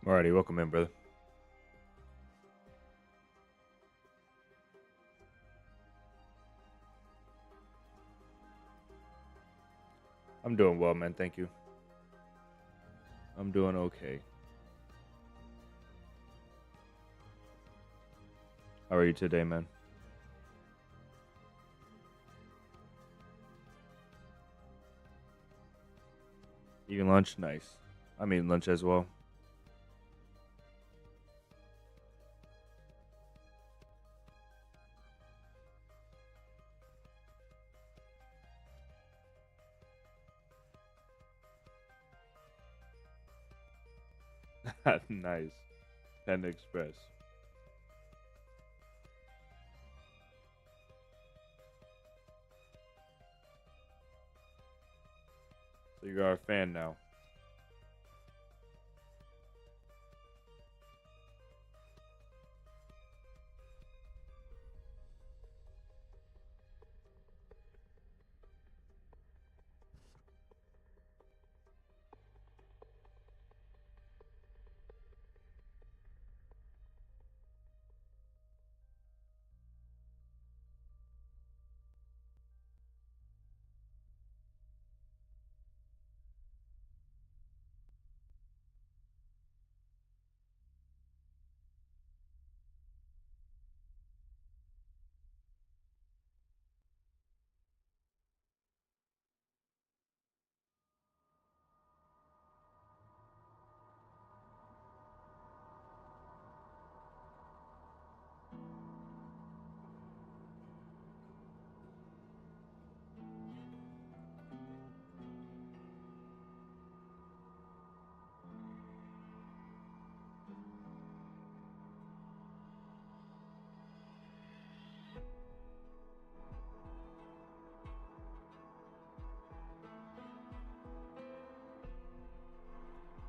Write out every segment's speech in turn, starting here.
Alrighty, welcome in, brother. I'm doing well, man. Thank you. I'm doing okay. How are you today, man? Eating lunch? Nice. I'm eating lunch as well. Nice. Panda Express. So you are a fan now.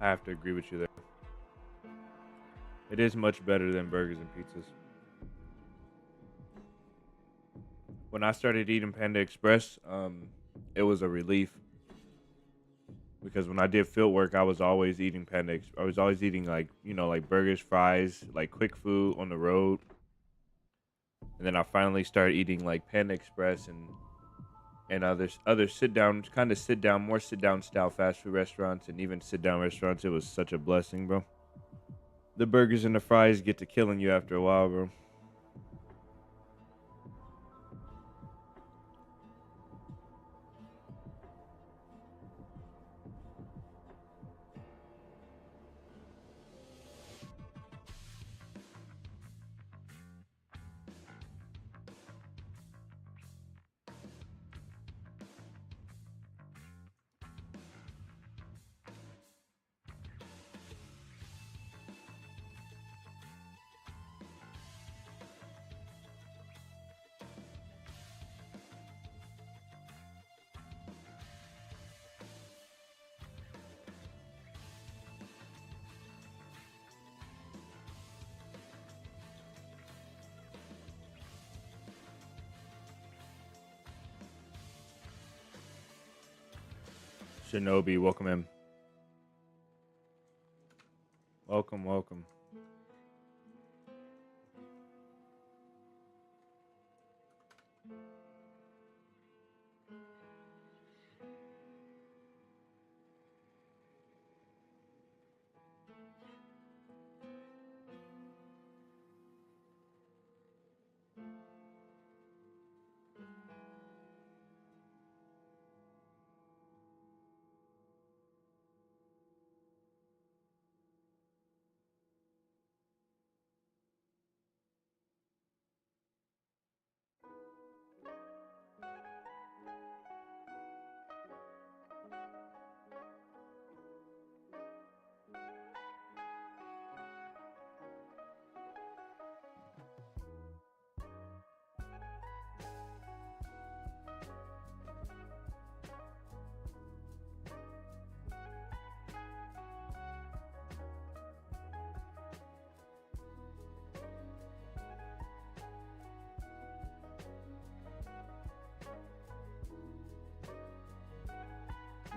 I have to agree with you there. It is much better than burgers and pizzas. When I started eating Panda Express, it was a relief because when I did field work, I was always eating I was always eating like burgers, fries, like quick food on the road. And then I finally started eating like Panda Express and other sit down more sit down style fast food restaurants and even sit down restaurants. It was such a blessing, bro. The burgers and the fries get to killing you after a while, bro. Shinobi, welcome in. Welcome, welcome.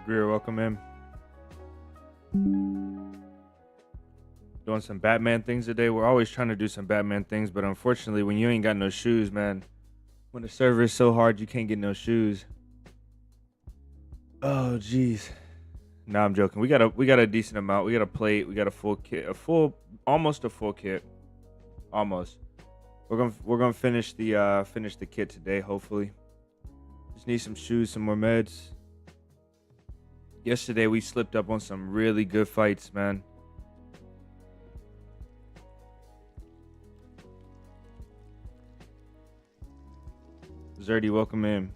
Greer, welcome in. Doing some Batman things today. We're always trying to do some Batman things, but unfortunately, when you ain't got no shoes, man, when the server is so hard, you can't get no shoes. Oh, jeez. Nah, I'm joking. We got a decent amount. We got a plate. We got a full kit, almost a full kit, almost. We're gonna finish the kit today. Hopefully, just need some shoes, some more meds. Yesterday we slipped up on some really good fights, man. Zerdy, welcome in.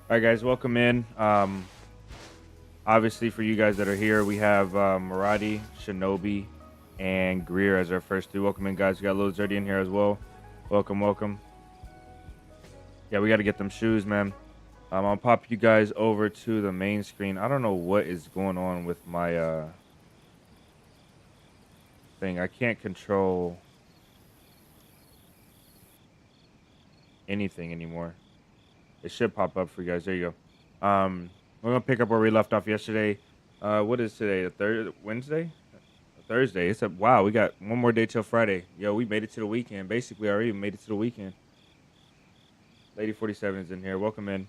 All right, guys, welcome in. Obviously, for you guys that are here, we have Maradi, Shinobi, and Greer as our first three. Welcome in, guys. We got a little Zerdy in here as well. Welcome, welcome. Yeah, we got to get them shoes, man. I'll pop you guys over to the main screen. I don't know what is going on with my thing. I can't control anything anymore. It should pop up for you guys. There you go. We're gonna pick up where we left off yesterday. What is today? Wednesday? Thursday. Wow. We got one more day till Friday. Yo, we made it to the weekend. Basically, already made it to the weekend. Lady 47 is in here. Welcome in.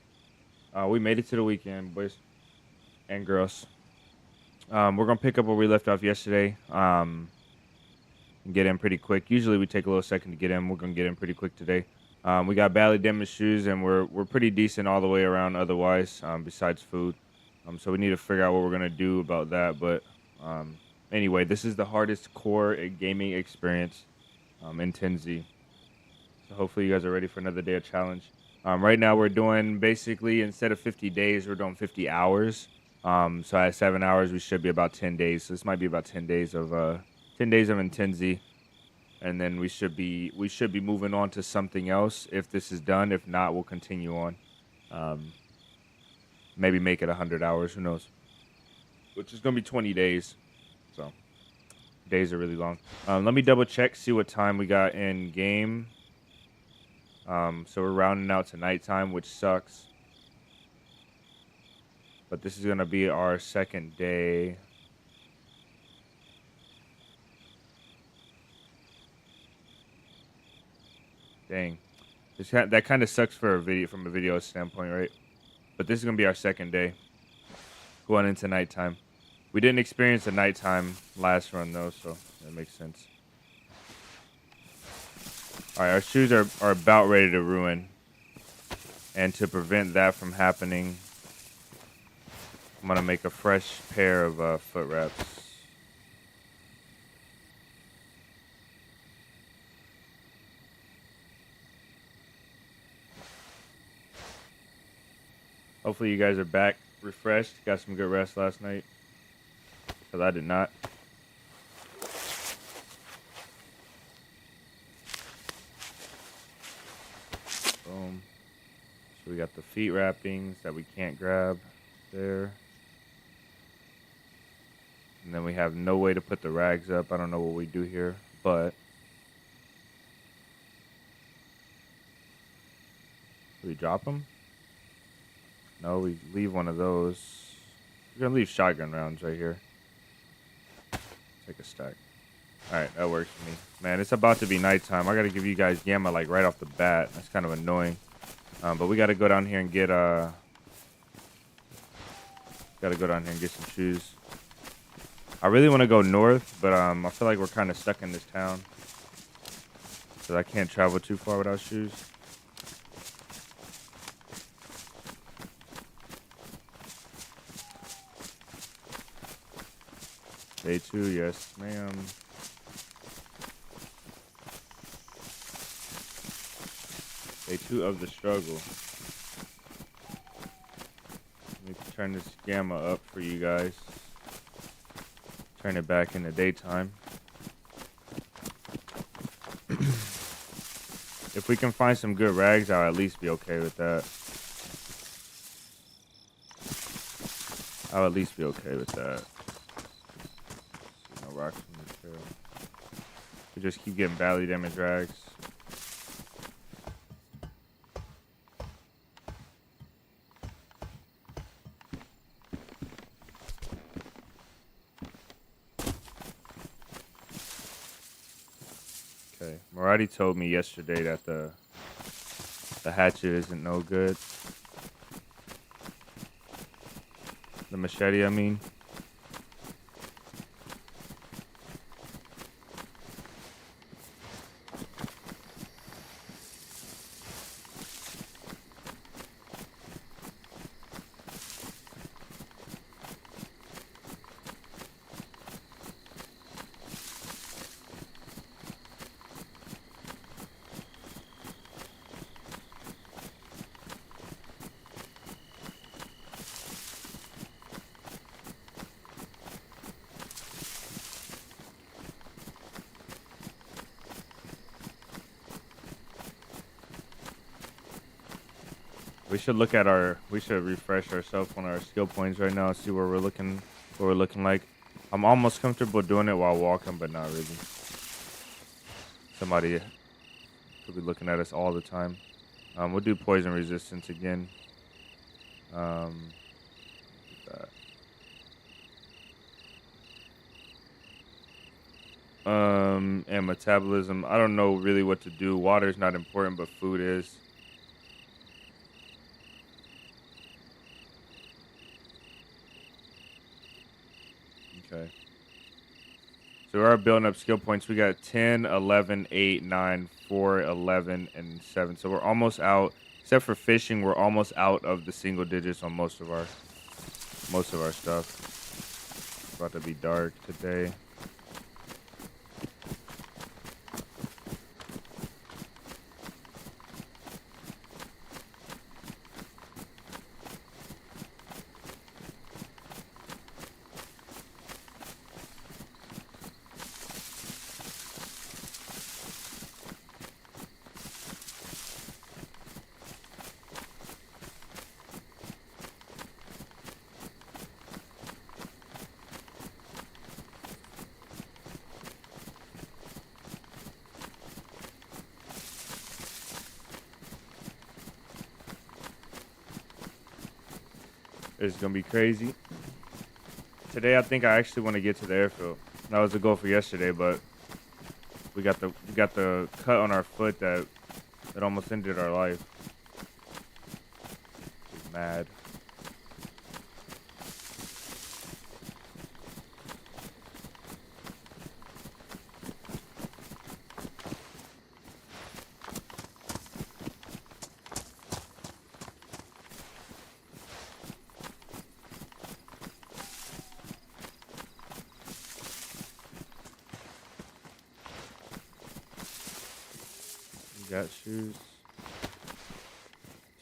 We made it to the weekend, boys and girls. We're gonna pick up where we left off yesterday. And get in pretty quick. Usually we take a little second to get in. We're gonna get in pretty quick today. We got badly damaged shoes, and we're pretty decent all the way around otherwise, besides food. So we need to figure out what we're going to do about that. But anyway, this is the hardest core gaming experience in 10Z. So hopefully you guys are ready for another day of challenge. Right now we're doing basically, instead of 50 days, we're doing 50 hours. So at 7 hours, we should be about 10 days. So this might be about 10 days of in 10Z. And then we should be moving on to something else if this is done. If not, we'll continue on. Maybe make it 100 hours. Who knows? Which is gonna be 20 days. So days are really long. Let me double check, see what time we got in game. So we're rounding out to nighttime, which sucks. But this is gonna be our second day. Dang, that kind of sucks for a video from a video standpoint, right? But this is gonna be our second day going into nighttime. We didn't experience the nighttime last run though, so that makes sense. All right, our shoes are about ready to ruin, and to prevent that from happening, I'm gonna make a fresh pair of foot wraps. Hopefully you guys are back refreshed. Got some good rest last night. Because I did not. Boom. So we got the feet wrappings that we can't grab there. And then we have no way to put the rags up. I don't know what we do here, but do we drop them? No, we leave one of those. We're going to leave shotgun rounds right here. Take a stack. Alright, that works for me. Man, it's about to be nighttime. I got to give you guys gamma like right off the bat. That's kind of annoying. But we got to go down here and get some shoes. I really want to go north, but I feel like we're kind of stuck in this town. So I can't travel too far without shoes. Day2, yes, ma'am. Day2 of the struggle. Let me turn this gamma up for you guys. Turn it back in the daytime. If we can find some good rags, I'll at least be okay with that. I'll at least be okay with that. rocks from the trail. We just keep getting badly damaged rags. Okay, Marati told me yesterday that the hatchet isn't no good. The machete, I mean. We should look at we should refresh ourselves on our skill points right now, see where we're looking like. I'm almost comfortable doing it while walking, but not really. Somebody could be looking at us all the time. We'll do poison resistance again. And metabolism. I don't know really what to do. Water's not important, but food is. Okay. So we are building up skill points. We got 10, 11, 8, 9, 4, 11, and 7. So we're almost out. Except for fishing, we're almost out of the single digits on most of our stuff. It's about to be dark today. It's gonna be crazy. Today, I think I actually want to get to the airfield. That was the goal for yesterday, but we got the cut on our foot that almost ended our life. Just mad. Got shoes.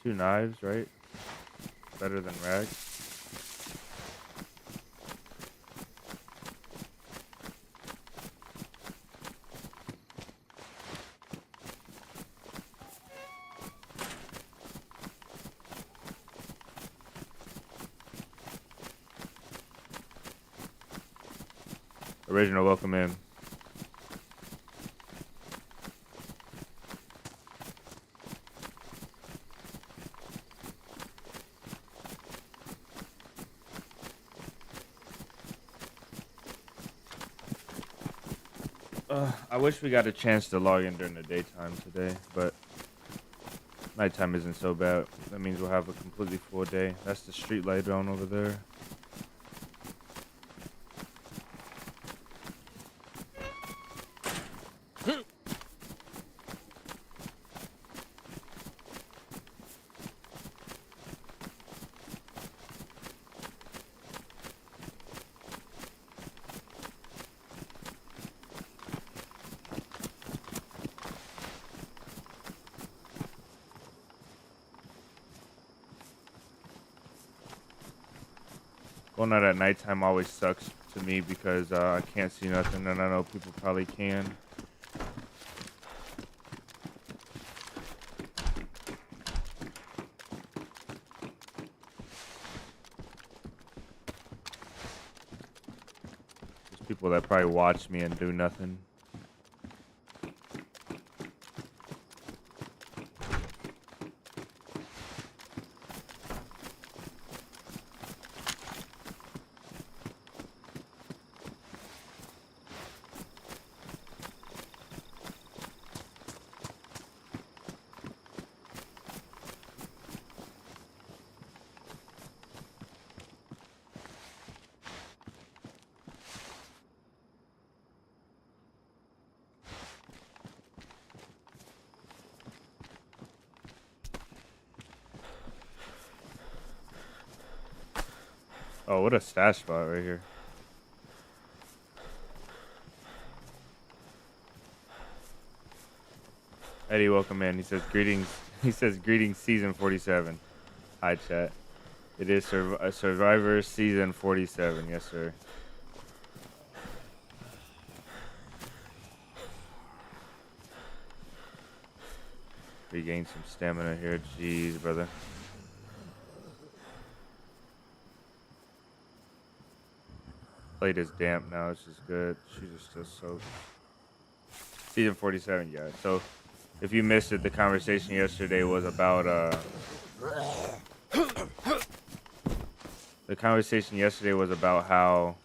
2 knives, right? Better than rags. Original, welcome in. I wish we got a chance to log in during the daytime today, but nighttime isn't so bad. That means we'll have a completely full day. That's the street light on over there. Going out at nighttime always sucks to me because I can't see nothing, and I know people probably can. People that probably watch me and do nothing. Oh, what a stash spot right here. Eddie, welcome in. He says greetings. He says greetings, season 47. Hi, chat. It is Survivor season 47. Yes, sir. Regain some stamina here. Jeez, brother. Plate is damp now, which is good. Shoes are still soaked. Season 47, yeah. So, if you missed it, the conversation yesterday was about how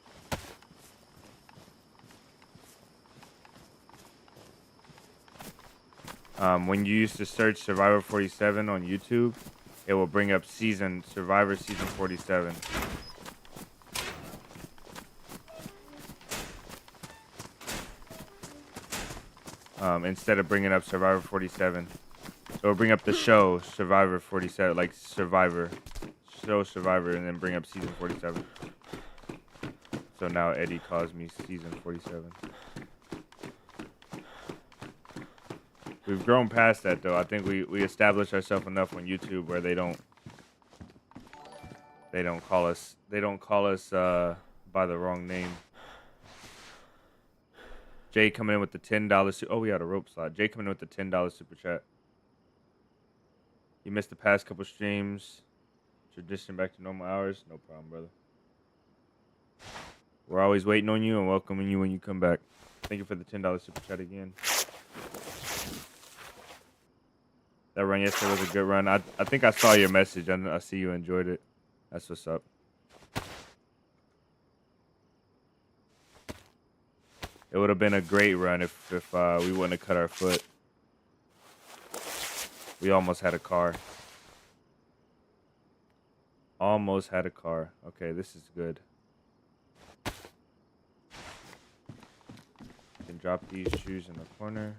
when you used to search Survivor 47 on YouTube, it will bring up Survivor season 47. Instead of bringing up Survivor 47. So it'll bring up the show, Survivor 47, like Survivor. Show Survivor, and then bring up season 47. So now Eddie calls me season 47. We've grown past that, though. I think we established ourselves enough on YouTube where they don't call us by the wrong name. Jay coming in with the $10. Oh, we had a rope slot. Jay coming in with the $10 super chat. You missed the past couple streams. Tradition back to normal hours. No problem, brother. We're always waiting on you and welcoming you when you come back. Thank you for the $10 super chat again. That run yesterday was a good run. I think I saw your message. I see you enjoyed it. That's what's up. It would have been a great run if we wouldn't have cut our foot. We almost had a car. Almost had a car. Okay, this is good. You can drop these shoes in the corner.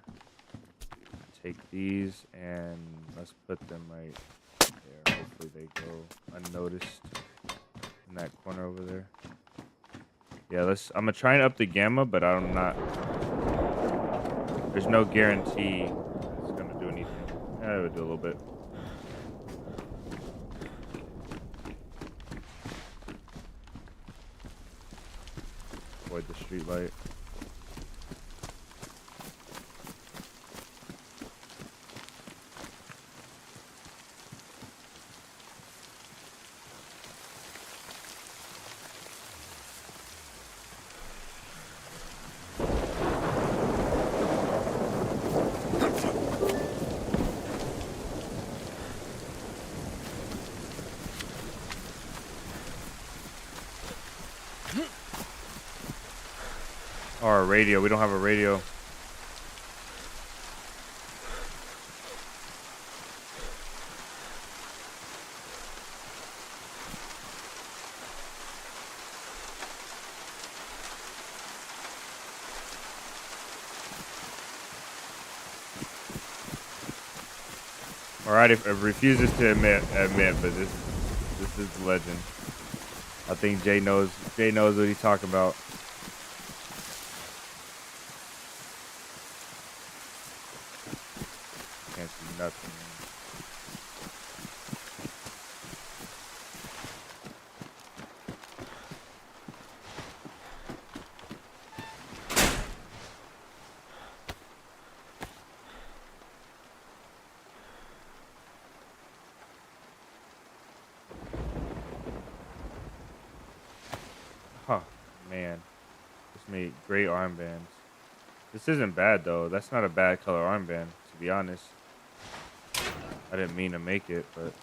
Take these and let's put them right there. Hopefully they go unnoticed in that corner over there. Yeah, I'm gonna try and up the gamma, but I'm not. There's no guarantee it's gonna do anything. Yeah, it would do a little bit. Avoid the street light. Or a radio. We don't have a radio. Alright, if it refuses to admit, but this is legend. I think Jay knows what he's talking about. Can't see nothing. me gray armbands. This isn't bad though. That's not a bad color armband, to be honest. I didn't mean to make it, but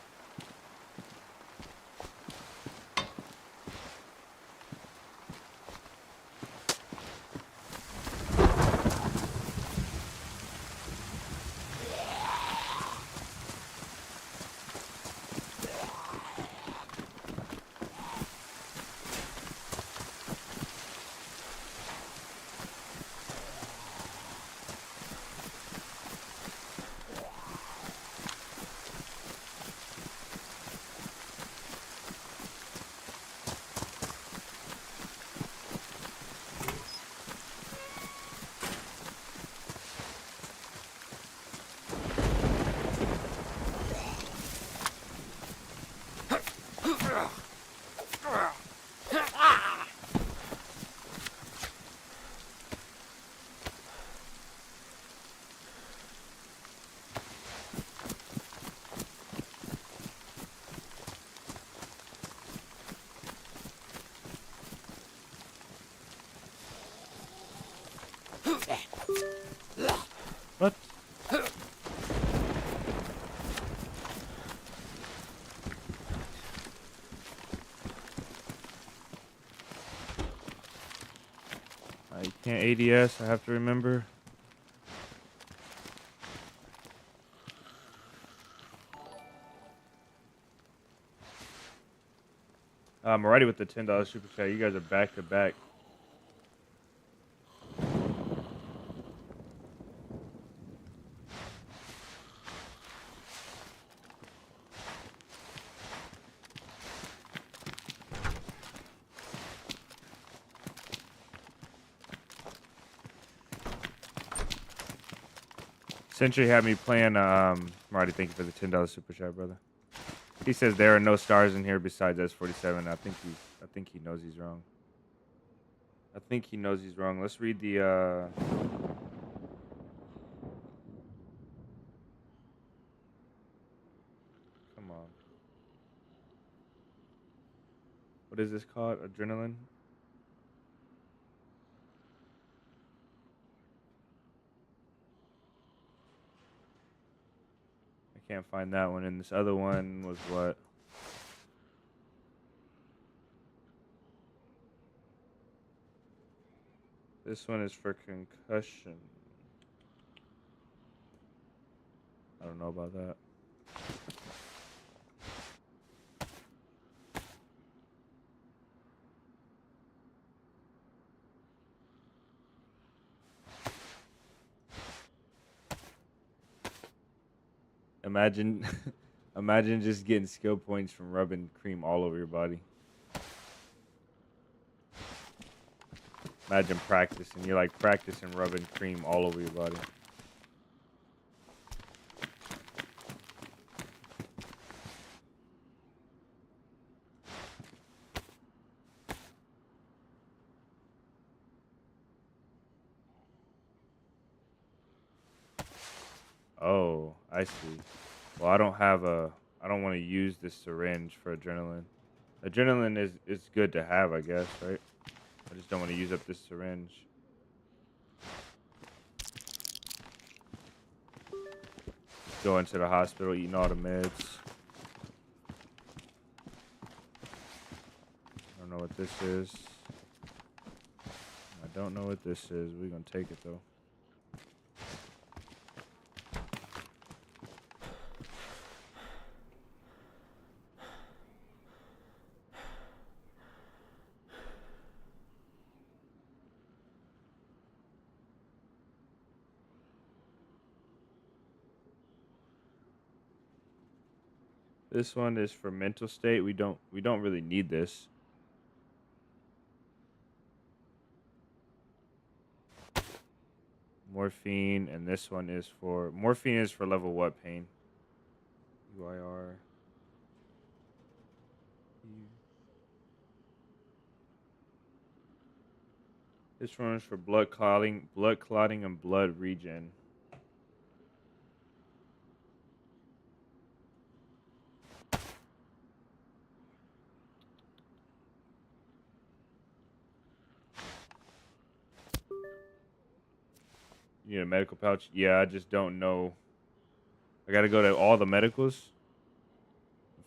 what? I can't ADS. I have to remember. I'm already with the $10 super chat. You guys are back to back. Century had me playing. Marty, thank you for the $10 super chat, brother. He says there are no stars in here besides S47. I think he knows he's wrong. I think he knows he's wrong. Let's read the. Come on. What is this called? Adrenaline. I can't find that one. And this other one was what? This one is for concussion. I don't know about that. Imagine, imagine just getting skill points from rubbing cream all over your body. Imagine practicing. You're like practicing rubbing cream all over your body. Oh, I see. Well, I don't want to use this syringe for adrenaline. Adrenaline is good to have, I guess, right? I just don't want to use up this syringe. Go into the hospital, eating all the meds. I don't know what this is. I don't know what this is. We're gonna take it though. This one is for mental state. We don't really need this. Morphine, and this one is for morphine is for level what pain? UIR. This one is for blood clotting, and blood regen. You need a medical pouch? Yeah, I just don't know. I gotta go to all the medicals.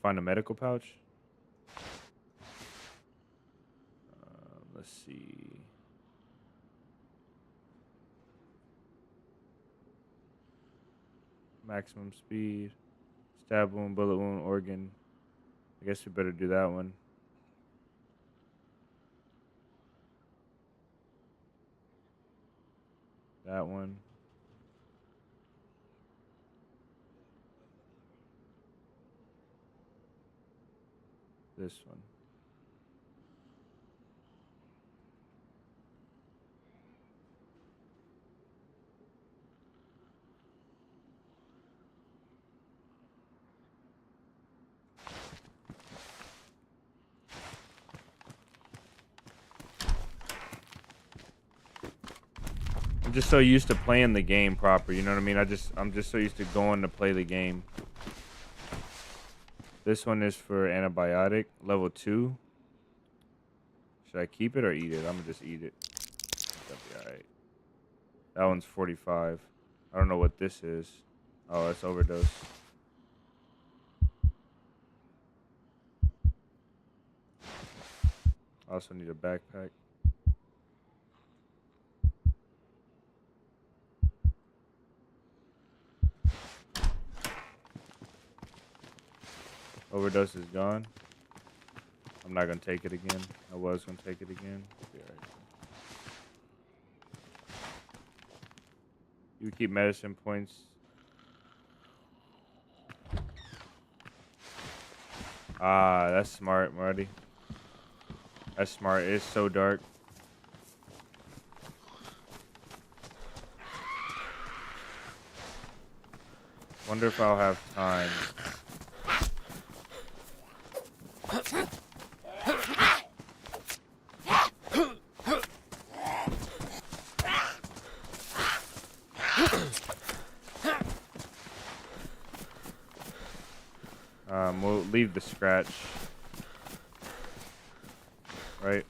Find a medical pouch. Let's see. Maximum speed. Stab wound, bullet wound, organ. I guess we better do that one. That one. This one. I'm just so used to playing the game proper, you know what I mean? I'm just so used to going to play the game. This one is for antibiotic, level 2. Should I keep it or eat it? I'm gonna just eat it. That'll be alright. That one's 45. I don't know what this is. Oh, that's overdose. I also need a backpack. Overdose is gone. I'm not gonna take it again. I was gonna take it again. Be alright. You keep medicine points. Ah, that's smart, Marty. That's smart. It's so dark. Wonder if I'll have time. We'll leave the scratch. Right?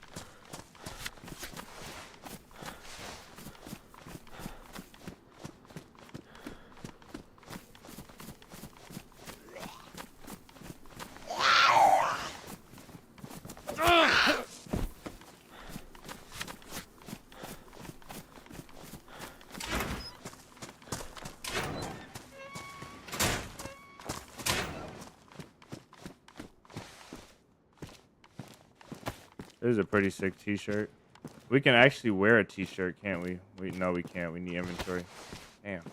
This is a pretty sick t-shirt. We can actually wear a t-shirt, can't we? No, we can't. We need inventory. Damn.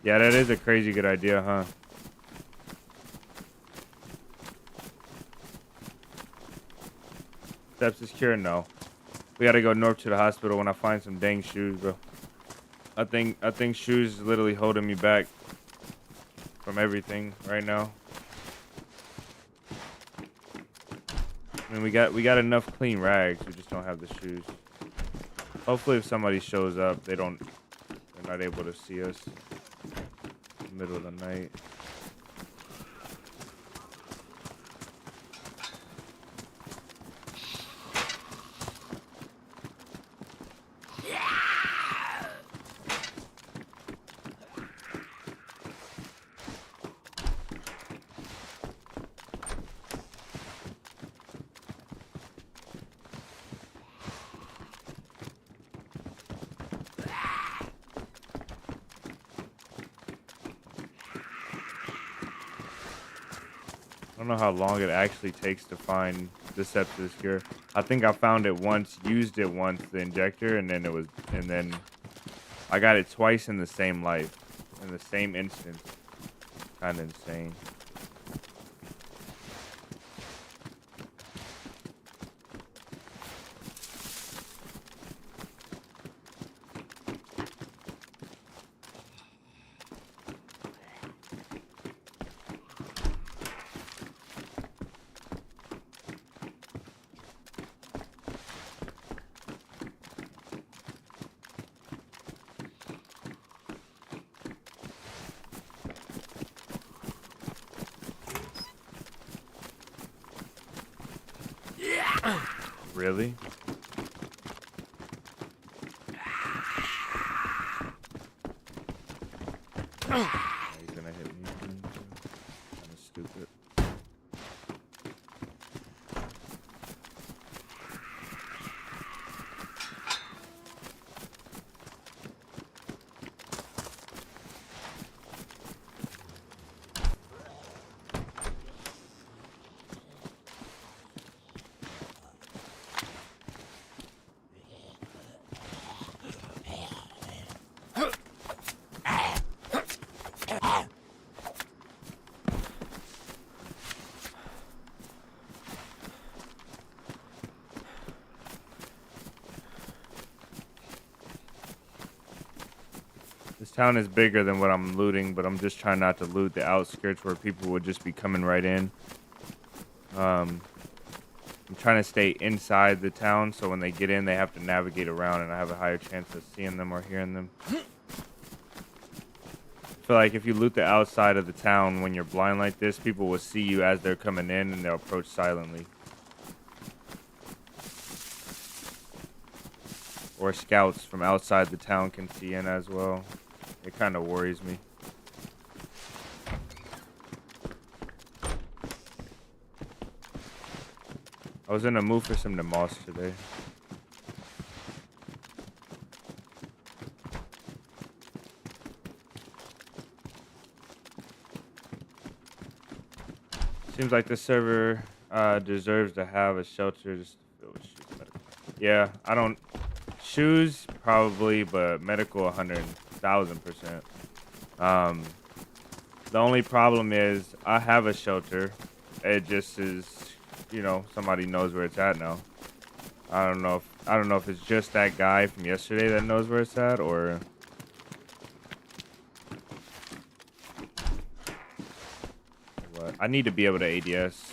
Yeah, that is a crazy good idea, huh? Sepsis cure? No. We gotta go north to the hospital when I find some dang shoes, bro. I think shoes is literally holding me back from everything right now. I mean, we got enough clean rags. We just don't have the shoes. Hopefully, if somebody shows up, they're not able to see us in the middle of the night. I don't know how long it actually takes to find the sepsis cure. I think I found it once, used it once, the injector, and then I got it twice in the same life, in the same instant. Kind of insane. Really? He's gonna hit me. Kind of stupid. This town is bigger than what I'm looting, but I'm just trying not to loot the outskirts where people would just be coming right in. I'm trying to stay inside the town, so when they get in, they have to navigate around, and I have a higher chance of seeing them or hearing them. I feel like if you loot the outside of the town when you're blind like this, people will see you as they're coming in, and they'll approach silently. Or scouts from outside the town can see in as well. It kind of worries me. I was in a mood for some Nemos today. Seems like the server deserves to have a shelter just to fill with shoes. Medical. Yeah, I don't... Shoes, probably, but medical, 100,000%. The only problem is I have a shelter. It just is, you know, somebody knows where it's at now. I don't know if it's just that guy from yesterday that knows where it's at, or what. I need to be able to ADS.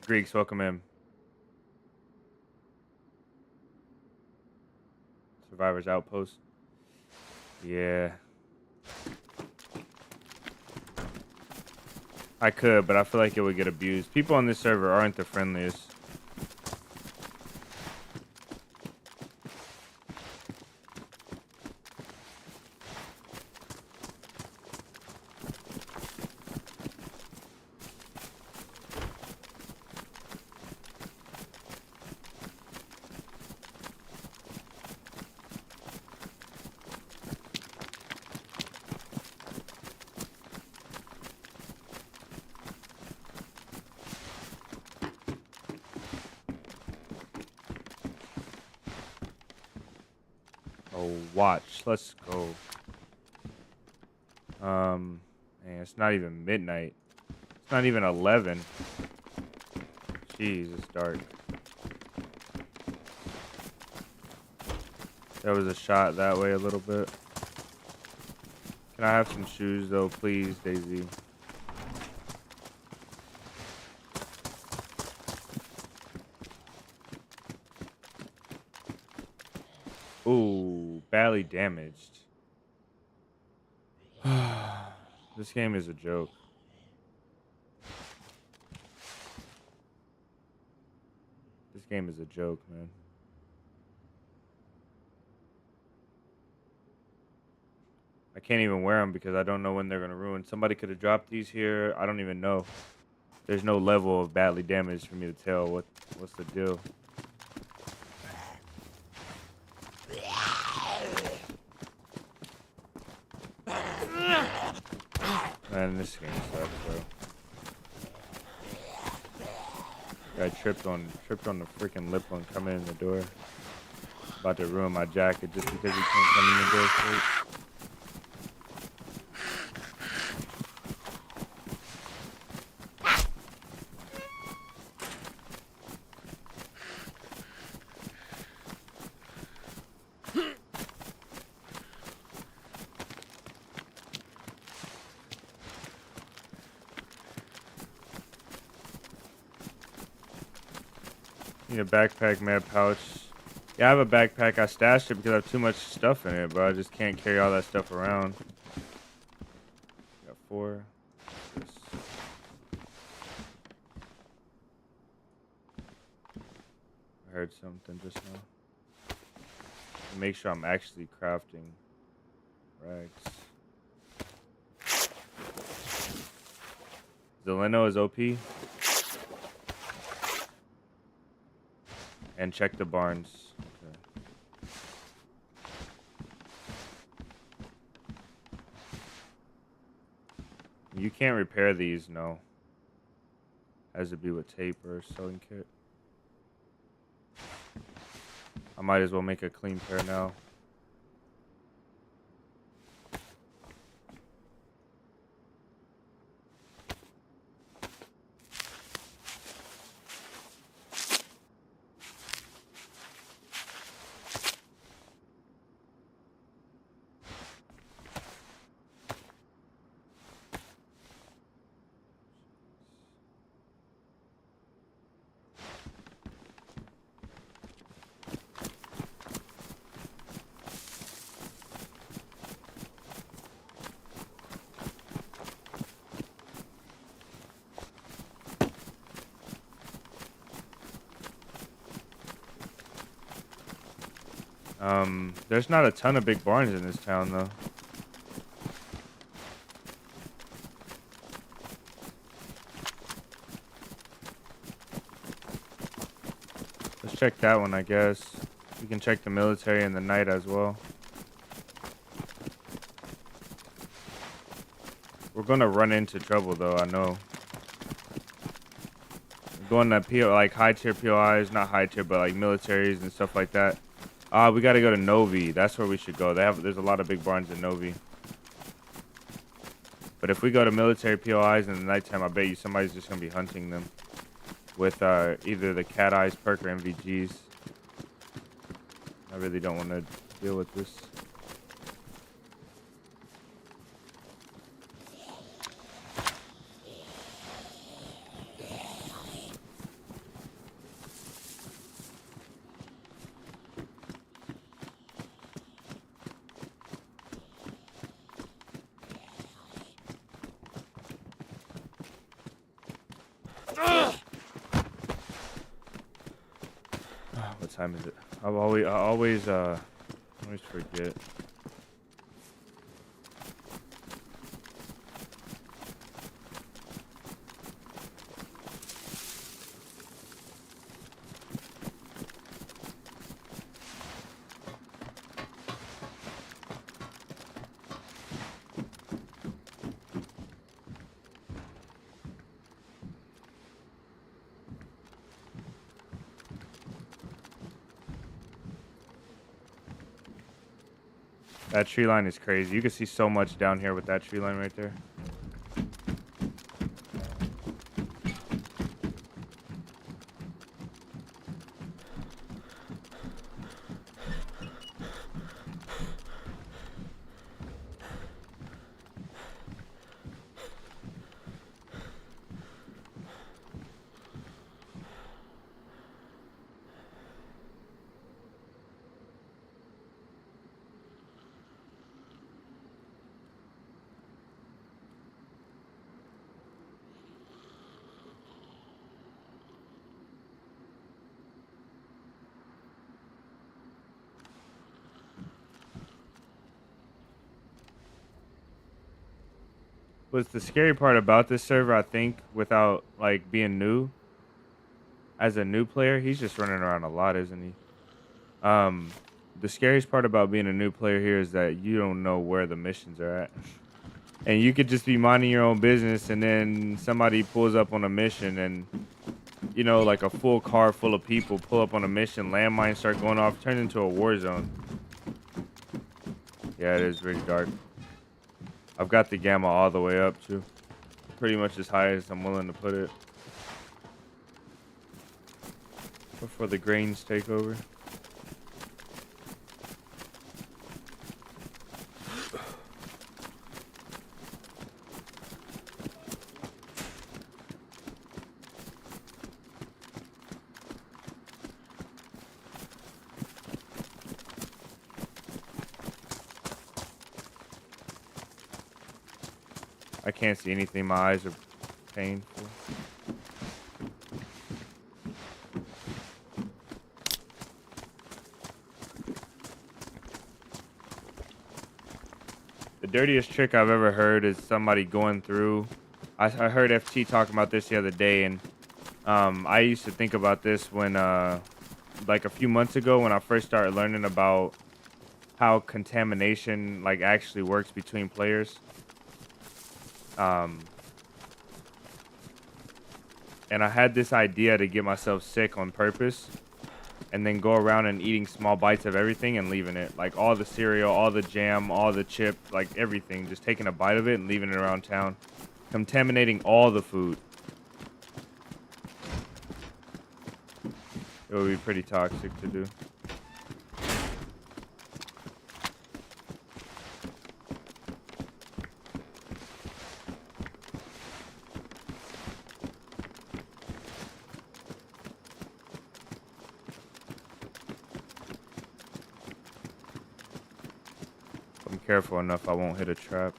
Greeks, welcome in. Survivor's Outpost. Yeah. I could, but I feel like it would get abused. People on this server aren't the friendliest. Watch. Let's go. Man, it's not even midnight. It's not even 11. Jeez, it's dark. There was a shot that way a little bit. Can I have some shoes though, please, DayZ? Ooh, badly damaged. This game is a joke. This game is a joke, man. I can't even wear them because I don't know when they're going to ruin. Somebody could have dropped these here. I don't even know. There's no level of badly damaged for me to tell what's the deal. Man, this game sucks, bro. Guy tripped on the freaking lip one coming in the door. About to ruin my jacket just because he can't come in the door straight. Need a backpack, med pouch. Yeah, I have a backpack. I stashed it because I have too much stuff in it, but I just can't carry all that stuff around. Got 4. This. I heard something just now. Make sure I'm actually crafting rags. Zeleno is OP. And check the barns. Okay. You can't repair these, no. Has to be with tape or a sewing kit. I might as well make a clean pair now. There's not a ton of big barns in this town, though. Let's check that one, I guess. We can check the military in the night as well. We're gonna run into trouble, though, I know. Going to PO, like high tier POIs, not high tier, but like militaries and stuff like that. We gotta go to Novi. That's where we should go. There's a lot of big barns in Novi. But if we go to military POIs in the nighttime, I bet you somebody's just gonna be hunting them with either the cat eyes perk or MVGs. I really don't want to deal with this. What time is it? I always forget. That tree line is crazy. You can see so much down here with that tree line right there. What's the scary part about this server, I think, without like being new, as a new player, he's just running around a lot, isn't he? The scariest part about being a new player here is that you don't know where the missions are at. And you could just be minding your own business and then somebody pulls up on a mission and, you know, like a full car full of people pull up on a mission, landmines start going off, turn into a war zone. Yeah, it is really dark. I've got the gamma all the way up too. Pretty much as high as I'm willing to put it. Before the grains take over. I can't see anything. My eyes are painful. The dirtiest trick I've ever heard is somebody going through. I heard FT talking about this the other day, and I used to think about this when, like a few months ago, when I first started learning about how contamination like actually works between players. And I had this idea to get myself sick on purpose, and then go around and eating small bites of everything and leaving it, like all the cereal, all the jam, all the chip, like everything, just taking a bite of it and leaving it around town, contaminating all the food. It would be pretty toxic to do. If I'm careful enough, I won't hit a trap.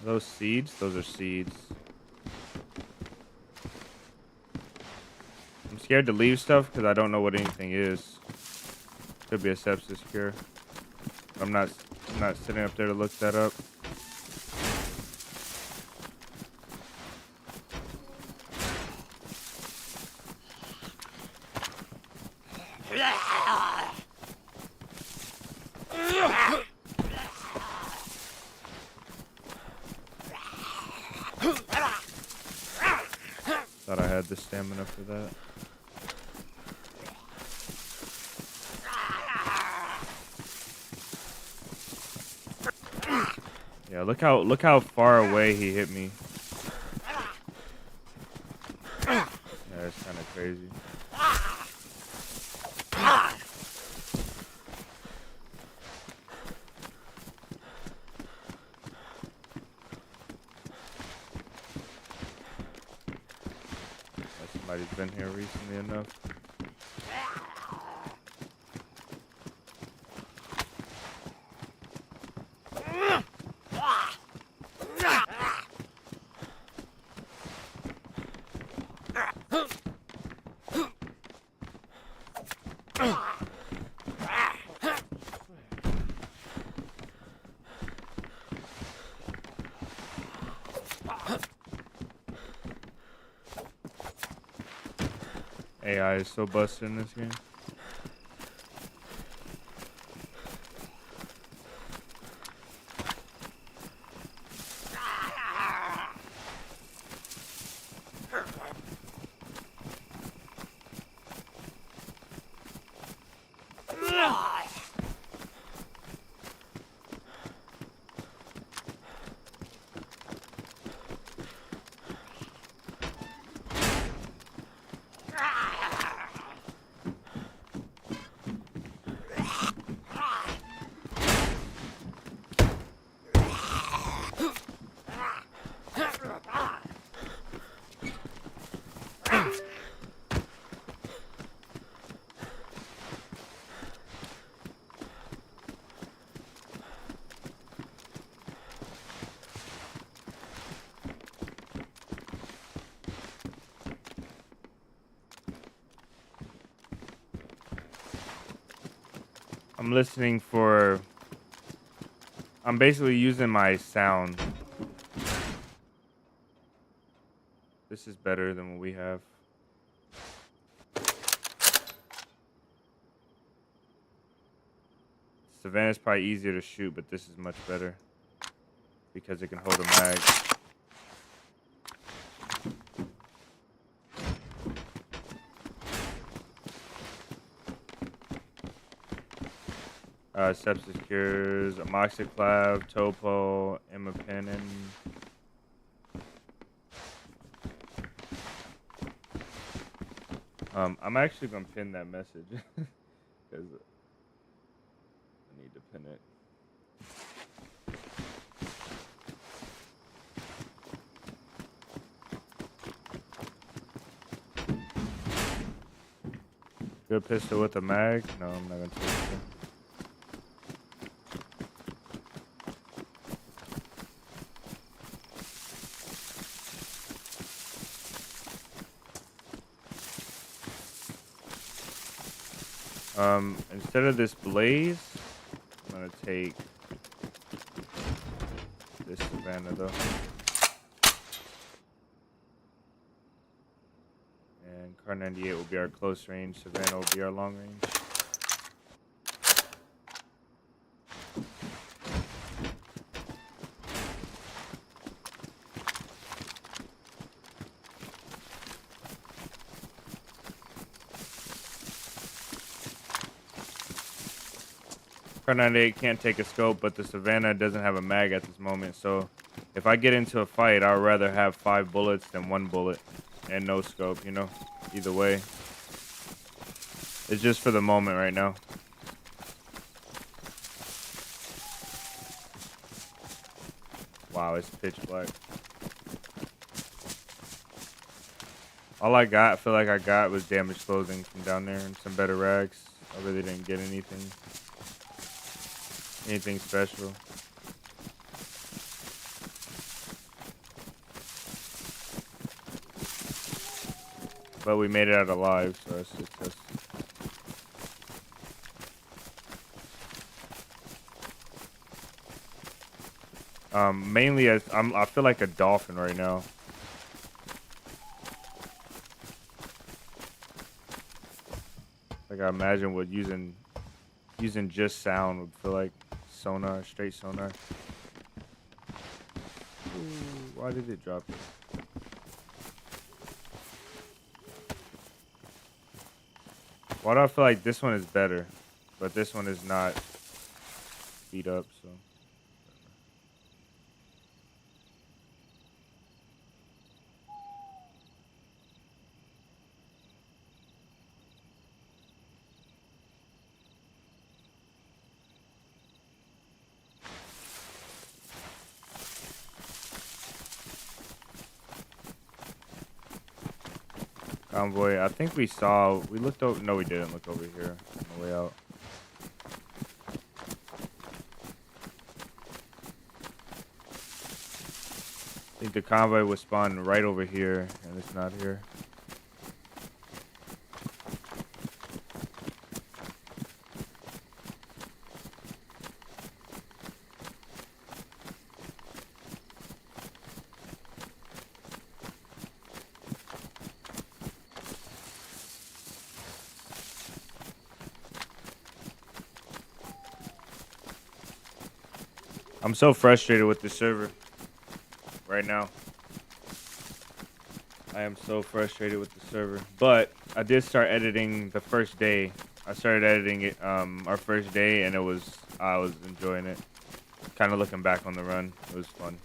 Those seeds? Those are seeds. I'm scared to leave stuff because I don't know what anything is. Could be a sepsis cure. I'm not sitting up there to look that up. Thought I had the stamina for that. Yeah, look how far away he hit me. Yeah, it's kind of crazy. Somebody's been here recently enough. AI is so busted in this game. I'm listening for... I'm basically using my sound. This is better than what we have. Savannah's probably easier to shoot, but this is much better because it can hold a mag. Sepsis cures, amoxiclav, topo, imipenem. I'm actually gonna pin that message because I need to pin it. Good pistol with a mag? No, I'm not gonna take it. Instead of this blaze, I'm gonna take this savannah though. And Car 98 will be our close range, savannah will be our long range. Car 98 can't take a scope, but the savannah doesn't have a mag at this moment, so if I get into a fight, I'd rather have 5 bullets than 1 bullet and no scope, you know? Either way. It's just for the moment right now. Wow, it's pitch black. All I feel like I got was damaged clothing from down there and some better rags. I really didn't get anything special. But we made it out alive, so that's success. Mainly as I feel like a dolphin right now. Like I imagine what using just sound would feel like. Sonar, straight sonar. Ooh, why did it drop it? Why do I feel like this one is better, but this one is not beat up, so. Convoy, I think we looked over, no we didn't look over here on the way out. I think the convoy was spawned right over here, and it's not here. I'm so frustrated with this server right now. I am so frustrated with the server. But I did start editing the first day. I started editing it our first day, and I was enjoying it. Kind of looking back on the run, it was fun.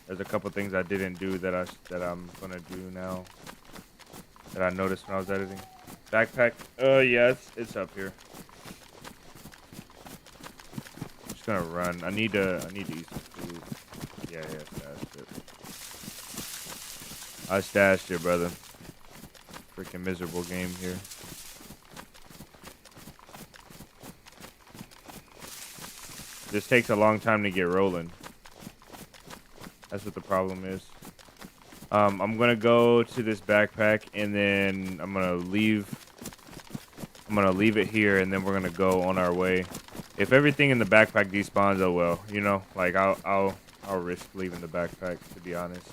There's a couple things I didn't do that I'm gonna do now that I noticed when I was editing. Backpack. Yeah, it's up here. Gonna run. I need to eat some food. Yeah, stashed it. I stashed it, brother. Freaking miserable game here. This takes a long time to get rolling. That's what the problem is. I'm gonna go to this backpack and then I'm gonna leave it here and then we're gonna go on our way. If everything in the backpack despawns, oh well, you know, like I'll risk leaving the backpack, to be honest.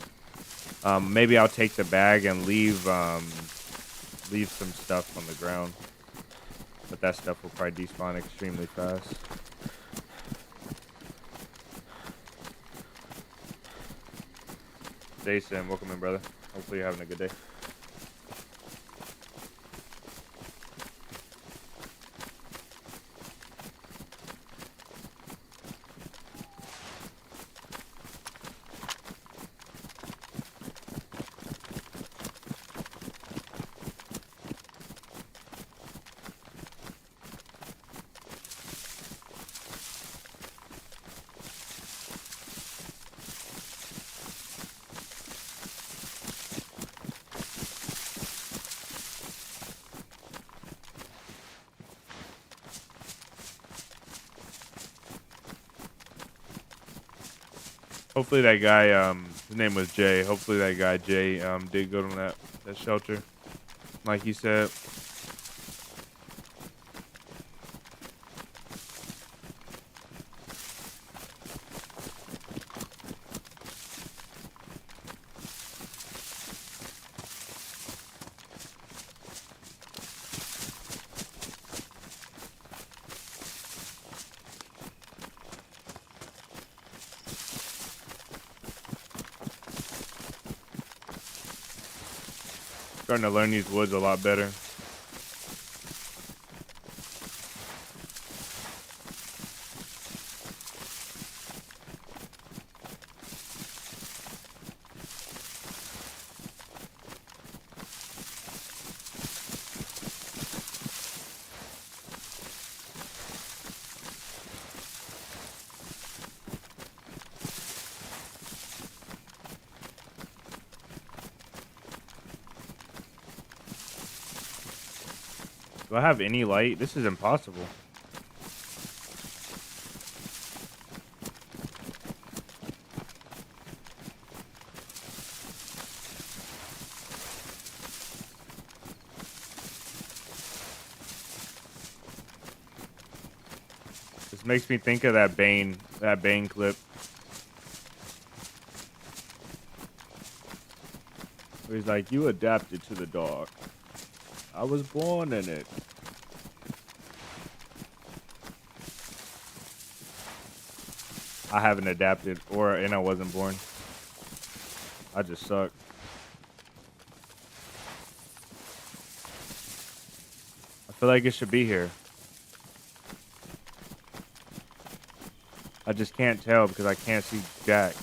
Maybe I'll take the bag and leave some stuff on the ground, but that stuff will probably despawn extremely fast. DayZ, welcome in, brother. Hopefully you're having a good day. Hopefully that guy, his name was Jay. Hopefully that guy Jay did go to that shelter, like he said. Starting to learn these woods a lot better. Do I have any light? This is impossible. This makes me think of that Bane clip. Where he's like, you adapted to the dark. I was born in it. I haven't adapted, and I wasn't born. I just suck. I feel like it should be here. I just can't tell because I can't see Jack.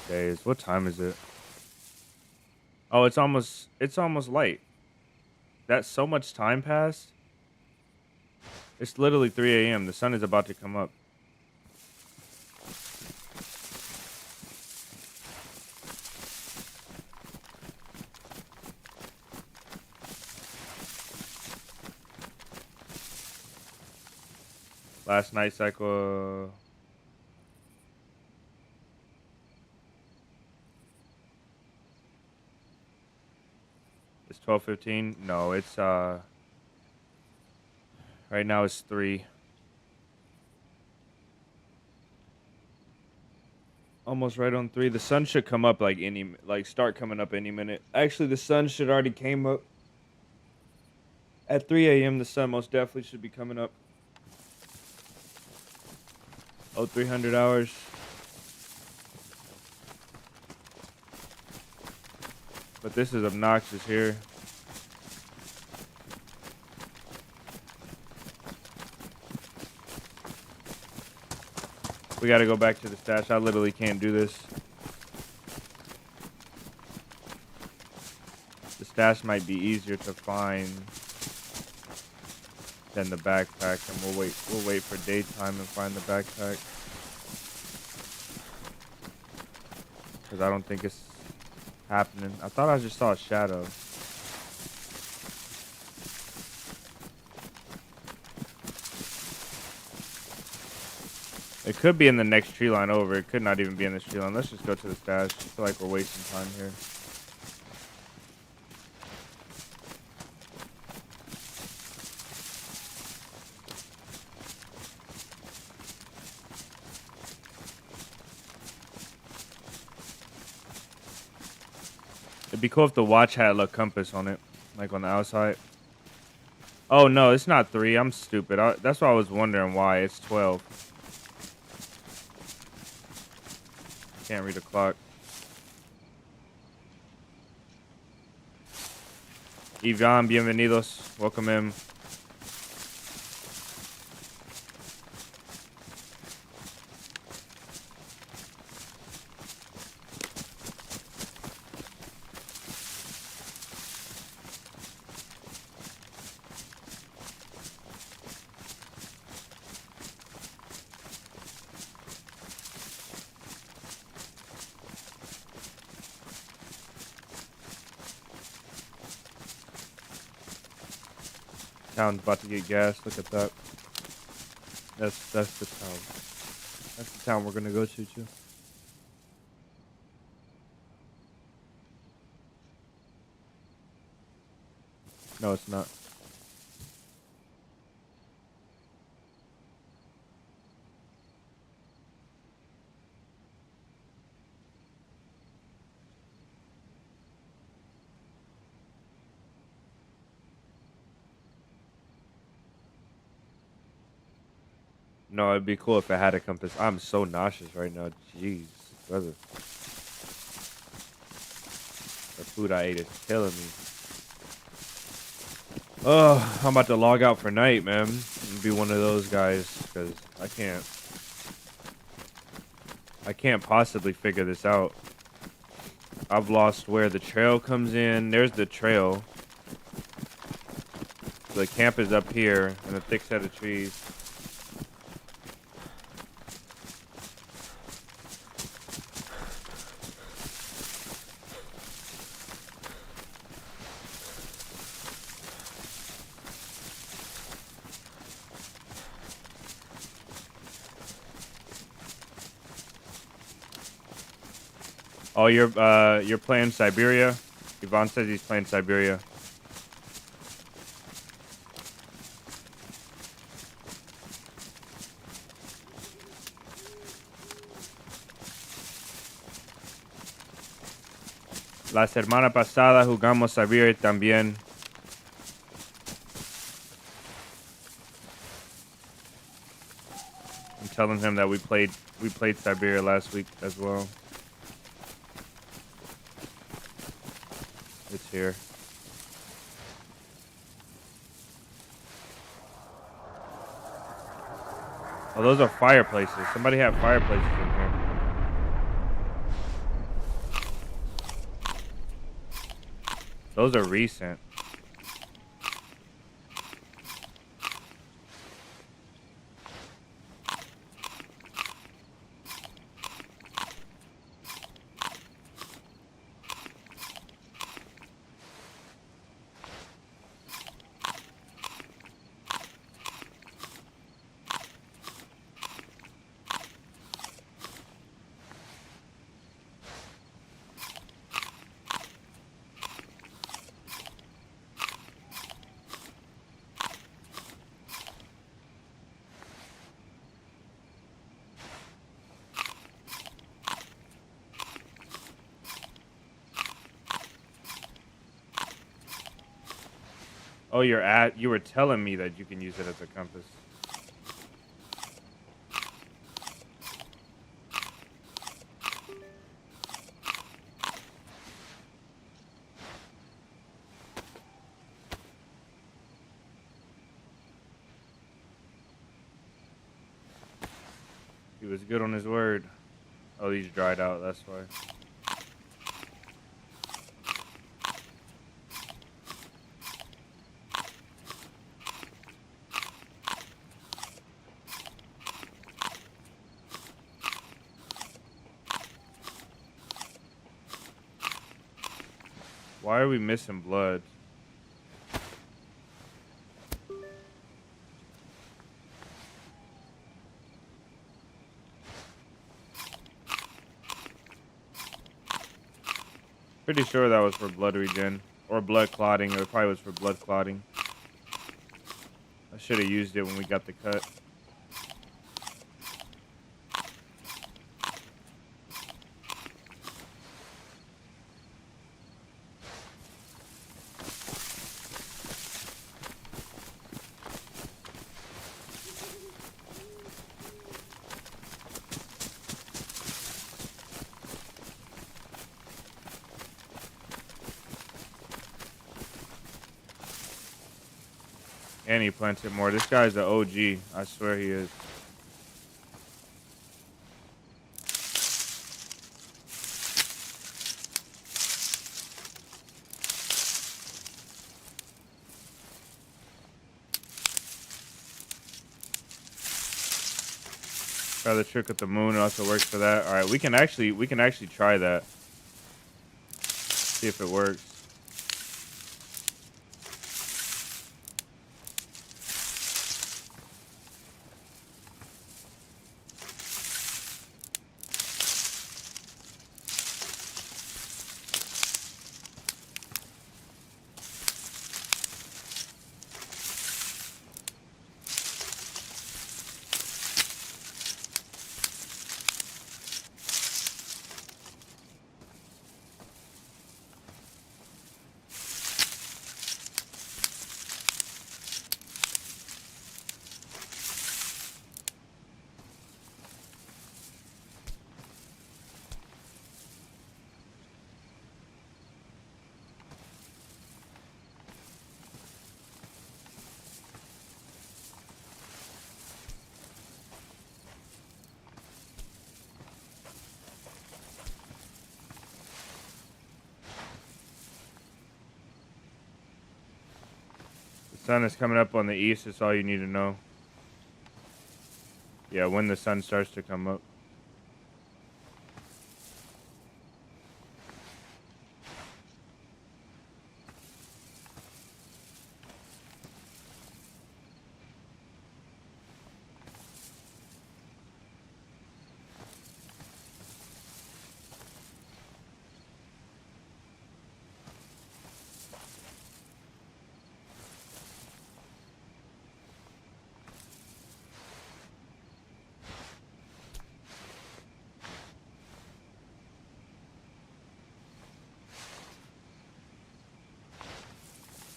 Days. What time is it? Oh, it's almost light. That's so much time passed. It's literally 3 a.m. The sun is about to come up. Last night cycle. It's 12:15. No, it's right now it's 3. Almost right on 3. The sun should come up start coming up any minute. Actually, the sun should already came up. At 3 a.m. the sun most definitely should be coming up. Oh, 300 hours. But this is obnoxious here. We gotta go back to the stash. I literally can't do this. The stash might be easier to find than the backpack, and we'll wait for daytime and find the backpack. Because I don't think it's happening. I thought I just saw a shadow. It could be in the next tree line over. It could not even be in this tree line. Let's just go to the stash. I feel like we're wasting time here. It'd be cool if the watch had a compass on it, like on the outside. Oh no, it's not 3. I'm stupid. That's why I was wondering why. It's 12. Can't read the clock. Ivan, bienvenidos. Welcome in. Town's about to get gas. Look at that. That's the town. That's the town we're gonna go to too. No, it's not. No, it'd be cool if I had a compass. I'm so nauseous right now. Jeez, brother. The food I ate is killing me. Oh, I'm about to log out for night, man. Be one of those guys, because I can't possibly figure this out. I've lost where the trail comes in. There's the trail. The camp is up here in a thick set of trees. Oh, you're playing Siberia? Yvonne says he's playing Siberia. La semana pasada jugamos Siberia también. I'm telling him that we played Siberia last week as well. It's here. Oh, those are fireplaces. Somebody had fireplaces in here. Those are recent. Oh, you were telling me that you can use it as a compass. He was good on his word. Oh, these dried out, that's why. Why are we missing blood? Pretty sure that was for blood regen. Or blood clotting, or it probably was for blood clotting. I should have used it when we got the cut. And he planted more. This guy's an OG. I swear he is. Try the trick with the moon. It also works for that. All right, we can actually try that. See if it works. Sun is coming up on the east. That's all you need to know. Yeah, when the sun starts to come up.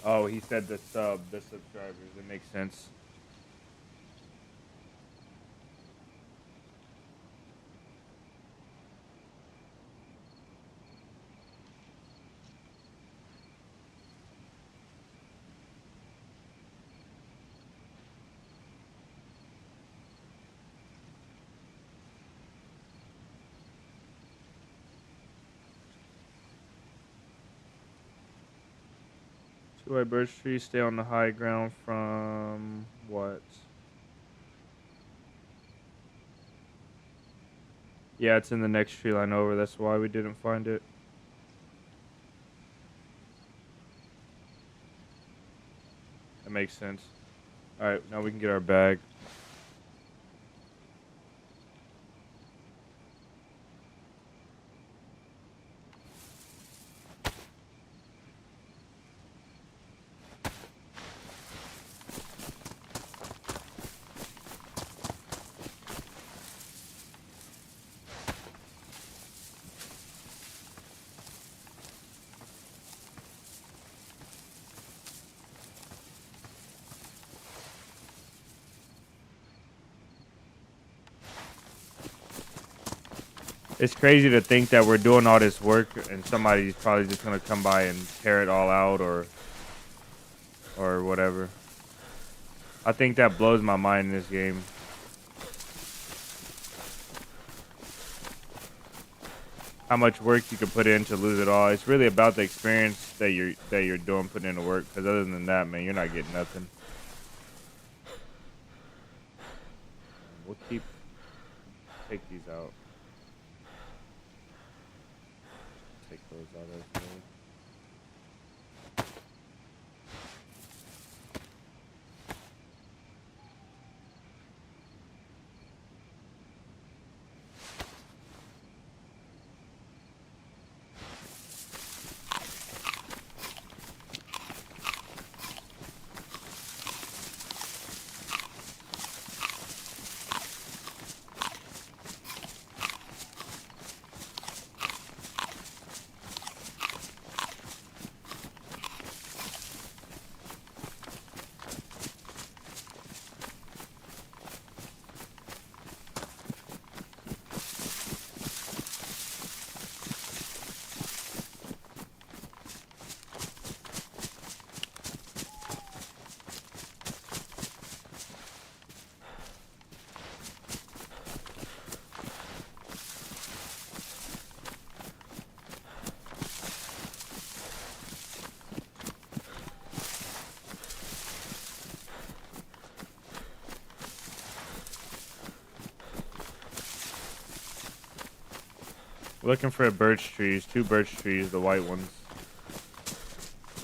Oh, he said the subscribers. It makes sense. Two-way birch trees stay on the high ground from what? Yeah, it's in the next tree line over. That's why we didn't find it. That makes sense. Alright, now we can get our bag. It's crazy to think that we're doing all this work and somebody's probably just gonna come by and tear it all out or whatever. I think that blows my mind in this game. How much work you can put in to lose it all. It's really about the experience that you're doing, putting into work. Because other than that, man, you're not getting nothing. We'll take these out. Take those out as well. Looking for birch trees, 2 birch trees, the white ones.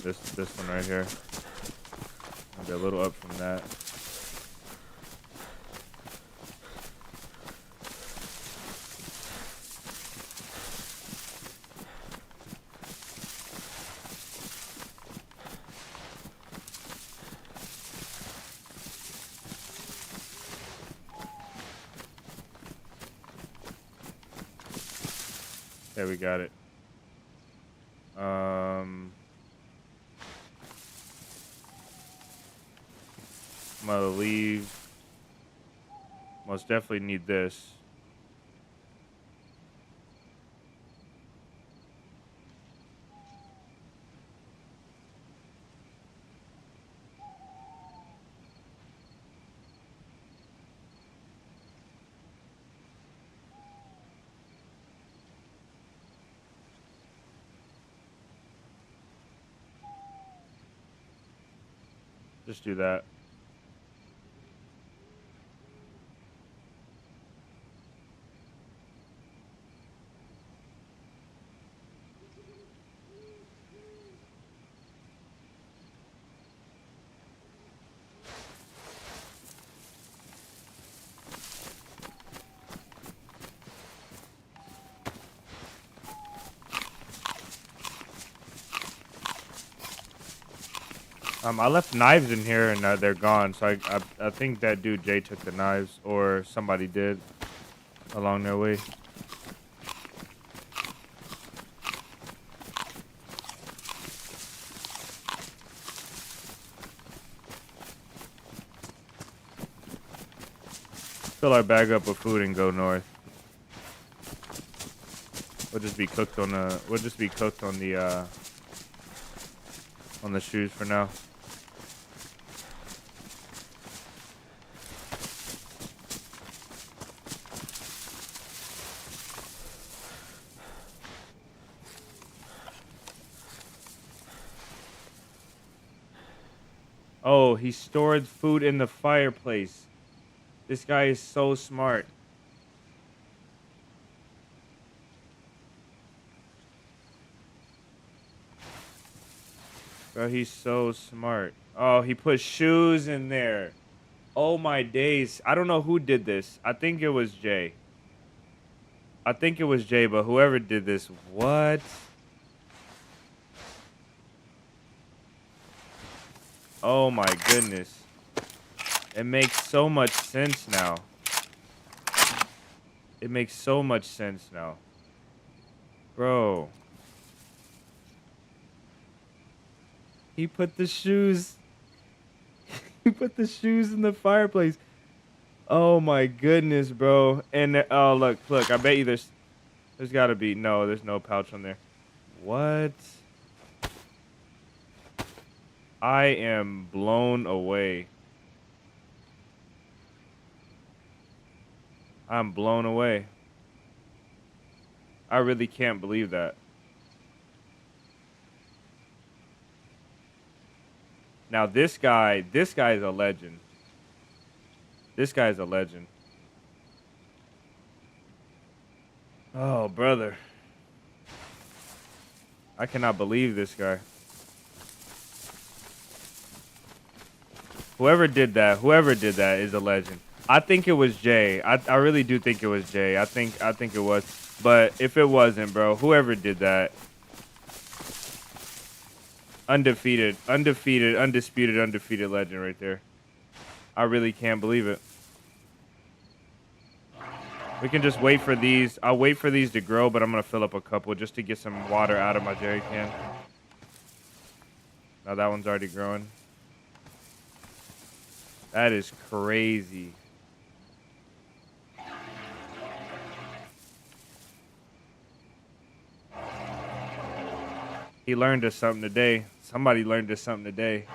This one right here. Maybe a little up from that. There, we got it. I'm gonna leave. Most definitely need this. Just do that. I left knives in here and they're gone. So I think that dude Jay took the knives, or somebody did along their way. Fill our bag up with food and go north. We'll just be cooked on the. We'll just be cooked on the shoes for now. Oh, he stored food in the fireplace. This guy is so smart. Bro, he's so smart. Oh, he put shoes in there. Oh my days. I don't know who did this. I think it was Jay. But whoever did this, what? Oh my goodness. It makes so much sense now. It makes so much sense now. Bro. He put the shoes. He put the shoes in the fireplace. Oh my goodness, bro. And oh look, I bet you there's gotta be there's no pouch on there. What? I am blown away. I'm blown away. I really can't believe that. Now this guy's a legend. This guy's a legend. Oh, brother. I cannot believe this guy. Whoever did that is a legend. I think it was Jay. I really do think it was Jay. I think it was. But if it wasn't, bro, whoever did that, undefeated legend right there. I really can't believe it. We can just wait for these. I'll wait for these to grow, but I'm going to fill up a couple just to get some water out of my jerry can. Now that one's already growing. That is crazy. He learned us something today. Somebody learned us something today.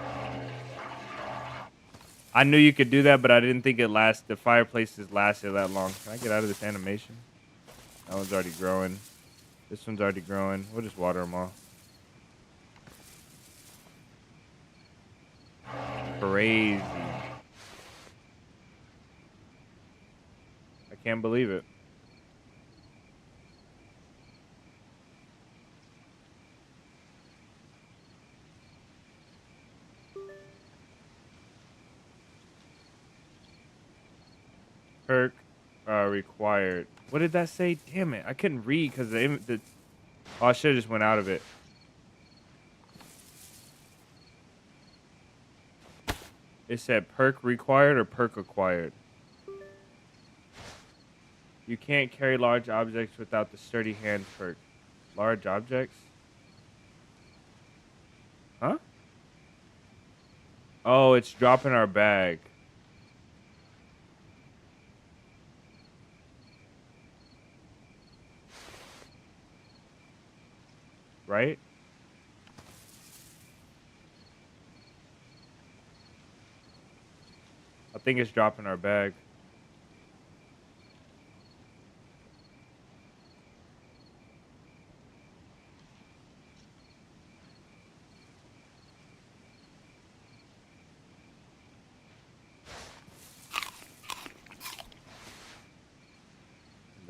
I knew you could do that, but I didn't think the fireplaces lasted that long. Can I get out of this animation? That one's already growing. This one's already growing. We'll just water them all. Crazy. I can't believe it. Perk required. What did that say? Damn it. I couldn't read because oh, I should have just went out of it. It said perk required or perk acquired. You can't carry large objects without the sturdy hand perk. Large objects? Huh? Oh, it's dropping our bag. Right? I think it's dropping our bag.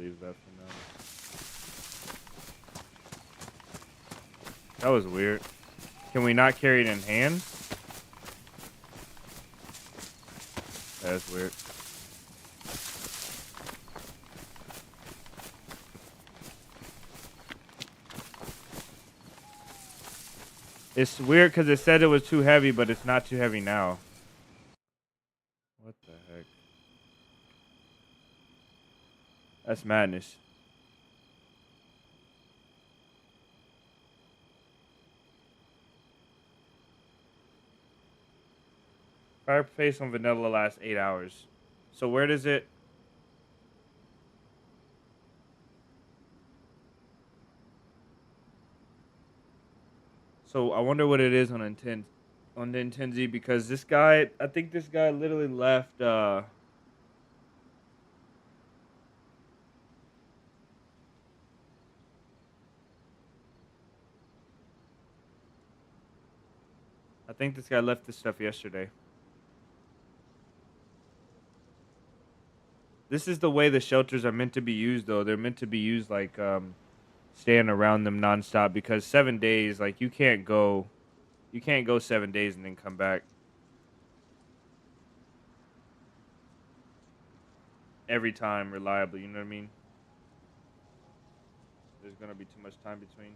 leave that for now. That was weird. Can we not carry it in hand? That's weird. It's weird because it said it was too heavy, but it's not too heavy now. What the heck? That's madness. Fireplace on vanilla lasts 8 hours. So where does it... So I wonder what it is on the Intenzi, because this guy, I think this guy literally left I think this guy left this stuff yesterday. This is the way the shelters are meant to be used, though. They're meant to be used like staying around them nonstop, because 7 days, like you can't go 7 days and then come back every time reliably. You know what I mean? There's gonna be too much time between.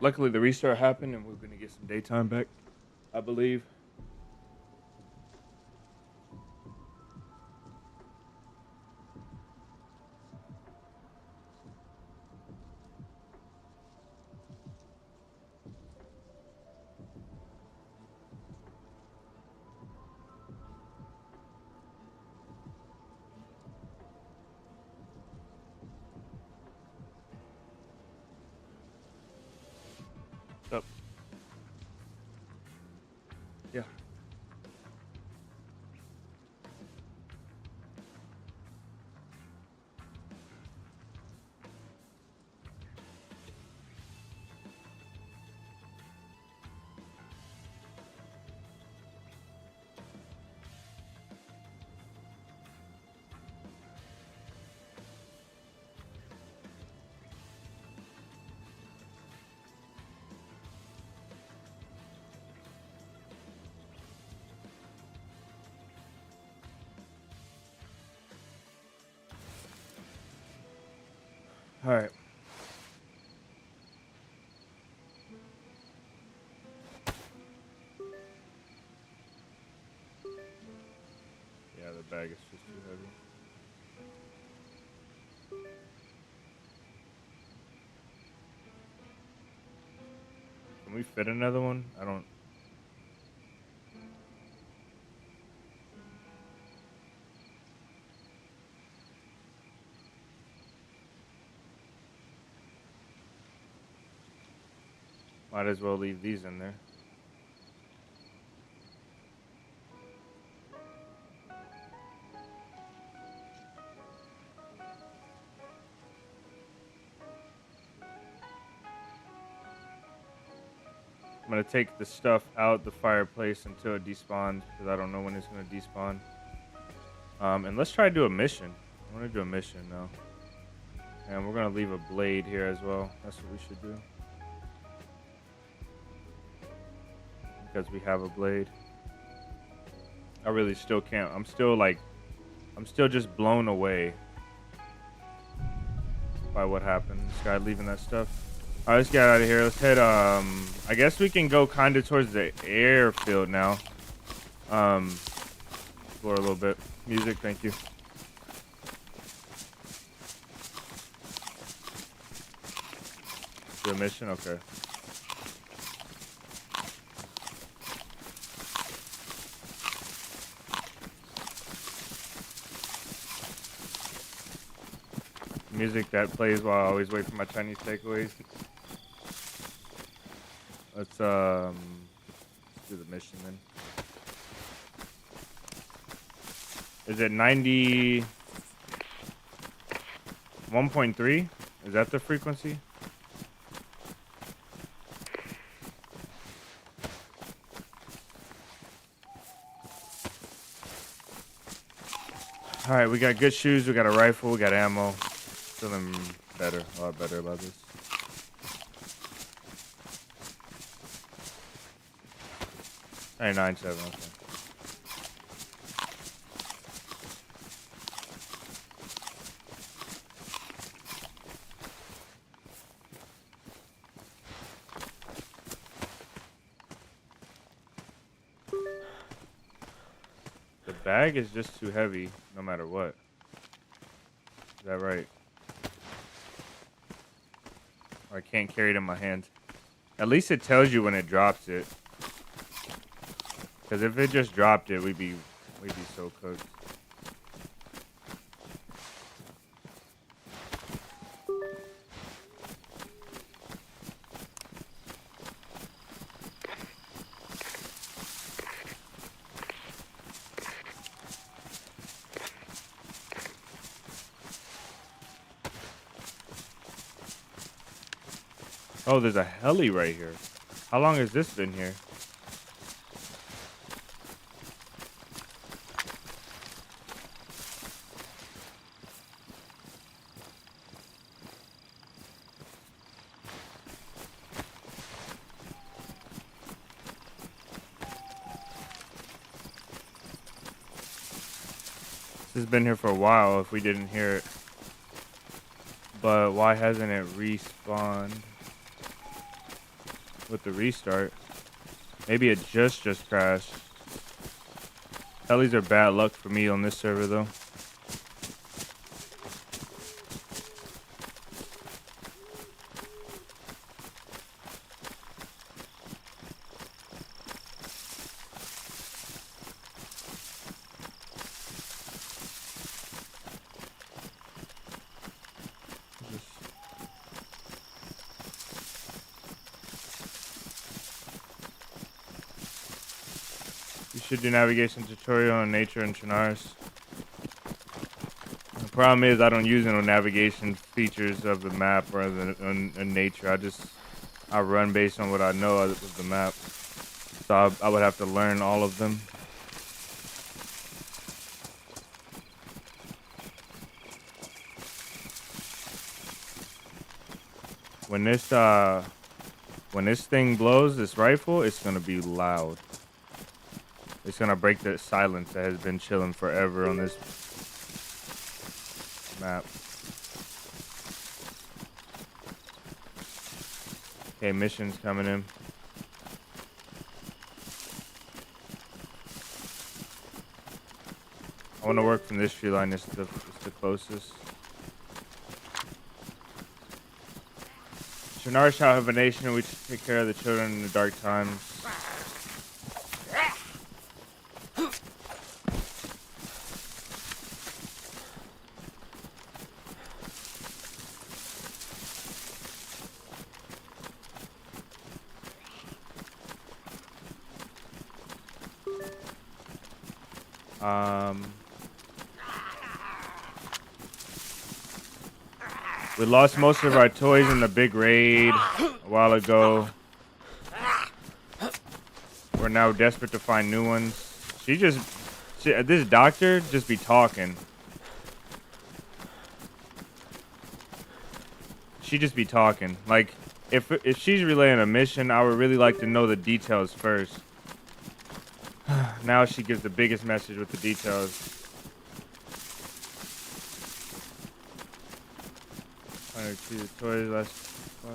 Luckily, the restart happened, and we're gonna get some daytime back, I believe. Yeah. All right. Yeah, the bag is just too heavy. Can we fit another one? I don't. Might as well leave these in there. I'm gonna take the stuff out the fireplace until it despawns because I don't know when it's gonna despawn. And let's try to do a mission. I want to do a mission now. And we're gonna leave a blade here as well. That's what we should do. Because we have a blade. I really still can't. I'm still just blown away by what happened. This guy leaving that stuff. All right, let's get out of here. Let's head. I guess we can go kind of towards the airfield now. Explore a little bit. Music, thank you. Do a mission, okay. Music that plays while I always wait for my Chinese takeaways. Let's do the mission then. Is it 91.3? Is that the frequency? All right, we got good shoes, we got a rifle, we got ammo. Feeling better, a lot better about this. 99.7, okay. The bag is just too heavy, no matter what. Is that right? Or I can't carry it in my hands. At least it tells you when it drops it. Because if it just dropped it, we'd be so cooked. Oh, there's a heli right here. How long has this been here? This has been here for a while if we didn't hear it. But why hasn't it respawned with the restart? Maybe it just crashed. Helis are bad luck for me on this server though. should do navigation tutorial on nature and Chernarus. The problem is I don't use no navigation features of the map or in nature. I run based on what I know of the map. So I would have to learn all of them. When this thing blows, this rifle, it's gonna be loud. It's gonna break the silence that has been chilling forever on this map. Okay, missions coming in. I want to work from this tree line. It's the closest. Chernarus shall have a nation in which take care of the children in the dark times. We lost most of our toys in the big raid a while ago. We're now desperate to find new ones. This doctor just be talking. She just be talking. Like, if she's relaying a mission, I would really like to know the details first. Now she gives the biggest message with the details. See the toys last fire.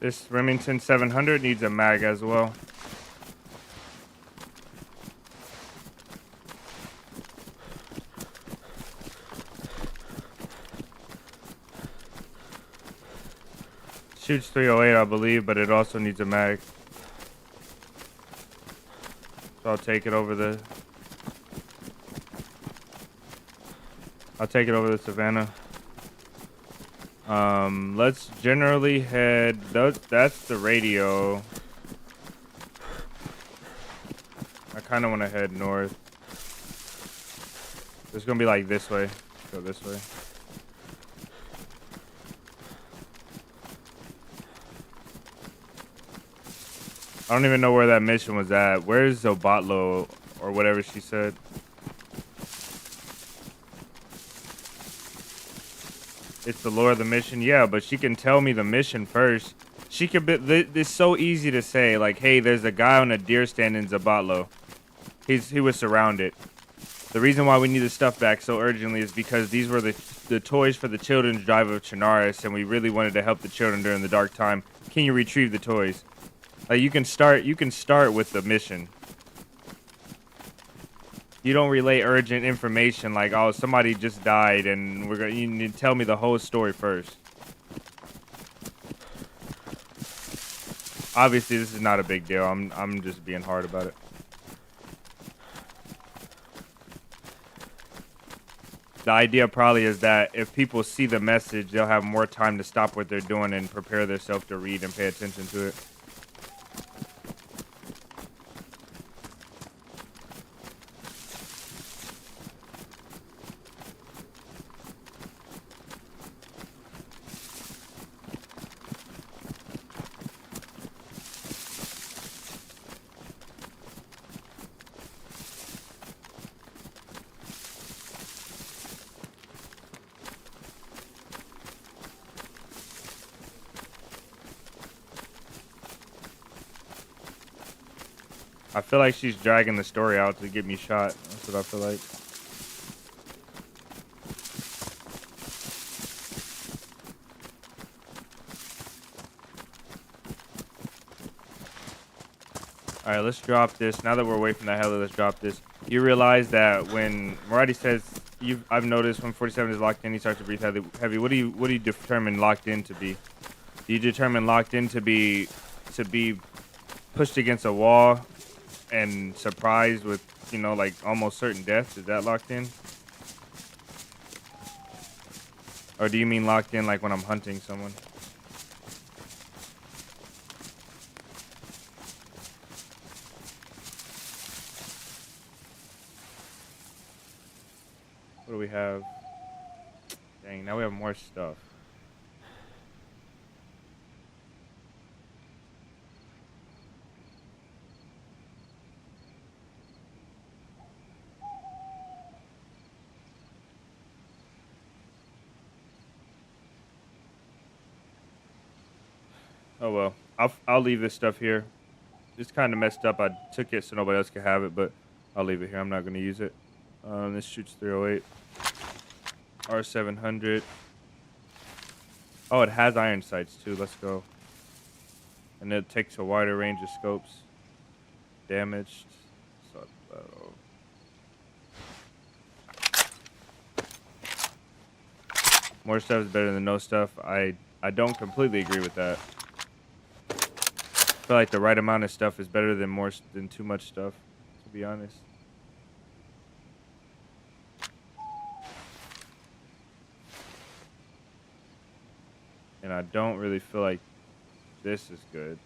This Remington 700 needs a mag as well. Shoots 308, I believe, but it also needs a mag. So I'll take it over the Savannah. Let's generally head. That's the radio. I kind of want to head north. It's gonna be like this way. Go this way. I don't even know where that mission was at. Where's Zobatlo or whatever she said? It's the lore of the mission. Yeah, but she can tell me the mission first. She could be. It's so easy to say, like, hey, there's a guy on a deer stand in Zobatlo. He was surrounded. The reason why we need the stuff back so urgently is because these were the toys for the children's drive of Chernarus, and we really wanted to help the children during the dark time. Can you retrieve the toys? Like, you can start with the mission. You don't relay urgent information like, oh, somebody just died and you need to tell me the whole story first. Obviously, this is not a big deal. I'm just being hard about it. The idea probably is that if people see the message, they'll have more time to stop what they're doing and prepare themselves to read and pay attention to it. I feel like she's dragging the story out to get me shot. That's what I feel like. All right, let's drop this. Now that we're away from the heli, let's drop this. You realize that when Marathi says, I've noticed when 47 is locked in, he starts to breathe heavy. What do you determine locked in to be? Do you determine locked in to be pushed against a wall and surprised with, you know, like almost certain death? Is that locked in? Or do you mean locked in like when I'm hunting someone? What do we have? Dang, now we have more stuff. Oh well, I'll leave this stuff here. It's kind of messed up. I took it so nobody else could have it, but I'll leave it here. I'm not going to use it. This shoots 308. R700. Oh, it has iron sights too. Let's go. And it takes a wider range of scopes. Damaged. More stuff is better than no stuff. I don't completely agree with that. I feel like the right amount of stuff is better than too much stuff, to be honest. And I don't really feel like this is good.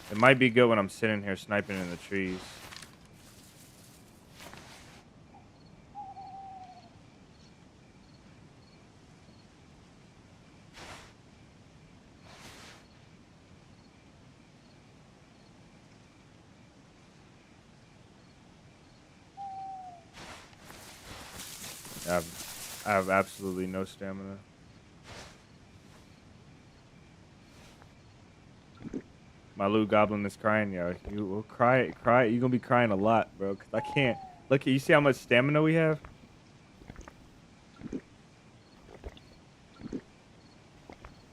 It might be good when I'm sitting here sniping in the trees. I have absolutely no stamina. My little goblin is crying, yo. You will cry. You're gonna be crying a lot, bro. Cause I can't. Look, you see how much stamina we have?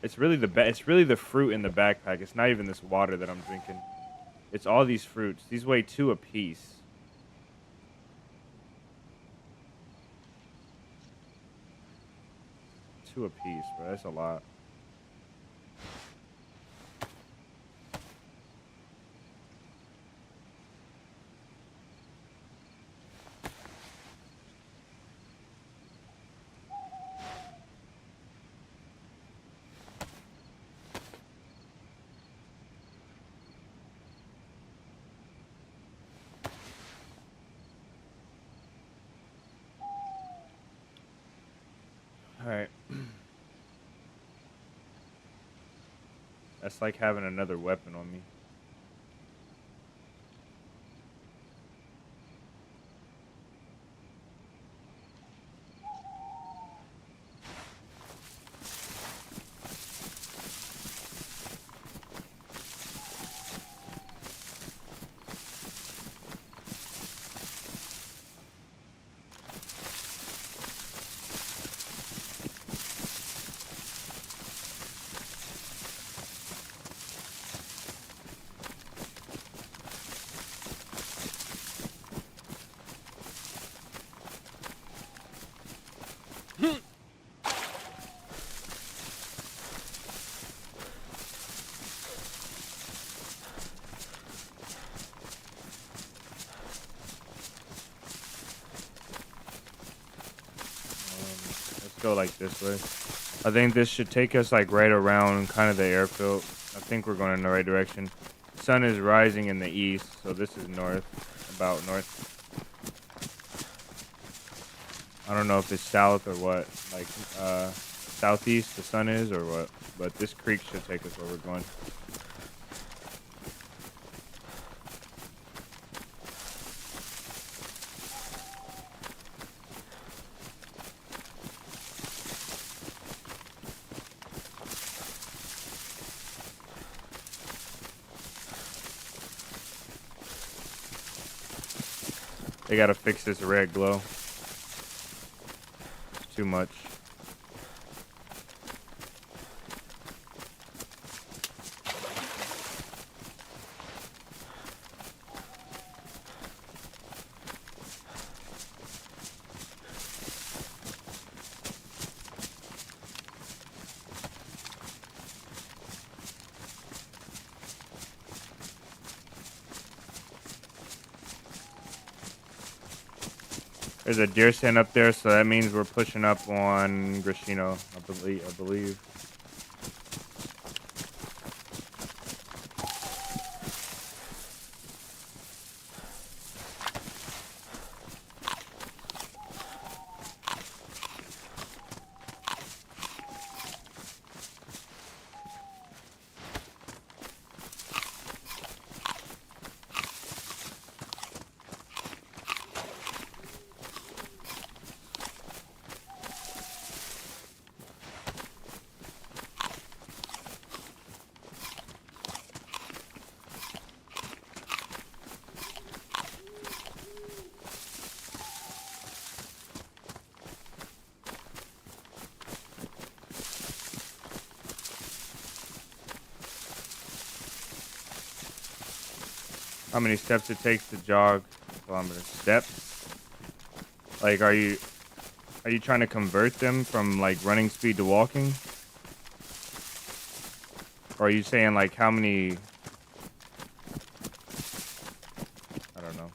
It's really the fruit in the backpack. It's not even this water that I'm drinking. It's all these fruits. These weigh 2 apiece. Two apiece, bro. That's a lot. All right. That's like having another weapon on me. Go like this way. I think this should take us like right around kind of the airfield. I think we're going in the right direction. Sun is rising in the east, so this is north, about north. I don't know if it's south or what, like southeast the sun is or what, but this creek should take us where we're going. They gotta fix this red glow. It's too much. There's a deer stand up there, so that means we're pushing up on Grishino, I believe. How many steps it takes to jog kilometers? Steps? Like, are you trying to convert them from like running speed to walking? Or are you saying like how many? I don't know.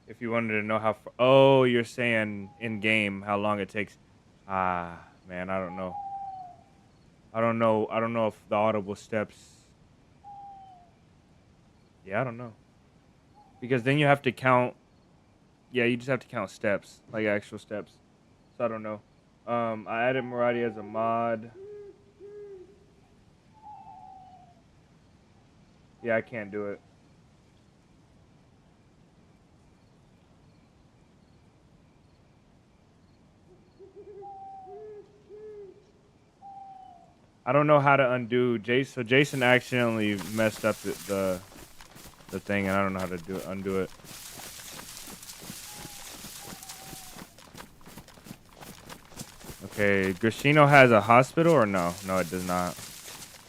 If you wanted to know how far, oh, you're saying in game how long it takes. Ah, man, I don't know. I don't know if the audible steps. Yeah, I don't know. Because then you have to count. Yeah, you just have to count steps, like actual steps. So I don't know. I added Murati as a mod. Yeah, I can't do it. I don't know how to undo Jason. So Jason accidentally messed up the thing, and I don't know how to undo it. Okay, Grishino has a hospital or no? No, it does not.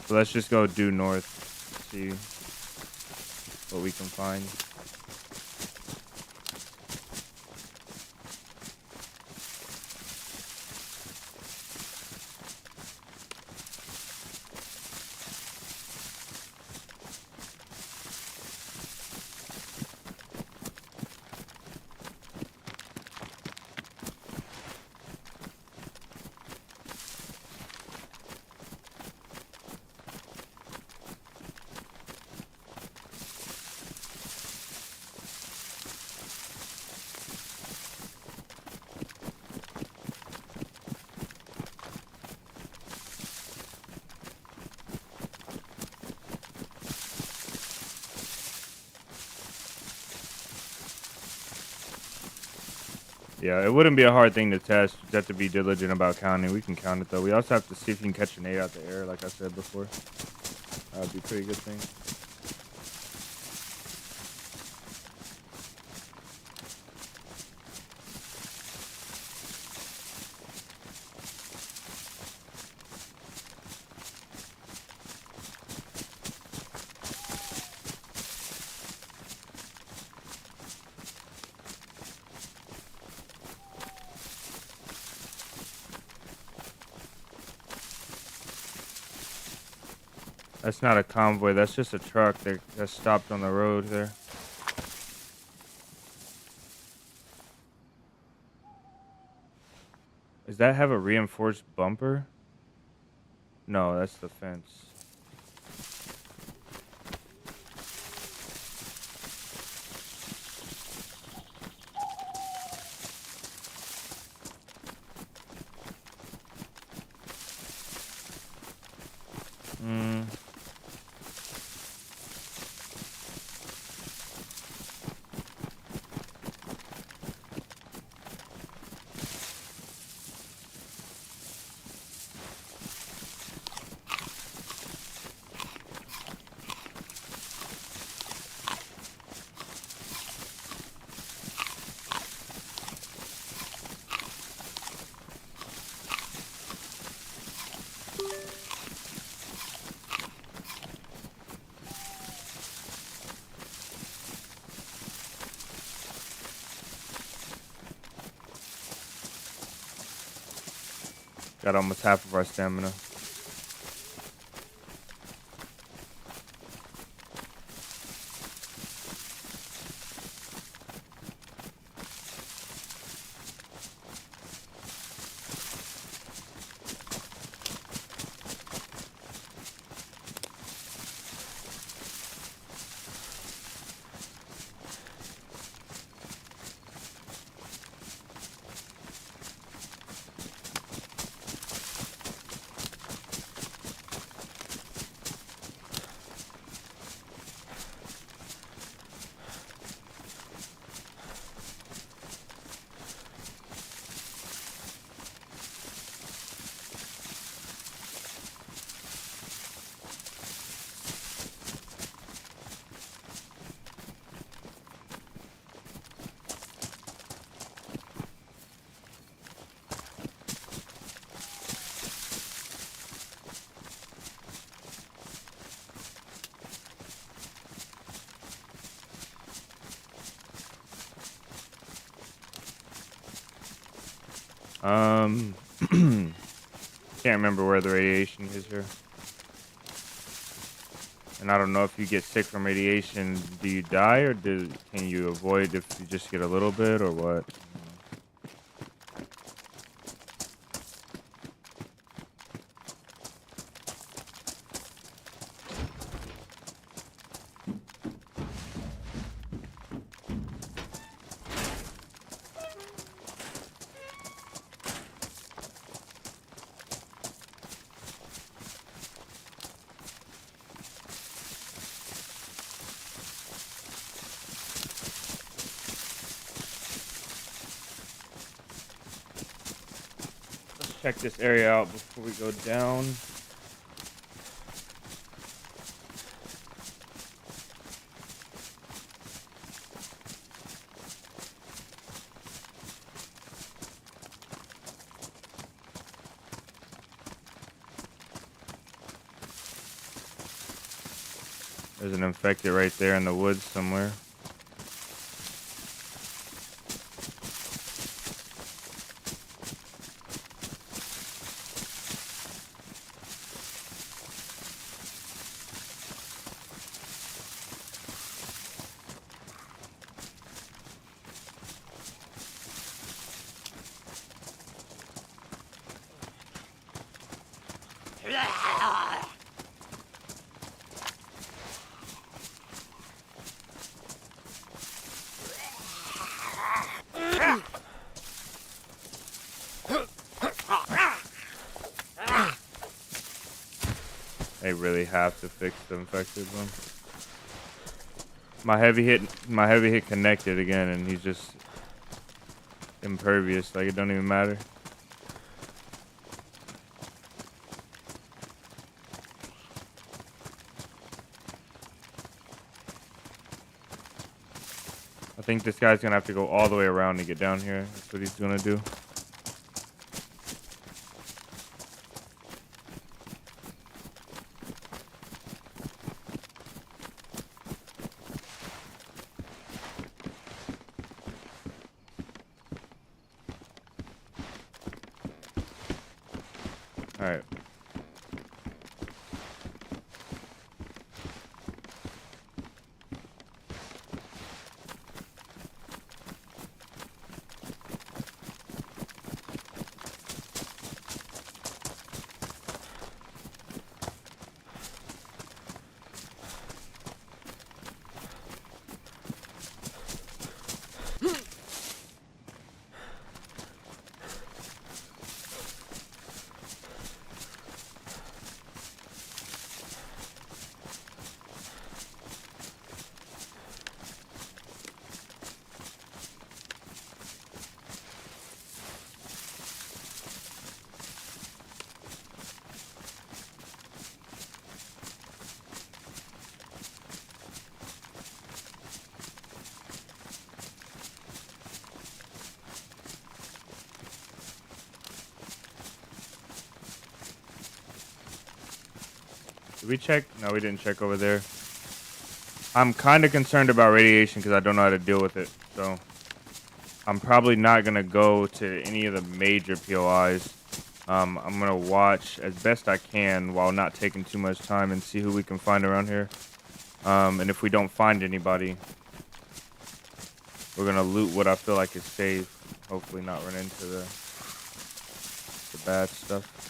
So let's just go due north. See what we can find. Yeah, it wouldn't be a hard thing to test. You just have to be diligent about counting. We can count it though. We also have to see if you can catch an 8 out the air, like I said before. That would be a pretty good thing. That's not a convoy. That's just a truck that stopped on the road there. Does that have a reinforced bumper? No, that's the fence. Hmm. Got almost half of our stamina. Can't remember where the radiation is here. And I don't know if you get sick from radiation, do you die or can you avoid if you just get a little bit or what? Check this area out before we go down. There's an infected right there in the woods somewhere. They really have to fix the infected one. My heavy hit connected again, and he's just impervious. Like it don't even matter. I think this guy's gonna have to go all the way around to get down here. That's what he's gonna do. All right. Did we check? No, we didn't check over there. I'm kind of concerned about radiation because I don't know how to deal with it. So I'm probably not going to go to any of the major POIs. I'm going to watch as best I can while not taking too much time and see who we can find around here. And if we don't find anybody, we're going to loot what I feel like is safe. Hopefully not run into the bad stuff.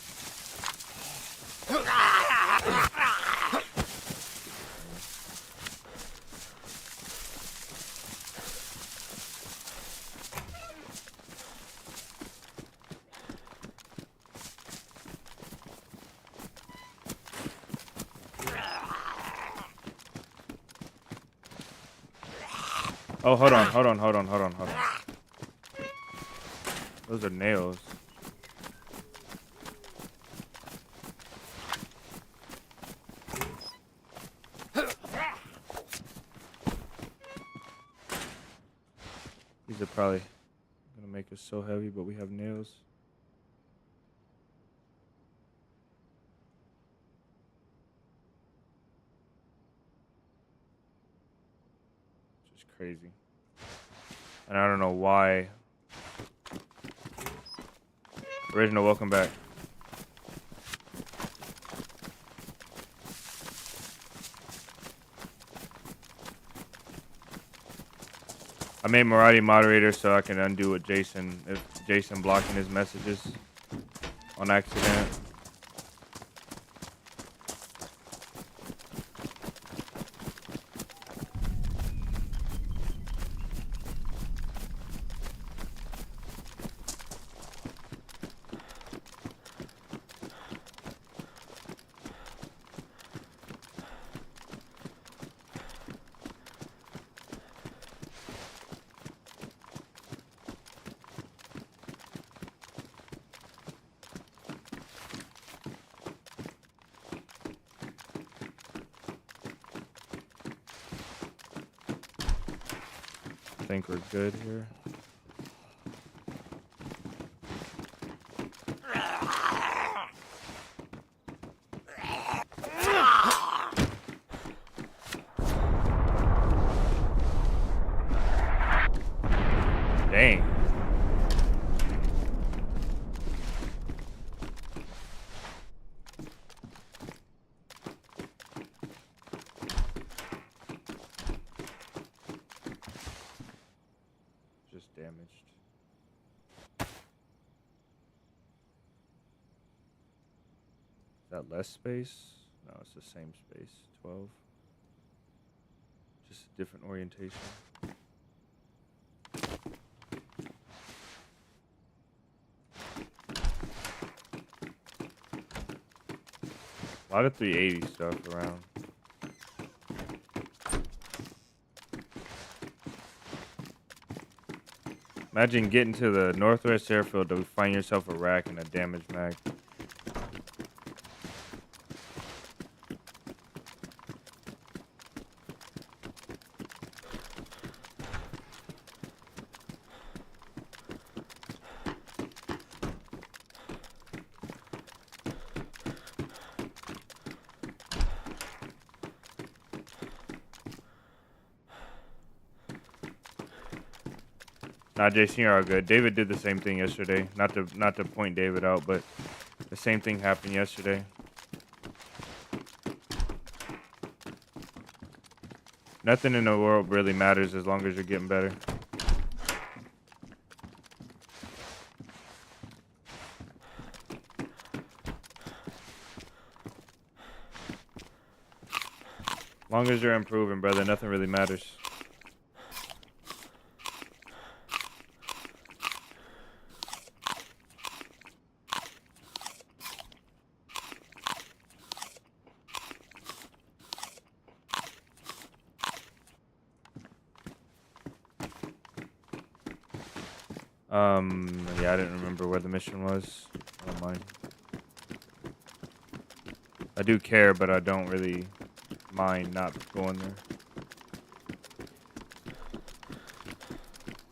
Oh, hold on. Those are nails. These are probably gonna make us so heavy, but we have nails. Just crazy. And I don't know why. Original, welcome back. I made Maradi moderator so I can undo what Jason, if Jason blocking his messages on accident. I think we're good here. Dang. Just damaged. Is that less space? No, it's the same space. 12. Just a different orientation. A lot of 380 stuff around. Imagine getting to the Northwest Airfield to find yourself a rack and a damaged mag. Nah, Jason, you're all good. David did the same thing yesterday. Not to point David out, but the same thing happened yesterday. Nothing in the world really matters as long as you're getting better. As long as you're improving, brother, nothing really matters. Yeah, I didn't remember where the mission was. I don't mind. I do care, but I don't really mind not going there.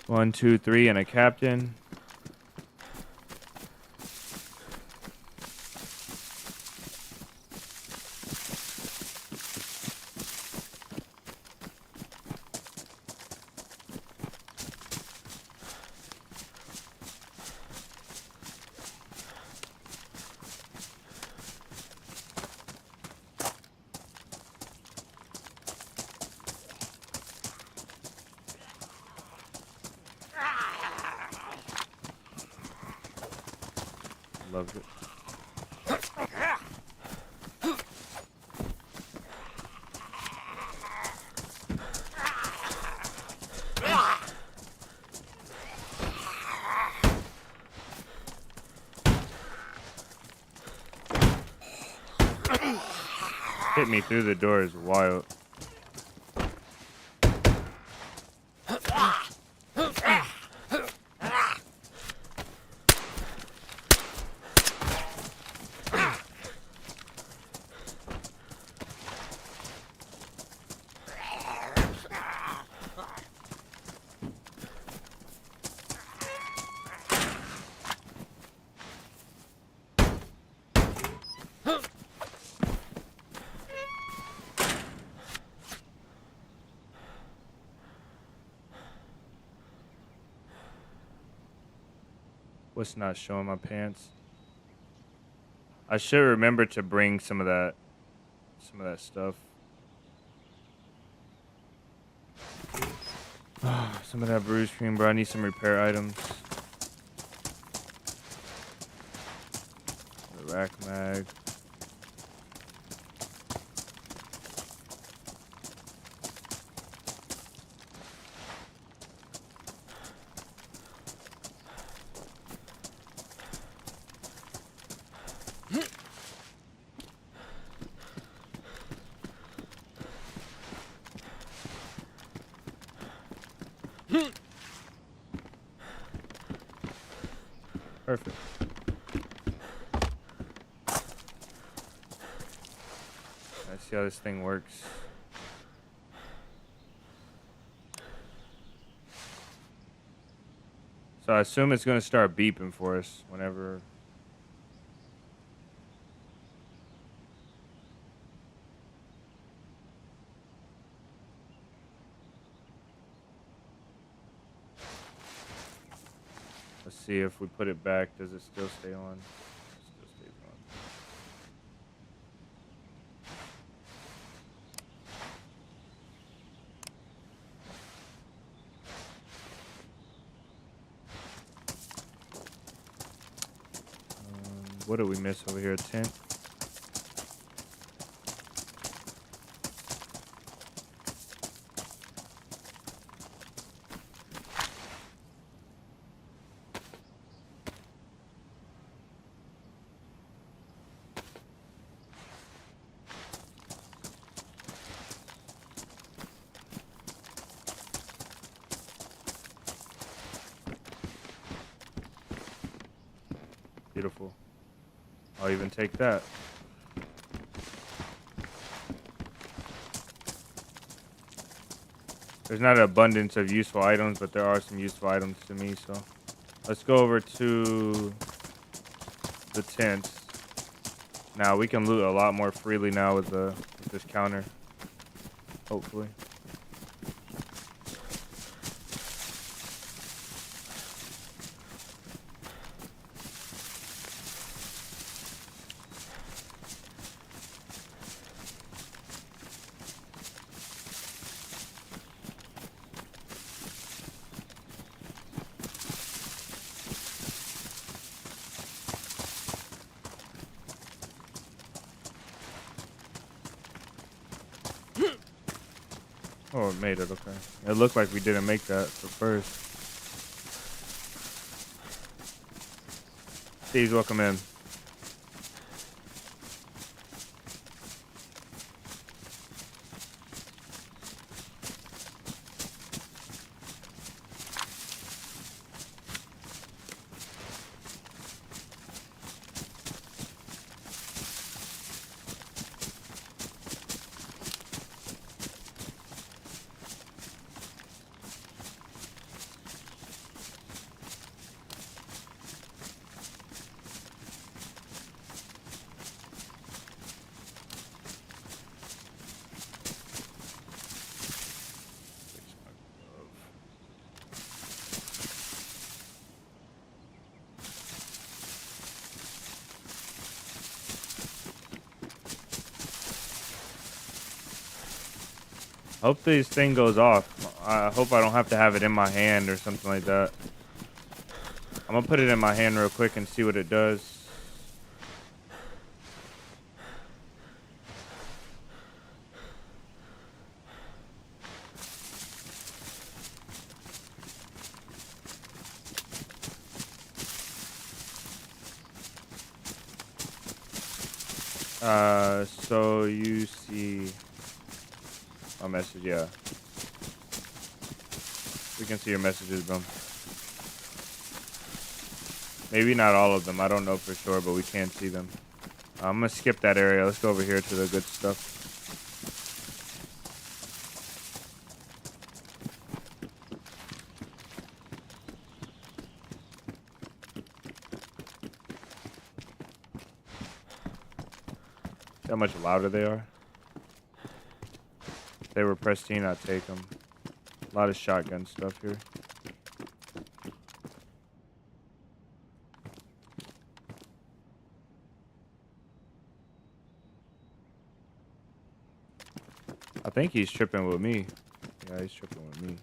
1, 2, 3, and a captain. Loved it. Hit me through the door is wild. What's not showing my pants? I should remember to bring some of that stuff. Some of that bruise cream, bro. I need some repair items. The rack mag. Perfect. Let's see how this thing works. So I assume it's going to start beeping for us whenever. Let's see if we put it back. Does it still stay on? It still stays on. What did we miss over here? A tent? Beautiful. I'll even take that. There's not an abundance of useful items, but there are some useful items to me, so let's go over to the tents. Now we can loot a lot more freely now with this counter. Hopefully. Oh, it made it, okay. It looked like we didn't make that for first. Please welcome in. Hope this thing goes off. I hope I don't have to have it in my hand or something like that. I'm gonna put it in my hand real quick and see what it does. So you see my message, yeah. We can see your messages, bro. Maybe not all of them. I don't know for sure, but we can see them. I'm gonna skip that area. Let's go over here to the good stuff. See how much louder they are? If they were pristine, I'd take them. A lot of shotgun stuff here. I think he's tripping with me. Yeah, he's tripping with me.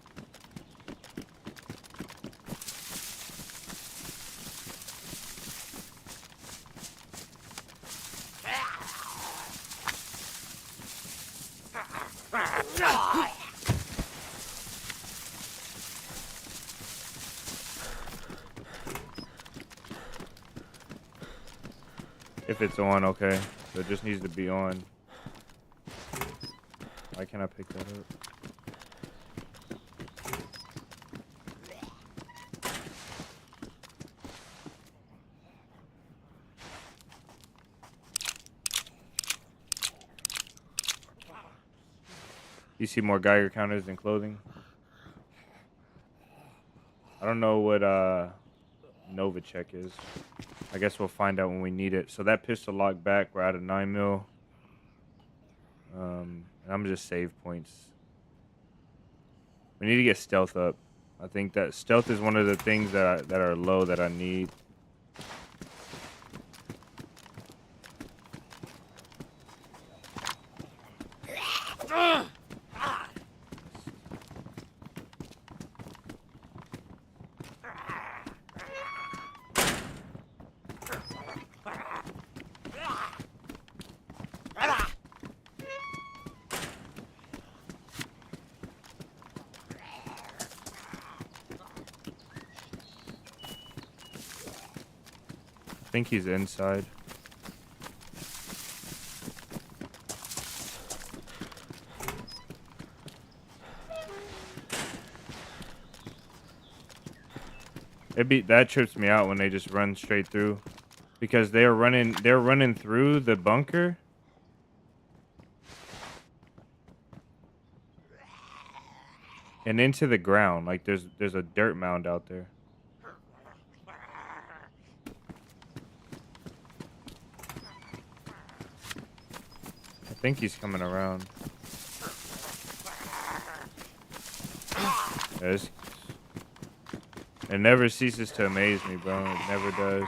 If it's on, okay. So it just needs to be on. Why can't I pick that up? You see more Geiger counters than clothing? I don't know what Nova check is. I guess we'll find out when we need it. So that pistol locked back. We're out of 9mm. And I'm just save points. We need to get stealth up. I think that stealth is one of the things that are low that I need. I think he's inside. That trips me out when they just run straight through, because they're running through the bunker. And into the ground. Like there's a dirt mound out there. I think he's coming around. Yeah, it never ceases to amaze me, bro. It never does.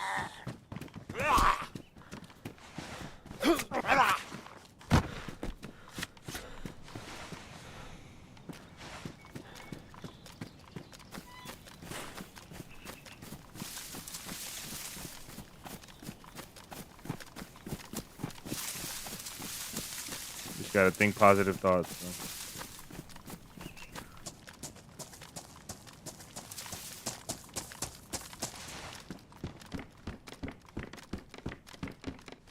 Just gotta think positive thoughts, bro.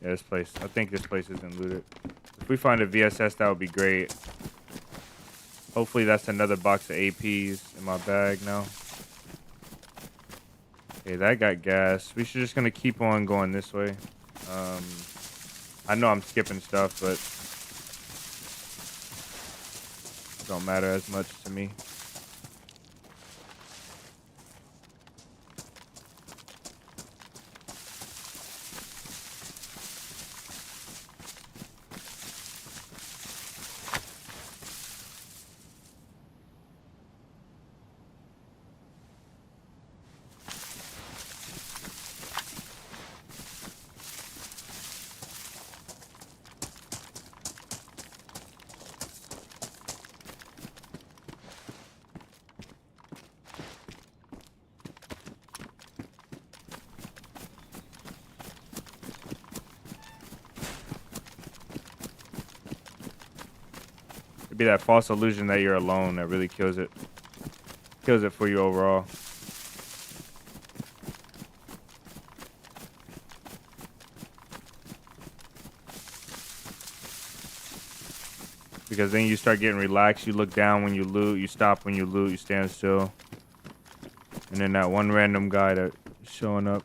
Yeah, this place. I think this place isn't looted. If we find a VSS, that would be great. Hopefully that's another box of APs in my bag now. Okay, that got gas. We should just gonna keep on going this way. I know I'm skipping stuff, but it don't matter as much to me. It'd be that false illusion that you're alone that really kills it. Kills it for you overall. Because then you start getting relaxed. You look down when you loot. You stop when you loot. You stand still. And then that one random guy that's showing up.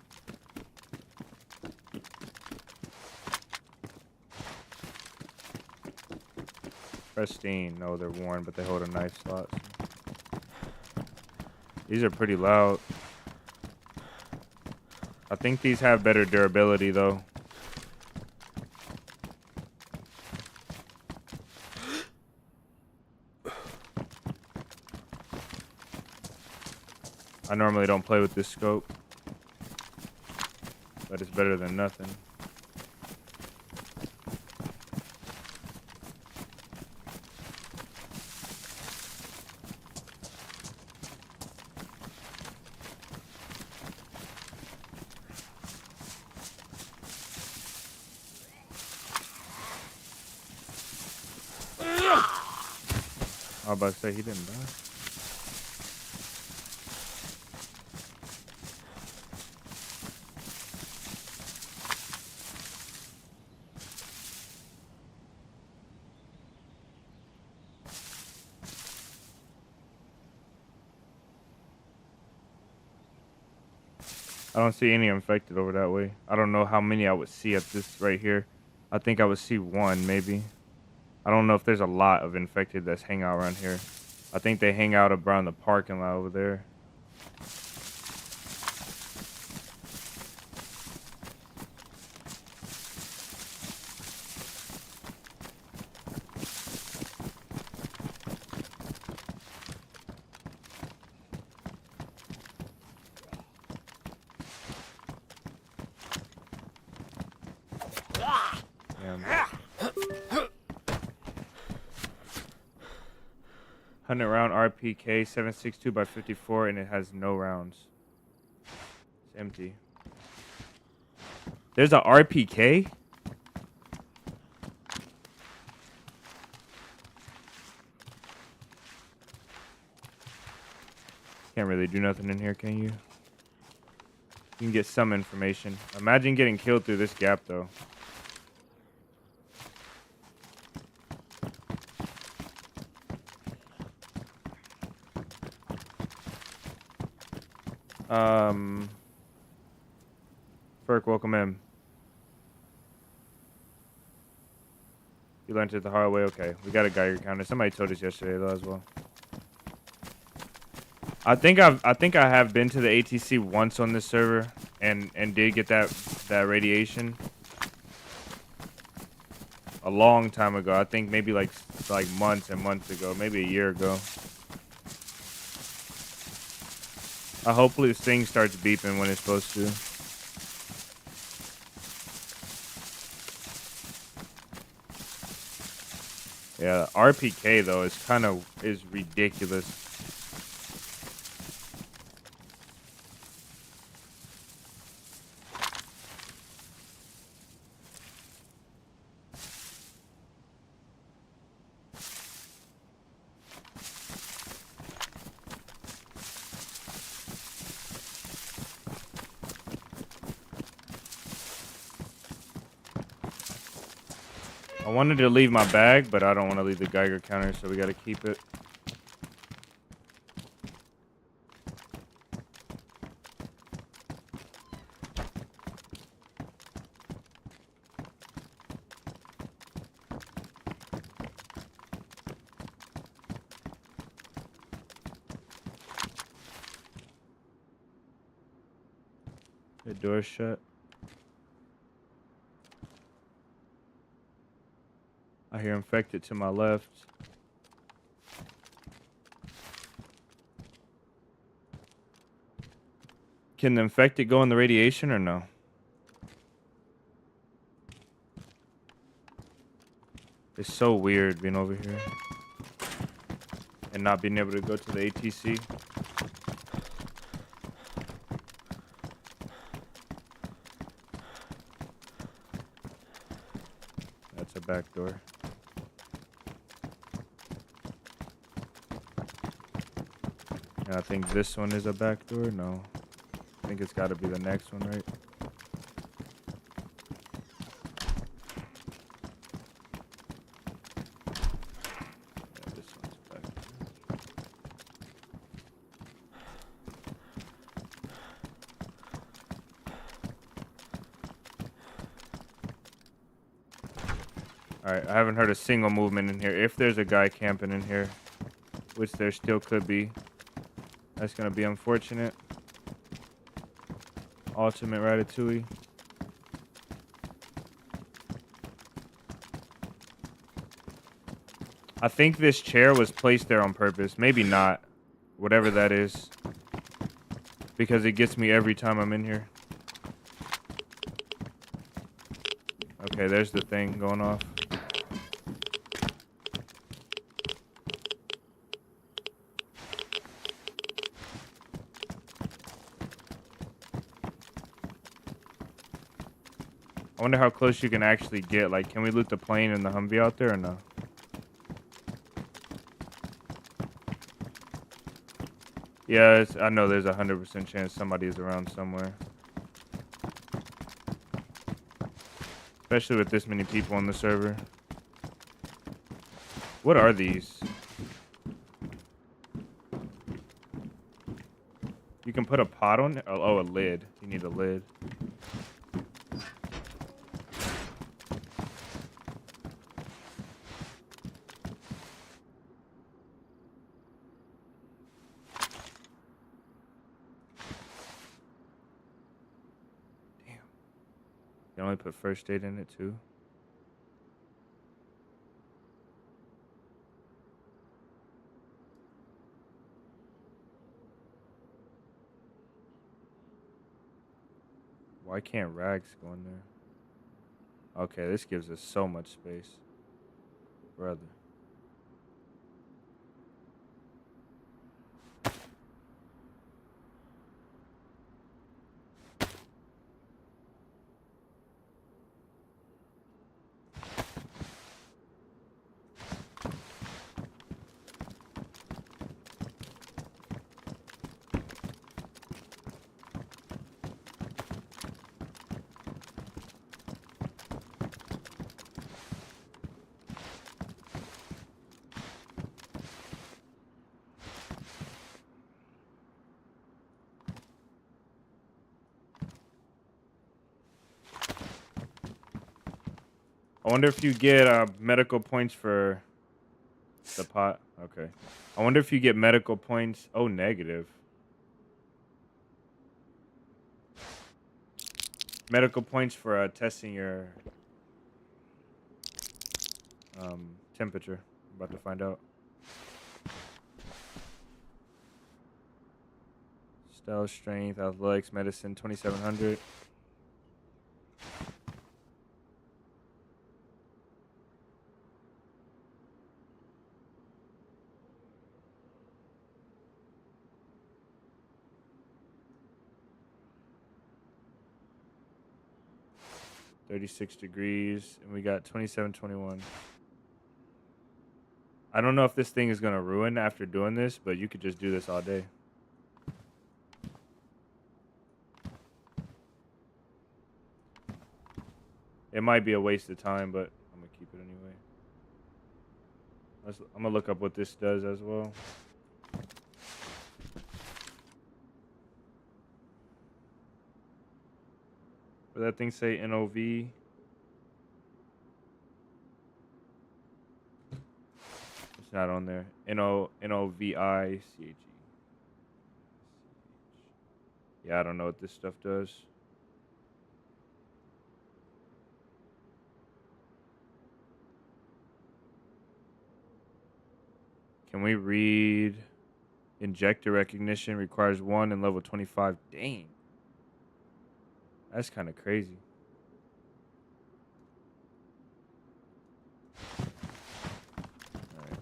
Pristine. No, they're worn, but they hold a knife slot. So. These are pretty loud. I think these have better durability, though. I normally don't play with this scope, but it's better than nothing. I was about to say he didn't die. I don't see any infected over that way. I don't know how many I would see at this right here. I think I would see one, maybe. I don't know if there's a lot of infected that's hang out around here. I think they hang out around the parking lot over there. Damn. 100 round RPK 762 by 54, and it has no rounds. It's empty. There's a RPK? Can't really do nothing in here, can you? You can get some information. Imagine getting killed through this gap, though. Ferk, welcome in. You learned it the hard way? Okay. We got a Geiger counter. Somebody told us yesterday, though, as well. I think I have been to the ATC once on this server and did get that radiation a long time ago. I think maybe like months and months ago, maybe a year ago. Hopefully this thing starts beeping when it's supposed to. Yeah, RPK though is ridiculous. I wanted to leave my bag, but I don't want to leave the Geiger counter, so we got to keep it. The door's shut. I hear infected to my left. Can the infected go in the radiation or no? It's so weird being over here and not being able to go to the ATC. That's a back door. And I think this one is a back door. No. I think it's got to be the next one, right? Alright, I haven't heard a single movement in here. If there's a guy camping in here, which there still could be, that's gonna be unfortunate. Ultimate Ratatouille. I think this chair was placed there on purpose. Maybe not. Whatever that is. Because it gets me every time I'm in here. Okay, there's the thing going off. I wonder how close you can actually get. Like, can we loot the plane and the Humvee out there or no? Yeah, I know there's a 100% chance somebody is around somewhere. Especially with this many people on the server. What are these? You can put a pot on it? Oh, a lid. You need a lid. You can only put first aid in it too. Why can't rags go in there? Okay, this gives us so much space. Brother. I wonder if you get medical points for the pot. Okay. I wonder if you get medical points. Oh, negative. Medical points for testing your temperature. I'm about to find out. Style, strength, athletics, medicine, 2700. $36, and we got 2721. I don't know if this thing is gonna ruin after doing this, but you could just do this all day. It might be a waste of time, but I'm gonna keep it anyway. I'm gonna look up what this does as well. What that thing say? NOV. It's not on there. NOVICHE. Yeah, I don't know what this stuff does. Can we read? Injector recognition requires 1 and level 25. Dang. That's kind of crazy. Alright.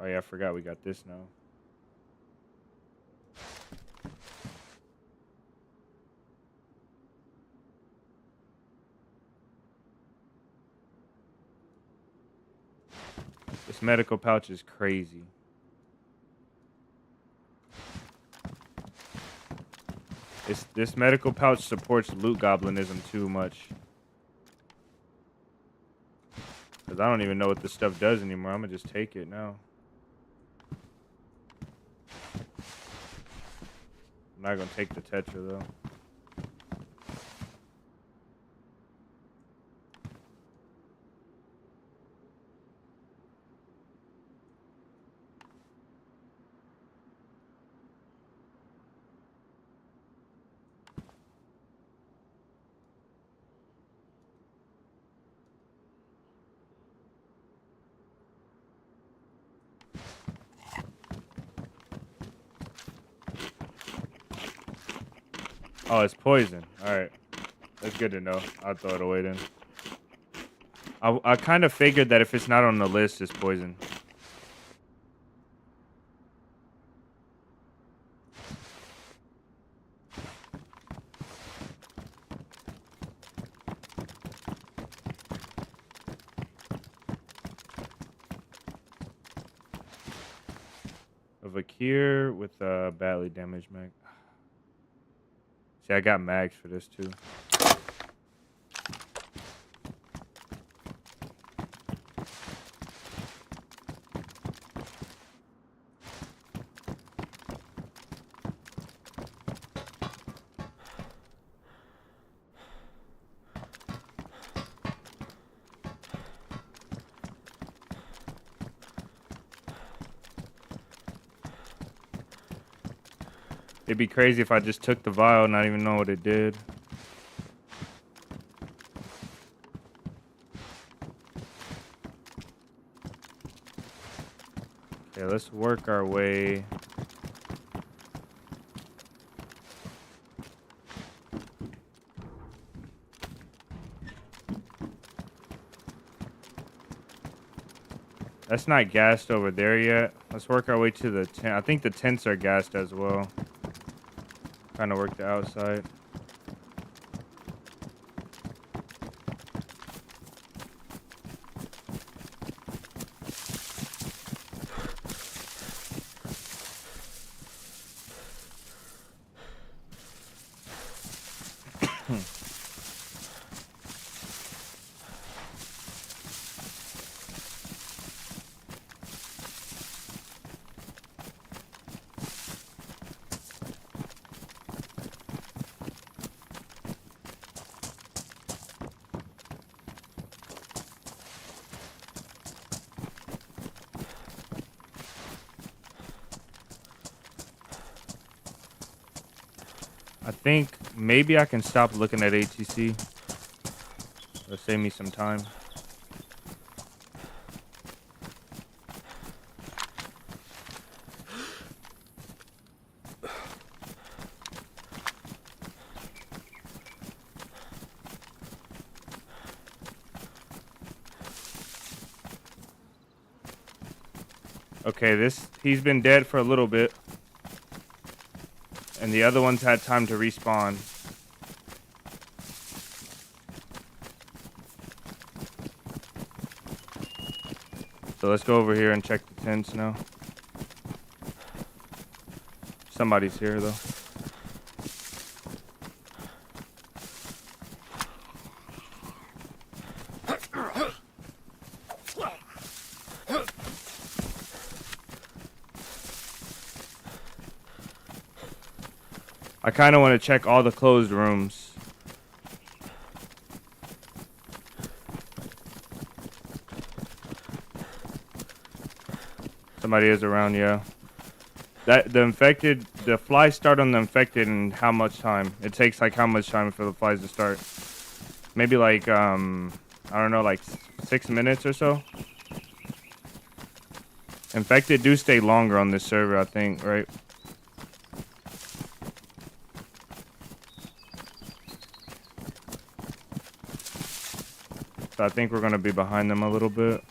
Oh yeah, I forgot we got this now. This medical pouch is crazy. This medical pouch supports loot goblinism too much. Because I don't even know what this stuff does anymore. I'm going to just take it now. I'm not gonna take the Tetra though. Oh, it's poison. All right, that's good to know. I'll throw it away then. I kind of figured that if it's not on the list, it's poison. A Vakir with badly damaged mag. See, I got mags for this too. It'd be crazy if I just took the vial and not even know what it did. Okay, let's work our way. That's not gassed over there yet. Let's work our way to the tent. I think the tents are gassed as well. Trying to work the outside. I think maybe I can stop looking at ATC. It'll save me some time. Okay, he's been dead for a little bit. And the other ones had time to respawn. So let's go over here and check the tents now. Somebody's here though. I kind of want to check all the closed rooms. Somebody is around, yeah. The flies start on the infected and how much time? It takes like how much time for the flies to start? Maybe like, I don't know, like 6 minutes or so? Infected do stay longer on this server, I think, right? So I think we're going to be behind them a little bit.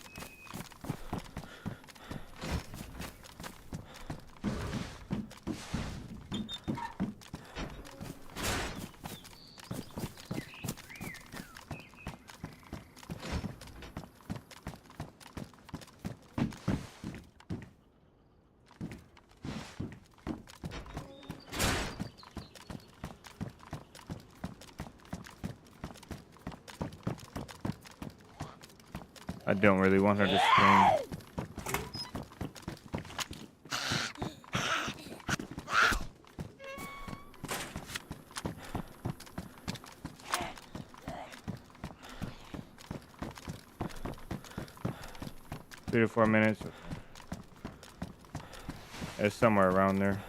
I don't really want her to scream. 3 to 4 minutes. It's somewhere around there.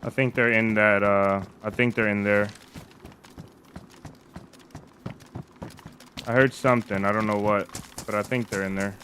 I think they're in that, I think they're in there. I heard something, I don't know what, but I think they're in there.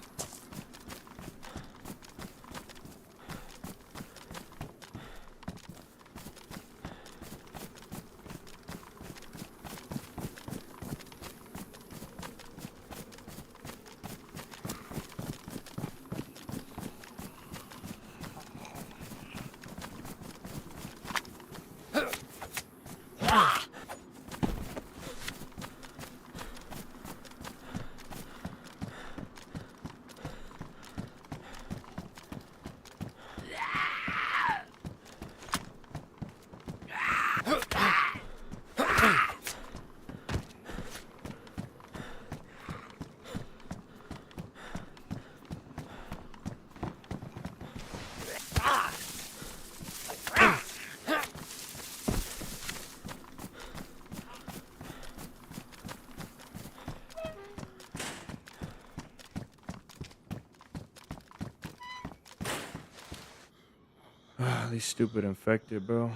These stupid infected, bro.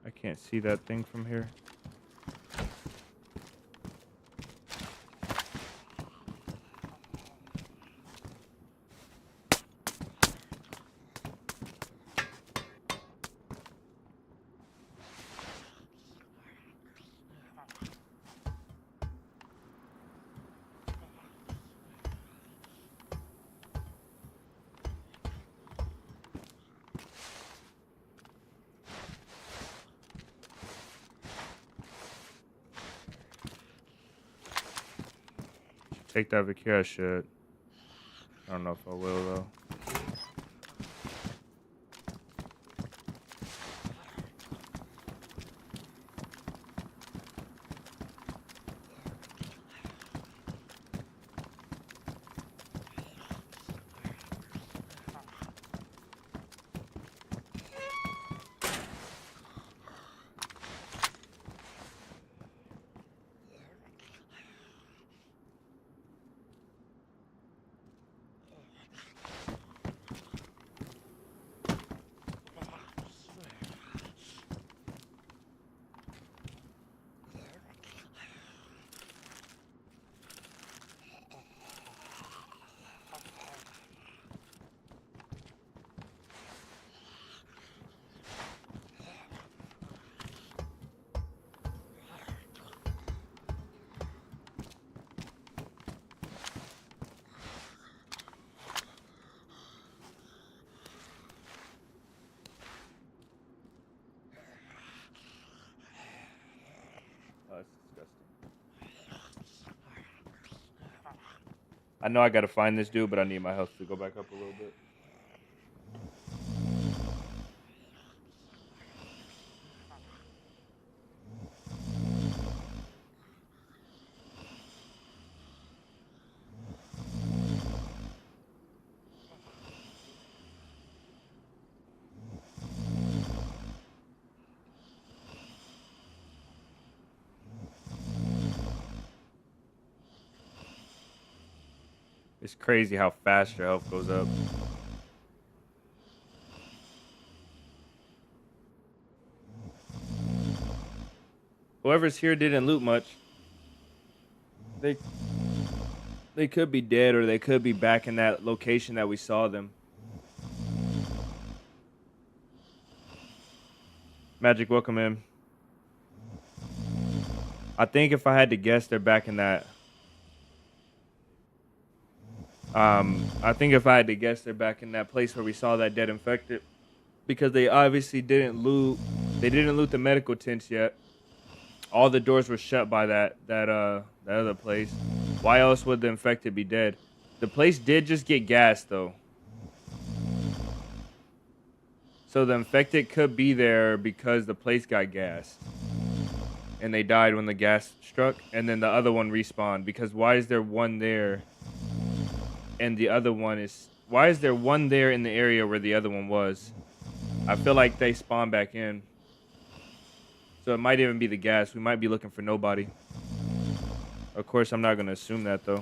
I can't see that thing from here. Take that Vicare shit. I don't know if I will though. Oh, that's disgusting. I know I gotta find this dude, but I need my health to go back up a little bit. It's crazy how fast your health goes up. Whoever's here didn't loot much. They could be dead, or they could be back in that location that we saw them. Magic, welcome in. I think if I had to guess, they're back in that. I think if I had to guess, they're back in that place where we saw that dead infected, because they obviously didn't loot. They didn't loot the medical tents yet. All the doors were shut by that other place. Why else would the infected be dead? The place did just get gassed though. So the infected could be there because the place got gassed. And they died when the gas struck, and then the other one respawned. Because why is there one there and the other one is... Why is there one there in the area where the other one was? I feel like they spawned back in. So it might even be the gas. We might be looking for nobody. Of course, I'm not going to assume that, though.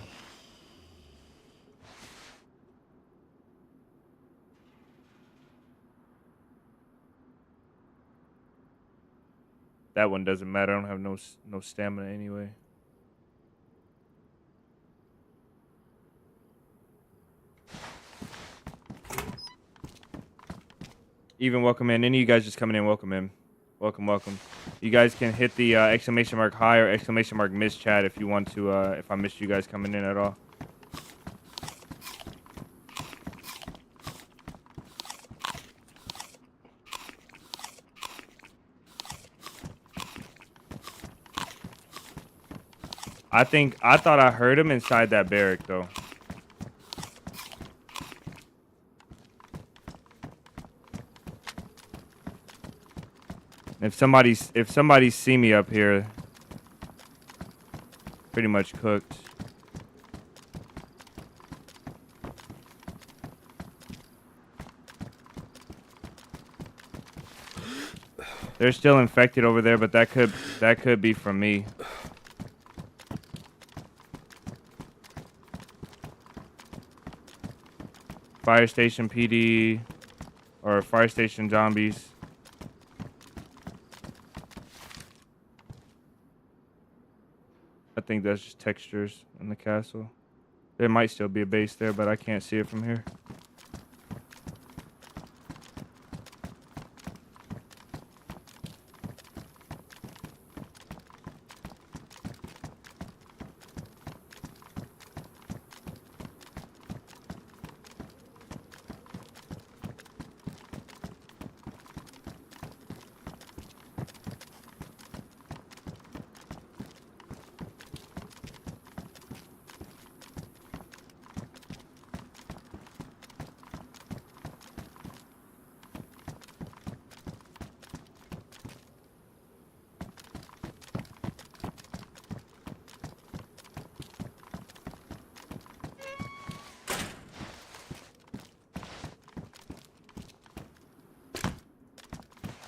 That one doesn't matter. I don't have no stamina anyway. Even welcome in. Any of you guys just coming in, welcome in. Welcome, welcome. You guys can hit the exclamation mark hi or exclamation mark miss chat if you want to, if I missed you guys coming in at all. I thought I heard him inside that barrack though. If somebody see me up here, pretty much cooked. They're still infected over there, but that could be from me. Fire station PD or fire station zombies. I think that's just textures in the castle. There might still be a base there, but I can't see it from here.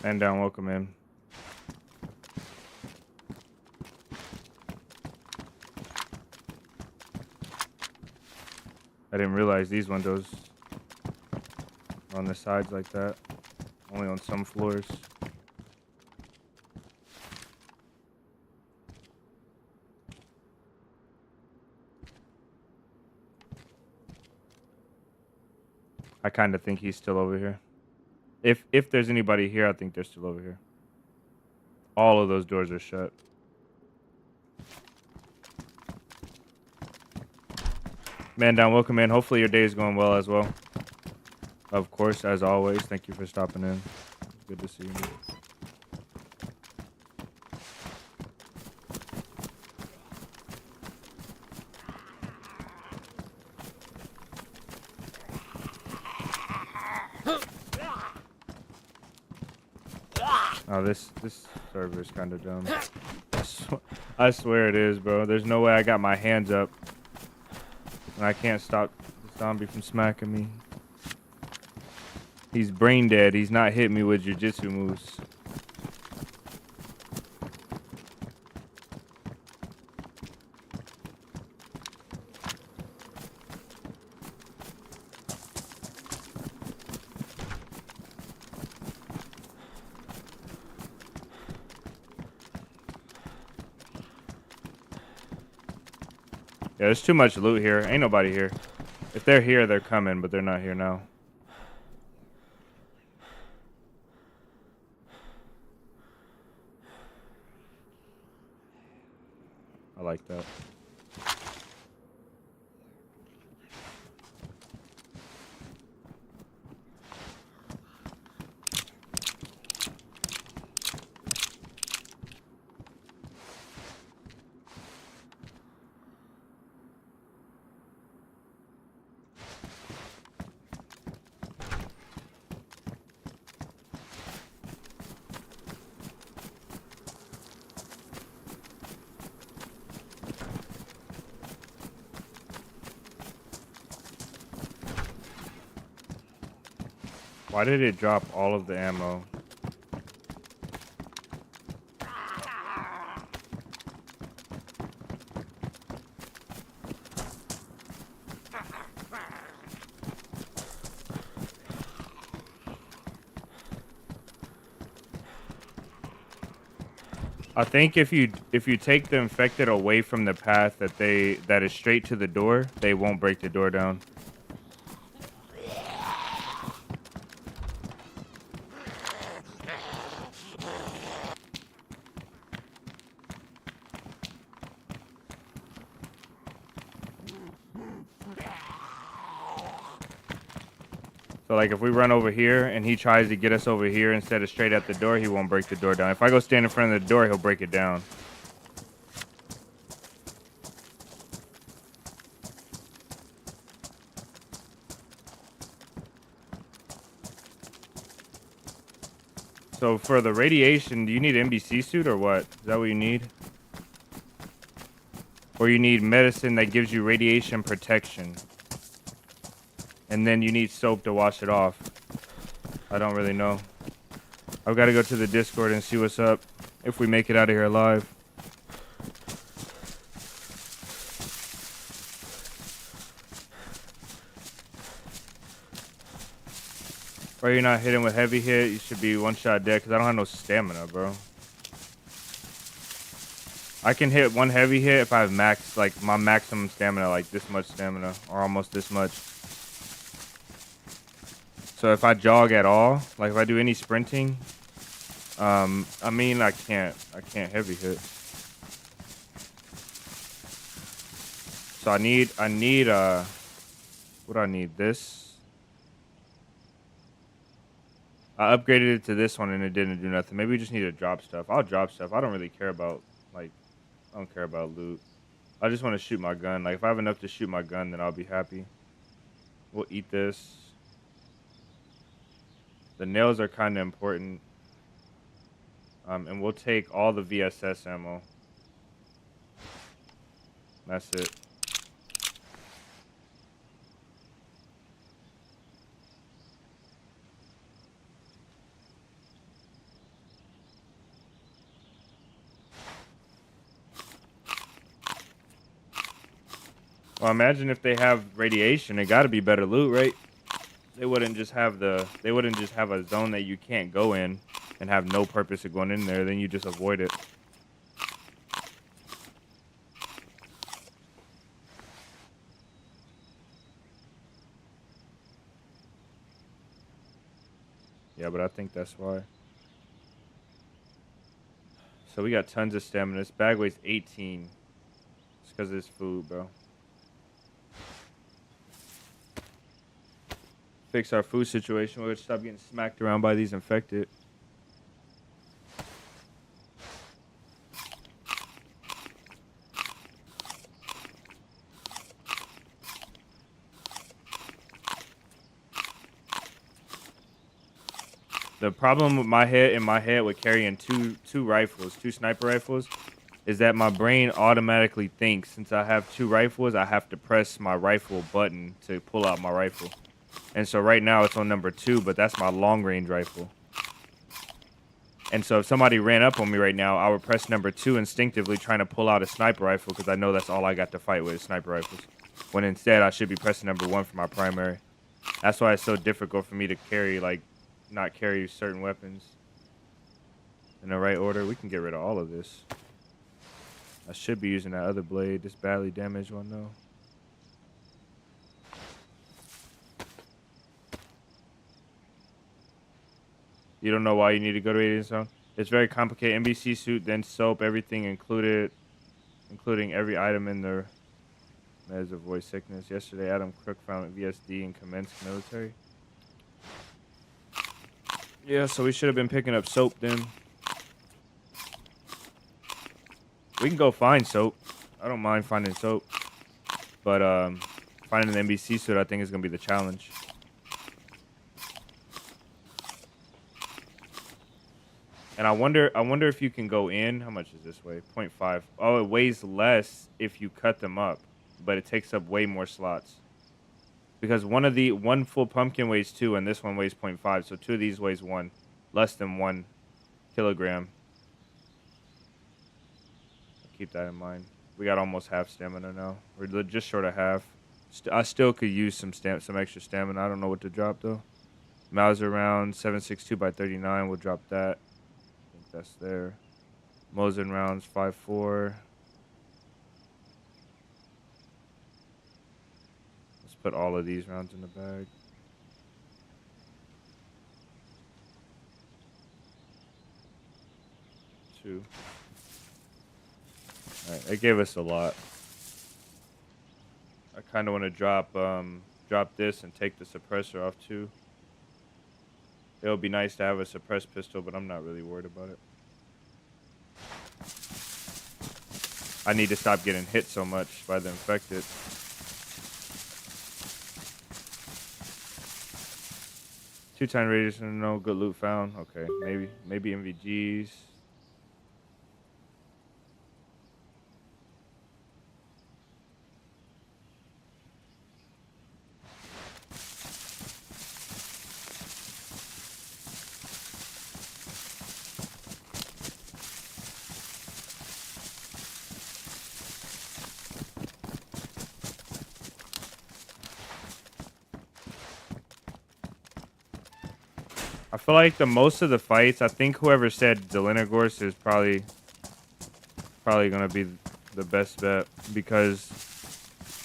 And down, welcome in. I didn't realize these windows are on the sides like that. Only on some floors. I kind of think he's still over here. If there's anybody here, I think they're still over here. All of those doors are shut. Man down, welcome in. Hopefully your day is going well as well. Of course, as always, thank you for stopping in. Good to see you. Oh, this server is kind of dumb. I swear it is, bro. There's no way I got my hands up. And I can't stop the zombie from smacking me. He's brain dead. He's not hitting me with jiu-jitsu moves. Yeah, there's too much loot here. Ain't nobody here. If they're here, they're coming, but they're not here now. I like that. Why did it drop all of the ammo? I think if you take the infected away from the path that is straight to the door, they won't break the door down. So like if we run over here and he tries to get us over here instead of straight at the door, he won't break the door down. If I go stand in front of the door, he'll break it down. So for the radiation, do you need an NBC suit or what? Is that what you need? Or you need medicine that gives you radiation protection. And then you need soap to wash it off. I don't really know. I've got to go to the Discord and see what's up. If we make it out of here alive. Or you're not hitting with heavy hit, you should be one shot dead because I don't have no stamina, bro. I can hit one heavy hit if I have max, like my maximum stamina, like this much stamina, or almost this much. So if I jog at all, like if I do any sprinting, I mean I can't heavy hit. So I need what do I need? This. I upgraded it to this one and it didn't do nothing. Maybe we just need to drop stuff. I'll drop stuff. I don't really care about, like, I don't care about loot. I just want to shoot my gun. Like, if I have enough to shoot my gun, then I'll be happy. We'll eat this. The nails are kind of important. And we'll take all the VSS ammo. That's it. Well, imagine if they have radiation. It got to be better loot, right? They wouldn't just have a zone that you can't go in and have no purpose of going in there. Then you just avoid it. Yeah, but I think that's why. So we got tons of stamina. This bag weighs 18. It's because of this food, bro. Fix our food situation. We're gonna stop getting smacked around by these infected. The problem with my head with carrying two sniper rifles, is that my brain automatically thinks since I have two rifles, I have to press my rifle button to pull out my rifle. And so right now it's on number 2, but that's my long range rifle. And so if somebody ran up on me right now, I would press number 2 instinctively trying to pull out a sniper rifle because I know that's all I got to fight with is sniper rifles. When instead I should be pressing number 1 for my primary. That's why it's so difficult for me to carry, like, not carry certain weapons in the right order. We can get rid of all of this. I should be using that other blade. This badly damaged one though. You don't know why you need to go to Radiant Zone? It's very complicated. NBC suit, then soap, everything included, including every item in the meds of voice sickness. Yesterday, Adam Crook found VSD and commenced military. Yeah, so we should have been picking up soap then. We can go find soap. I don't mind finding soap. But finding an NBC suit, I think, is going to be the challenge. And I wonder if you can go in. How much is this weigh? 0.5. Oh, it weighs less if you cut them up, but it takes up way more slots. Because one full pumpkin weighs 2, and this one weighs 0.5. So 2 of these weighs 1, less than 1 kilogram. Keep that in mind. We got almost half stamina now. We're just short of half. I still could use some extra stamina. I don't know what to drop though. Mauser round 7.62 by 39. We'll drop that. I think that's there. Mosin rounds 5.4. Let's put all of these rounds in the bag. Two. All right, it gave us a lot. I kind of want to drop this and take the suppressor off too. It would be nice to have a suppressed pistol, but I'm not really worried about it. I need to stop getting hit so much by the infected. Two-time radius and no good loot found. Okay, maybe MVGs. I feel like the most of the fights, I think whoever said Zelenogorsk is probably gonna be the best bet, because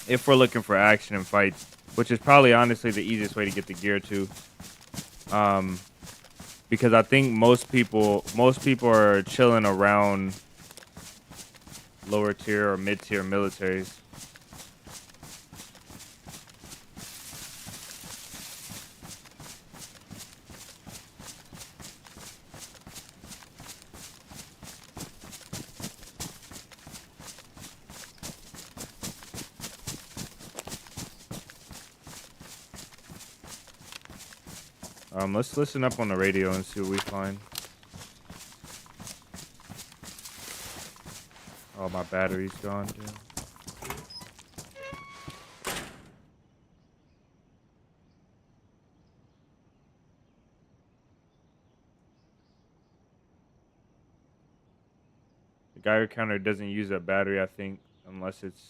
if we're looking for action and fights, which is probably honestly the easiest way to get the gear to, because I think most people are chilling around lower tier or mid tier militaries. Let's listen up on the radio and see what we find. Oh, my battery's gone, dude. The Geiger counter doesn't use a battery, I think, unless it's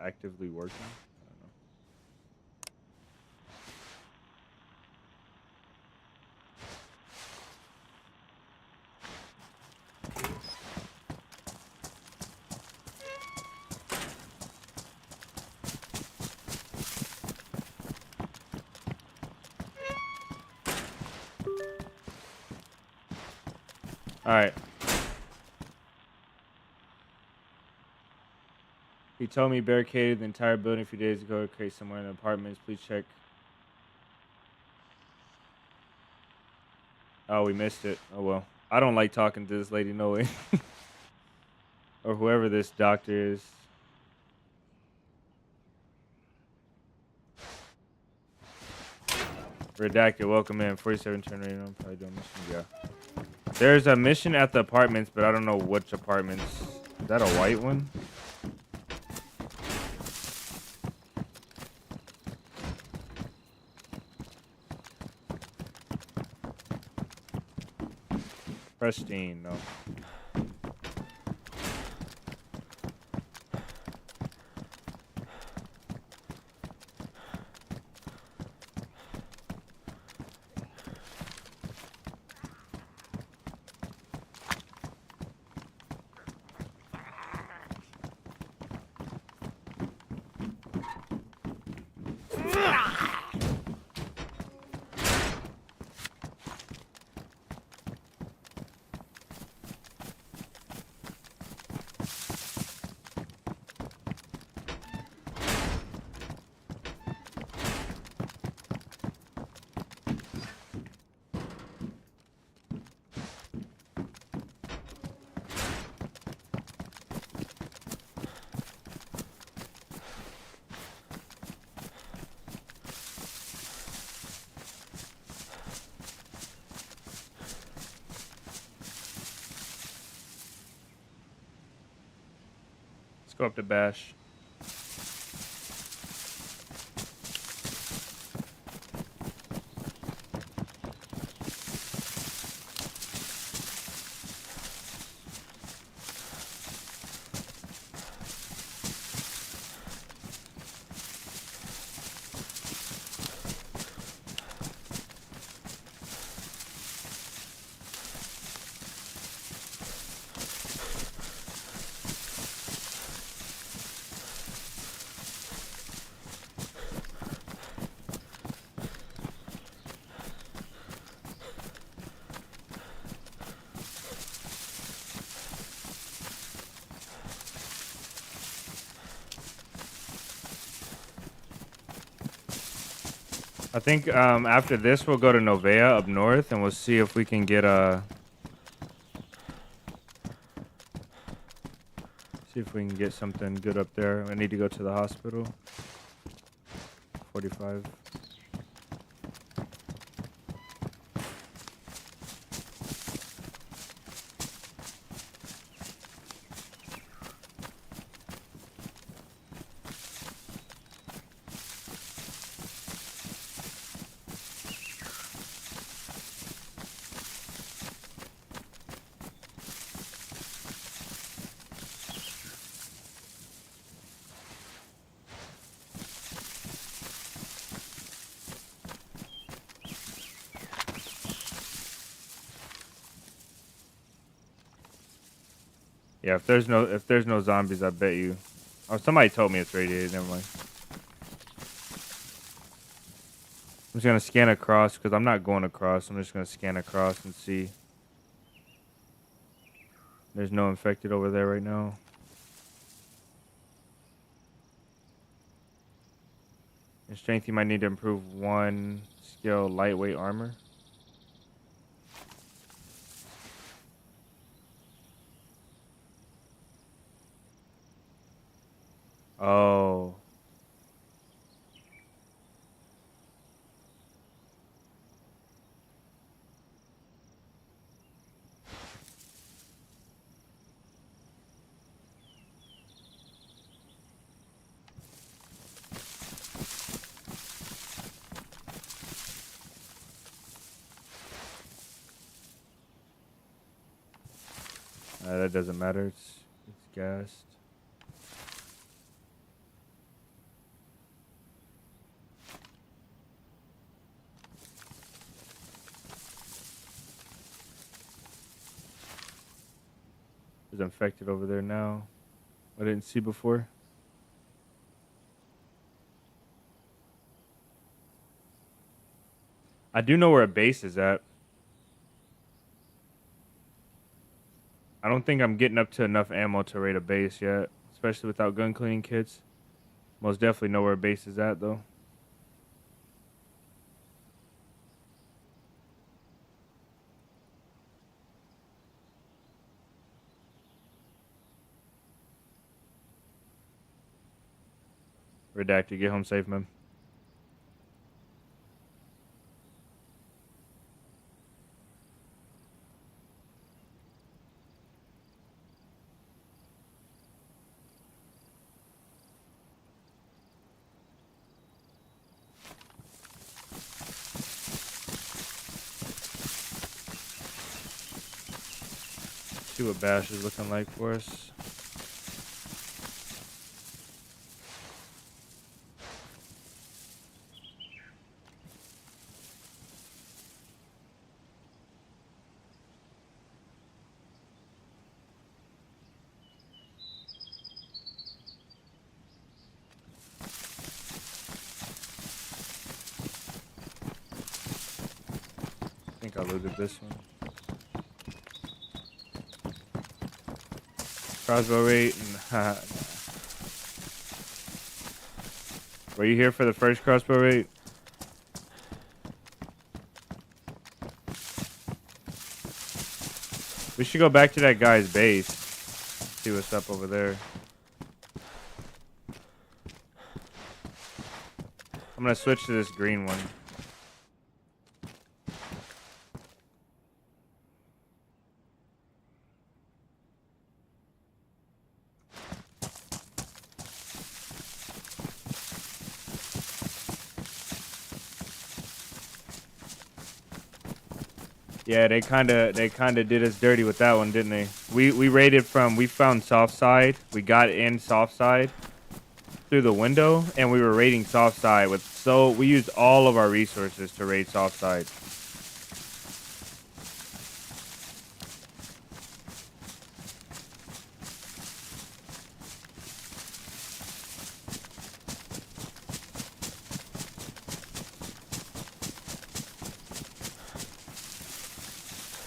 actively working. I don't know. All right. He told me barricaded the entire building a few days ago to create somewhere in the apartments. Please check. Oh, we missed it. Oh, well. I don't like talking to this lady, no way. Or whoever this doctor is. Redacted, welcome in. 47 turn rating. I'm probably doing mission. Yeah. There's a mission at the apartments, but I don't know which apartments. Is that a white one? Pristine, no. Let's go up to Bash. I think after this we'll go to Novea up north and we'll see if we can get something good up there. I need to go to the hospital. 45. Yeah, if there's no zombies, I bet you. Oh, somebody told me it's radiated. Never mind. I'm just gonna scan across because I'm not going across. I'm just gonna scan across and see. There's no infected over there right now. In strength, you might need to improve 1 skill, lightweight armor. Oh. That doesn't matter. It's gassed. There's infected over there now. I didn't see before. I do know where a base is at. I don't think I'm getting up to enough ammo to raid a base yet, especially without gun cleaning kits. Most definitely know where a base is at, though. Redacted, get home safe, man. See what Bash is looking like for us. think I looted this one. Crossbow rate and were you here for the first crossbow rate? We should go back to that guy's base. See what's up over there. I'm gonna switch to this green one. Yeah, they kind of did us dirty with that one, didn't they? We raided from, we found soft side. We got in soft side through the window, and we were raiding soft side with, so we used all of our resources to raid soft side.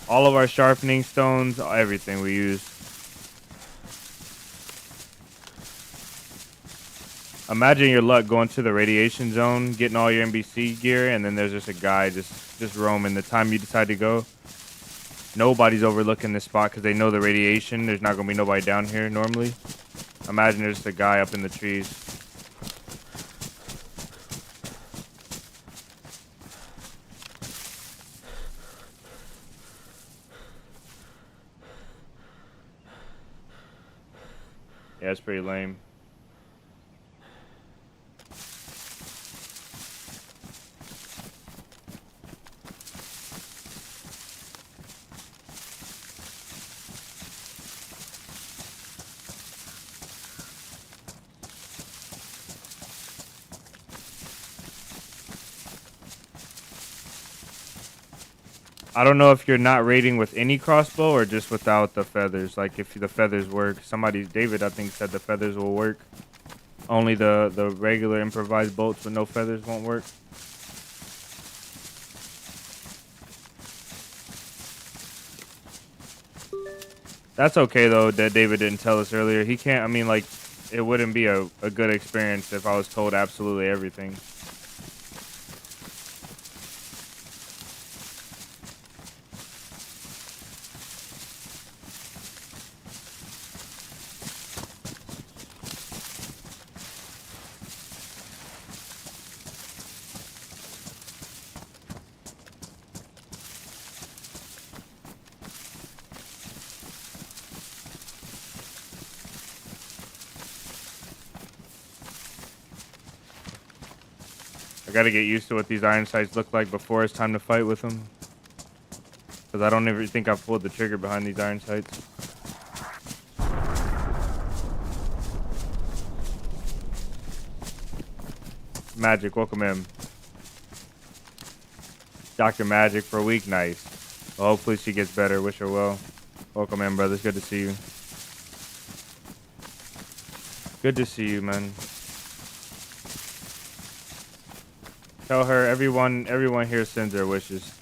All of our sharpening stones, everything we used. Imagine your luck going to the radiation zone, getting all your NBC gear, and then there's just a guy just roaming. The time you decide to go, nobody's overlooking this spot because they know the radiation. There's not going to be nobody down here normally. Imagine there's just a guy up in the trees. Yeah, it's pretty lame. I don't know if you're not raiding with any crossbow or just without the feathers. Like if the feathers work, David I think said the feathers will work. Only the regular improvised bolts with no feathers won't work. That's okay though that David didn't tell us earlier. He can't, I mean like it wouldn't be a good experience if I was told absolutely everything. I gotta get used to what these iron sights look like before it's time to fight with them. Because I don't ever think I've pulled the trigger behind these iron sights. Magic, welcome in. Dr. Magic for a week, nice. Well, hopefully she gets better. Wish her well. Welcome in, brothers. Good to see you. Good to see you, man. Tell her everyone here sends their wishes.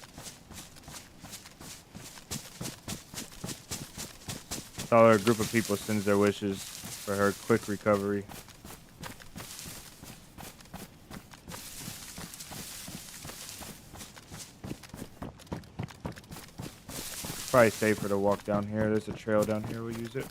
Tell her a group of people sends their wishes for her quick recovery. Probably safer to walk down here. There's a trail down here. We'll use it.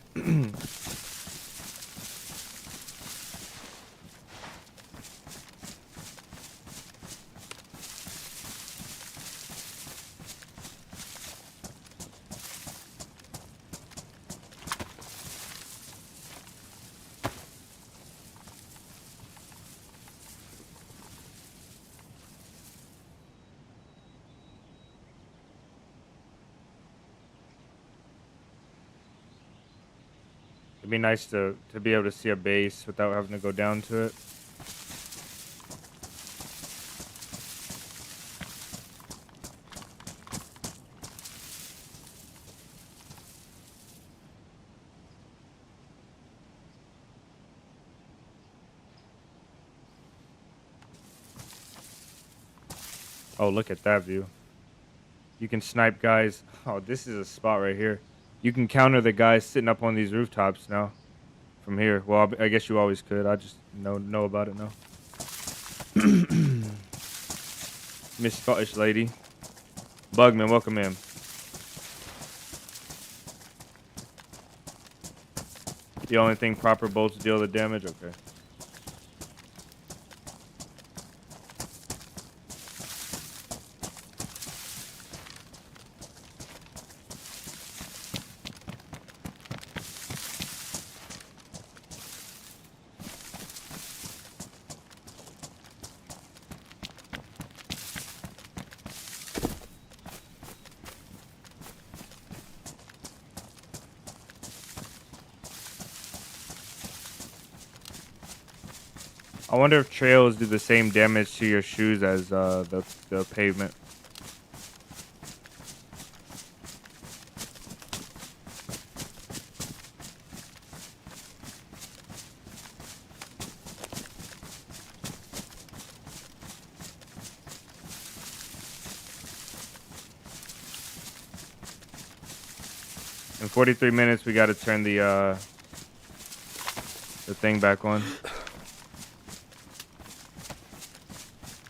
It'd be nice to be able to see a base without having to go down to it. Oh, look at that view. You can snipe guys. Oh, this is a spot right here. You can counter the guys sitting up on these rooftops now from here. Well, I guess you always could. I just know about it now. Miss Scottish lady. Bugman, welcome in. The only thing proper bolts deal the damage? Okay. I wonder if trails do the same damage to your shoes as the pavement. In 43 minutes, we got to turn the thing back on.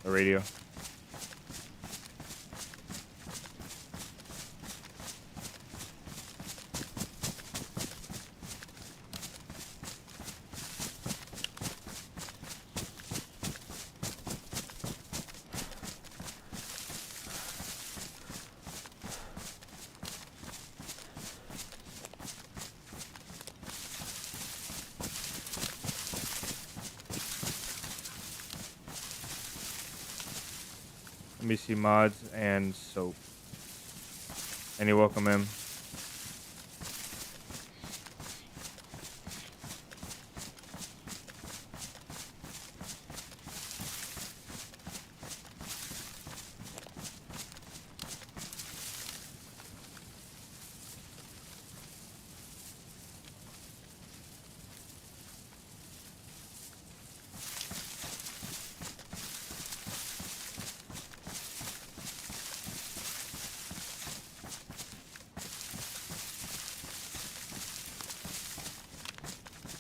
The radio. Let me see mods and soap. And you're welcome in.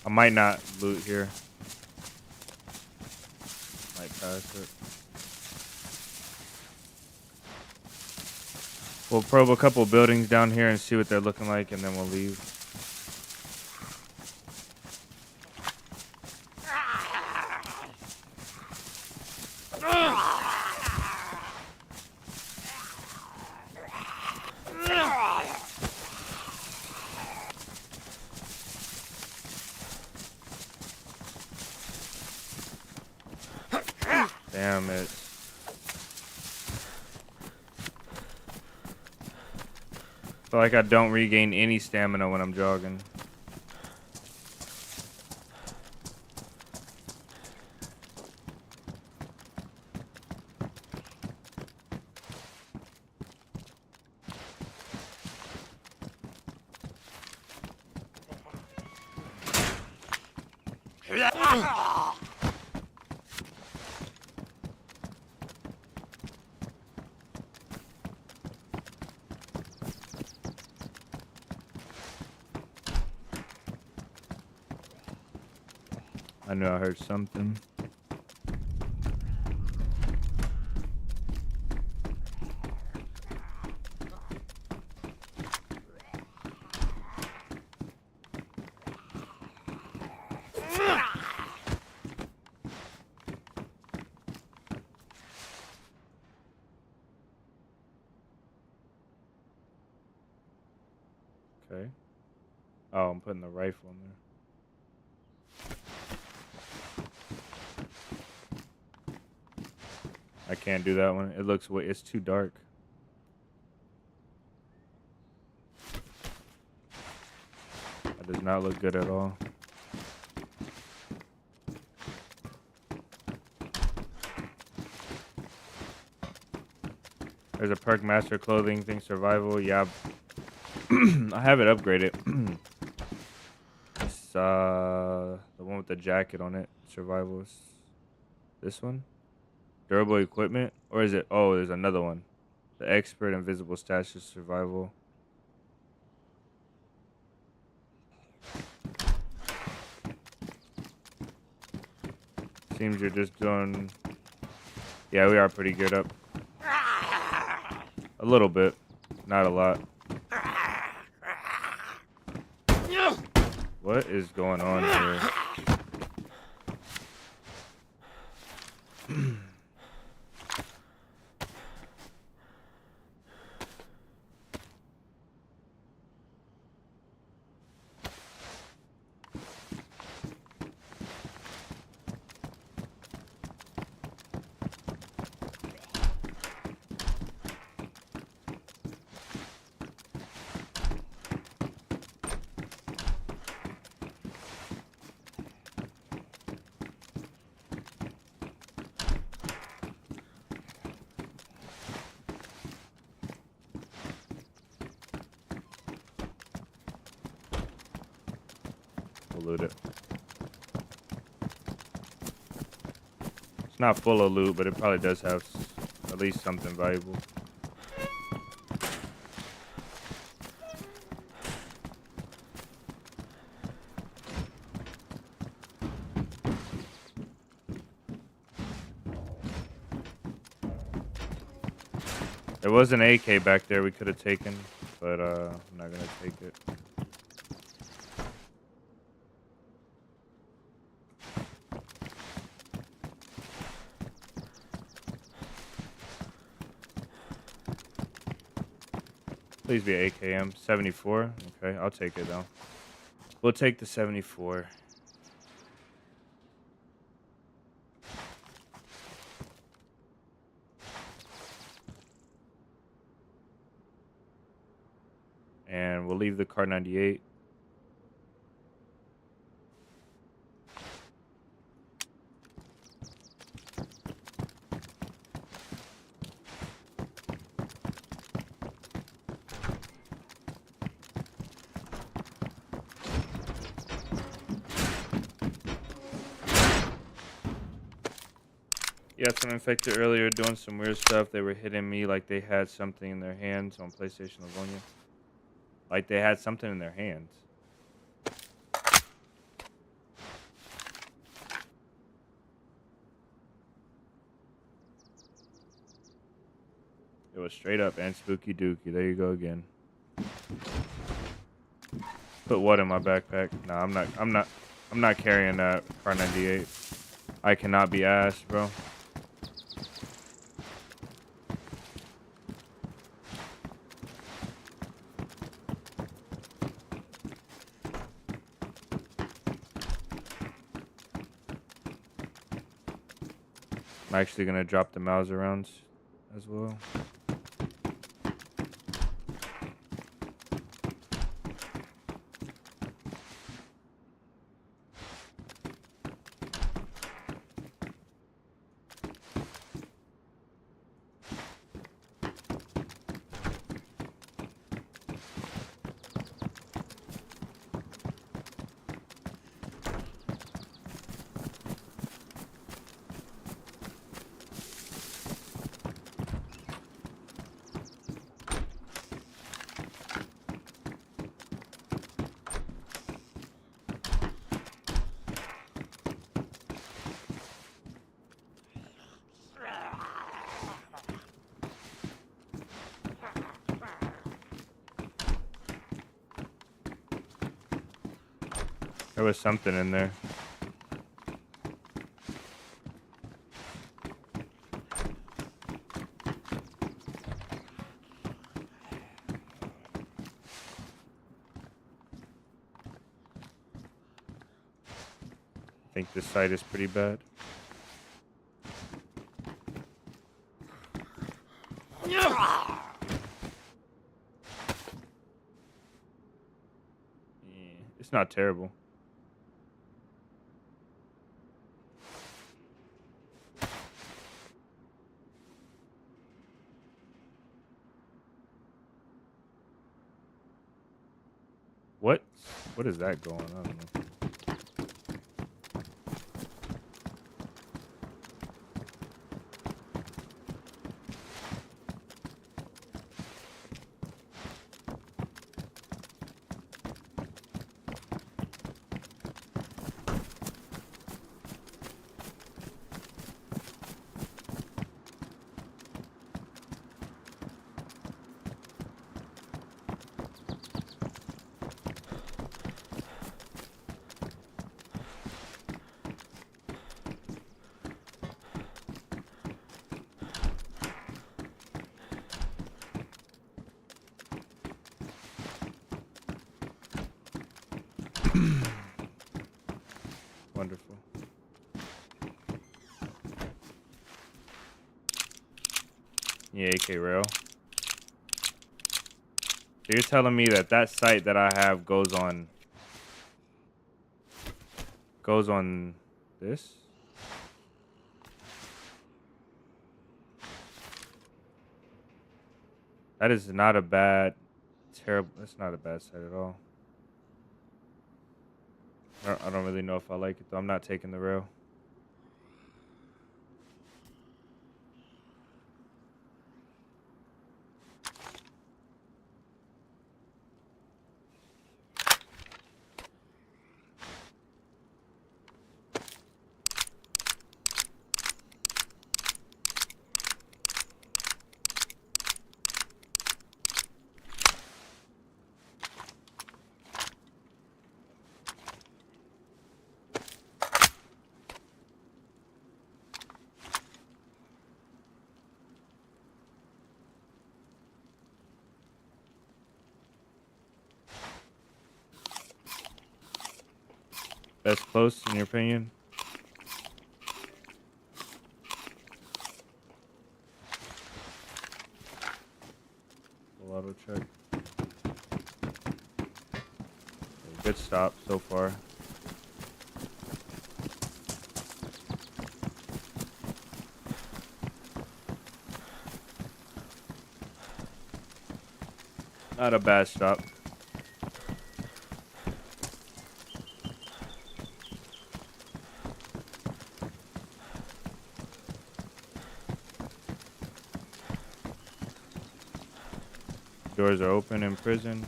I might not loot here. Might pass it. We'll probe a couple buildings down here and see what they're looking like, and then we'll leave. Damn it. Feel like I don't regain any stamina when I'm jogging. I knew I heard something. Okay. Oh, I'm putting the rifle in there. I can't do that one. It looks way, it's too dark. That does not look good at all. There's a perk master clothing thing, survival. Yeah, I have it upgraded. It's the one with the jacket on it. Survival is this one. Durable equipment, or is it? Oh, there's another one. The expert invisible stats is survival. Seems you're just doing... Yeah, we are pretty good up. A little bit. Not a lot. What is going on here? We'll loot it. It's not full of loot, but it probably does have at least something valuable. There was an AK back there we could have taken, but I'm not gonna take it. Please be AKM 74. Okay, I'll take it though. We'll take the 74. And we'll leave the car 98. Yeah, some infected earlier doing some weird stuff. They were hitting me like they had something in their hands on PlayStation Livonia. Like they had something in their hands. It was straight up and spooky dookie. There you go again. Put what in my backpack? No, I'm not carrying that car 98. I cannot be asked, bro. I'm actually gonna drop the Mauser rounds as well. There was something in there. I think this site is pretty bad. Yeah, it's not terrible. What is that going on? I don't know. wonderful. Yeah, AK rail. So you're telling me that that site that I have goes on this? That is not a bad, terrible. That's not a bad site at all. I don't really know if I like it though. I'm not taking the rail. Best post in your opinion? Full auto check. Good stop so far. Not a bad stop. Doors are open in prison.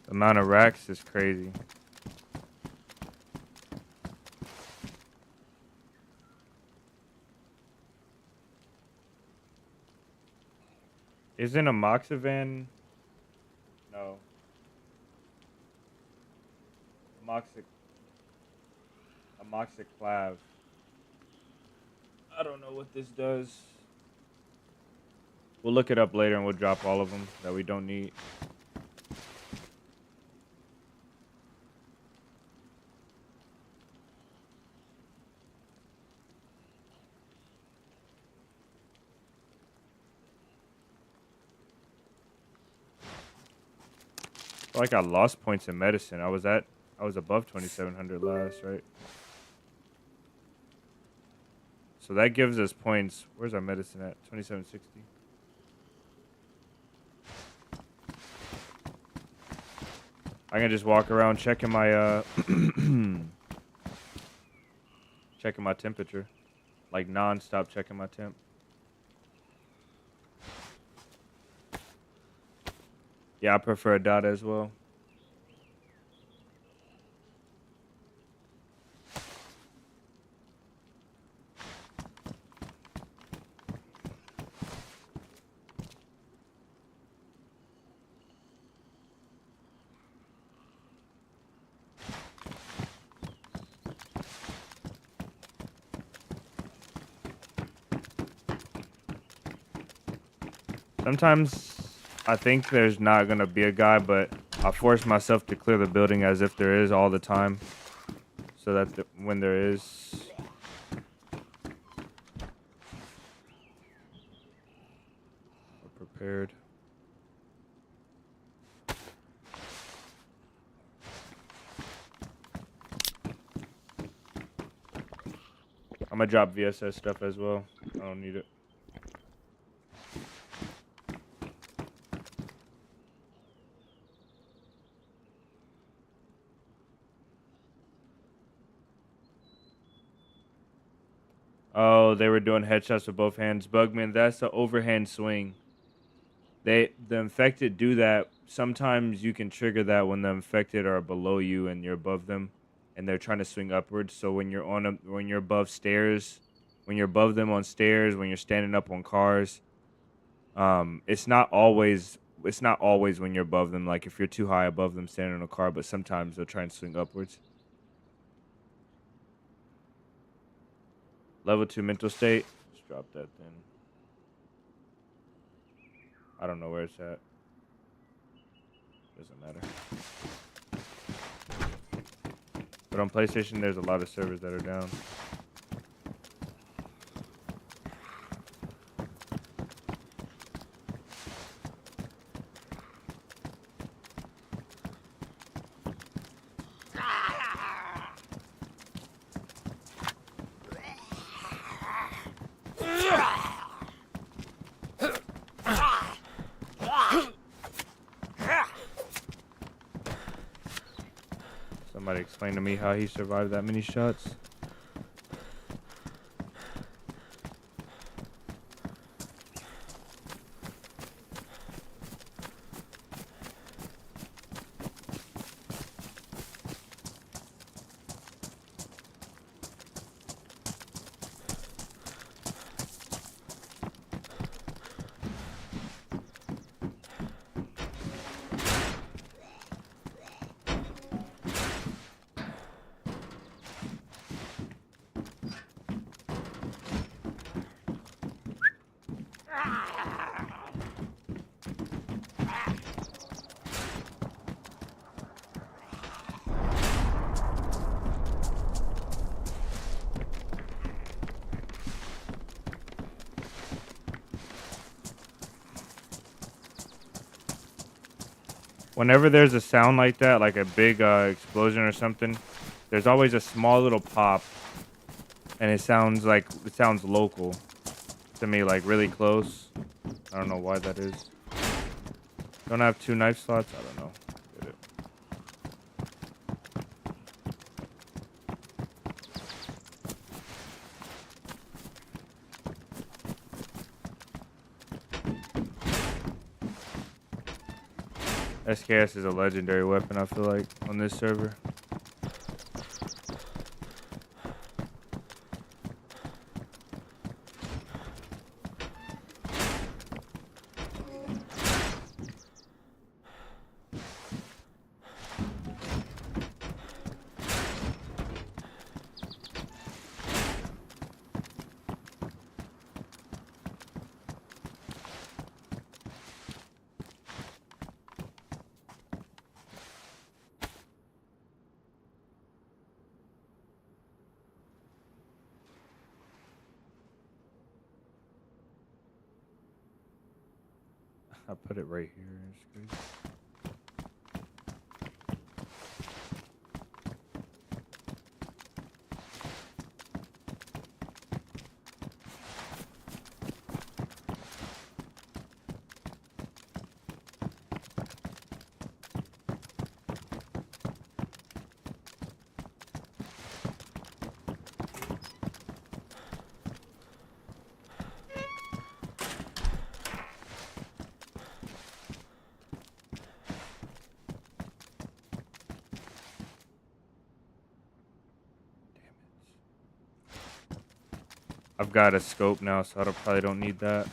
The amount of racks is crazy. Isn't a Moxivan? No. A Moxiclav. I don't know what this does. We'll look it up later and we'll drop all of them that we don't need. Like I lost points in medicine. I was above 2700 last, right? So that gives us points. Where's our medicine at? 2760. I can just walk around checking my checking my temperature. Like non-stop checking my temp. Yeah, I prefer a dot as well. Sometimes I think there's not going to be a guy, but I force myself to clear the building as if there is all the time. So that when there is... we're prepared. I'm going to drop VSS stuff as well. I don't need it. Oh, they were doing headshots with both hands. Bugman, that's the overhand swing. The infected do that sometimes you can trigger that when the infected are below you and you're above them, and they're trying to swing upwards. So when you're above stairs, when you're above them on stairs, when you're standing up on cars, it's not always when you're above them. Like if you're too high above them standing on a car, but sometimes they'll try and swing upwards. Level 2 mental state. Just drop that then. I don't know where it's at. Doesn't matter. But on PlayStation, there's a lot of servers that are down. Somebody explain to me how he survived that many shots. Whenever there's a sound like that, like a big explosion or something, there's always a small little pop, and it sounds local to me, like really close. I don't know why that is. Don't I have 2 knife slots? I don't know. Get it. SKS is a legendary weapon, I feel like, on this server. I put it right here. It's crazy. I've got a scope now, so probably don't need that.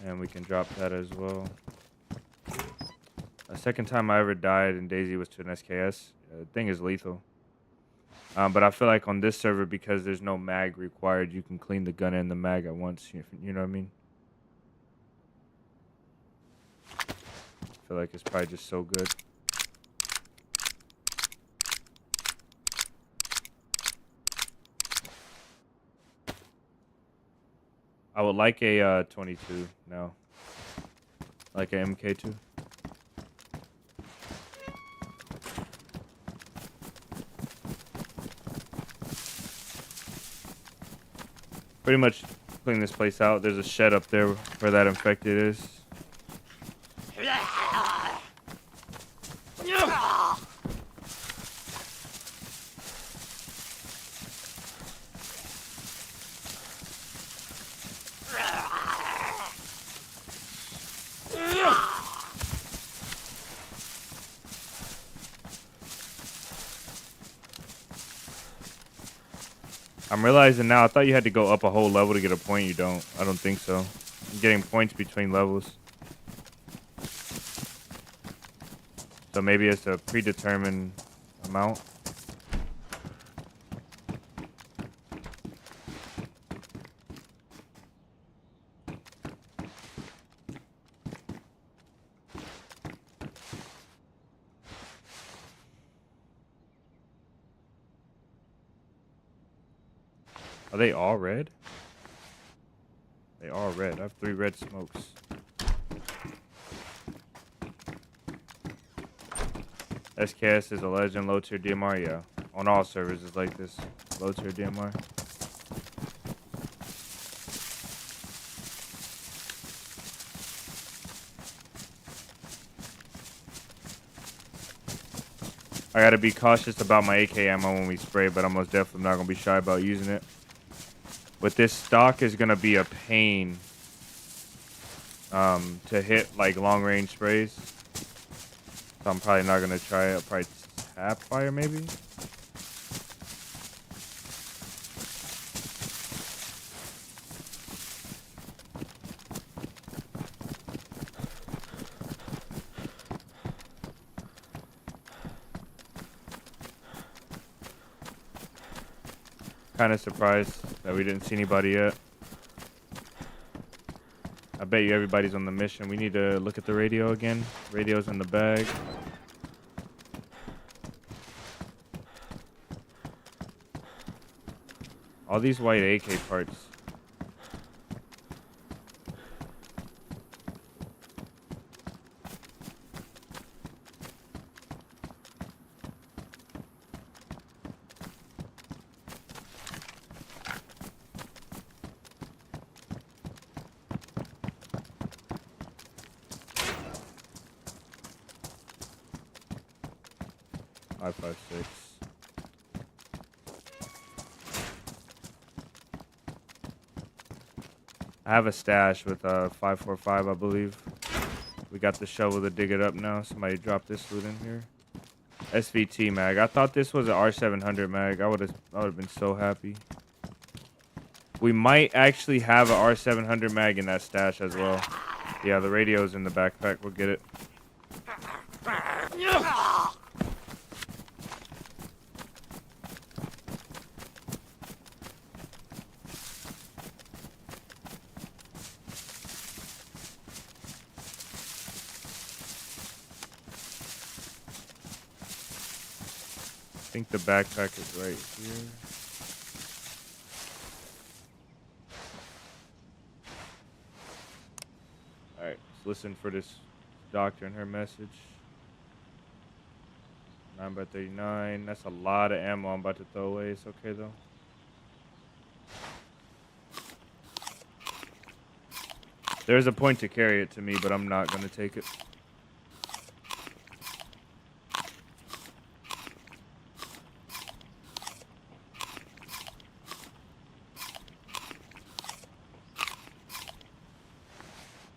And we can drop that as well. The second time I ever died in DayZ was to an SKS. The thing is lethal. But I feel like on this server, because there's no mag required, you can clean the gun and the mag at once. You know what I mean? I feel like it's probably just so good. I would like a 22 now. Like a MK2. Pretty much clean this place out. There's a shed up there where that infected is. I'm realizing now, I thought you had to go up a whole level to get a point. You don't. I don't think so. I'm getting points between levels. So maybe it's a predetermined amount. Are they all red? They are red. I have 3 red smokes. SKS is a legend, low tier DMR, yeah. On all servers it's like this. Low tier DMR. I gotta be cautious about my AK ammo when we spray, but I'm most definitely not gonna be shy about using it. But this stock is gonna be a pain to hit like long range sprays. So I'm probably not gonna try it. I'll probably tap fire maybe. Kind of surprised that we didn't see anybody yet. I bet you everybody's on the mission. We need to look at the radio again. Radio's in the bag. All these white AK parts. Five, 6. I have a stash with 545, I believe. We got the shovel to dig it up now. Somebody dropped this loot in here. SVT mag. I thought this was an R700 mag. I would have been so happy. We might actually have an R700 mag in that stash as well. Yeah, the radio's in the backpack. We'll get it. I think the backpack is right here. Alright, let's listen for this doctor and her message. 9x39. That's a lot of ammo I'm about to throw away. It's okay though. There's a point to carry it to me, but I'm not going to take it.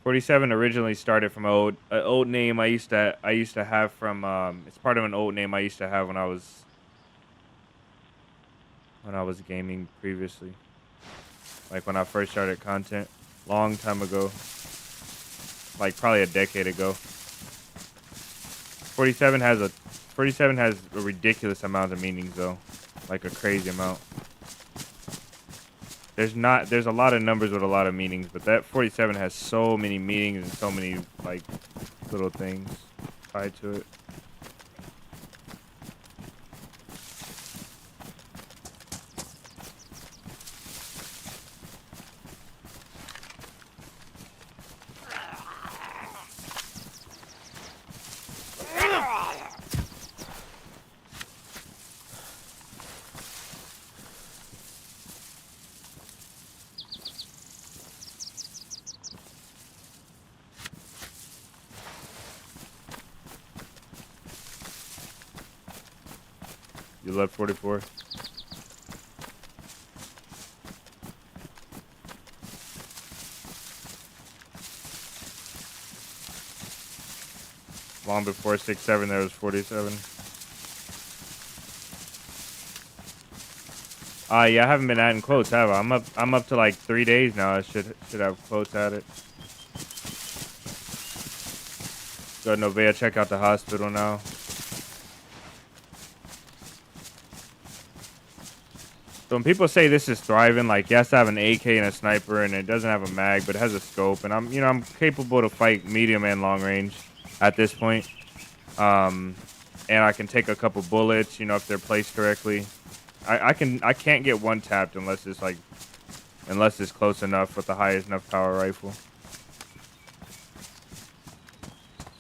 .47 originally started from an old name I used to have from it's part of an old name I used to have when I was gaming previously. Like when I first started content, long time ago. Like probably a decade ago. 47 has a ridiculous amount of meanings though. Like a crazy amount. There's a lot of numbers with a lot of meanings, but that 47 has so many meanings and so many like little things tied to it. You left 44. Long before 6-7, there was 47. Yeah, I haven't been adding quotes, have I? I'm up to like 3 days now. I should have quotes added. Go to Novea, check out the hospital now. So when people say this is thriving, like yes, I have an AK and a sniper, and it doesn't have a mag, but it has a scope, and I'm capable to fight medium and long range at this point. Um, and I can take a couple bullets, if they're placed correctly. I can't get one tapped unless it's close enough with the highest enough power rifle.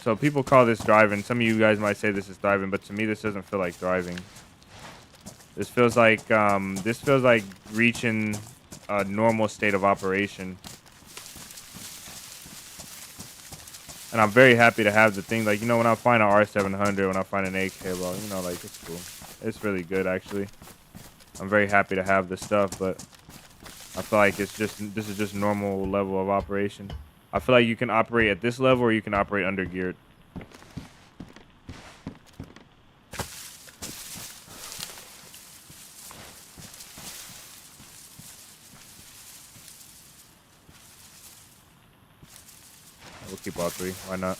So people call this driving. Some of you guys might say this is thriving, but to me this doesn't feel like thriving. This feels like reaching a normal state of operation. And I'm very happy to have the thing. Like, when I find an R700, when I find an AK, well, like, it's cool. It's really good, actually. I'm very happy to have this stuff, but I feel like this is just normal level of operation. I feel like you can operate at this level or you can operate under geared. We'll keep all three. Why not?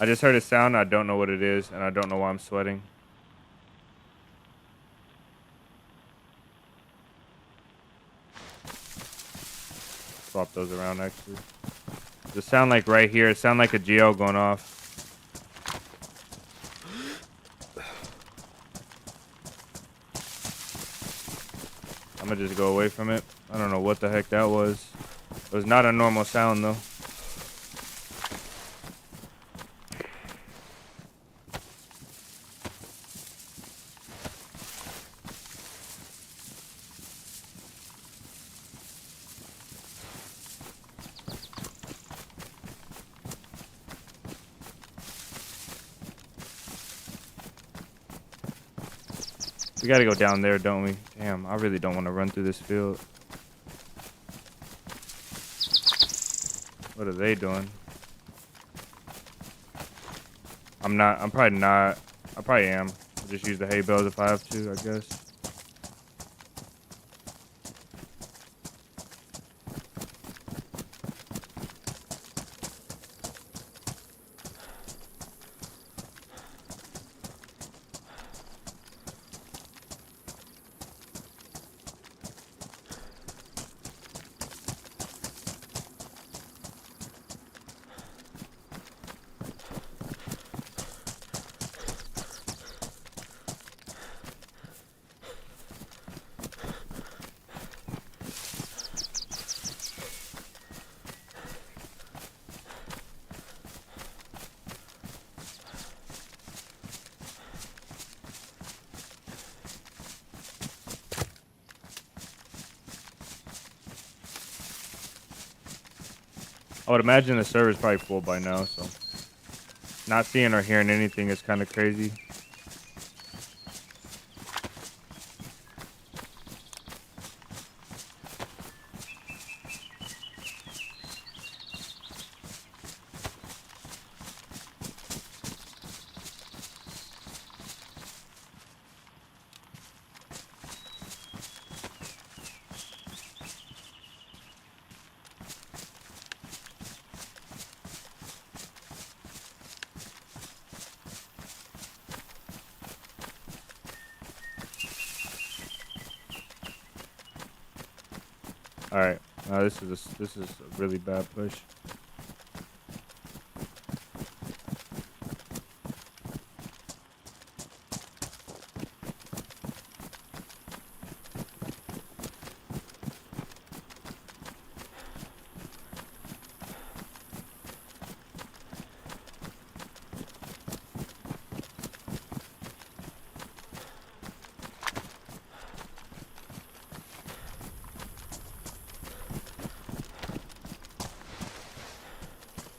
I just heard a sound. I don't know what it is, and I don't know why I'm sweating. Swap those around, actually. Does it sound like right here? It sound like a GL going off. I'm gonna just go away from it. I don't know what the heck that was. It was not a normal sound, though. We gotta go down there, don't we? Damn, I really don't want to run through this field. What are they doing? I'm probably not. I probably am. I'll just use the hay bales if I have to, I guess. I would imagine the server's probably full by now, so not seeing or hearing anything is kind of crazy. All right, this is a really bad push.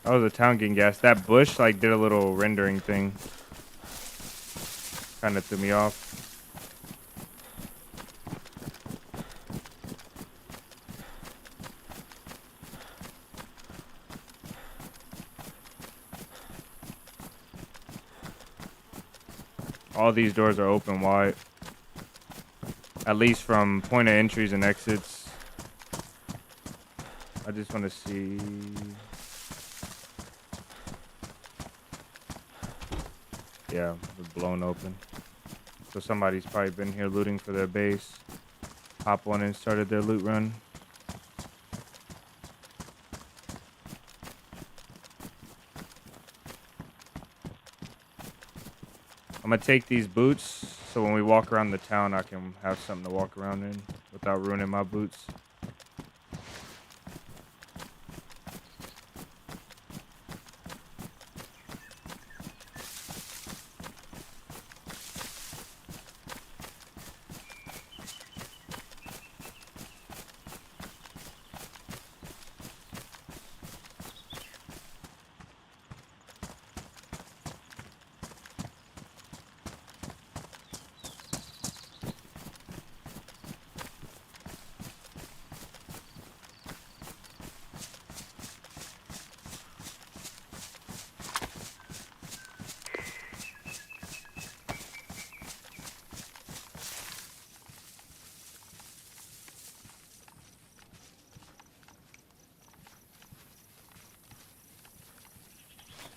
Oh, the town getting gas. That bush like did a little rendering thing. Kind of threw me off. all these doors are open wide. At least from point of entries and exits. I just want to see. Yeah, they're blown open. So somebody's probably been here looting for their base. Hop one and started their loot run. I'm gonna take these boots so when we walk around the town I can have something to walk around in without ruining my boots.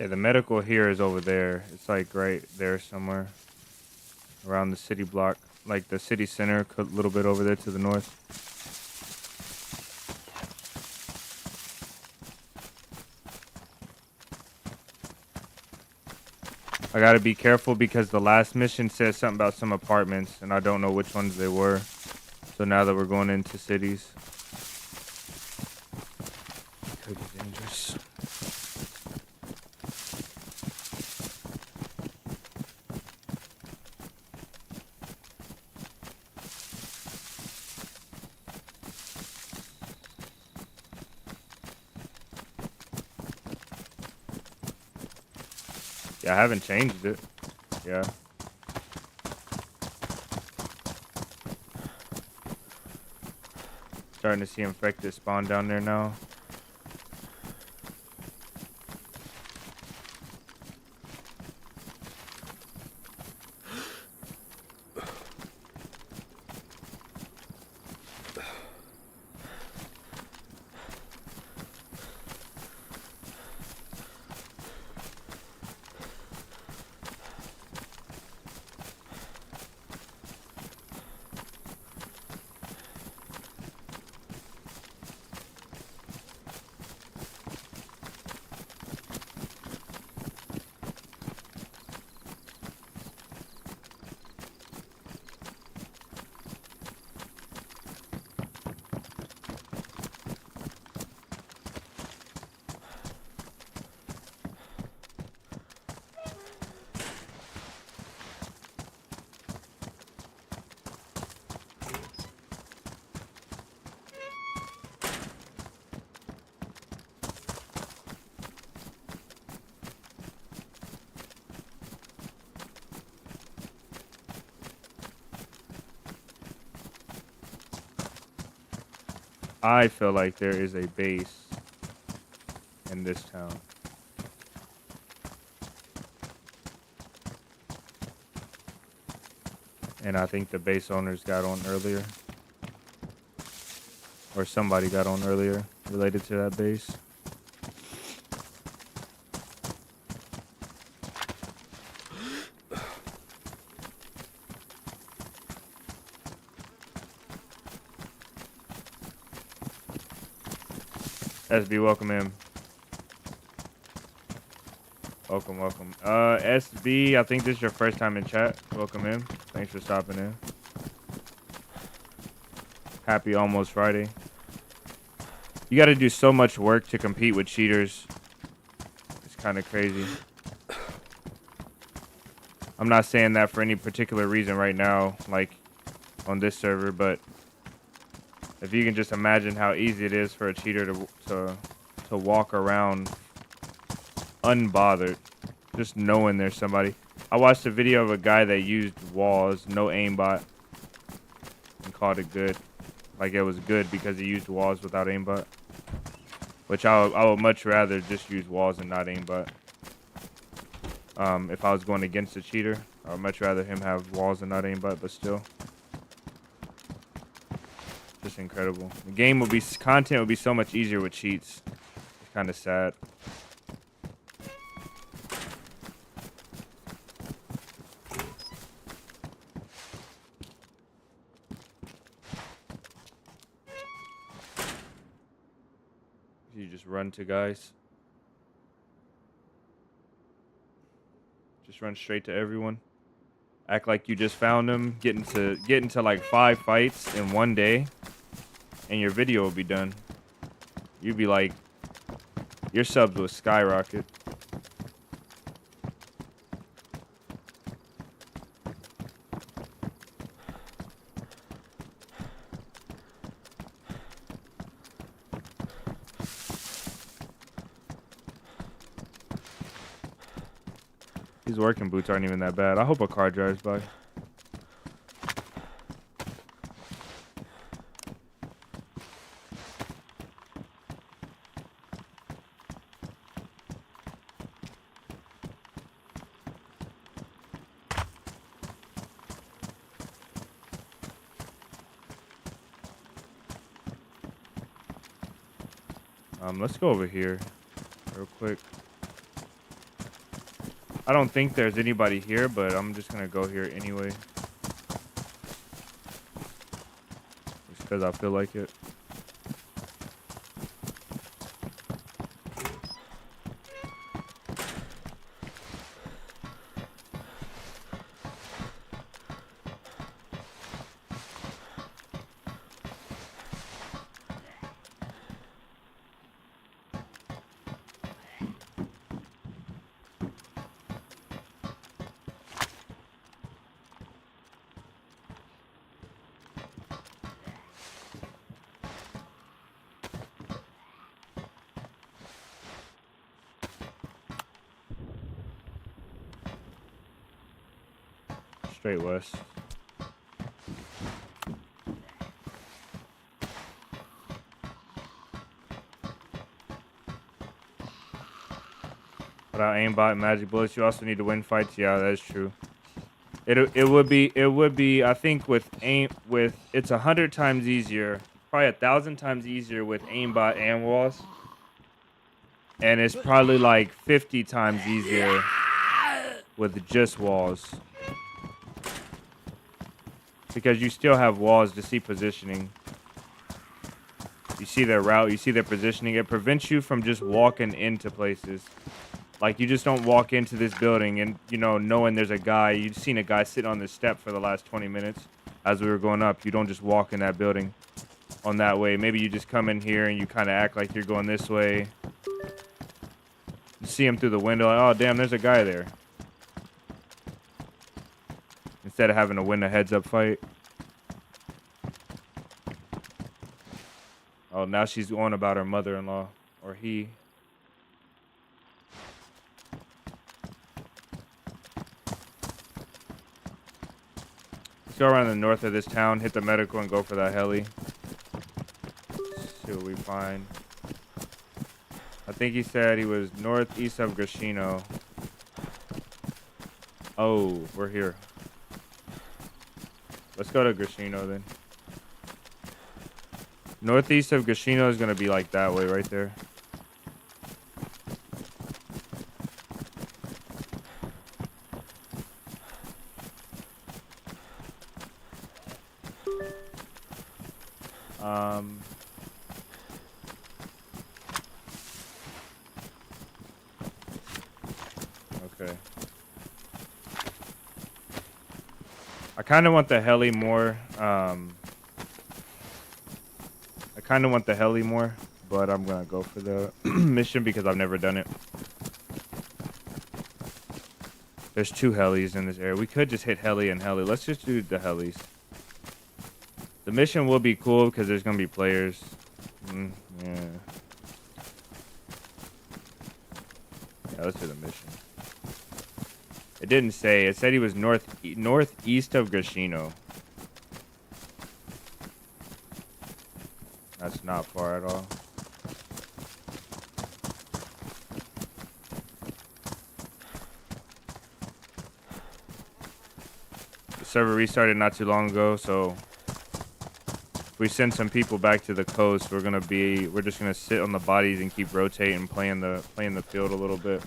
Yeah, the medical here is over there. It's like right there somewhere around the city block, like the city center, a little bit over there to the north. I gotta be careful because the last mission says something about some apartments and I don't know which ones they were. So now that we're going into cities, it could be dangerous. Yeah, I haven't changed it. Yeah. Starting to see infected spawn down there now. I feel like there is a base in this town. And I think the base owners got on earlier. Or somebody got on earlier related to that base. SB, welcome in. Welcome, welcome. SB, I think this is your first time in chat. Welcome in. Thanks for stopping in. Happy almost Friday. You got to do so much work to compete with cheaters. It's kind of crazy. I'm not saying that for any particular reason right now, like on this server, but if you can just imagine how easy it is for a cheater to walk around unbothered, just knowing there's somebody. I watched a video of a guy that used walls, no aimbot, and called it good. Like it was good because he used walls without aimbot. Which I would much rather just use walls and not aimbot. If I was going against a cheater. I'd much rather him have walls and not aimbot, but still. Just incredible. The game would be, content would be so much easier with cheats. It's kind of sad. You just run to guys. Just run straight to everyone. Act like you just found them. Get into like 5 fights in one day, and your video will be done. You'd be like, your subs will skyrocket. These working boots aren't even that bad. I hope a car drives by. Let's go over here real quick. I don't think there's anybody here, but I'm just gonna go here anyway. Just because I feel like it. Straight west. Without aimbot and magic bullets, you also need to win fights. Yeah, that's true. It would be I think with it's 100 times easier, probably 1,000 times easier with aimbot and walls, and it's probably like 50 times easier with just walls. Because you still have walls to see positioning. You see their route, you see their positioning. It prevents you from just walking into places. Like, you just don't walk into this building and, you know, knowing there's a guy. You've seen a guy sitting on this step for the last 20 minutes as we were going up. You don't just walk in that building on that way. Maybe you just come in here and you kind of act like you're going this way. You see him through the window, like, oh, damn, there's a guy there. Instead of having to win a heads-up fight. Oh, now she's on about her mother-in-law. Or he. Let's go around the north of this town, hit the medical, and go for that heli. See what we find. I think he said he was northeast of Grashino. Oh, we're here. Let's go to Grashino then. Northeast of Grashino is going to be like that way right there. Okay. I kind of want the heli more. I kind of want the heli more, but I'm going to go for the mission because I've never done it. There's 2 helis in this area. We could just hit heli and heli. Let's just do the helis. The mission will be cool because there's going to be players. Yeah. Yeah, let's do the mission. It didn't say. It said he was northeast of Grashino. That's not far at all. server restarted not too long ago, so if we send some people back to the coast, we're just gonna sit on the bodies and keep rotating, playing the field a little bit.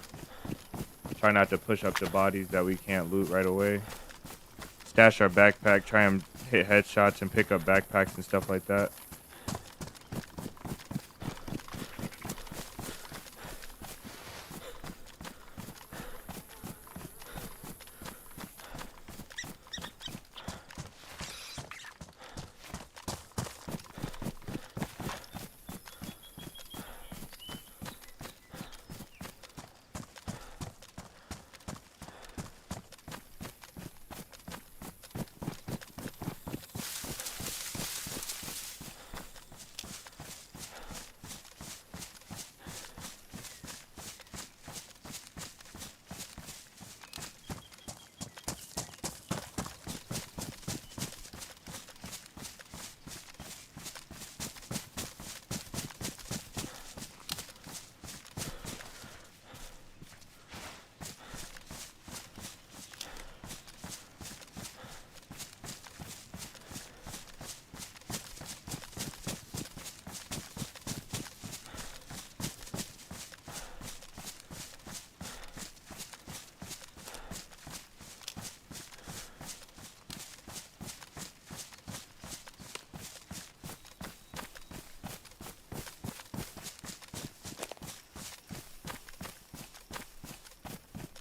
Try not to push up the bodies that we can't loot right away. Stash our backpack, try and hit headshots and pick up backpacks and stuff like that.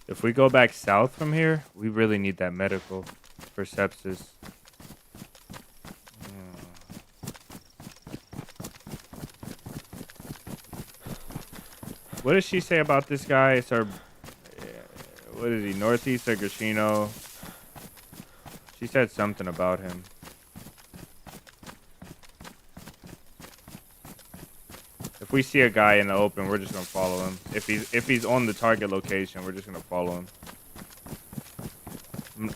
If we go back south from here, we really need that medical for sepsis. What does she say about this guy? It's our... What is he? Northeast of Gashino. She said something about him. If we see a guy in the open, we're just gonna follow him. If he's on the target location, we're just gonna follow him.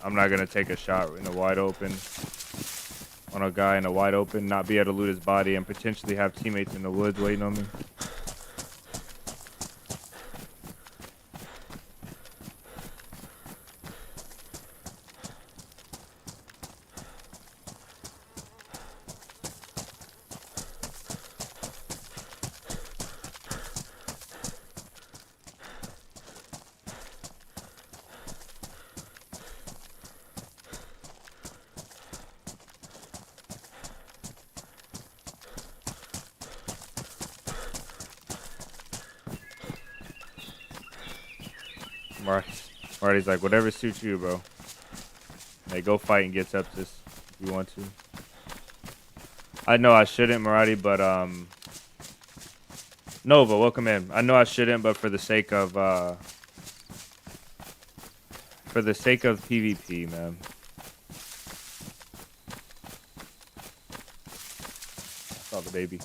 I'm not gonna take a shot in the wide open on a guy in the wide open, not be able to loot his body, and potentially have teammates in the woods waiting on me. Marty's like, whatever suits you, bro. Hey, go fight and get sepsis if you want to. I know I shouldn't, Marty, but Nova, welcome in. I know I shouldn't, but for the sake of PvP, man. Saw the baby.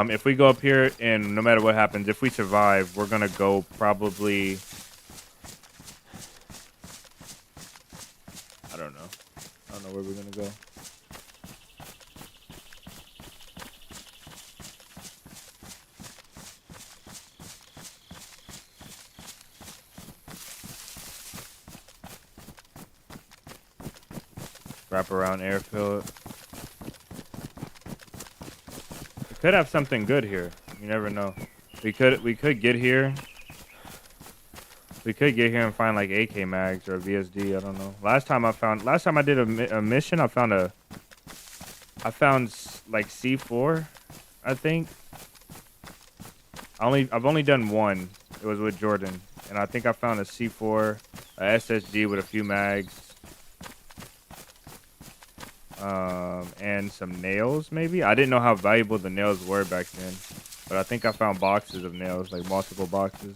If we go up here and no matter what happens, if we survive, we're gonna go probably... I don't know where we're gonna go. Wrap around airfield. Could have something good here. You never know. We could get here. We could get here and find like AK mags or a VSD. I don't know. Last time I did a mission, I found like C4, I think. I've only done one. It was with Jordan, and I think I found a C4, a SSG with a few mags. And some nails, maybe. I didn't know how valuable the nails were back then, but I think I found boxes of nails, like multiple boxes.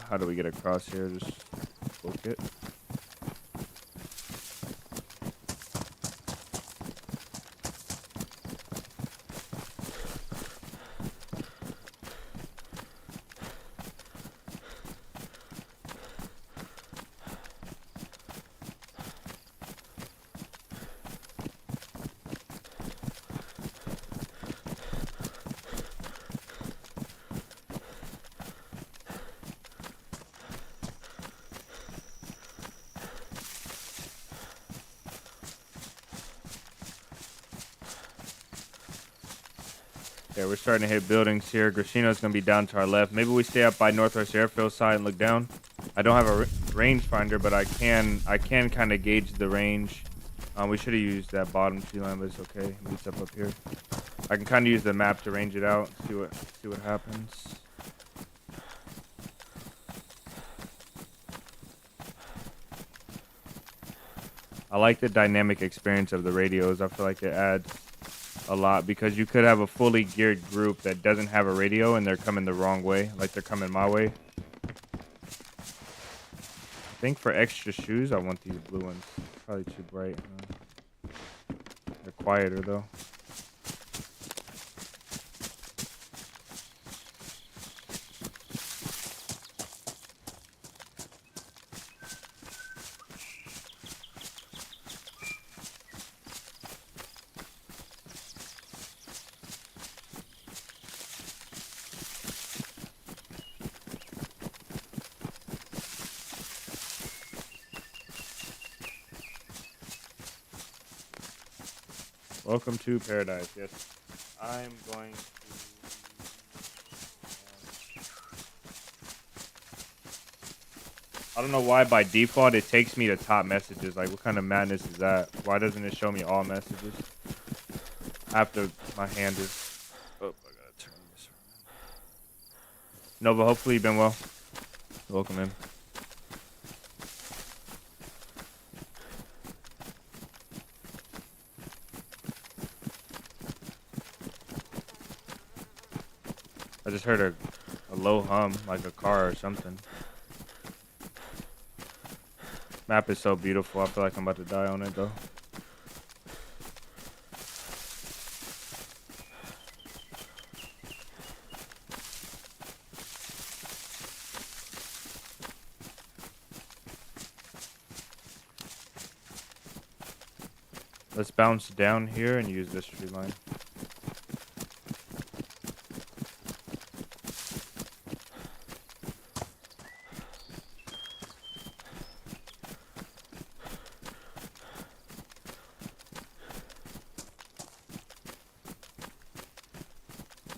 How do we get across here? Just book it. Okay, we're starting to hit buildings here. Grashino's gonna be down to our left. Maybe we stay up by Northwest Airfield side and look down. I don't have a rangefinder, but I can kind of gauge the range. We should have used that bottom tree line, but it's okay. Meets up here. I can kind of use the map to range it out. See what happens. I like the dynamic experience of the radios. I feel like it adds a lot because you could have a fully geared group that doesn't have a radio and they're coming the wrong way, like they're coming my way. I think for extra shoes, I want these blue ones. Probably too bright. They're quieter though. Welcome to paradise. Yes, I'm going to. I don't know why by default it takes me to top messages. Like, what kind of madness is that? Why doesn't it show me all messages? After my hand is. Oh, I gotta turn this around. Nova, hopefully you've been well. Welcome in. I just heard a low hum, like a car or something. Map is so beautiful. I feel like I'm about to die on it though. Let's bounce down here and use this tree line.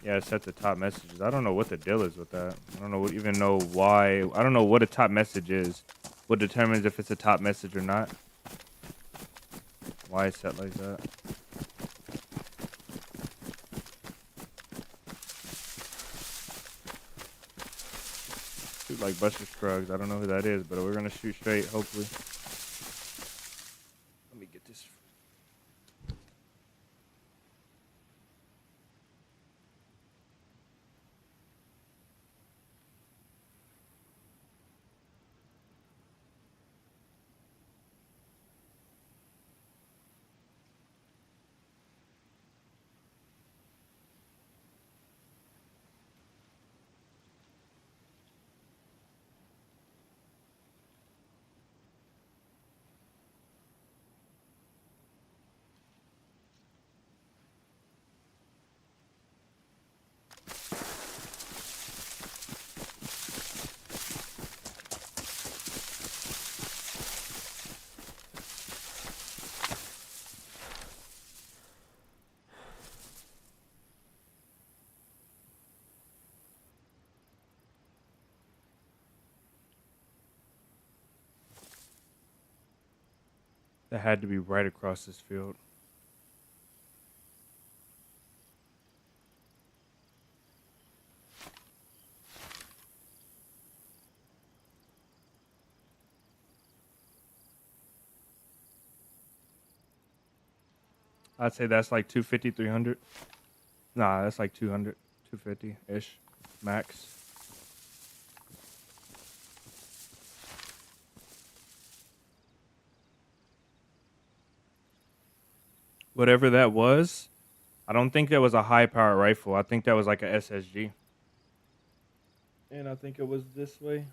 Yeah, set the top messages. I don't know what the deal is with that. I don't even know why. I don't know what a top message is. What determines if it's a top message or not. Why it's set like that. Shoot like Buster Scruggs. I don't know who that is, but we're gonna shoot straight, hopefully. Let me get this. That had to be right across this field. I'd say that's like 250, 300. Nah, that's like 200, 250-ish max. Whatever that was, I don't think that was a high-power rifle. I think that was like a SSG. And I think it was this way.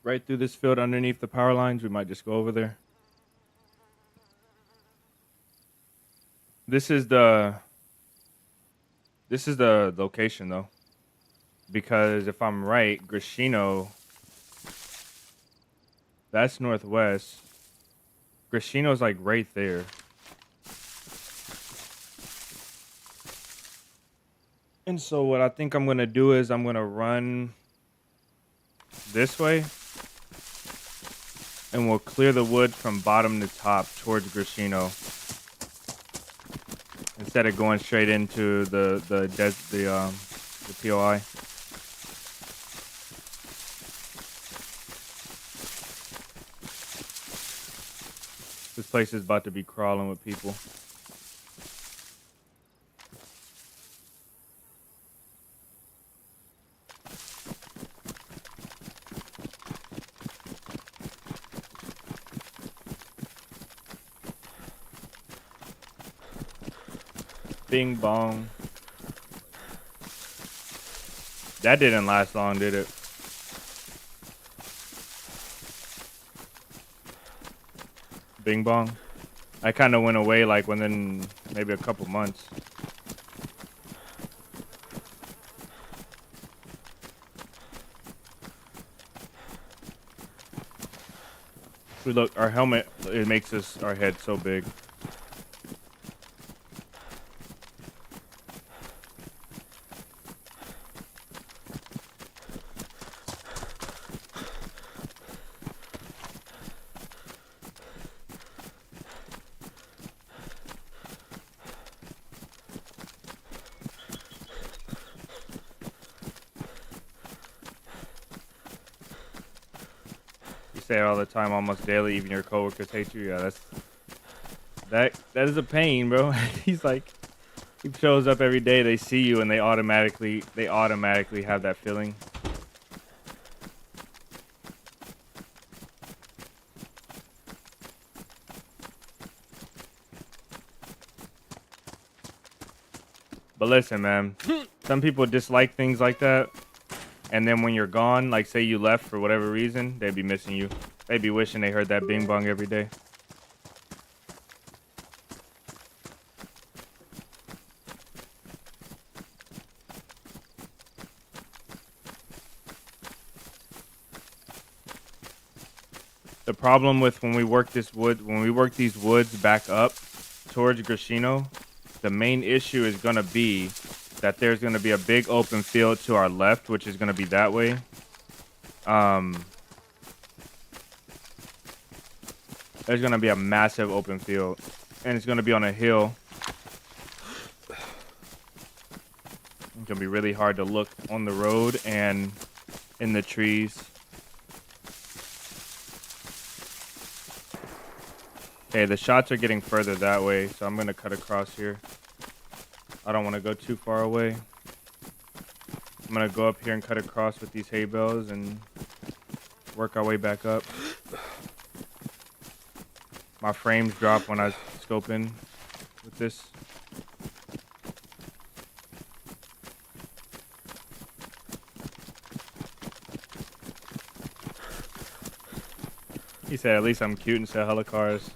Right through this field underneath the power lines. We might just go over there. This is the location though. Because if I'm right, Grashino, that's northwest. Grashino's like right there. And so what I think I'm gonna do is I'm gonna run this way, and we'll clear the wood from bottom to top towards Grishino instead of going straight into the POI. This place is about to be crawling with people. Bing bong. That didn't last long, did it? Bing bong. I kind of went away like within maybe a couple months. We look, our helmet, it makes our head so big. You say it all the time, almost daily, even your coworkers hate you. Yeah, that is a pain, bro. He's like, he shows up every day, they see you and they automatically have that feeling. But listen, man, some people dislike things like that. And then when you're gone, like say you left for whatever reason, they'd be missing you. They'd be wishing they heard that bing bong every day. The problem with when we work these woods back up towards Grishino, the main issue is gonna be that there's gonna be a big open field to our left, which is gonna be that way. There's gonna be a massive open field, and it's gonna be on a hill. It's gonna be really hard to look on the road and in the trees. Okay, the shots are getting further that way, so I'm gonna cut across here. I don't want to go too far away. I'm gonna go up here and cut across with these hay bales and work our way back up. My frames drop when I scope in with this. He said, at least I'm cute and sell hella cars.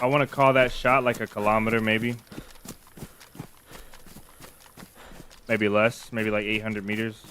I wanna call that shot like a kilometer, maybe. Maybe less, maybe like 800 meters.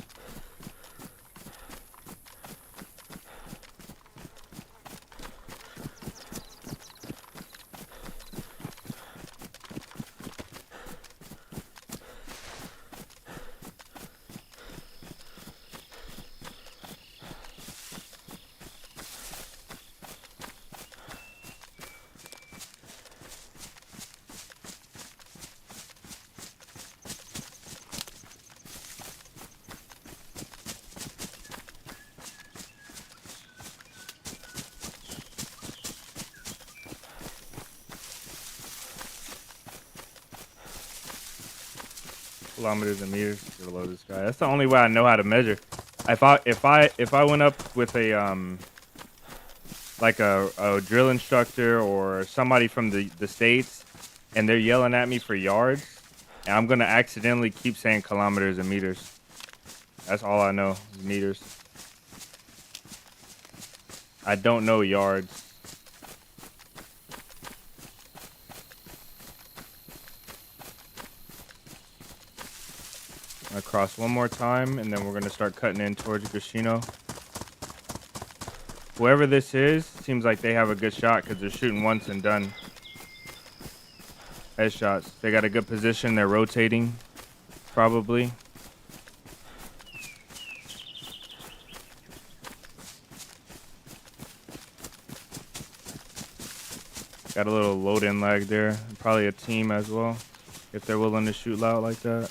Kilometers and meters below the sky. That's the only way I know how to measure. If I went up with a like a drill instructor or somebody from the States and they're yelling at me for yards, and I'm gonna accidentally keep saying kilometers and meters. That's all I know is meters. I don't know yards. I'm gonna cross one more time, and then we're gonna start cutting in towards Gashino. Whoever this is, seems like they have a good shot because they're shooting once and done. Headshots. They got a good position. They're rotating, probably. Got a little load-in lag there. Probably a team as well, if they're willing to shoot loud like that.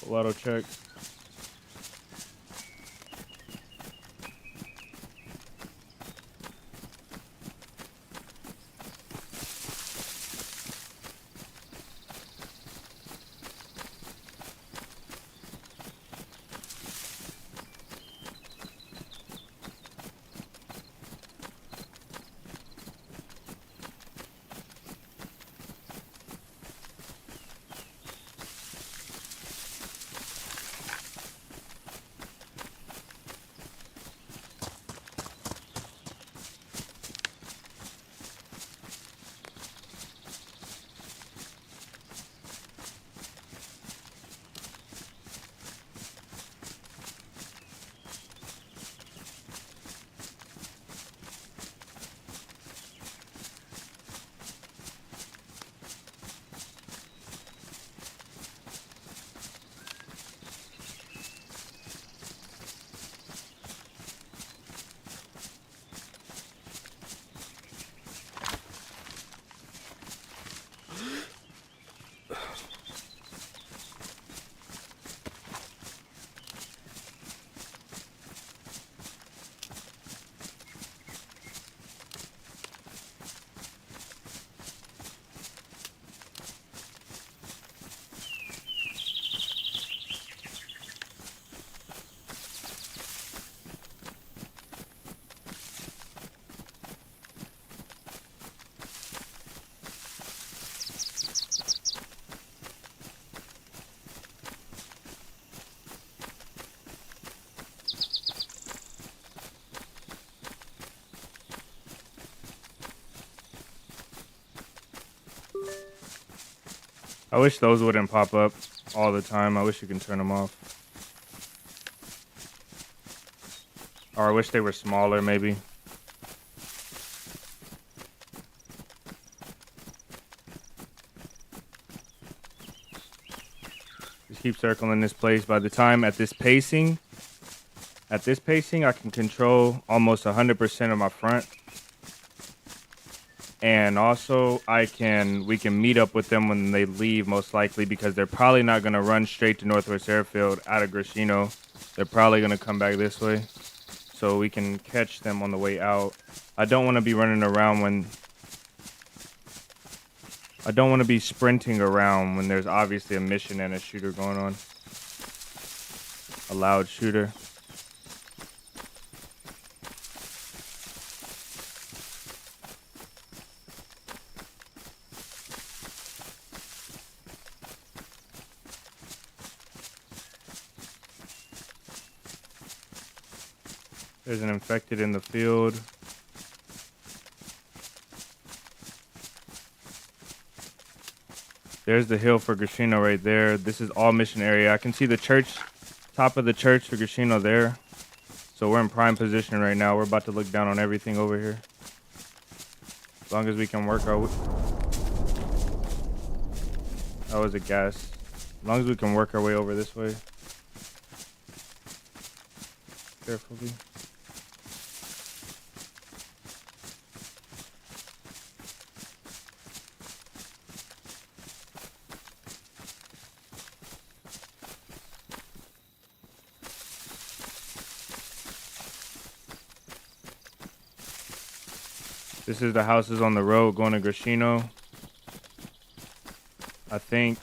Lotto check. I wish those wouldn't pop up all the time. I wish you can turn them off. Or I wish they were smaller, maybe. Just keep circling this place. By the time at this pacing, I can control almost 100% of my front. And also, we can meet up with them when they leave, most likely, because they're probably not going to run straight to Northwest Airfield out of Grishino. They're probably going to come back this way. So we can catch them on the way out. I don't want to be running around when... I don't want to be sprinting around when there's obviously a mission and a shooter going on. A loud shooter. There's an infected in the field. There's the hill for Grishino right there. This is all mission area. I can see the church, top of the church for Grishino there. So we're in prime position right now. We're about to look down on everything over here. As long as we can work our way. That was a gas. As long as we can work our way over this way. carefully. This is the houses on the road going to Grashino. I think.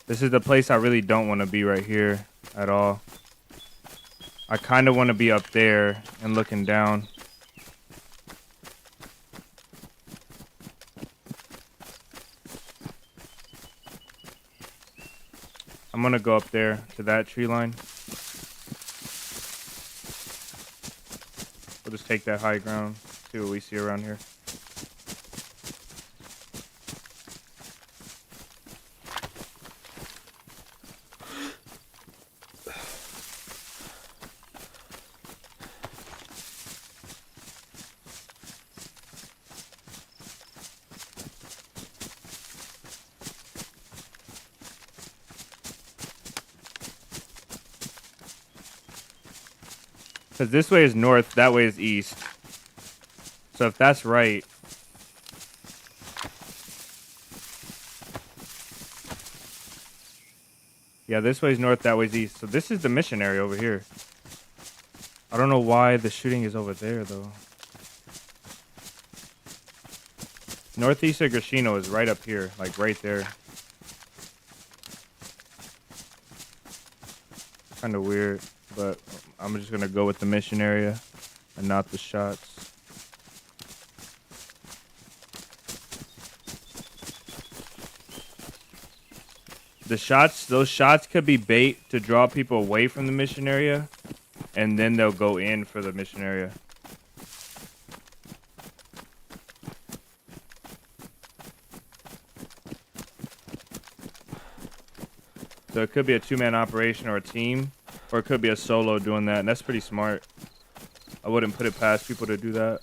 This is the place I really don't want to be right here at all. I kind of want to be up there and looking down. I'm going to go up there to that tree line. We'll just take that high ground, see what we see around here. Because this way is north, that way is east. So if that's right... Yeah, this way is north, that way is east. So this is the mission area over here. I don't know why the shooting is over there, though. Northeast of Grashino is right up here, like right there. Kind of weird, but I'm just going to go with the mission area and not the shots. Those shots could be bait to draw people away from the mission area, and then they'll go in for the mission area. So it could be a two-man operation or a team, or it could be a solo doing that, and that's pretty smart. I wouldn't put it past people to do that.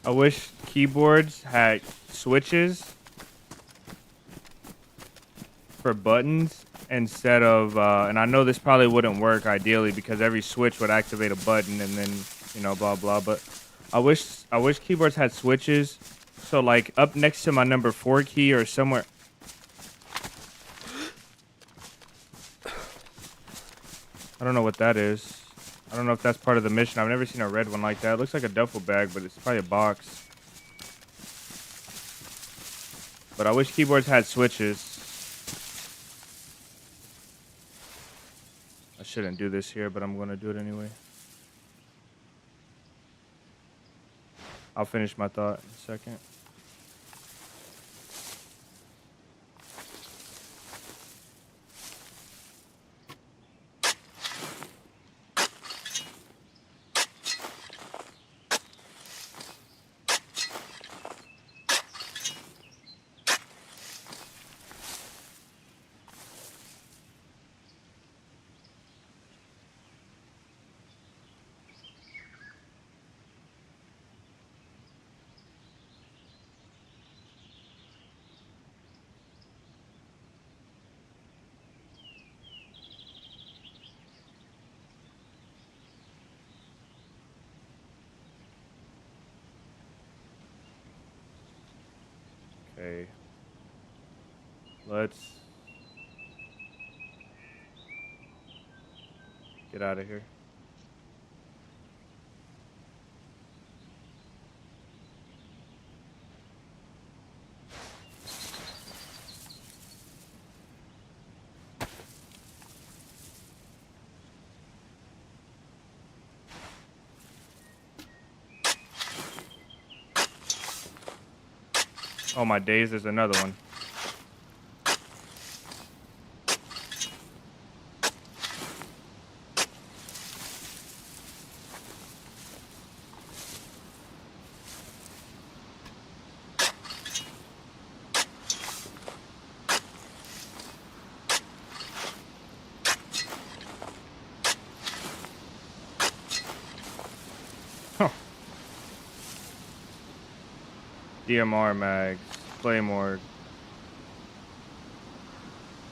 I wish keyboards had switches for buttons instead of, and I know this probably wouldn't work ideally because every switch would activate a button and then, you know, blah, blah. But I wish keyboards had switches. So like up next to my number 4 key or somewhere. I don't know what that is. I don't know if that's part of the mission. I've never seen a red one like that. It looks like a duffel bag, but it's probably a box. But I wish keyboards had switches. I shouldn't do this here, but I'm going to do it anyway. I'll finish my thought in a second. Okay. Let's get out of here. Oh my days, there's another one. Huh. DMR mags, Claymore.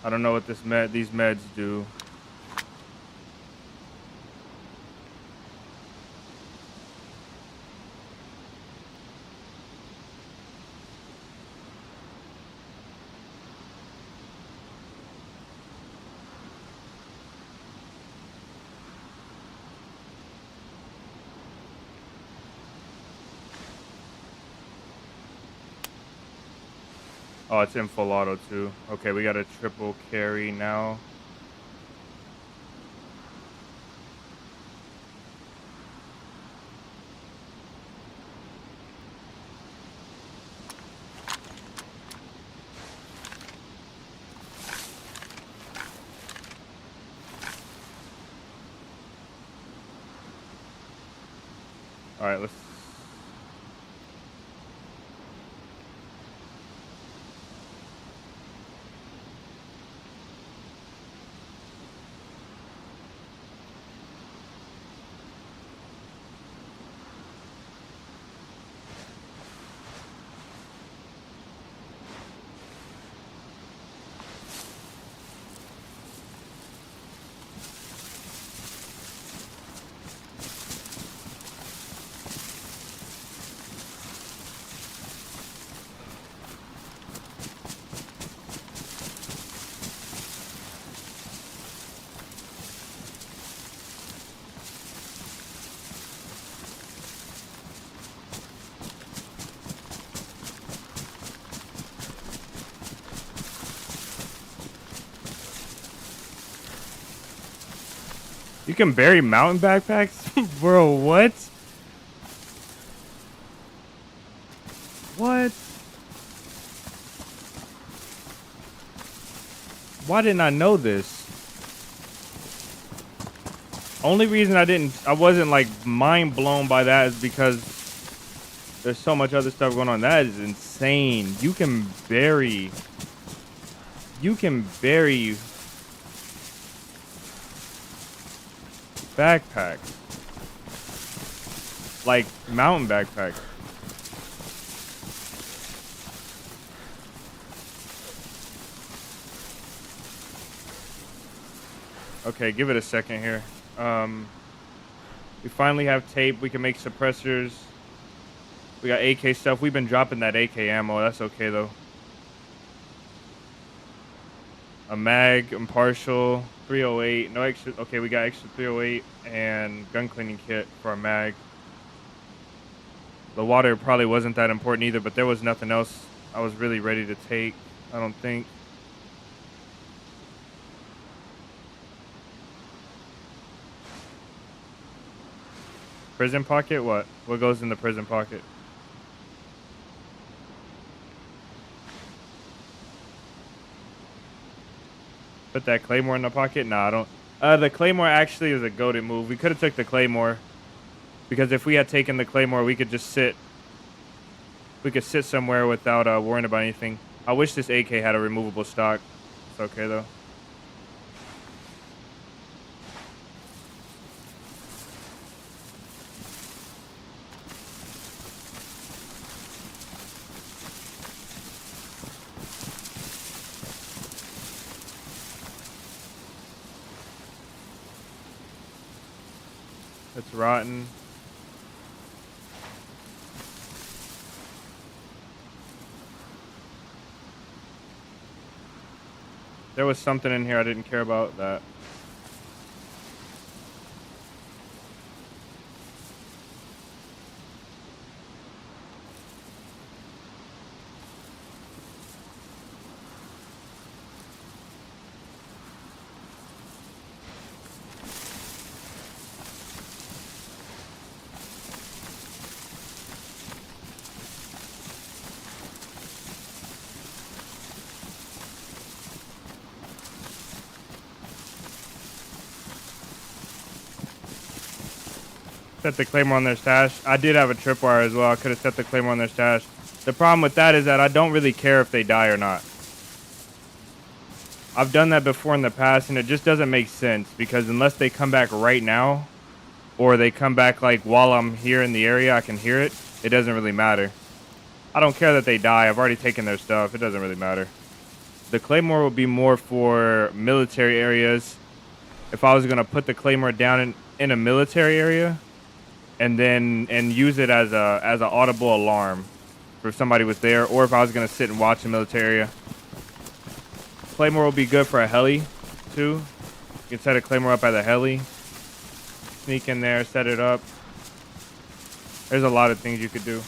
I don't know what these meds do. Oh, it's in full auto too. Okay, we got a triple carry now. All right, let's. You can bury mountain backpacks? Bro, what? What? Why didn't I know this? Only reason I wasn't like mind blown by that is because there's so much other stuff going on. That is insane. You can bury backpacks. Like mountain backpacks. Okay, give it a second here. We finally have tape. We can make suppressors. We got AK stuff. We've been dropping that AK ammo. That's okay though. A mag, impartial, 308. No extra. Okay, we got extra 308 and gun cleaning kit for our mag. The water probably wasn't that important either, but there was nothing else I was really ready to take, I don't think. Prison pocket? What? What goes in the prison pocket? Put that claymore in the pocket? Nah, I don't. The claymore actually is a goated move. We could have took the claymore, because if we had taken the claymore, we could just sit. We could sit somewhere without worrying about anything. I wish this AK had a removable stock. It's okay though. It's rotten. There was something in here I didn't care about that. Set the claymore on their stash. I did have a tripwire as well. I could have set the claymore on their stash. The problem with that is that I don't really care if they die or not. I've done that before in the past, and it just doesn't make sense, because unless they come back right now, or they come back like while I'm here in the area, I can hear it. It doesn't really matter. I don't care that they die. I've already taken their stuff. It doesn't really matter. The claymore will be more for military areas. If I was going to put the claymore down in a military area, and use it as an audible alarm for if somebody was there, or if I was going to sit and watch the military area. Claymore will be good for a heli too. You can set a claymore up at the heli, sneak in there, set it up. There's a lot of things you could do.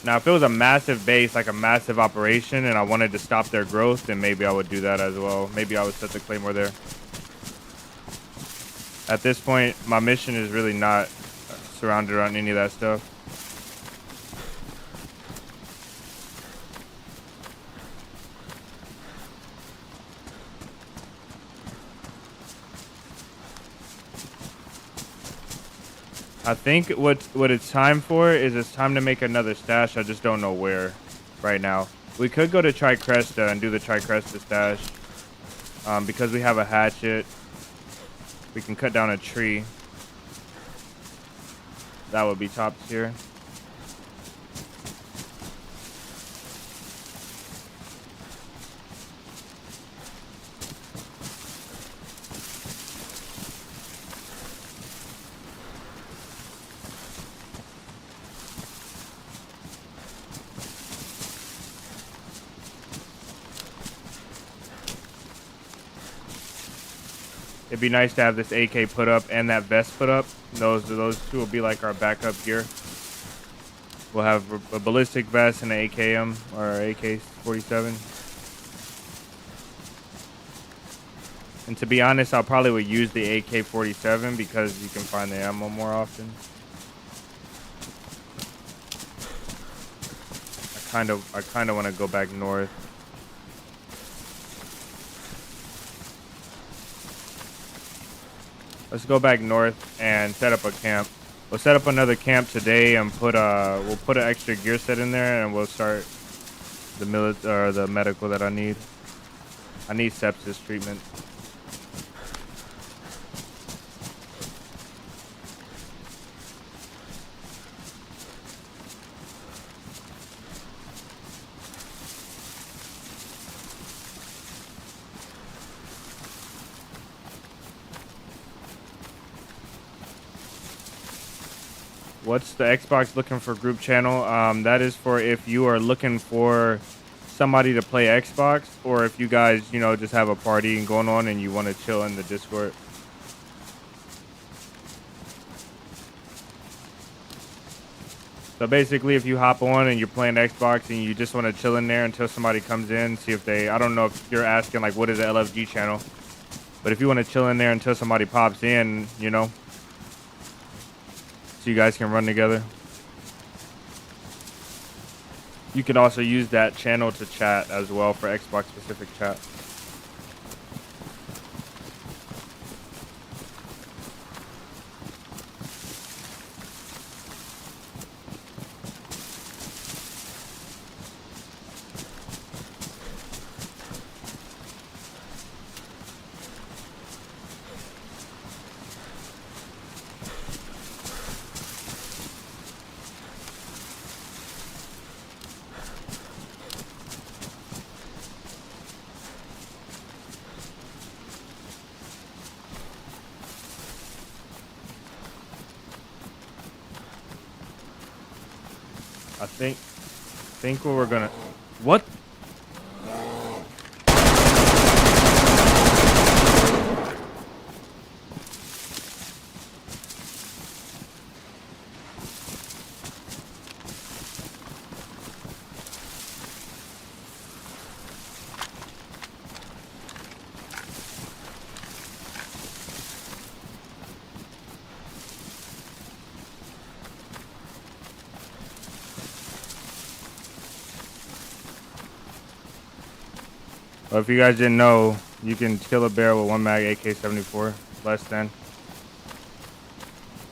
Now, if it was a massive base, like a massive operation, and I wanted to stop their growth, then maybe I would do that as well. Maybe I would set the claymore there. At this point, my mission is really not surrounded around any of that stuff. I think what it's time for is it's time to make another stash. I just don't know where right now. We could go to Tricresta and do the Tricresta stash. Because we have a hatchet, we can cut down a tree. That would be top tier. It'd be nice to have this AK put up and that vest put up. Those two will be like our backup gear. We'll have a ballistic vest and an AKM or AK-47. And to be honest, I probably would use the AK-47 because you can find the ammo more often. I kind of want to go back north. Let's go back north and set up a camp. We'll set up another camp today and we'll put an extra gear set in there, and we'll start the medical that I need. I need sepsis treatment. What's the Xbox looking for group channel? That is for if you are looking for somebody to play Xbox, or if you guys, just have a party going on and you want to chill in the Discord. So basically, if you hop on and you're playing Xbox and you just want to chill in there until somebody comes in, see if I don't know if you're asking like what is the LFG channel, but if you want to chill in there until somebody pops in, so you guys can run together. You can also use that channel to chat as well for Xbox specific chat. think what we're gonna. What? Well, if you guys didn't know, you can kill a bear with 1 mag AK-74, less than.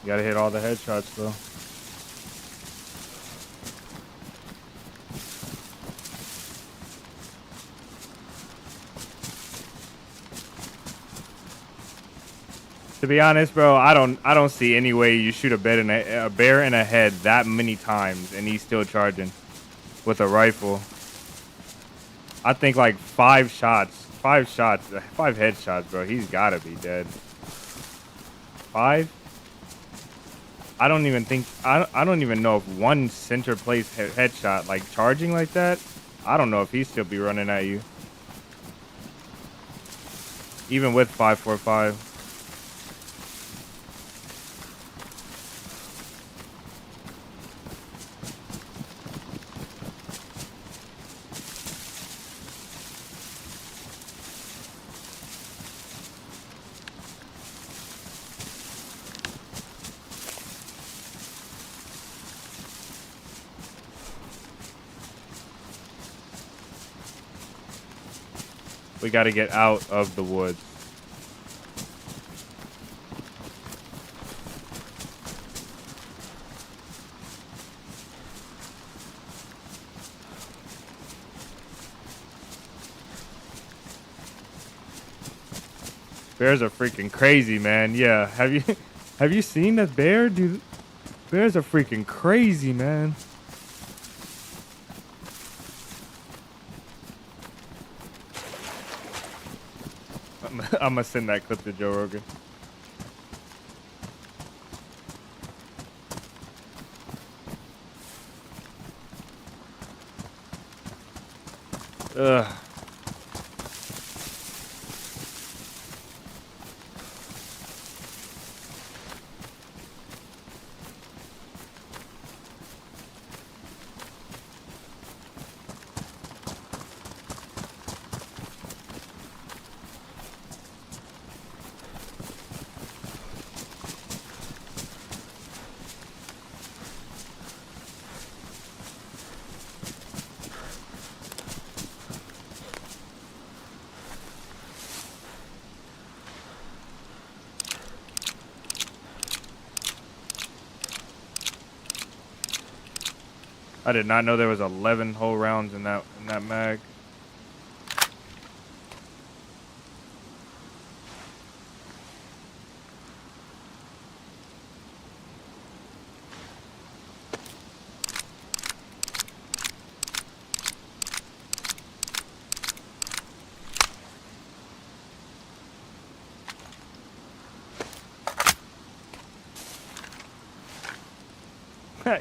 You gotta hit all the headshots though. To be honest, bro, I don't see any way you shoot a bear in a head that many times and he's still charging with a rifle. I think like 5 headshots, bro. He's gotta be dead. 5? I don't even know if one center place headshot, like charging like that, I don't know if he still be running at you. Even with 545. We got to get out of the woods. Bears are freaking crazy, man. Yeah, have you seen that bear, dude? Bears are freaking crazy, man. I'm gonna send that clip to Joe Rogan. Ugh. I did not know there was 11 whole rounds in that mag.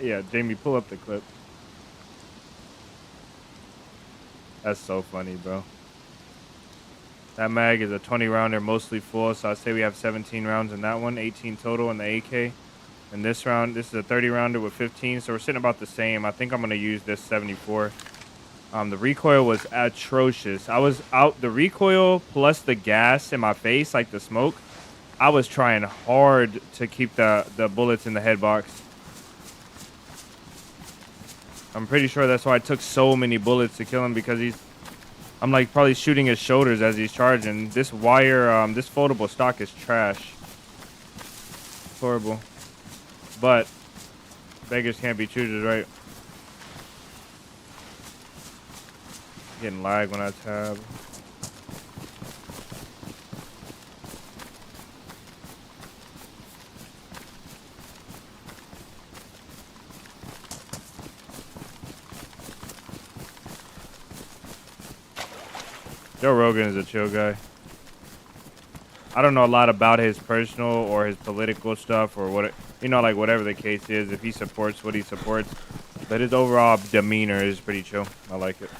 Yeah, Jamie, pull up the clip. That's so funny, bro. That mag is a 20 rounder, mostly full, so I'd say we have 17 rounds in that one, 18 total in the AK. And this round, this is a 30 rounder with 15, so we're sitting about the same. I think I'm gonna use this 74. The recoil was atrocious. I was out, the recoil plus the gas in my face, like the smoke, I was trying hard to keep the bullets in the head box. I'm pretty sure that's why I took so many bullets to kill him, because I'm like probably shooting his shoulders as he's charging. This wire, this foldable stock is trash. It's horrible. But beggars can't be choosers, right? Getting lag when I tab. Joe Rogan is a chill guy. I don't know a lot about his personal or his political stuff or what, you know, like whatever the case is, if he supports what he supports. But his overall demeanor is pretty chill. I like it.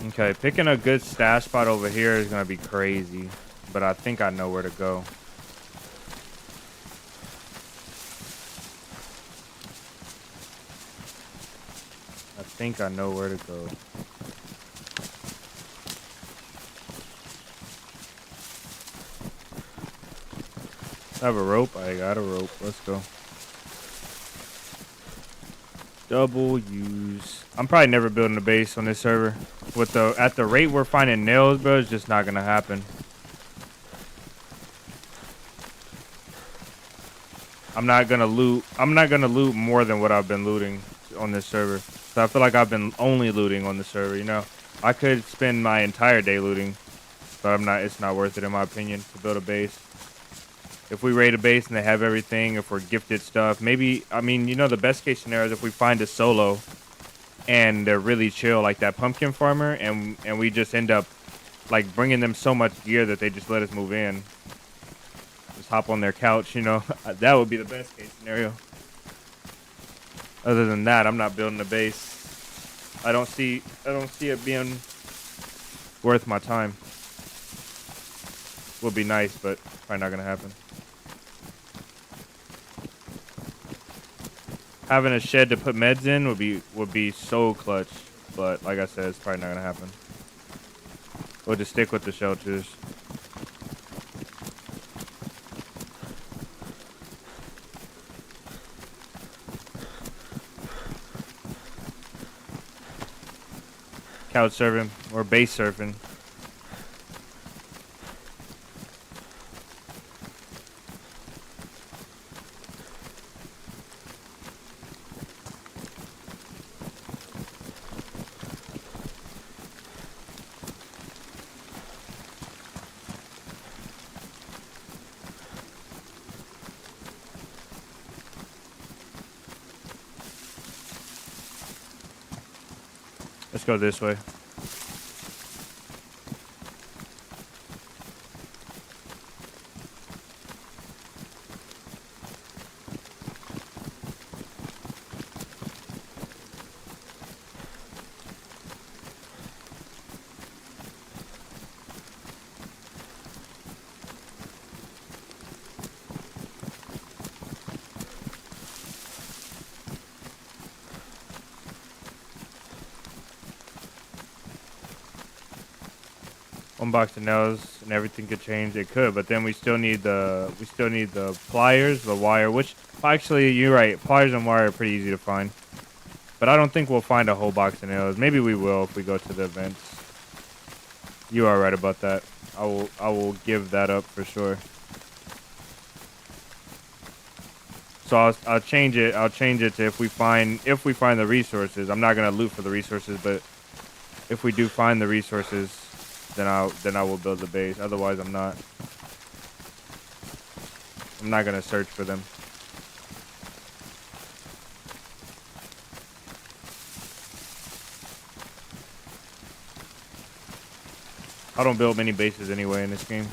Okay, picking a good stash spot over here is gonna be crazy, but I think I know where to go. I think I know where to go. I have a rope. I got a rope. Let's go. Double use. I'm probably never building a base on this server. With at the rate we're finding nails, bro, it's just not gonna happen. I'm not gonna loot more than what I've been looting on this server. So I feel like I've been only looting on the server, you know. I could spend my entire day looting, but it's not worth it in my opinion to build a base. If we raid a base and they have everything, if we're gifted stuff, maybe, I mean, you know, the best case scenario is if we find a solo and they're really chill, like that pumpkin farmer, and we just end up like bringing them so much gear that they just let us move in. Just hop on their couch, you know. That would be the best case scenario. Other than that, I'm not building a base. I don't see it being worth my time. Would be nice, but probably not gonna happen. Having a shed to put meds in would be so clutch, but like I said, it's probably not gonna happen. We'll just stick with the shelters. Couch surfing or base surfing. Let's go this way. One box of nails and everything could change. It could, but then we still need the pliers, the wire. Which actually, you're right. Pliers and wire are pretty easy to find. But I don't think we'll find a whole box of nails. Maybe we will if we go to the events. You are right about that. I will give that up for sure. So I'll change it. I'll change it to if we find the resources. I'm not gonna loot for the resources, but if we do find the resources, then I will build the base. Otherwise, I'm not gonna search for them. I don't build many bases anyway in this game.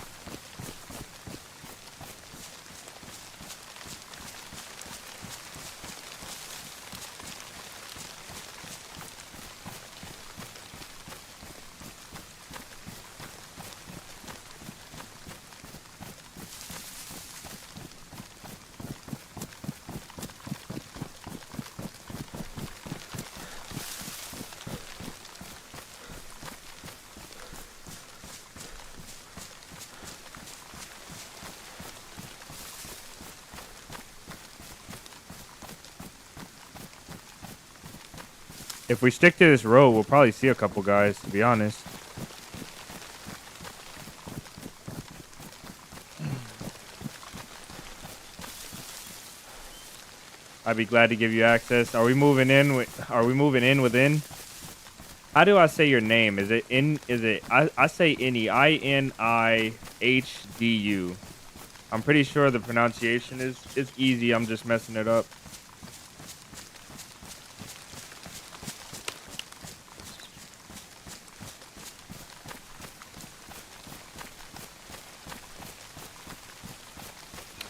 If we stick to this road, we'll probably see a couple guys, to be honest. I'd be glad to give you access. Are we moving in within? How do I say your name? Is it I say Inihdu. I'm pretty sure the pronunciation is easy. I'm just messing it up.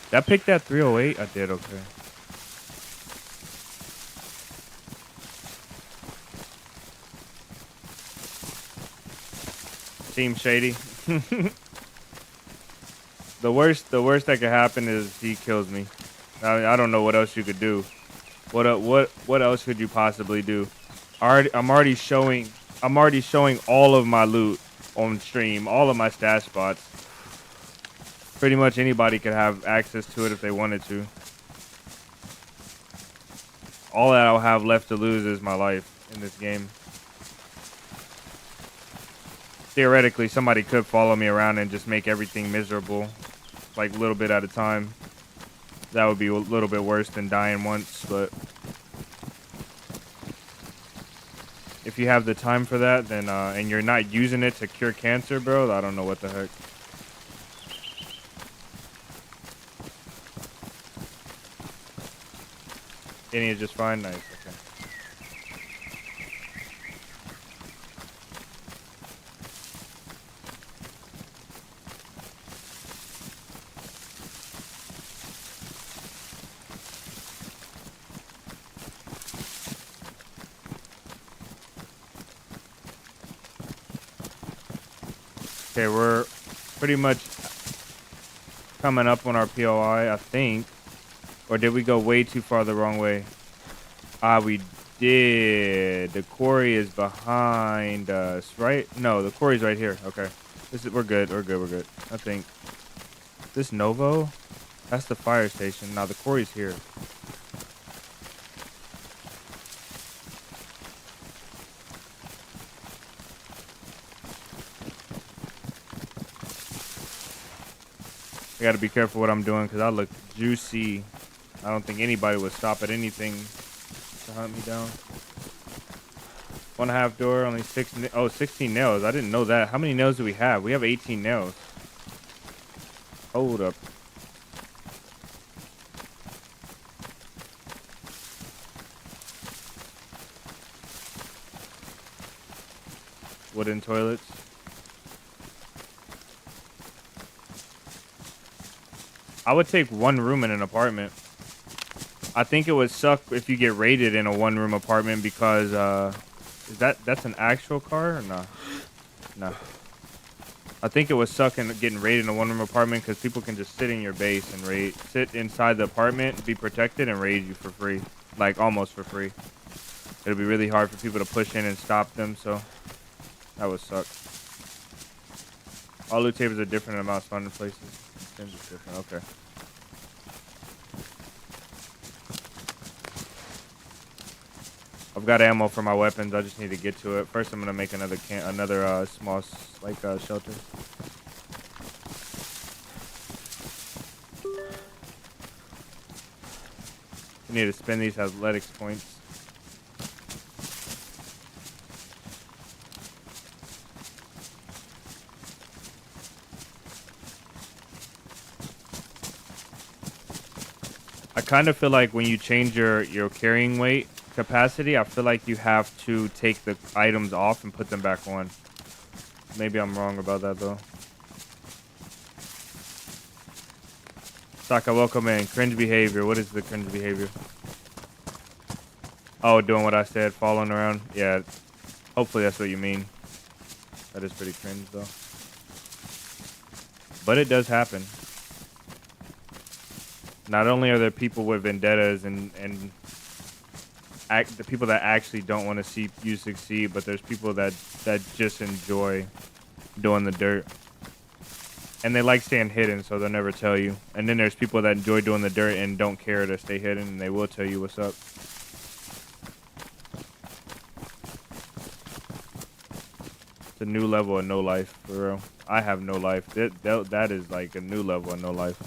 Did I pick that 308? I did, okay. Seems shady. The worst that could happen is he kills me. I don't know what else you could do. What else could you possibly do? I'm already showing all of my loot on stream, all of my stash spots. Pretty much anybody could have access to it if they wanted to. All that I'll have left to lose is my life in this game. Theoretically, somebody could follow me around and just make everything miserable, like a little bit at a time. That would be a little bit worse than dying once, but if you have the time for that, then and you're not using it to cure cancer, bro, I don't know what the heck. Getting it just fine, nice. Okay. Okay, we're pretty much coming up on our POI, I think. Or did we go way too far the wrong way? Ah, we did. The quarry is behind us, right? No, the quarry's right here. Okay. We're good. I think. This Novo? That's the fire station. Now the quarry's here. I gotta be careful what I'm doing because I look juicy. I don't think anybody would stop at anything to hunt me down. 1.5 door, only 16 nails. I didn't know that. How many nails do we have? We have 18 nails. Hold up. Wooden toilets. I would take one room in an apartment. I think it would suck if you get raided in a one-room apartment because that's an actual car or no? No. I think it would suck in getting raided in a one-room apartment because people can just sit in your base and sit inside the apartment, be protected, and raid you for free, like almost for free. It'll be really hard for people to push in and stop them, so that would suck. All loot tables are different in amounts found in places. Things are different. Okay. I've got ammo for my weapons. I just need to get to it. First, I'm gonna make another small shelter. I need to spend these athletics points. I kind of feel like when you change your carrying weight capacity, I feel like you have to take the items off and put them back on. Maybe I'm wrong about that though. Saka, welcome in. Cringe behavior. What is the cringe behavior? Oh, doing what I said, following around. Yeah, hopefully that's what you mean. That is pretty cringe though. But it does happen. Not only are there people with vendettas and the people that actually don't want to see you succeed, but there's people that just enjoy doing the dirt. And they like staying hidden, so they'll never tell you. And then there's people that enjoy doing the dirt and don't care to stay hidden, and they will tell you what's up. It's a new level of no life, for real. I have no life. That is like a new level of no life.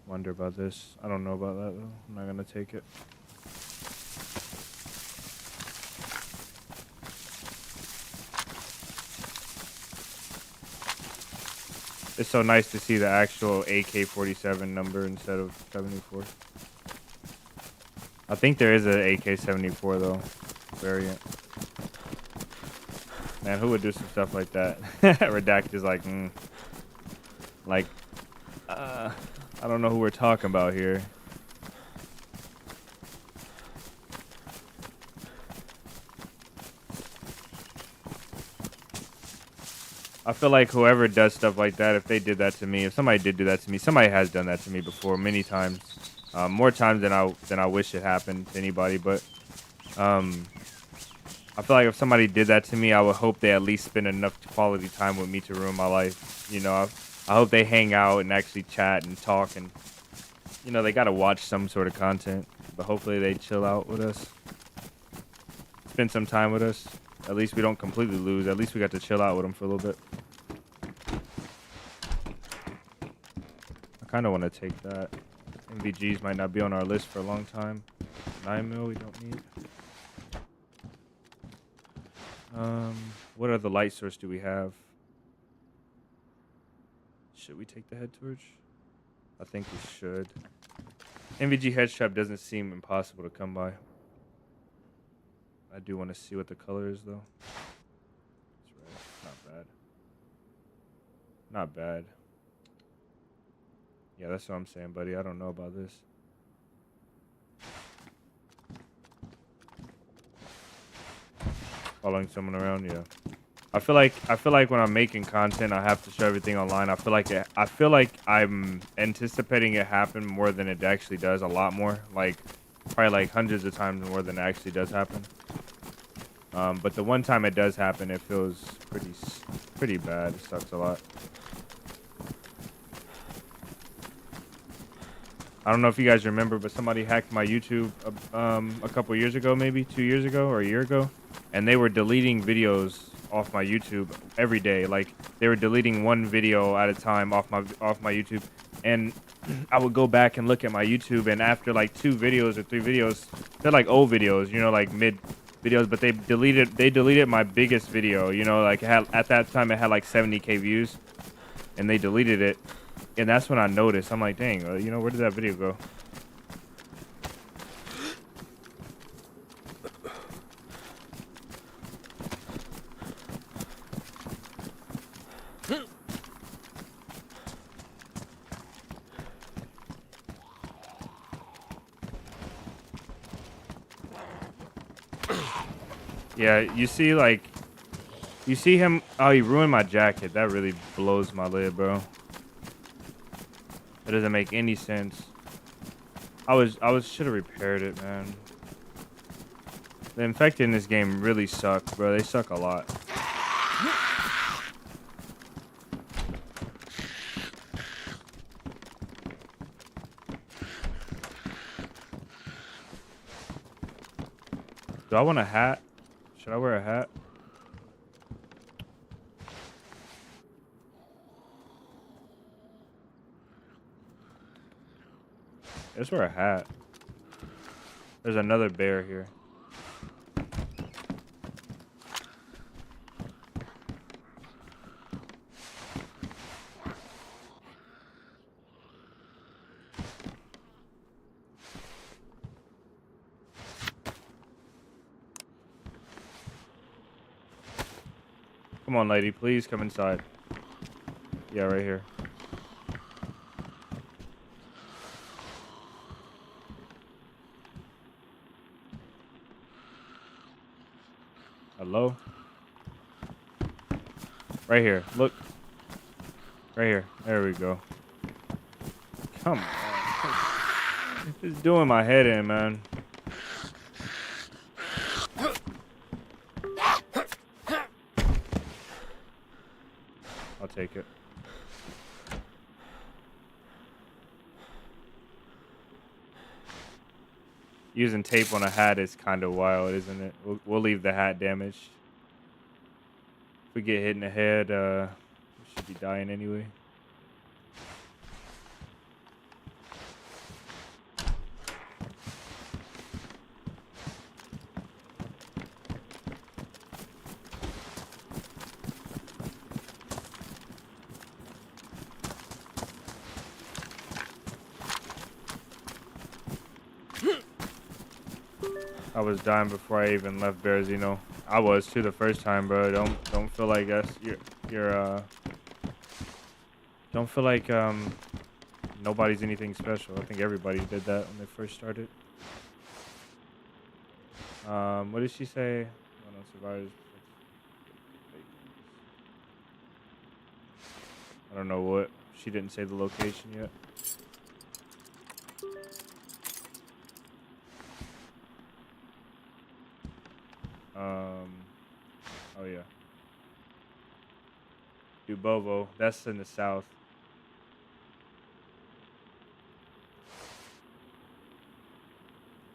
Wonder about this. I don't know about that though. I'm not gonna take it. It's so nice to see the actual AK-47 number instead of 74. I think there is an AK-74 though variant. Man, who would do some stuff like that? Redact is like, I don't know who we're talking about here. I feel like whoever does stuff like that, if they did that to me, if somebody did do that to me, somebody has done that to me before many times, more times than I wish it happened to anybody. But I feel like if somebody did that to me, I would hope they at least spend enough quality time with me to ruin my life. You know, I hope they hang out and actually chat and talk, and you know, they gotta watch some sort of content. But hopefully they chill out with us, spend some time with us. At least we don't completely lose. At least we got to chill out with them for a little bit. I kind of want to take that. MVGs might not be on our list for a long time. 9mm we don't need. What other light source do we have? Should we take the head torch? I think we should. MVG head strap doesn't seem impossible to come by. I do want to see what the color is though. That's right. Not bad. Not bad. Yeah, that's what I'm saying, buddy. I don't know about this. Following someone around, yeah. I feel like when I'm making content, I have to show everything online. I feel like I'm anticipating it happen more than it actually does. A lot more, like probably like hundreds of times more than it actually does happen. But the one time it does happen, it feels pretty bad. It sucks a lot. I don't know if you guys remember, but somebody hacked my YouTube a couple years ago, maybe 2 years ago or a year ago, and they were deleting videos off my YouTube every day. Like they were deleting one video at a time off my YouTube, and I would go back and look at my YouTube, and after like 2 videos or 3 videos, they're like old videos, you know, like mid videos, but they deleted my biggest video, you know, like at that time it had like 70K views, and they deleted it. And that's when I noticed. I'm like, dang, you know, where did that video go? Yeah, you see him. Oh, he ruined my jacket. That really blows my lid, bro. That doesn't make any sense. Should have repaired it, man. The infected in this game really suck, bro. They suck a lot. Do I want a hat? Should I wear a hat? Let's wear a hat. There's another bear here. Come on, lady. Please come inside. Yeah, right here. Hello? Right here. Look. Right here. There we go. Come on. It's doing my head in, man. I'll take it. Using tape on a hat is kind of wild, isn't it? We'll leave the hat damaged. If we get hit in the head, we should be dying anyway. I was dying before I even left Berezino. I was too the first time, bro. Don't feel like that's you're don't feel like nobody's anything special. I think everybody did that when they first started. What did she say? Oh, no, survivors. I don't know what. She didn't say the location yet. Oh yeah. Dubovo. That's in the south.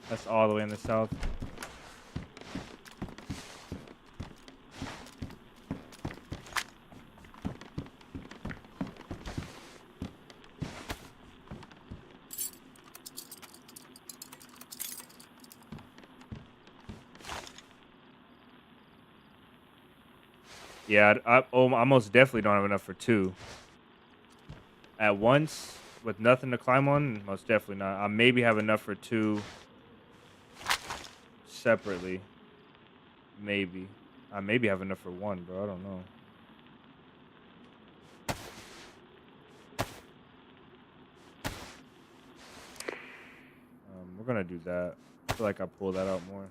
That's all the way in the south. Yeah, I most definitely don't have enough for 2. At once, with nothing to climb on, most definitely not. I maybe have enough for 2 separately. Maybe. I maybe have enough for 1, bro. I don't know. We're gonna do that. I feel like I pull that out more.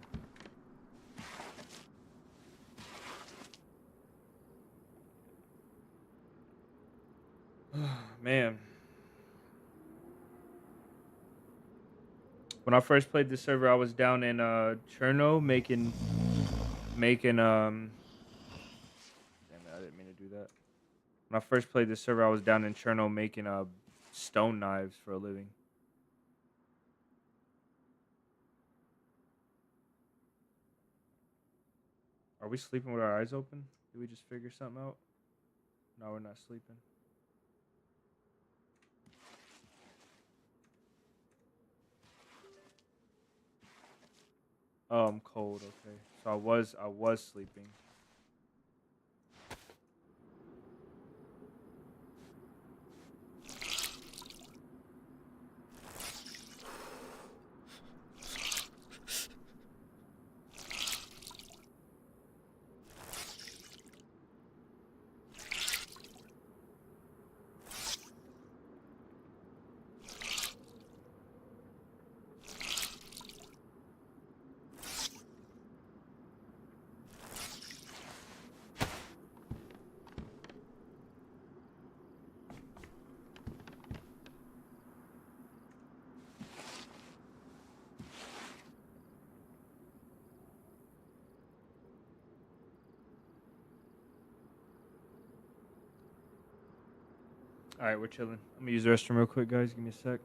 Man. When I first played this server, I was down in Cherno making damn it, I didn't mean to do that. When I first played this server, I was down in Cherno making stone knives for a living. Are we sleeping with our eyes open? Did we just figure something out? No, we're not sleeping. Oh, I'm cold. Okay, so I was sleeping. All right, we're chilling. I'm gonna use the restroom real quick, guys. Give me a sec.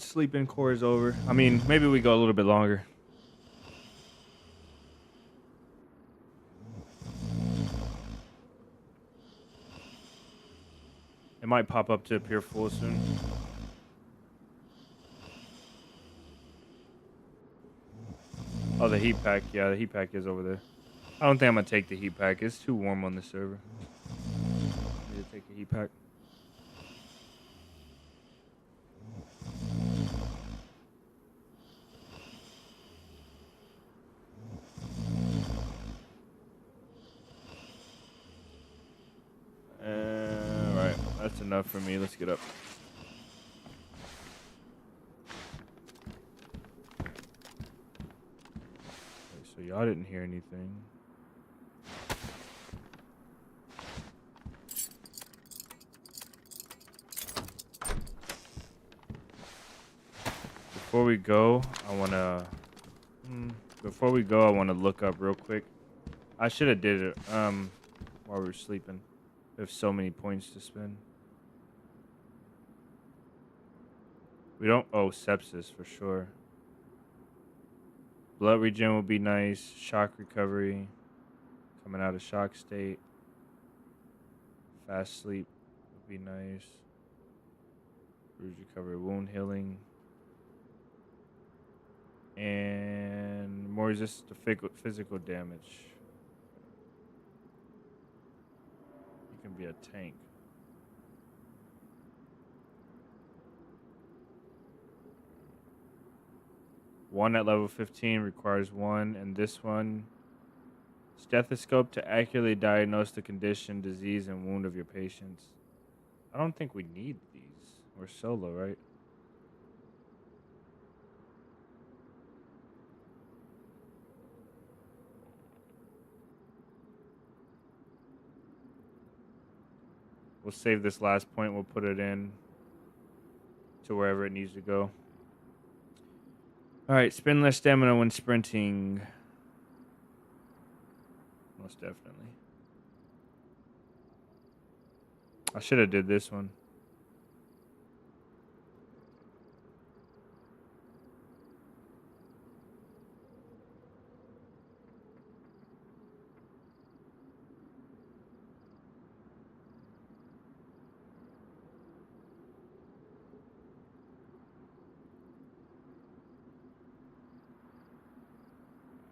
Sleeping core is over. I mean, maybe we go a little bit longer. It might pop up to appear full soon. Oh, the heat pack. Yeah, the heat pack is over there. I don't think I'm gonna take the heat pack. It's too warm on the server. I need to take the heat pack. Alright, that's enough for me. Let's get up. Okay, so y'all didn't hear anything. Before we go, I wanna look up real quick. I should have did it while we were sleeping. We have so many points to spend. We don't sepsis for sure. Blood regen will be nice. Shock recovery. Coming out of shock state. Fast sleep would be nice. Bruise recovery, wound healing. And more resistance to physical damage. You can be a tank. One at level 15 requires one, and this one, stethoscope to accurately diagnose the condition, disease, and wound of your patients. I don't think we need these. We're solo, right? We'll save this last point. We'll put it in to wherever it needs to go. All right, spend less stamina when sprinting. Most definitely. I should have did this one.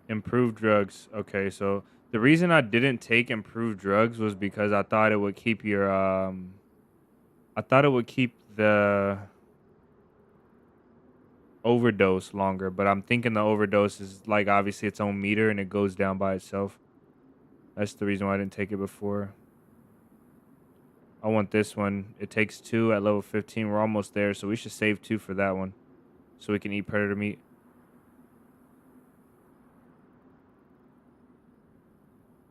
Improved drugs. Okay, so the reason I didn't take improved drugs was because I thought it would keep your I thought it would keep the overdose longer, but I'm thinking the overdose is like obviously its own meter and it goes down by itself. That's the reason why I didn't take it before. I want this one. It takes 2 at level 15. We're almost there, so we should save 2 for that one so we can eat predator meat.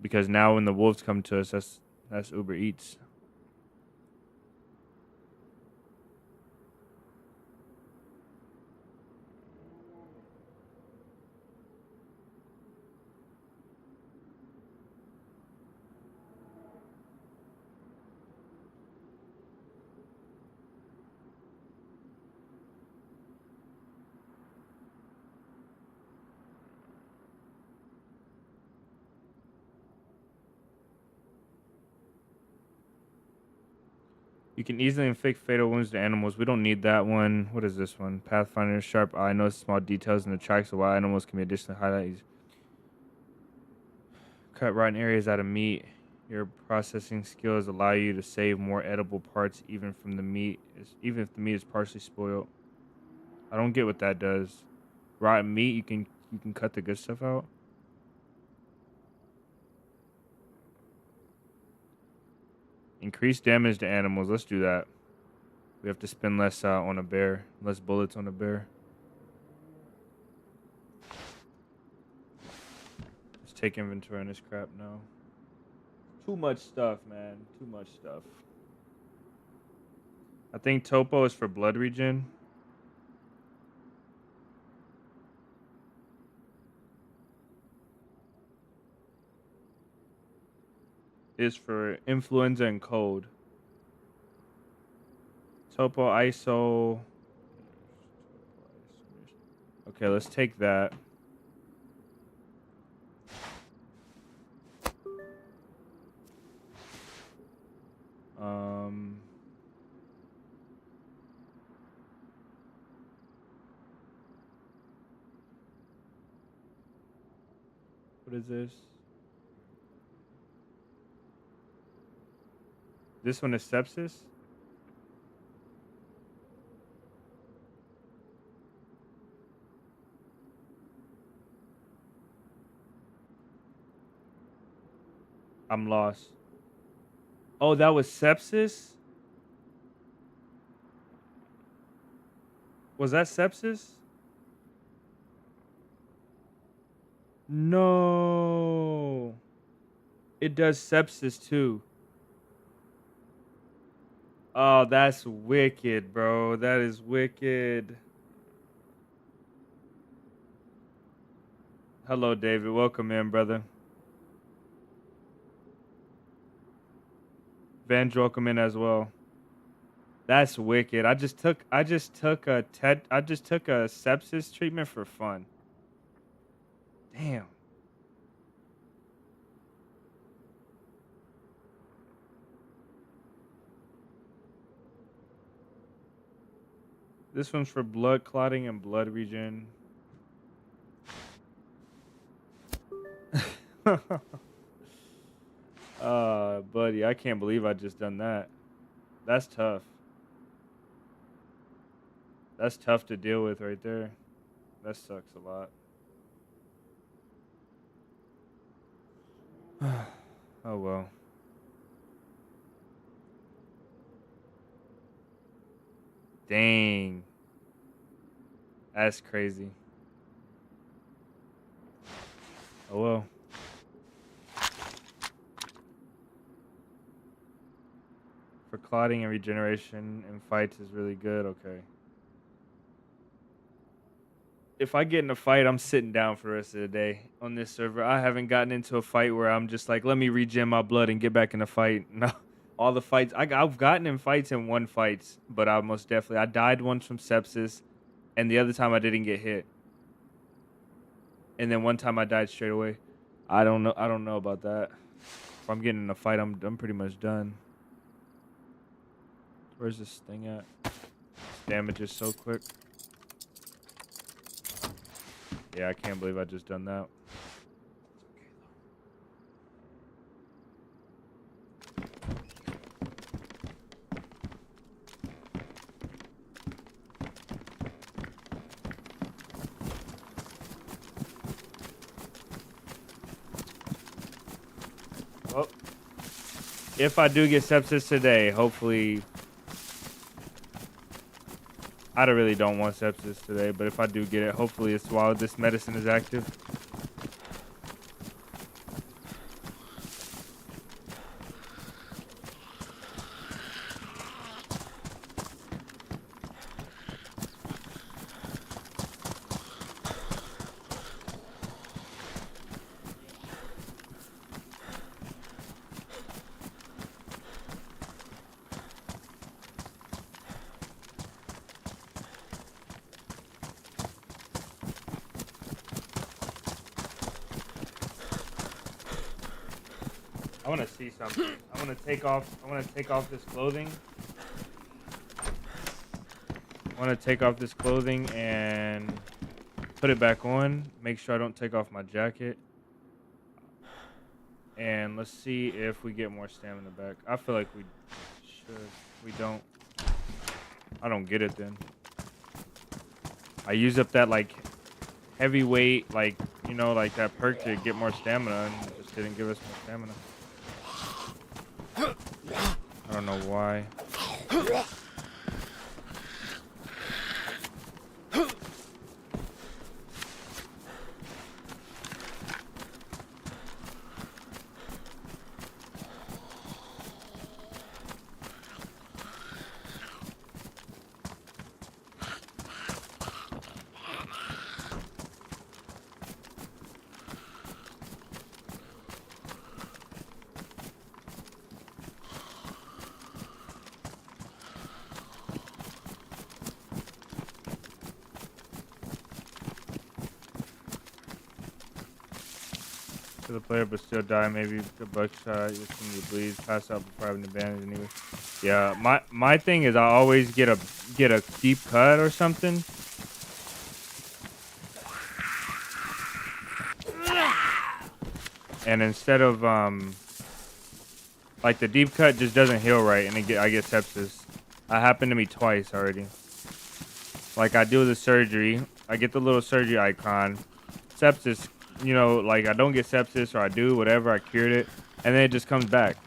Because now when the wolves come to us, that's Uber Eats. You can easily inflict fatal wounds to animals. We don't need that one. What is this one? Pathfinder, sharp eye, notice small details in the tracks of wild animals can be additionally highlighted. Cut rotten areas out of meat. Your processing skills allow you to save more edible parts even if the meat is partially spoiled. I don't get what that does. Rotten meat, you can cut the good stuff out. Increase damage to animals. Let's do that. We have to spend less on a bear. Less bullets on a bear. Let's take inventory on this crap now. Too much stuff, man. Too much stuff. I think topo is for blood regen. Is for influenza and cold. Topo, ISO. Okay, let's take that. What is this? This one is sepsis? I'm lost. Oh, that was sepsis? Was that sepsis? No. It does sepsis too. Oh, that's wicked, bro. That is wicked. Hello, David. Welcome in, brother. Vange, welcome in as well. That's wicked. I just took a sepsis treatment for fun. Damn. This one's for blood clotting and blood regen. Buddy, I can't believe I just done that. That's tough. That's tough to deal with right there. That sucks a lot. Oh well. Dang. That's crazy. Oh well. For clotting and regeneration in fights is really good. Okay. If I get in a fight, I'm sitting down for the rest of the day on this server. I haven't gotten into a fight where I'm just like, let me regen my blood and get back in a fight. No. All the fights I've gotten in fights and won fights, but I most definitely I died once from sepsis, and the other time I didn't get hit, and then one time I died straight away. I don't know about that. If I'm getting in a fight, I'm pretty much done. Where's this thing at? This damage is so quick. Yeah, I can't believe I just done that. Well, if I do get sepsis today, hopefully, I really don't want sepsis today, but if I do get it, hopefully it's while this medicine is active. I want to see something. I want to take off this clothing. I want to take off this clothing and put it back on. Make sure I don't take off my jacket. And let's see if we get more stamina back. I feel like we should. We don't. I don't get it then. I use up that like heavyweight, like, you know, like that perk to get more stamina, and it just didn't give us more stamina. I don't know why. to the player but still die. Maybe the buckshot, you bleeds, pass out before having to bandage anyway. Yeah, my thing is I always get a deep cut or something. And instead of like the deep cut just doesn't heal right, and I get sepsis. That happened to me twice already. Like I do the surgery, I get the little surgery icon, sepsis. You know, like I don't get sepsis, or I do whatever, I cured it, and then it just comes back.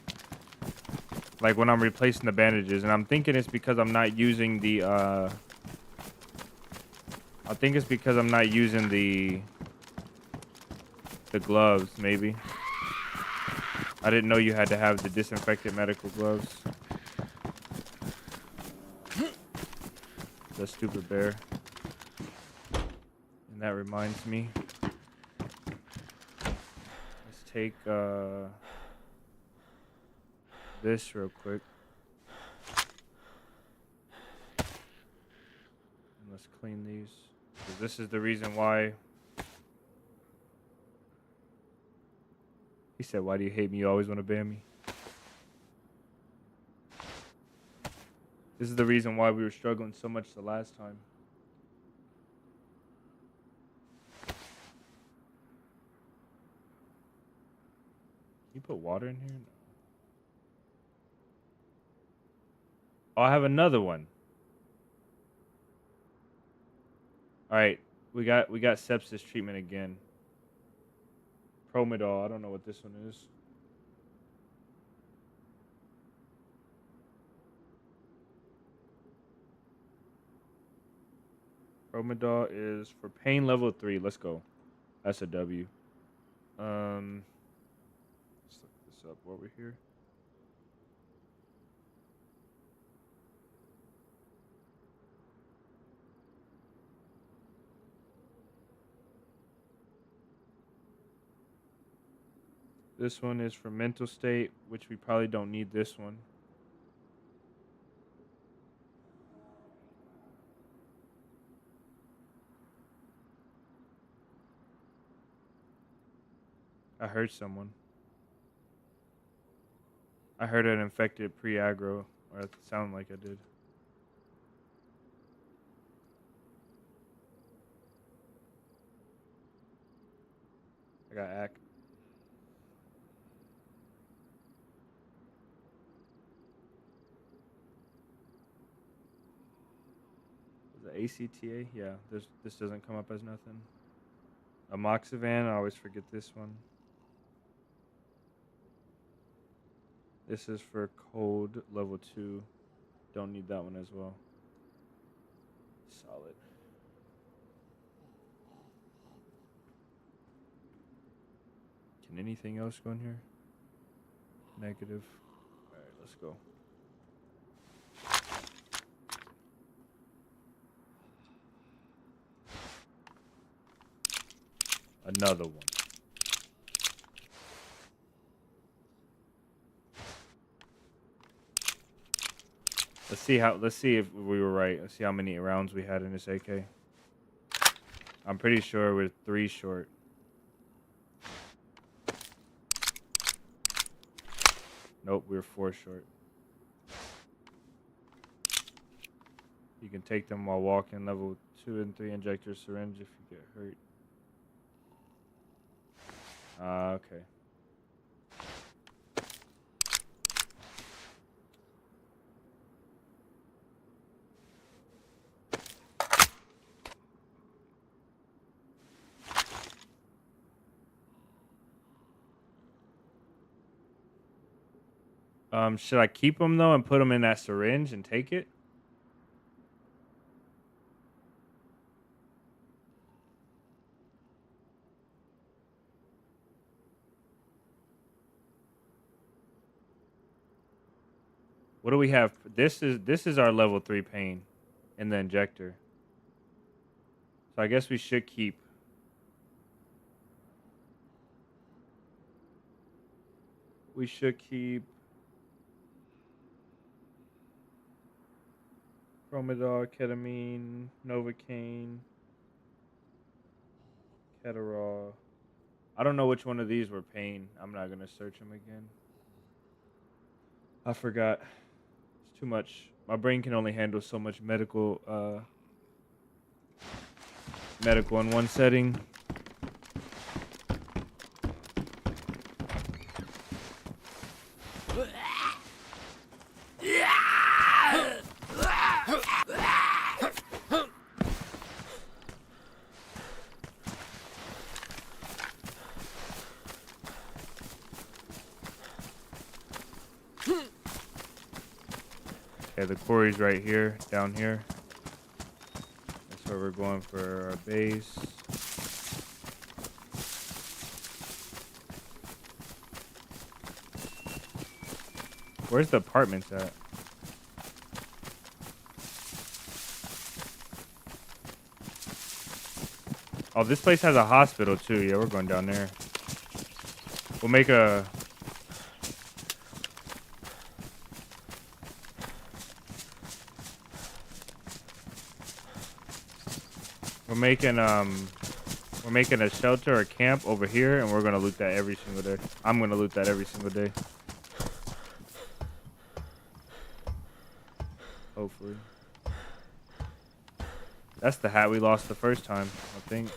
Like when I'm replacing the bandages, and I'm thinking it's because I'm not using the. I think it's because I'm not using the gloves, maybe. I didn't know you had to have the disinfected medical gloves. The stupid bear. And that reminds me. Let's take this real quick. And let's clean these. 'Cause this is the reason why. He said, "Why do you hate me? You always want to ban me." This is the reason why we were struggling so much the last time. You put water in here? No. Oh, I have another one. All right, we got sepsis treatment again. Promedol. I don't know what this one is. Promedol is for pain level 3. Let's go. That's a W. Let's look this up while we're here. This one is for mental state, which we probably don't need this one. I heard someone. I heard an infected pre-aggro, or it sounded like I did. I got AC. The ACTA? Yeah, this doesn't come up as nothing. Amoxivan, I always forget this one. This is for cold level 2. Don't need that one as well. Solid. Can anything else go in here? Negative. Alright, let's go. Another one. Let's see if we were right. Let's see how many rounds we had in this AK. I'm pretty sure we're 3 short. Nope, we're 4 short. You can take them while walking. Level 2 and 3 inject your syringe if you get hurt. Okay. Should I keep them though and put them in that syringe and take it? What do we have? This is our level 3 pain in the injector. So I guess we should keep. We should keep Promedol, ketamine, Novocaine, Keterol. I don't know which one of these were pain. I'm not gonna search them again. I forgot. It's too much. My brain can only handle so much medical in one setting. Okay, the quarry's right here, down here. That's where we're going for our base. Where's the apartments at? Oh, this place has a hospital too. Yeah, we're going down there. We'll make a... We're making a shelter or camp over here, and we're gonna loot that every single day. I'm gonna loot that every single day. Hopefully. That's the hat we lost the first time, I think.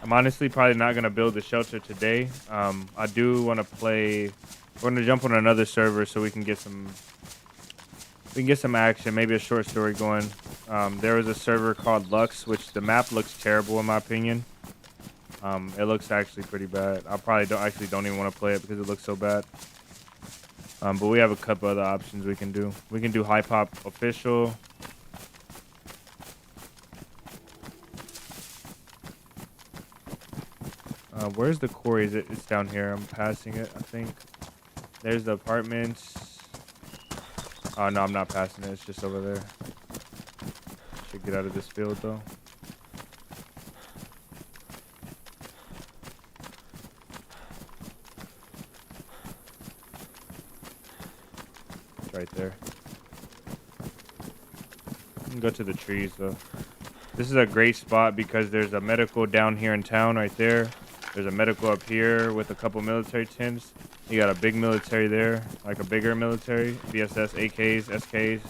I'm honestly probably not gonna build the shelter today. I do want to play. We're gonna jump on another server so we can get some. We can get some action, maybe a short story going. There was a server called Lux, which the map looks terrible in my opinion. It looks actually pretty bad. I probably don't even want to play it because it looks so bad. But we have a couple other options we can do. We can do High Pop Official. Where's the quarry? It's down here. I'm passing it, I think. There's the apartments. Oh, no, I'm not passing it. It's just over there. Should get out of this field, though. It's right there. You can go to the trees, though. This is a great spot because there's a medical down here in town right there. There's a medical up here with a couple military tents. You got a big military there, like a bigger military. VSS, AKs, SKs,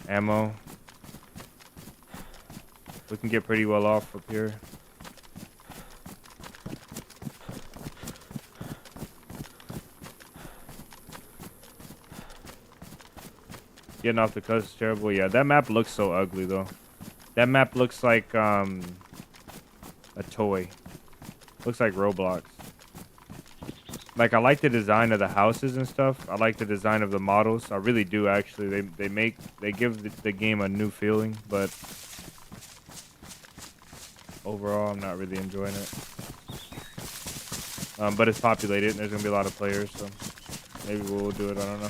ammo. We can get pretty well off up here. Getting off the coast is terrible. Yeah, that map looks so ugly, though. That map looks like a toy. Looks like Roblox. Like, I like the design of the houses and stuff. I like the design of the models. I really do, actually. They give the game a new feeling, but overall, I'm not really enjoying it. But it's populated, and there's gonna be a lot of players, so maybe we'll do it. I don't know.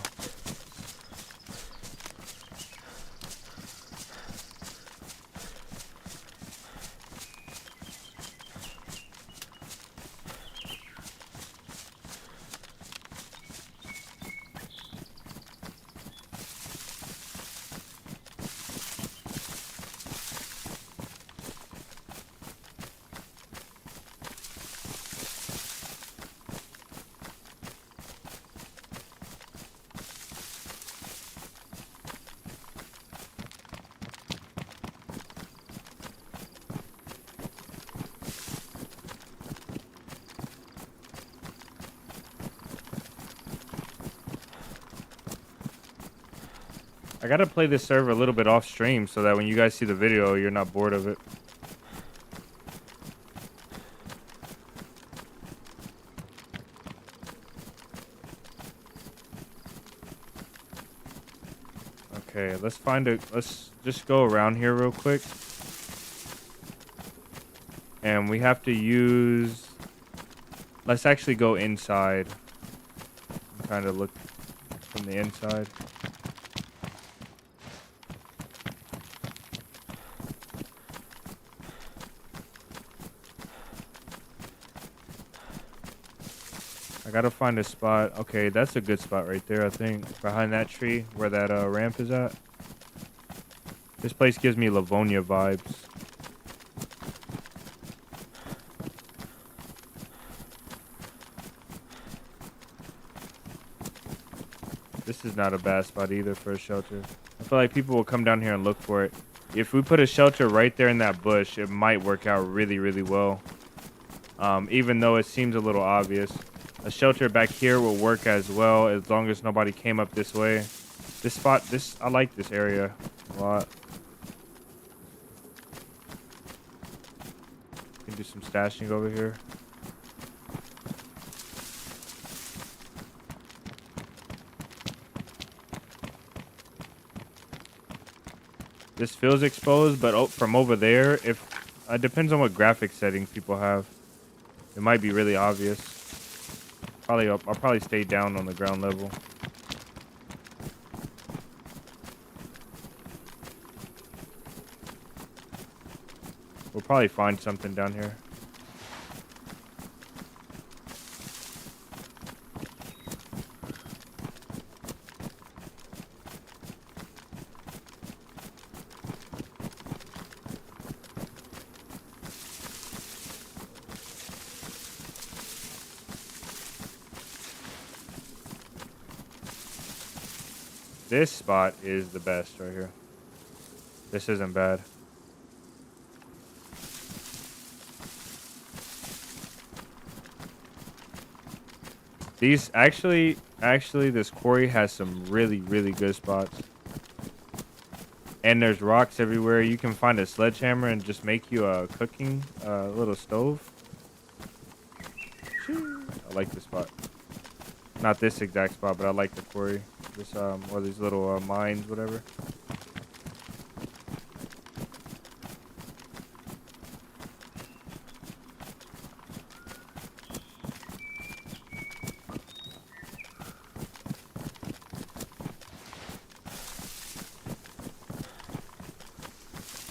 I gotta play this server a little bit off stream so that when you guys see the video, you're not bored of it. Okay, let's find a. Let's just go around here real quick. And we have to use. Let's actually go inside. And kind of look from the inside. I gotta find a spot. Okay, that's a good spot right there, I think. Behind that tree where that ramp is at. This place gives me Livonia vibes. This is not a bad spot either for a shelter. I feel like people will come down here and look for it. If we put a shelter right there in that bush, it might work out really, really well. Even though it seems a little obvious. A shelter back here will work as well as long as nobody came up this way. This spot, I like this area a lot. Can do some stashing over here. This feels exposed, but from over there, if it depends on what graphic settings people have. It might be really obvious. I'll probably stay down on the ground level. We'll probably find something down here. This spot is the best right here. This isn't bad. These actually this quarry has some really, really good spots. And there's rocks everywhere. You can find a sledgehammer and just make you a cooking little stove. I like this spot. Not this exact spot, but I like the quarry. This or these little mines, whatever.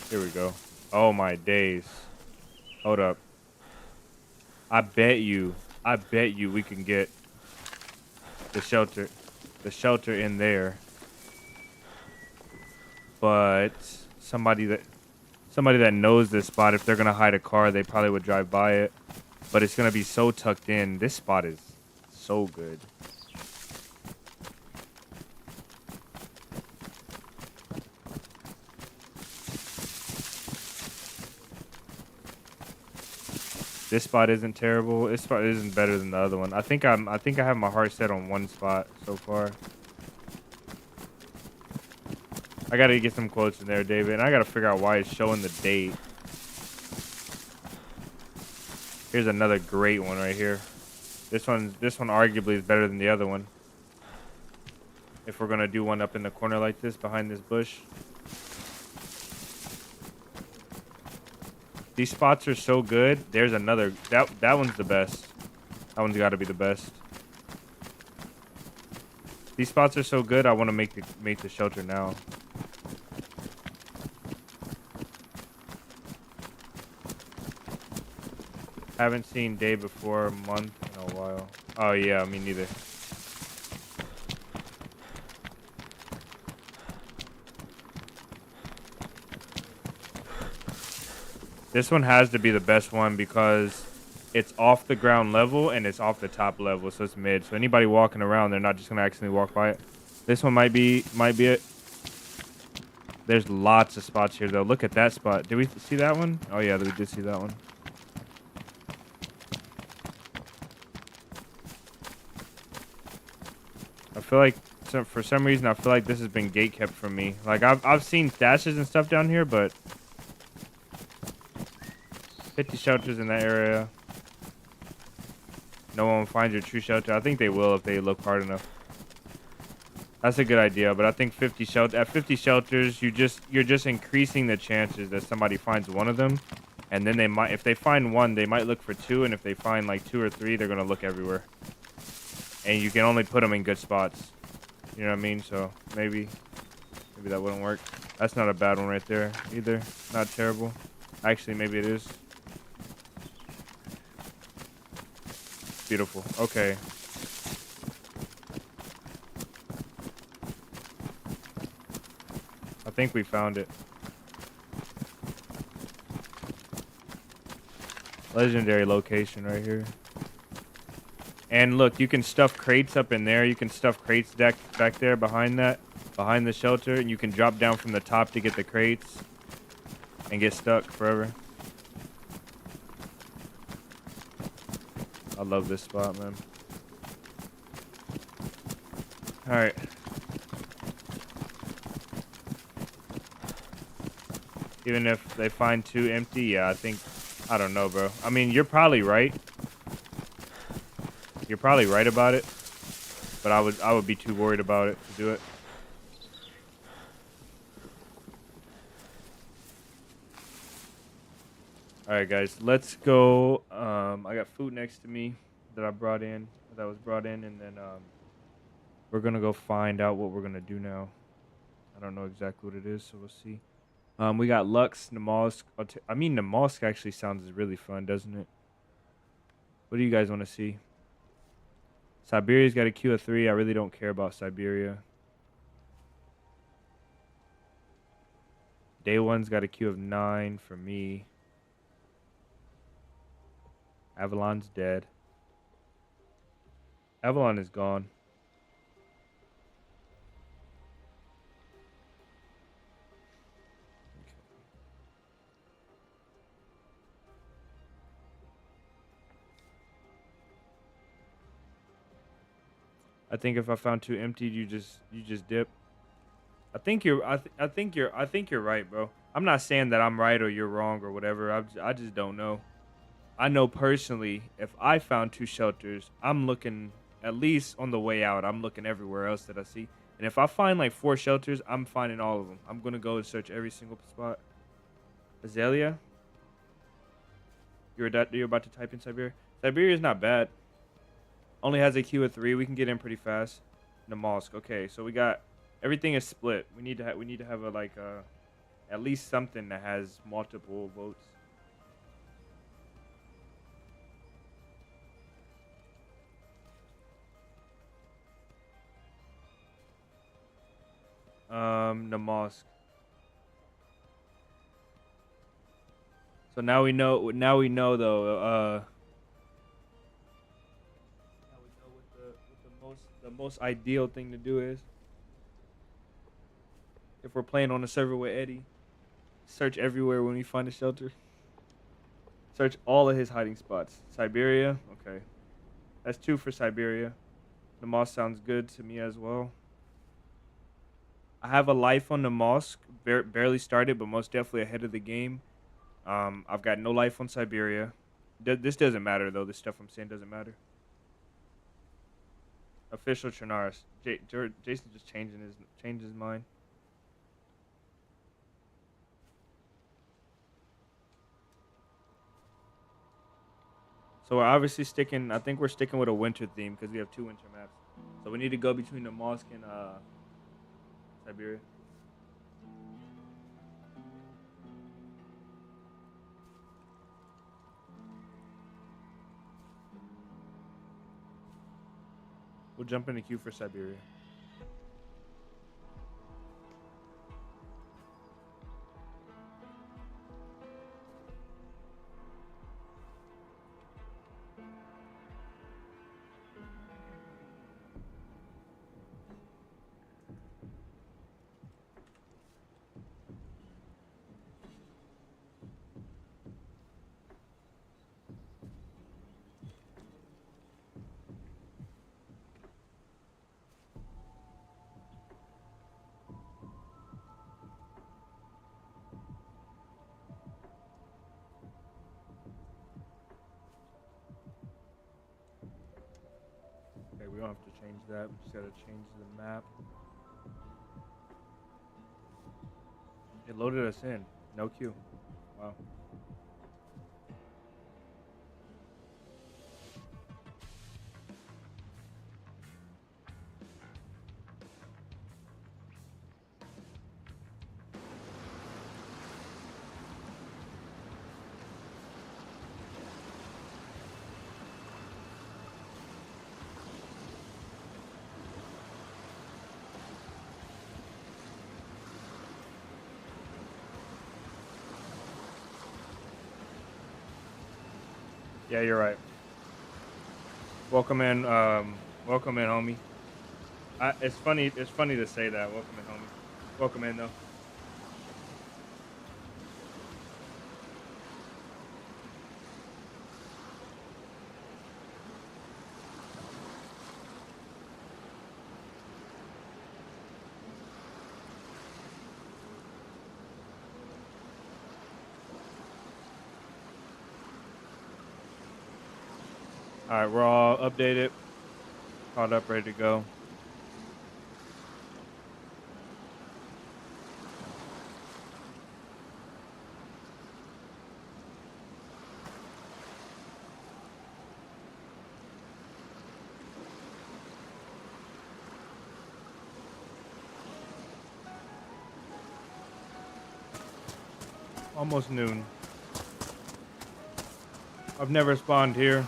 Here we go. Oh my days. Hold up. I bet you we can get the shelter in there. But somebody that knows this spot, if they're gonna hide a car, they probably would drive by it. But it's gonna be so tucked in. This spot is so good. This spot isn't terrible. This spot isn't better than the other one. I think I have my heart set on one spot so far. I gotta get some quotes in there, David, and I gotta figure out why it's showing the date. Here's another great one right here. This one arguably is better than the other one. If we're gonna do one up in the corner like this, behind this bush. These spots are so good. There's another. That one's the best. That one's got to be the best. These spots are so good. I want to make the shelter now. Haven't seen day before month in a while. Oh yeah, me neither. This one has to be the best one because it's off the ground level and it's off the top level, so it's mid. So anybody walking around, they're not just gonna accidentally walk by it. This one might be it. There's lots of spots here though. Look at that spot. Did we see that one? Oh yeah, we did see that one. I feel like for some reason I feel like this has been gate kept from me. Like I've seen stashes and stuff down here, but 50 shelters in that area. No one will find your true shelter. I think they will if they look hard enough. That's a good idea, but I think 50 shelter at 50 shelters, you're just increasing the chances that somebody finds one of them, and then they might, if they find one, they might look for two, and if they find like two or three, they're gonna look everywhere. And you can only put them in good spots. You know what I mean? So maybe that wouldn't work. That's not a bad one right there either. Not terrible. Actually, maybe it is. Beautiful. Okay. I think we found it. Legendary location right here. And look, you can stuff crates up in there. You can stuff crates back there behind the shelter, and you can drop down from the top to get the crates and get stuck forever. I love this spot, man. All right. Even if they find two empty, yeah, I don't know, bro. I mean, you're probably right. You're probably right about it, but I would be too worried about it to do it. All right, guys, let's go. I got food next to me that was brought in, and then we're gonna go find out what we're gonna do now. I don't know exactly what it is, so we'll see. We got Lux, Namalsk. I mean, Namalsk actually sounds really fun, doesn't it? What do you guys want to see? Siberia's got a Q of 3. I really don't care about Siberia. Day 1's got a Q of 9 for me. Avalon's dead. Avalon is gone. I think if I found two emptied, you just dip. I think you're right, bro. I'm not saying that I'm right or you're wrong or whatever. I just don't know. I know personally, if I found two shelters, I'm looking at least on the way out. I'm looking everywhere else that I see. And if I find like 4 shelters, I'm finding all of them. I'm gonna go and search every single spot. Azalea, you're about to type in Siberia. Siberia is not bad. Only has a Q of 3. We can get in pretty fast. Namalsk. Okay, so we got everything is split. We need to have a like at least something that has multiple votes. Namalsk. So now we know. Now we know though. Now we know what the most ideal thing to do is. If we're playing on a server with Eddie, search everywhere when we find a shelter. Search all of his hiding spots. Siberia. Okay, that's 2 for Siberia. The mosque sounds good to me as well. I have a life on the mosque, barely started, but most definitely ahead of the game. I've got no life on Siberia. This doesn't matter though. This stuff I'm saying doesn't matter. Official Trinaris. Jason just changed his mind. So we're obviously sticking. I think we're sticking with a winter theme because we have 2 winter maps. So we need to go between the mosque and Siberia. We'll jump in the queue for Siberia. Okay, we don't have to change that. We just gotta change the map. It loaded us in. No queue. Wow. Yeah, you're right. Welcome in, welcome in, homie. It's funny. It's funny to say that. Welcome in, homie. Welcome in, though. All right, we're all updated, caught up, ready to go. Almost noon. I've never spawned here.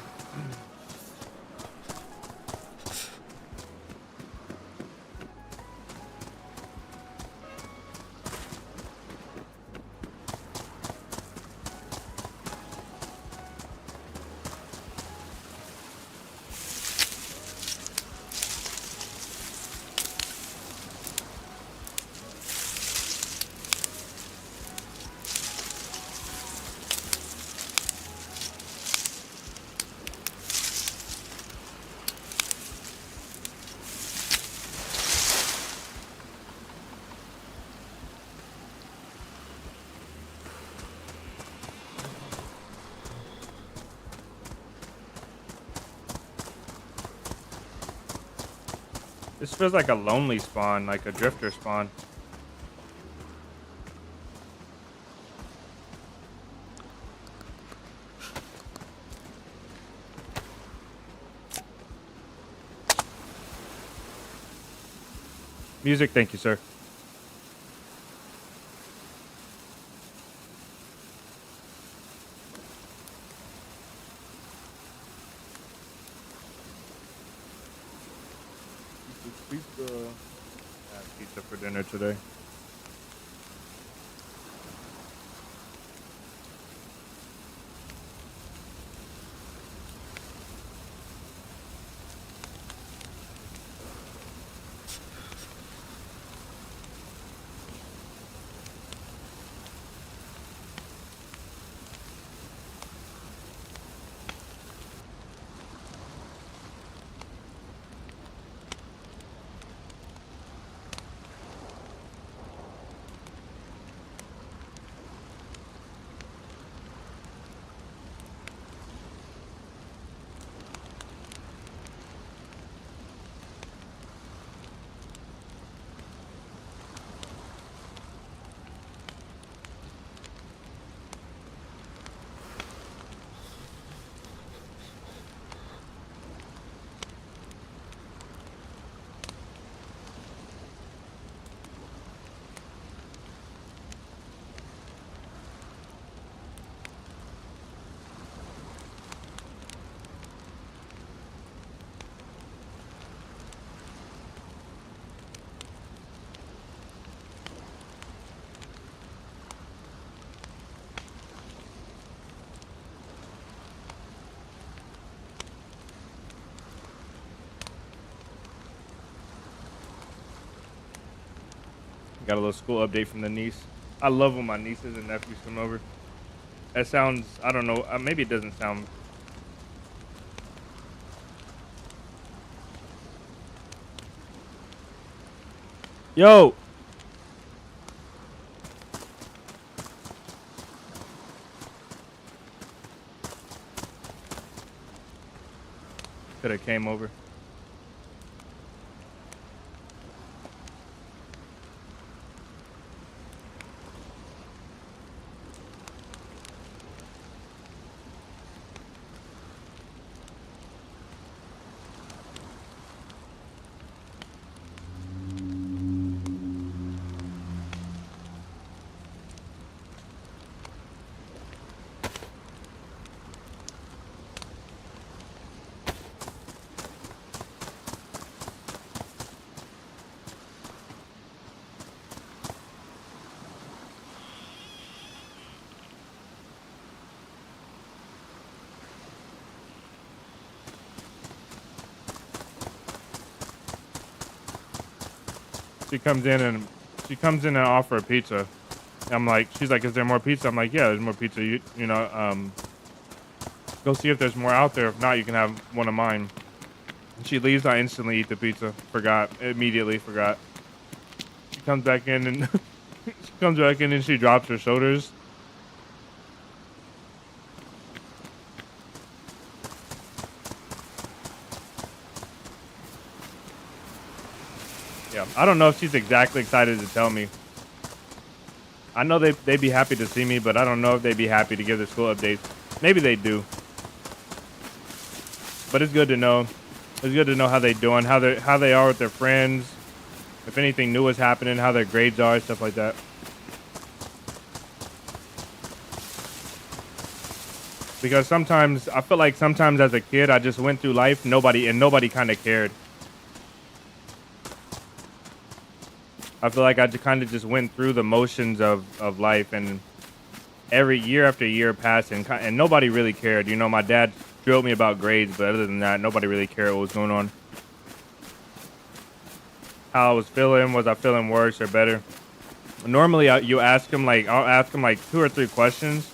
This feels like a lonely spawn, like a drifter spawn. Music, thank you, sir. Pizza. I had pizza for dinner today. Got a little school update from the niece. I love when my nieces and nephews come over. That sounds, I don't know, maybe it doesn't sound. Yo! Could have came over. She comes in and offer a pizza. I'm like, she's like, is there more pizza? I'm like, yeah, there's more pizza. Go see if there's more out there. If not, you can have one of mine. And she leaves. I instantly eat the pizza. Immediately forgot. She comes back in and she drops her shoulders. Yeah, I don't know if she's exactly excited to tell me. I know they'd be happy to see me, but I don't know if they'd be happy to give the school updates. Maybe they do. But it's good to know. It's good to know how they doing, how they are with their friends, if anything new is happening, how their grades are, stuff like that. Because sometimes I feel like sometimes as a kid I just went through life, nobody kind of cared. I feel like I kind of just went through the motions of life, and every year after year passed, and nobody really cared. You know, my dad drilled me about grades, but other than that, nobody really cared what was going on. How I was feeling, was I feeling worse or better? Normally, I'll ask them like 2 or 3 questions,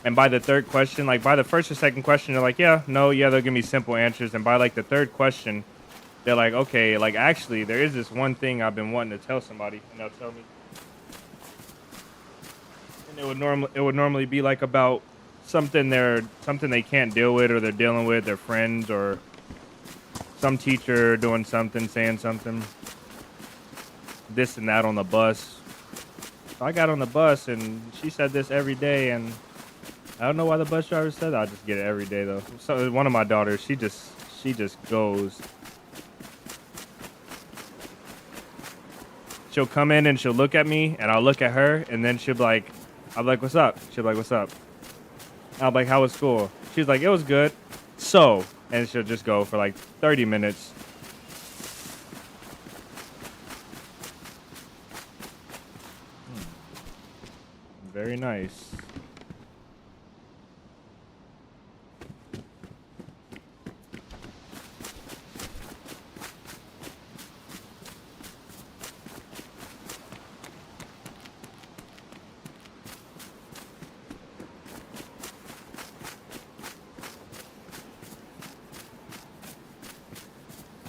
and by the third question, like by the first or second question, they're like, yeah, no, yeah, they'll give me simple answers, and by like the third question, they're like, okay, like actually, there is this one thing I've been wanting to tell somebody, and they'll tell me. And it would normally be like about something they can't deal with, or they're dealing with their friends, or some teacher doing something, saying something, this and that on the bus. So I got on the bus and she said this every day, and I don't know why the bus driver said that. I just get it every day though. So one of my daughters, she just goes. She'll come in and she'll look at me, and I'll look at her, and then I'll be like, what's up? She'll be like, what's up? I'll be like, how was school? She's like, it was good. So, and she'll just go for like 30 minutes. Very nice.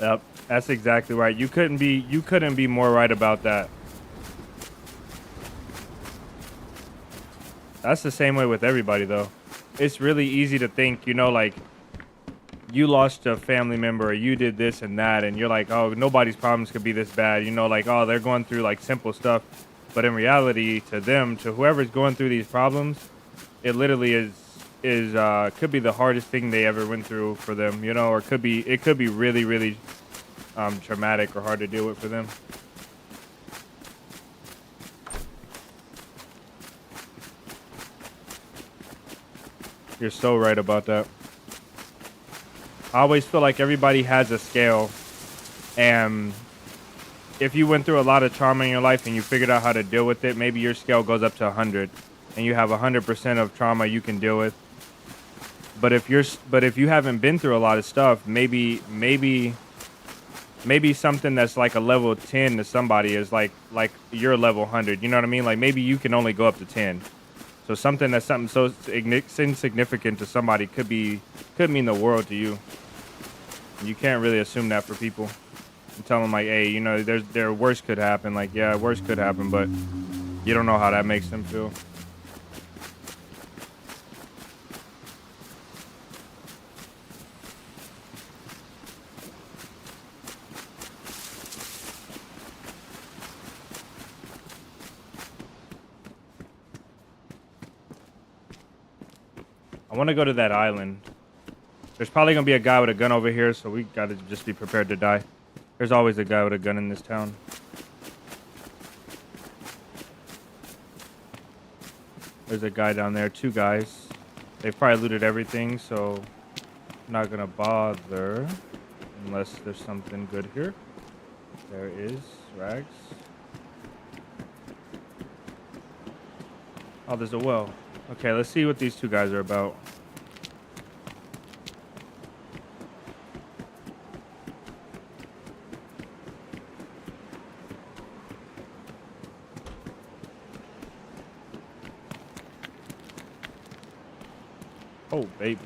Yep, that's exactly right. You couldn't be more right about that. That's the same way with everybody though. It's really easy to think, like you lost a family member, or you did this and that, and you're like, oh, nobody's problems could be this bad. Like, oh, they're going through like simple stuff. But in reality, to whoever's going through these problems, it literally is could be the hardest thing they ever went through for them, or it could be really, really traumatic or hard to deal with for them. You're so right about that. I always feel like everybody has a scale, and if you went through a lot of trauma in your life and you figured out how to deal with it, maybe your scale goes up to 100, and you have 100% of trauma you can deal with. But if you haven't been through a lot of stuff, maybe something that's like a level 10 to somebody is like your level 100. You know what I mean? Like maybe you can only go up to 10. So something so insignificant to somebody could mean the world to you. You can't really assume that for people. And tell them like, hey, their worst could happen. Like, yeah, worst could happen, but you don't know how that makes them feel. I want to go to that island. There's probably going to be a guy with a gun over here, so we got to just be prepared to die. There's always a guy with a gun in this town. There's a guy down there, 2 guys. They've probably looted everything, so I'm not going to bother unless there's something good here. There is rags. Oh, there's a well. Okay, let's see what these 2 guys are about. Oh, baby.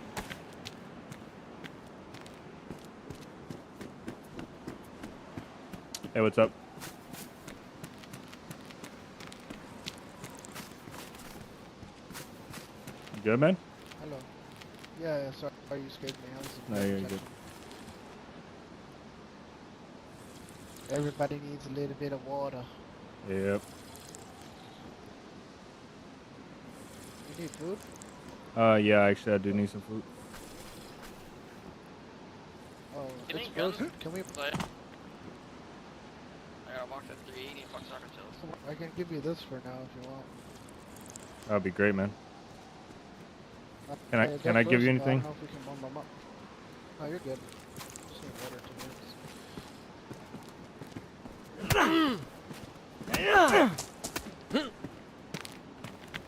Hey, what's up? You good, man? Hello. Yeah, sorry you scared me. I was No, paying you're good. attention. Everybody needs a little bit of water. Yep. You need food? Yeah, actually, I do need some food. Oh, Give it's me frozen. guns. Can we? But I got a box at 380. Fuck soccer chills. I can give you this for now if you want. That'd be great, man. Can They're I give you frozen, though. I anything? don't know if we can warm them up. Oh, you're good. Just need water to mix.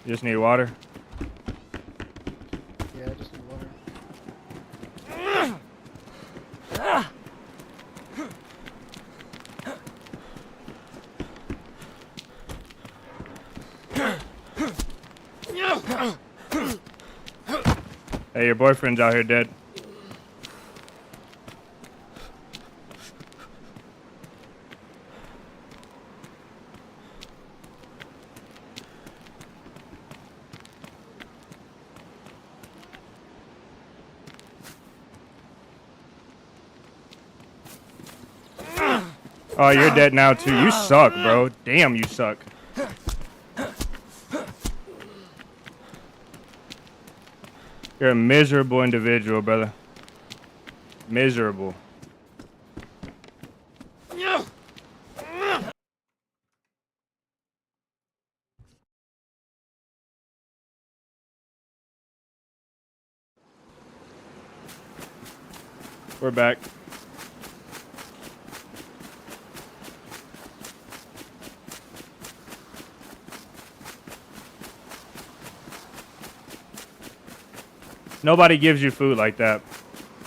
You just need water? Yeah, I just need water. Hey, your boyfriend's out here dead. Oh, you're dead now, too. You suck, bro. Damn, you suck. You're a miserable individual, brother. Miserable. We're back. Nobody gives you food like that.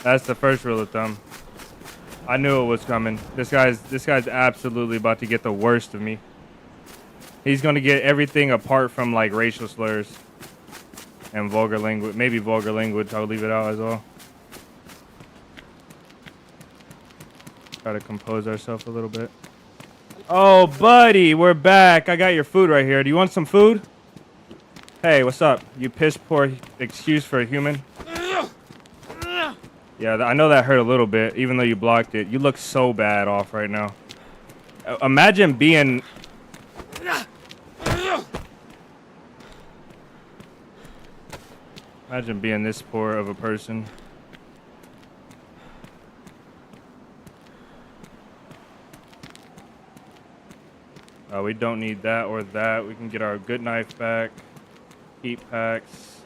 That's the first rule of thumb. I knew it was coming. This guy's absolutely about to get the worst of me. He's gonna get everything apart from like racial slurs and vulgar language. Maybe vulgar language. I'll leave it out as well. Try to compose ourselves a little bit. Oh, buddy, we're back. I got your food right here. Do you want some food? Hey, what's up? You piss poor excuse for a human. Yeah, I know that hurt a little bit, even though you blocked it. You look so bad off right now. Imagine being... Imagine being this poor of a person. We don't need that or that. We can get our good knife back. Heat packs.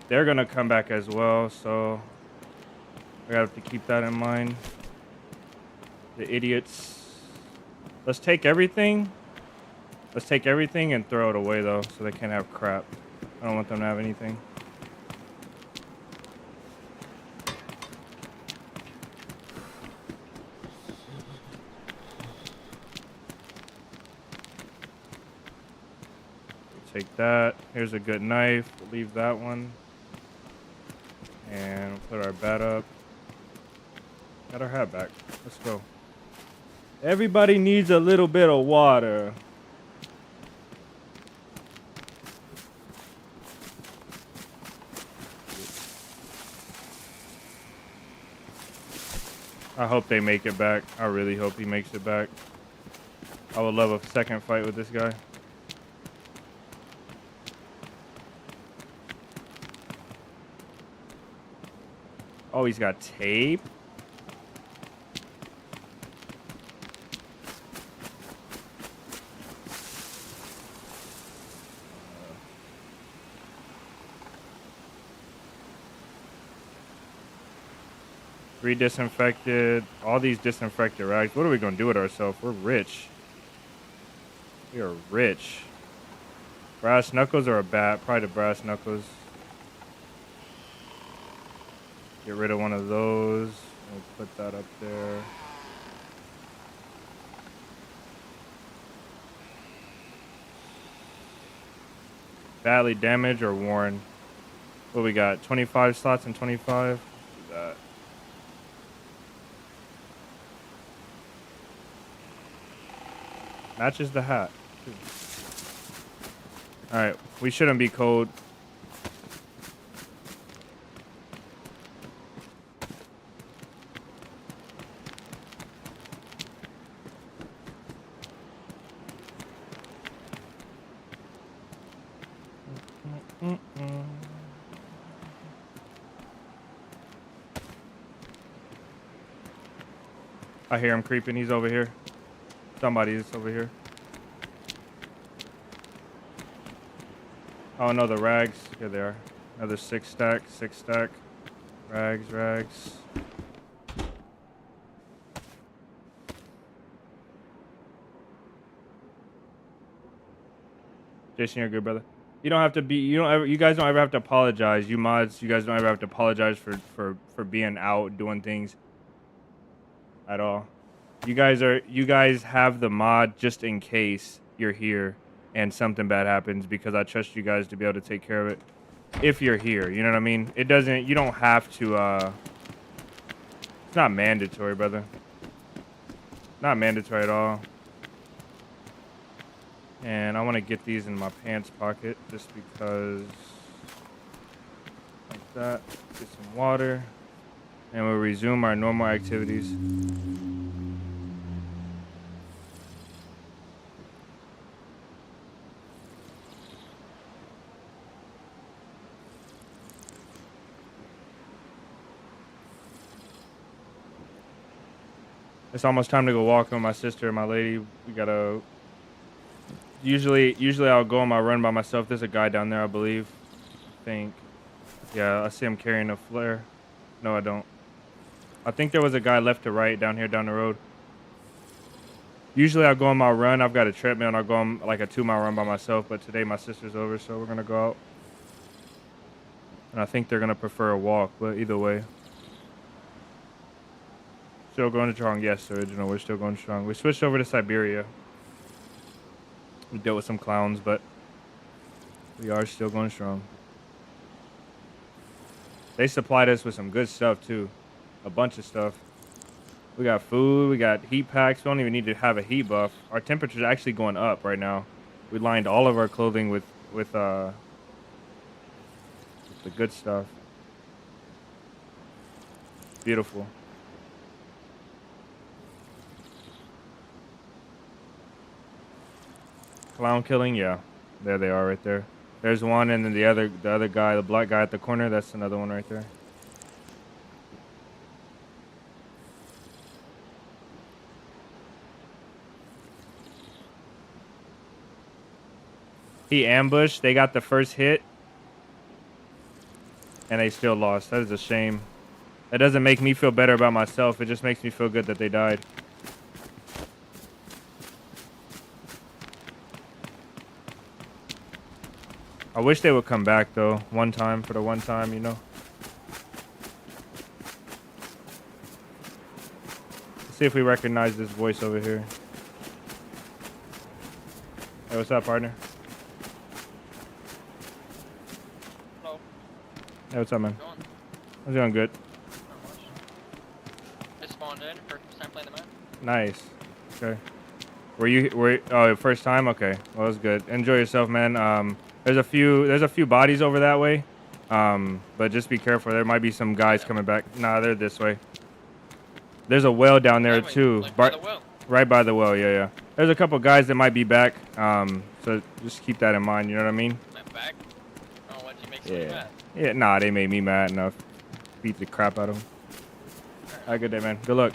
They're going to come back as well, so... we have to keep that in mind. The idiots. Let's take everything. Let's take everything and throw it away, though, so they can't have crap. I don't want them to have anything. Take that. Here's a good knife. We'll leave that one. And we'll put our bat up. Got our hat back. Let's go. Everybody needs a little bit of water. I hope they make it back. I really hope he makes it back. I would love a second fight with this guy. Oh, he's got tape. Disinfected. All these disinfected rags. What are we gonna do with ourselves? We're rich. We are rich. Brass knuckles or a bat? Probably the brass knuckles. Get rid of one of those. We'll put that up there. Badly damaged or worn? What we got? 25 slots and 25. That. Matches the hat. All right, we shouldn't be cold. I hear him creeping. He's over here. Somebody's over here. Oh no, the rags. Here they are. Another 6 stack. Rags. Jason, you're good, brother. You don't have to be. You guys don't ever have to apologize. You mods. You guys don't ever have to apologize for being out doing things. At all. You guys have the mod just in case you're here and something bad happens, because I trust you guys to be able to take care of it if you're here. You know what I mean? You don't have to it's not mandatory, brother. Not mandatory at all. And I want to get these in my pants pocket just because, like that. Get some water. And we'll resume our normal activities. It's almost time to go walking with my sister and my lady. We gotta. Usually I'll go on my run by myself. There's a guy down there, I believe. I think. Yeah, I see him carrying a flare. No, I don't. I think there was a guy left to right down here down the road. Usually I'll go on my run. I've got a treadmill and I'll go on like a 2-mile run by myself. But today my sister's over, so we're gonna go out. And I think they're gonna prefer a walk, but either way. Still going strong, yes, original. We're still going strong. We switched over to Siberia. We dealt with some clowns, but we are still going strong. They supplied us with some good stuff too, a bunch of stuff. We got food, we got heat packs. We don't even need to have a heat buff. Our temperature's actually going up right now. We lined all of our clothing with the good stuff. Beautiful. Clown killing, yeah. There they are right there. There's one, and then the other guy, the black guy at the corner, that's another one right there. He ambushed, they got the first hit, and they still lost. That is a shame. That doesn't make me feel better about myself, it just makes me feel good that they died. I wish they would come back though, one time, for the one time, you know. Let's see if we recognize this voice over here. Hey, what's up, partner? Hello. Hey, what's up, man? Going? I'm doing good. Not much. Just spawned in. First time playing the map. Nice. Okay. Oh, first time? Okay. Well, that's good. Enjoy yourself, man. There's a few bodies over that way. But just be careful. There might be some guys coming back. Nah, they're this way. There's a well down there That way, too. like by the well. Right by the well, yeah. There's a couple guys that might be back. So just keep that in mind, you know what I mean? Went back. Oh, why'd you make somebody mad? Yeah, nah, they made me mad enough. Beat the crap out of them. Have a good day, man. Good luck.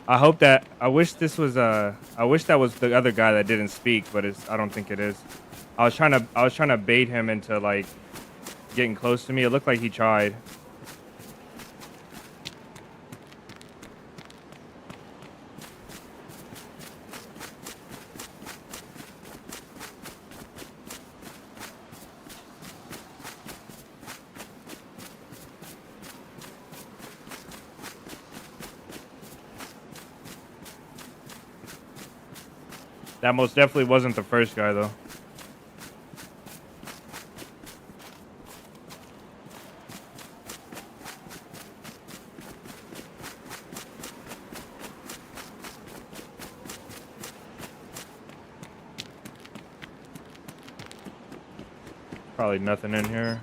I wish this was I wish that was the other guy that didn't speak, but I don't think it is. I was trying to bait him into like getting close to me. It looked like he tried. That most definitely wasn't the first guy though. Probably nothing in here.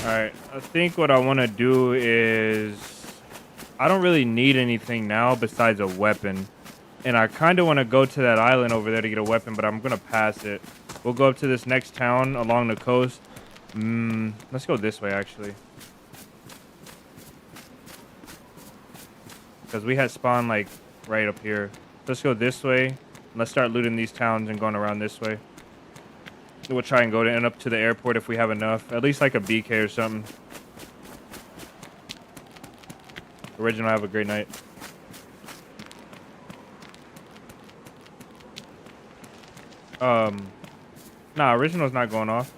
Alright, I think what I want to do is... I don't really need anything now besides a weapon. And I kind of want to go to that island over there to get a weapon, but I'm going to pass it. We'll go up to this next town along the coast. Let's go this way, actually. Because we had spawn, like, right up here. Let's go this way. Let's start looting these towns and going around this way. We'll try and go to end up to the airport if we have enough. At least, like, a BK or something. Original, have a great night. Nah, Original's not going off.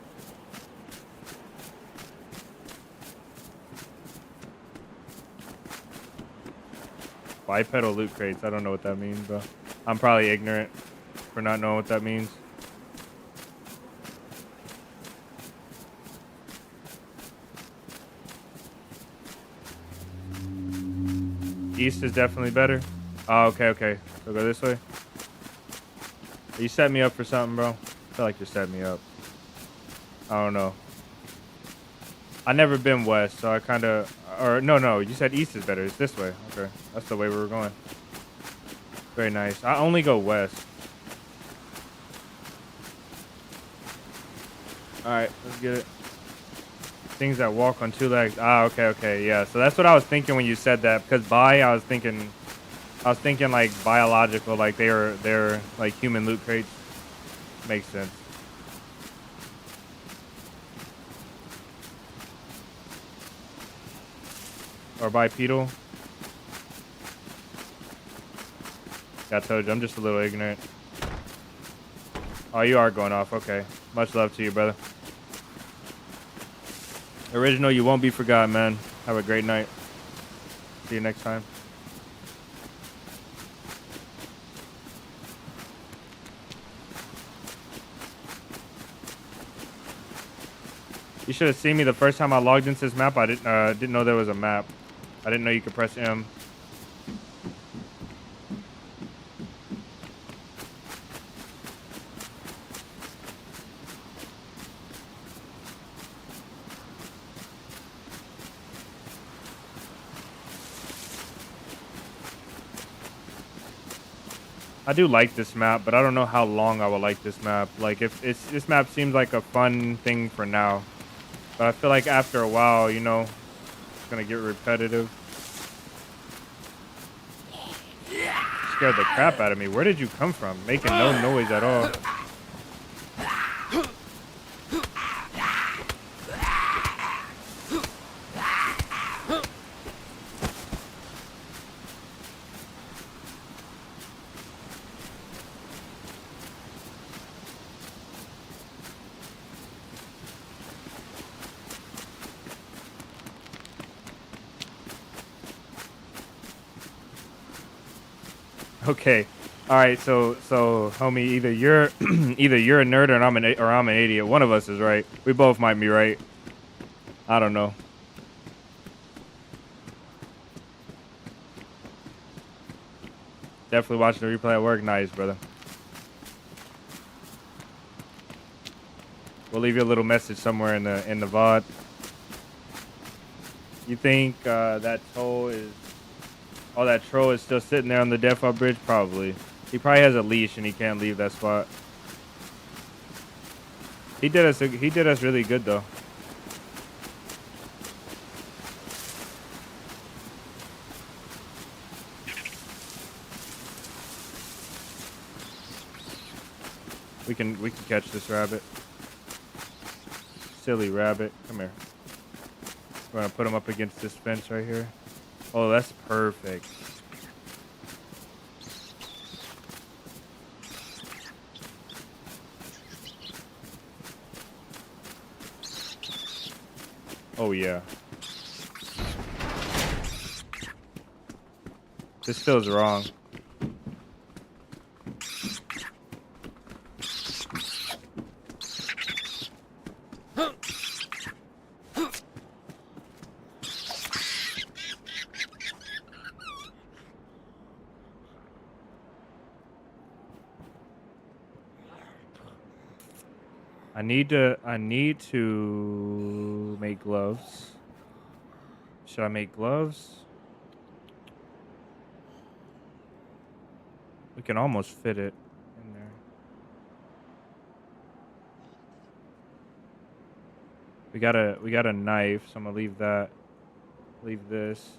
Bipedal loot crates. I don't know what that means, bro. I'm probably ignorant for not knowing what that means. East is definitely better. Oh, okay, okay. So go this way. You set me up for something, bro. I feel like you set me up. I don't know. I never been west, so I kind of... Or, no. You said east is better. It's this way. Okay. That's the way we were going. Very nice. I only go west. Alright, let's get it. Things that walk on two legs. Ah, okay. Yeah, so that's what I was thinking when you said that. Because I was thinking like biological, like they're like human loot crates. Makes sense. Or bipedal. Yeah, I told you, I'm just a little ignorant. Oh, you are going off. Okay. Much love to you, brother. Original, you won't be forgotten, man. Have a great night. See you next time. You should have seen me the first time I logged into this map. I didn't know there was a map. I didn't know you could press M. I do like this map, but I don't know how long I will like this map. Like, if this map seems like a fun thing for now, but I feel like after a while, you know, it's gonna get repetitive. Scared the crap out of me. Where did you come from? Making no noise at all. Okay, all right. So homie, either you're either you're a nerd or I'm an idiot. One of us is right. We both might be right. I don't know. Definitely watching the replay at work. Nice, brother. We'll leave you a little message somewhere in the VOD. You think that toll is? Oh, that troll is still sitting there on the default bridge? Probably. He probably has a leash and he can't leave that spot. He did us really good though. We can catch this rabbit. Silly rabbit. Come here. We're gonna put him up against this fence right here. Oh, that's perfect. Oh, yeah. This feels wrong. I need to make gloves. Should I make gloves? We can almost fit it in there. We got a knife, so I'm gonna leave that. Leave this.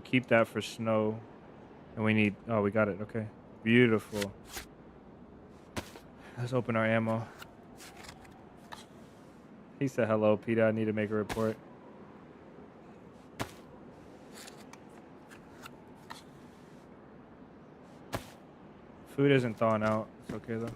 Keep that for snow. And we need, oh, we got it. Okay. Beautiful. Let's open our ammo. He said, hello, Peter. I need to make a report. Food isn't thawing out. It's okay, though.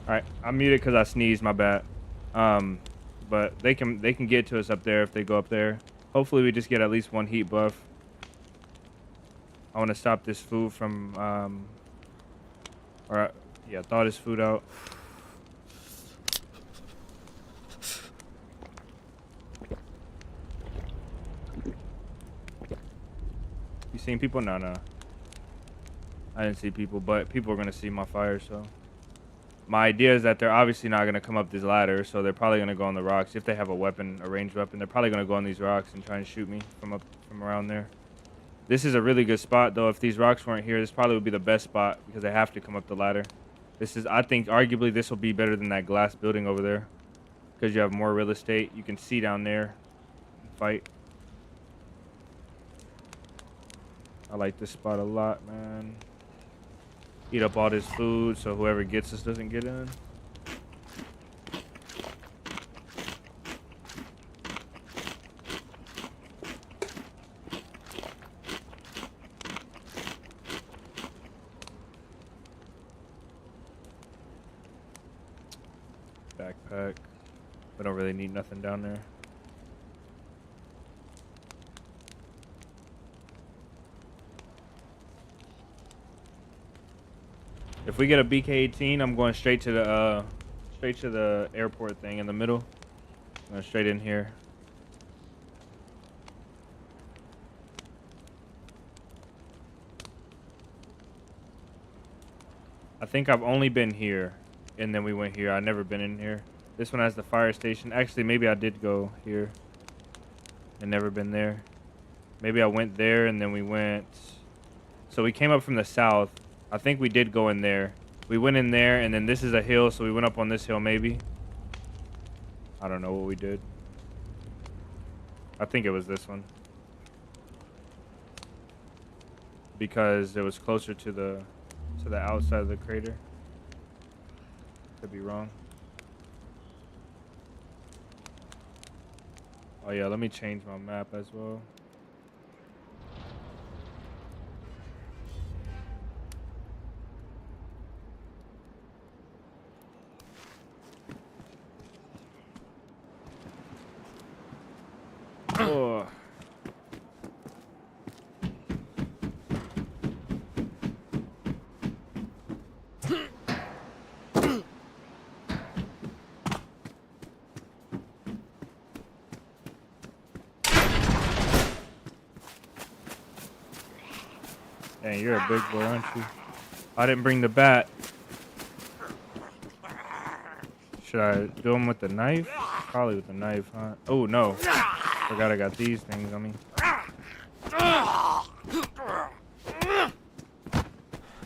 All right, I'm muted because I sneezed. My bad. But they can get to us up there if they go up there. Hopefully, we just get at least one heat buff. I want to stop this food from yeah, thaw this food out. You seen people? No, no. I didn't see people, but people are gonna see my fire, so. My idea is that they're obviously not going to come up this ladder, so they're probably going to go on the rocks. If they have a weapon, a ranged weapon, they're probably going to go on these rocks and try and shoot me from around there. This is a really good spot, though. If these rocks weren't here, this probably would be the best spot because they have to come up the ladder. This is, I think, arguably this will be better than that glass building over there because you have more real estate. You can see down there and fight. I like this spot a lot, man. Eat up all this food so whoever gets us doesn't get in. Backpack. We don't really need nothing down there. If we get a BK-18, I'm going straight to the airport thing in the middle. I'm going straight in here. I think I've only been here, and then we went here. I've never been in here. This one has the fire station. Actually, maybe I did go here and never been there. Maybe I went there, and then we went... So we came up from the south. I think we did go in there. We went in there, and then this is a hill, so we went up on this hill, maybe. I don't know what we did. I think it was this one. Because it was closer to the outside of the crater. Could be wrong. Oh yeah, let me change my map as well. Oh. Dang, you're a big boy, aren't you? I didn't bring the bat. Should I do him with the knife? Probably with the knife, huh? Oh, no. Forgot I got these things on me.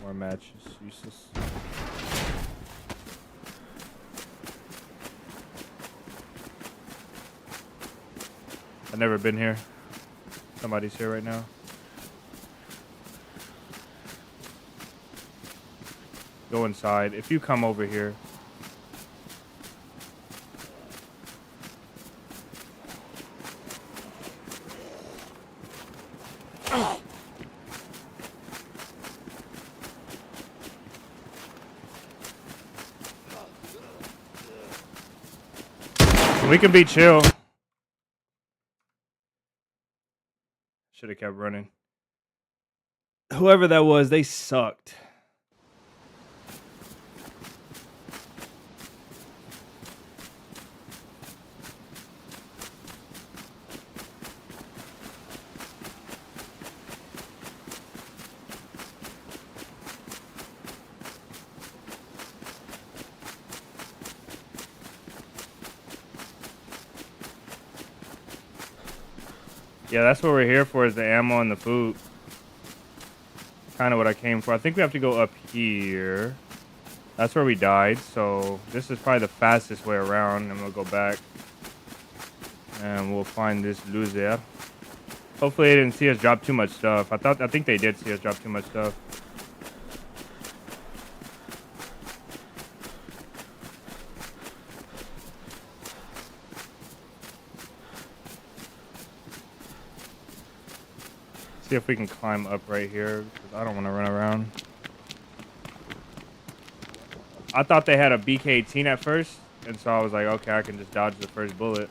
More matches. Useless. I've never been here. Somebody's here right now. Go inside. If you come over here. We can be chill. Should have kept running. Whoever that was, they sucked. Yeah, that's what we're here for, is the ammo and the food. Kind of what I came for. I think we have to go up here. That's where we died, so this is probably the fastest way around, and we'll go back. And we'll find this loser. Hopefully they didn't see us drop too much stuff. I think they did see us drop too much stuff. See if we can climb up right here, because I don't want to run around. I thought they had a BK-18 at first, and so I was like, okay, I can just dodge the first bullet.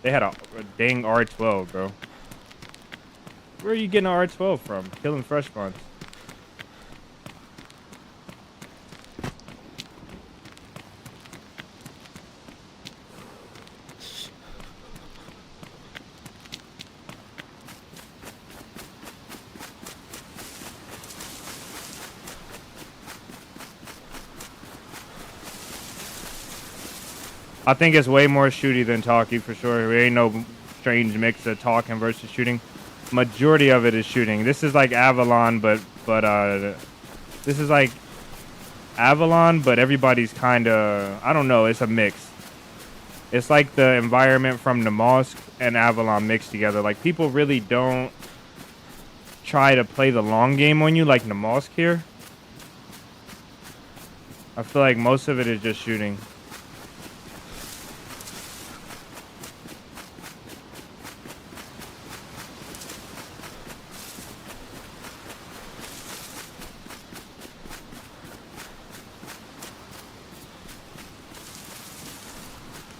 They had a dang R12, bro. Where are you getting an R12 from? Killing fresh spawns. I think it's way more shooty than talky for sure. There ain't no strange mix of talking versus shooting. Majority of it is shooting. This is like Avalon, but this is like Avalon, but everybody's kind of, I don't know, it's a mix. It's like the environment from the mosque and Avalon mixed together. Like, people really don't try to play the long game on you like the mosque here. I feel like most of it is just shooting.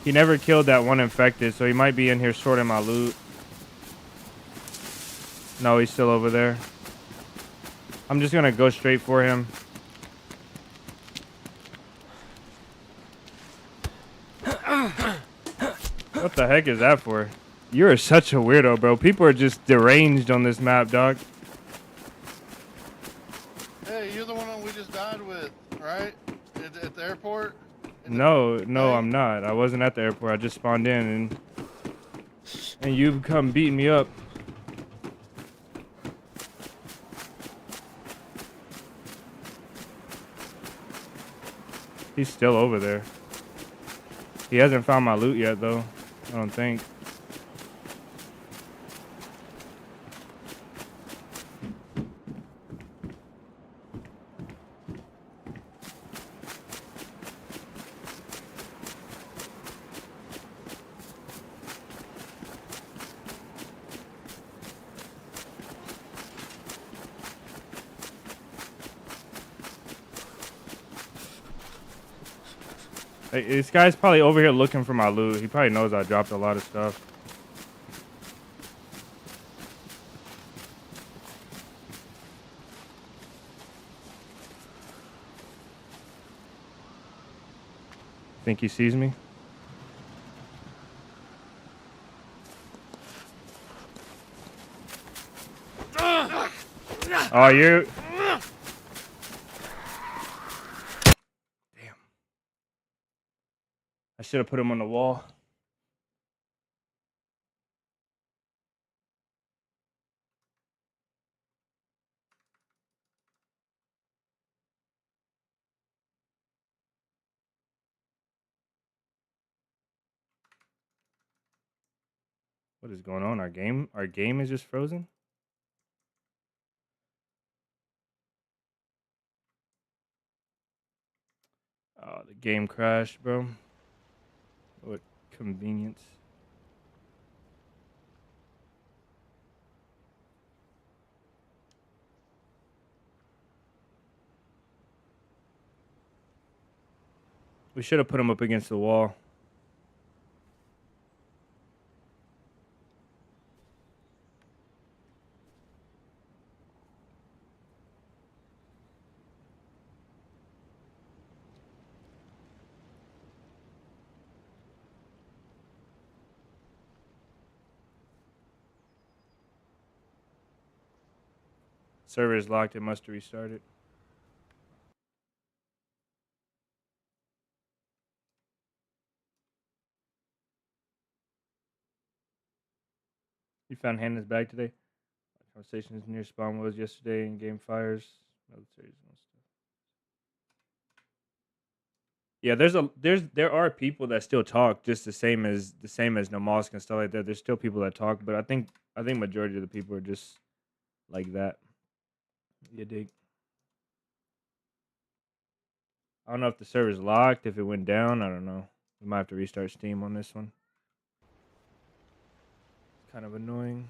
He never killed that one infected, so he might be in here sorting my loot. No, he's still over there. I'm just gonna go straight for him. What the heck is that for? You're such a weirdo, bro. People are just deranged on this map, dog. Hey, you're the one we just died with, right? At the airport? No, thing? I'm not. I wasn't at the airport. I just spawned in and you come beating me up. He's still over there. He hasn't found my loot yet, though. I don't think. Hey, this guy's probably over here looking for my loot. He probably knows I dropped a lot of stuff. Think he sees me? Oh, you. Damn. I should have put him on the wall. What is going on? Our game is just frozen? Oh, the game crashed, bro. What convenience. We should have put him up against the wall. Server is locked. It must have restarted. You found Hannah's bag today? Conversations near spawn was yesterday in game fires. Militaries and stuff. Yeah, there are people that still talk just the same as No Mosque and stuff like that. There's still people that talk, but I think majority of the people are just like that. You dig? I don't know if the server's locked, if it went down. I don't know. We might have to restart Steam on this one. It's kind of annoying.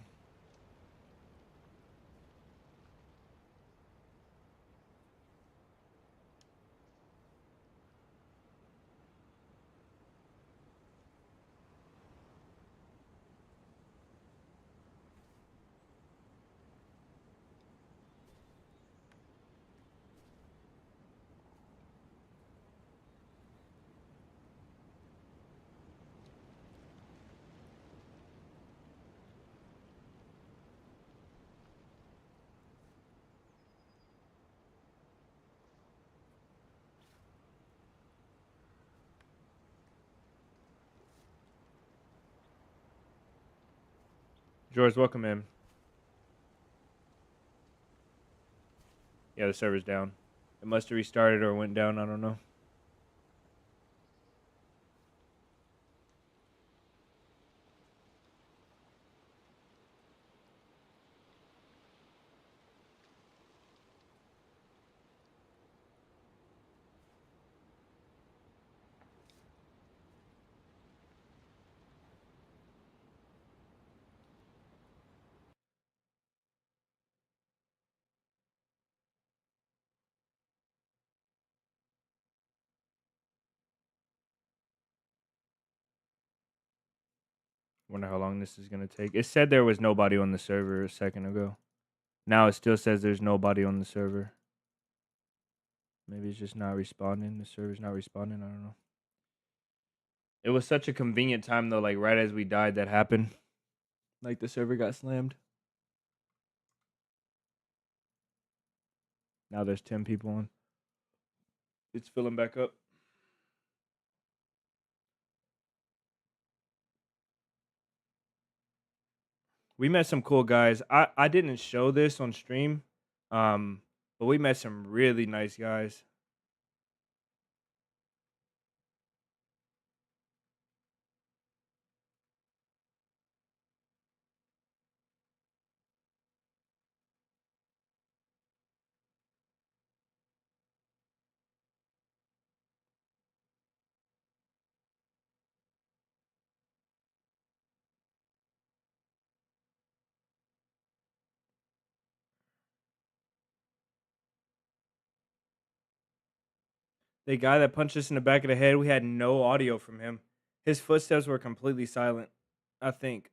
George, welcome in. Yeah, the server's down. It must have restarted or went down. I don't know. Wonder how long this is gonna take. It said there was nobody on the server a second ago. Now it still says there's nobody on the server. Maybe it's just not responding. The server's not responding. I don't know. It was such a convenient time though, like right as we died that happened. Like the server got slammed. Now there's 10 people on. It's filling back up. We met some cool guys. I didn't show this on stream, but we met some really nice guys. The guy that punched us in the back of the head, we had no audio from him. His footsteps were completely silent, I think.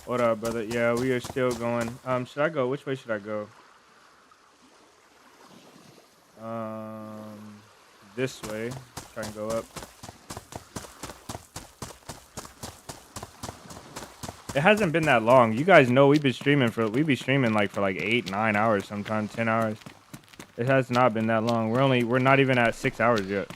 What up, brother? Yeah, we are still going. Should I go? Which way should I go? This way. Try and go up. It hasn't been that long. You guys know we be streaming like for like 8, 9 hours, sometimes 10 hours. It has not been that long. We're not even at 6 hours yet.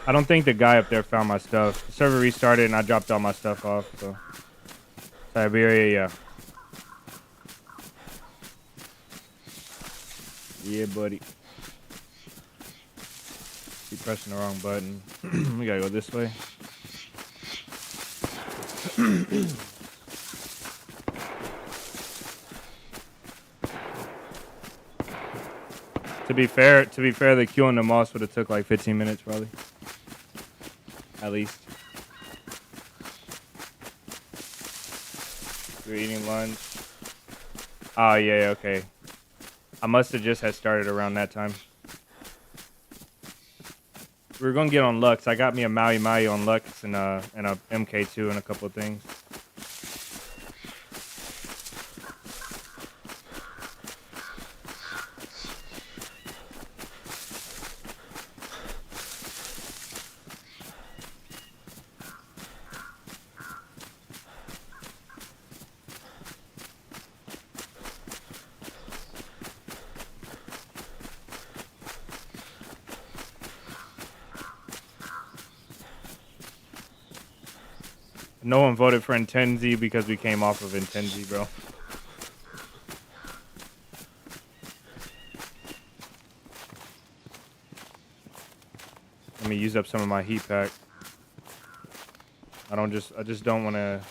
I don't think the guy up there found my stuff. The server restarted and I dropped all my stuff off. So Siberia, yeah. Yeah, buddy. Keep pressing the wrong button. We gotta go this way. To be fair, the queue on the moss would have took like 15 minutes probably. At least. We're eating lunch. Oh yeah, okay. I must have just had started around that time. We were gonna get on Lux. I got me a Maui Maui on Lux and a MK2 and a couple of things. No one voted for Intenzi because we came off of Intenzi, bro. Let me use up some of my heat pack. I just don't want to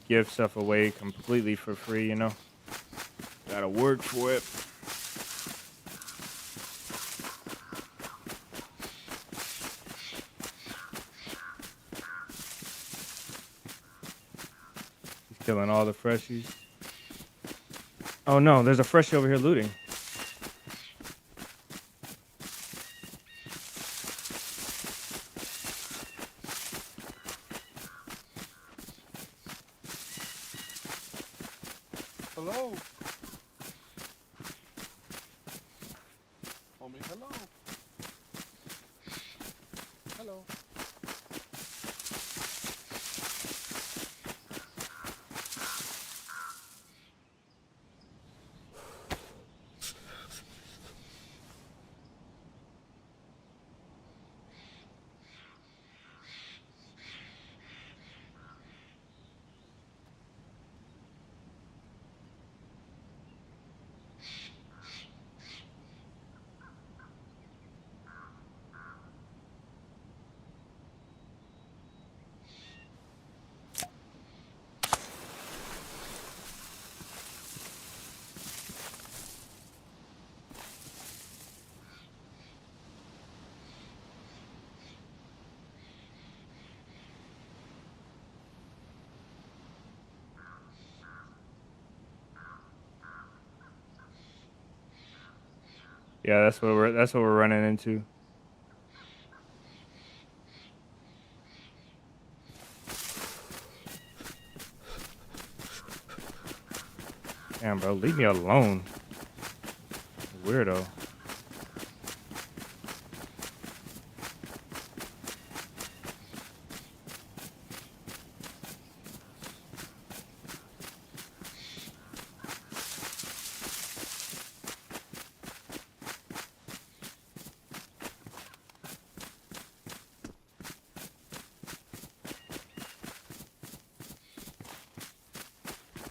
give stuff away completely for free, you know? Gotta work for it. He's killing all the freshies. Oh no, there's a freshie over here looting. Hello. Homie, hello. Hello. Yeah, that's what we're running into. Damn, bro, leave me alone, weirdo.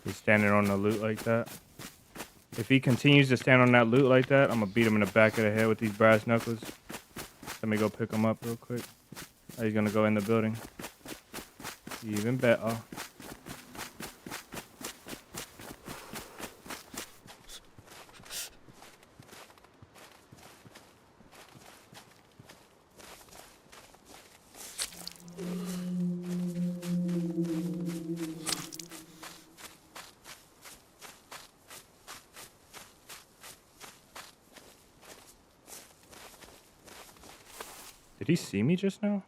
He's standing on the loot like that. If he continues to stand on that loot like that, I'm gonna beat him in the back of the head with these brass knuckles. Let me go pick him up real quick. Oh, he's gonna go in the building. Even better. Did he see me just now?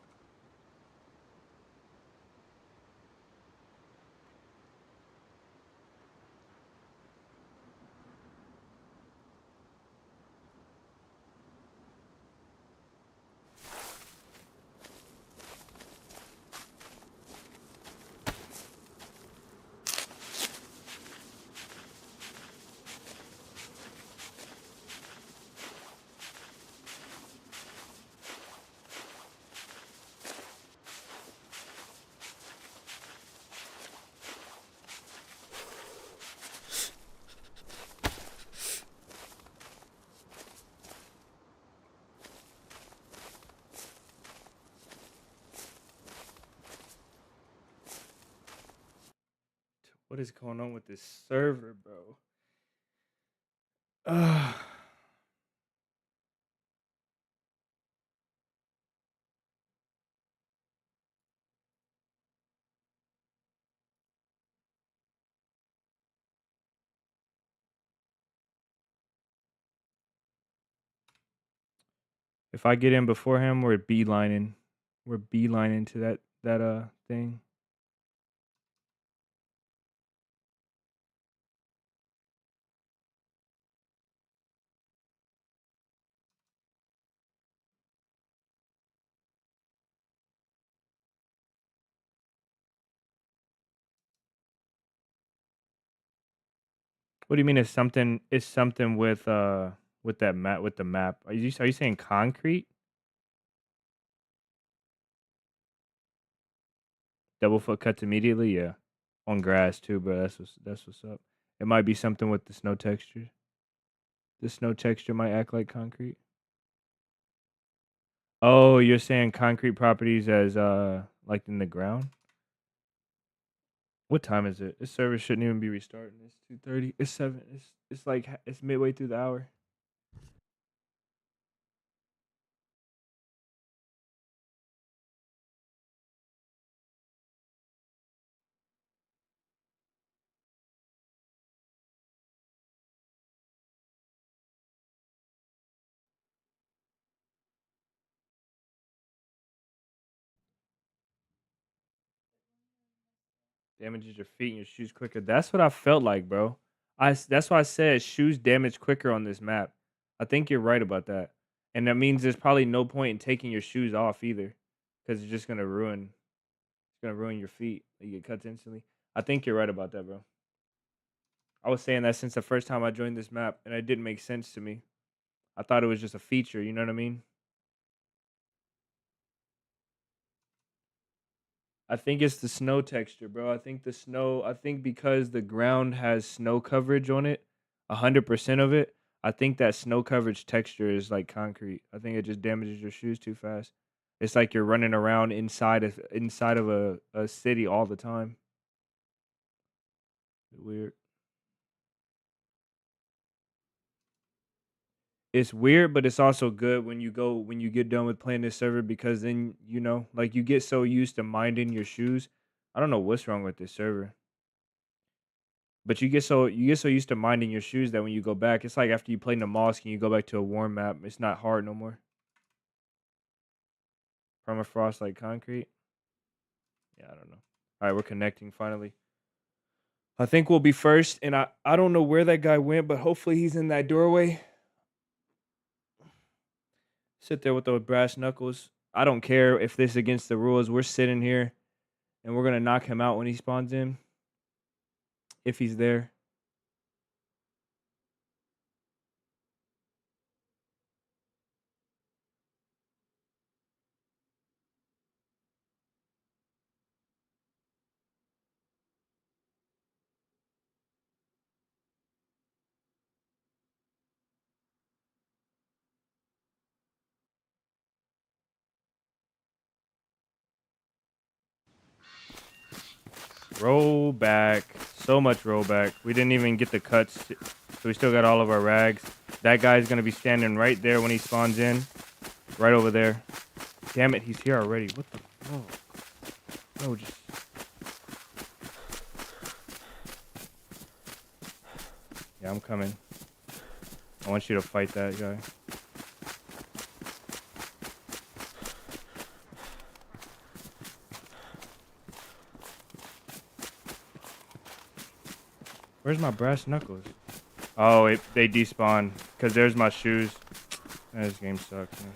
What is going on with this server, bro? If I get in before him, we're beelining. We're beelining to that thing. What do you mean? It's something? It's something with that map with the map. Are you saying concrete? Double foot cuts immediately? Yeah, on grass too, bro. That's what's up. It might be something with the snow texture. The snow texture might act like concrete. Oh, you're saying concrete properties as like in the ground? What time is it? This server shouldn't even be restarting. It's 2:30. It's 7. It's like it's midway through the hour. Damages your feet and your shoes quicker. That's what I felt like, bro. That's why I said shoes damage quicker on this map. I think you're right about that. And that means there's probably no point in taking your shoes off either, because it's just gonna ruin your feet. You get cuts instantly. I think you're right about that, bro. I was saying that since the first time I joined this map, and it didn't make sense to me. I thought it was just a feature. You know what I mean? I think it's the snow texture, bro. I think because the ground has snow coverage on it, 100% of it. I think that snow coverage texture is like concrete. I think it just damages your shoes too fast. It's like you're running around inside of a city all the time. Weird. It's weird, but it's also good when you get done with playing this server, because then like you get so used to minding your shoes. I don't know what's wrong with this server. But you get so used to minding your shoes that when you go back, it's like after you play in the mosque and you go back to a warm map, it's not hard no more. Permafrost like concrete. Yeah, I don't know. All right, we're connecting finally. I think we'll be first, and I don't know where that guy went, but hopefully he's in that doorway. Sit there with those brass knuckles. I don't care if this is against the rules. We're sitting here, and we're gonna knock him out when he spawns in, if he's there. Roll back. So much rollback. We didn't even get the cuts, so we still got all of our rags. That guy's going to be standing right there when he spawns in. Right over there. Damn it, he's here already. What the? Oh. No, just... Yeah, I'm coming. I want you to fight that guy. Where's my brass knuckles? Oh, they despawn. Because there's my shoes. Man, this game sucks, man.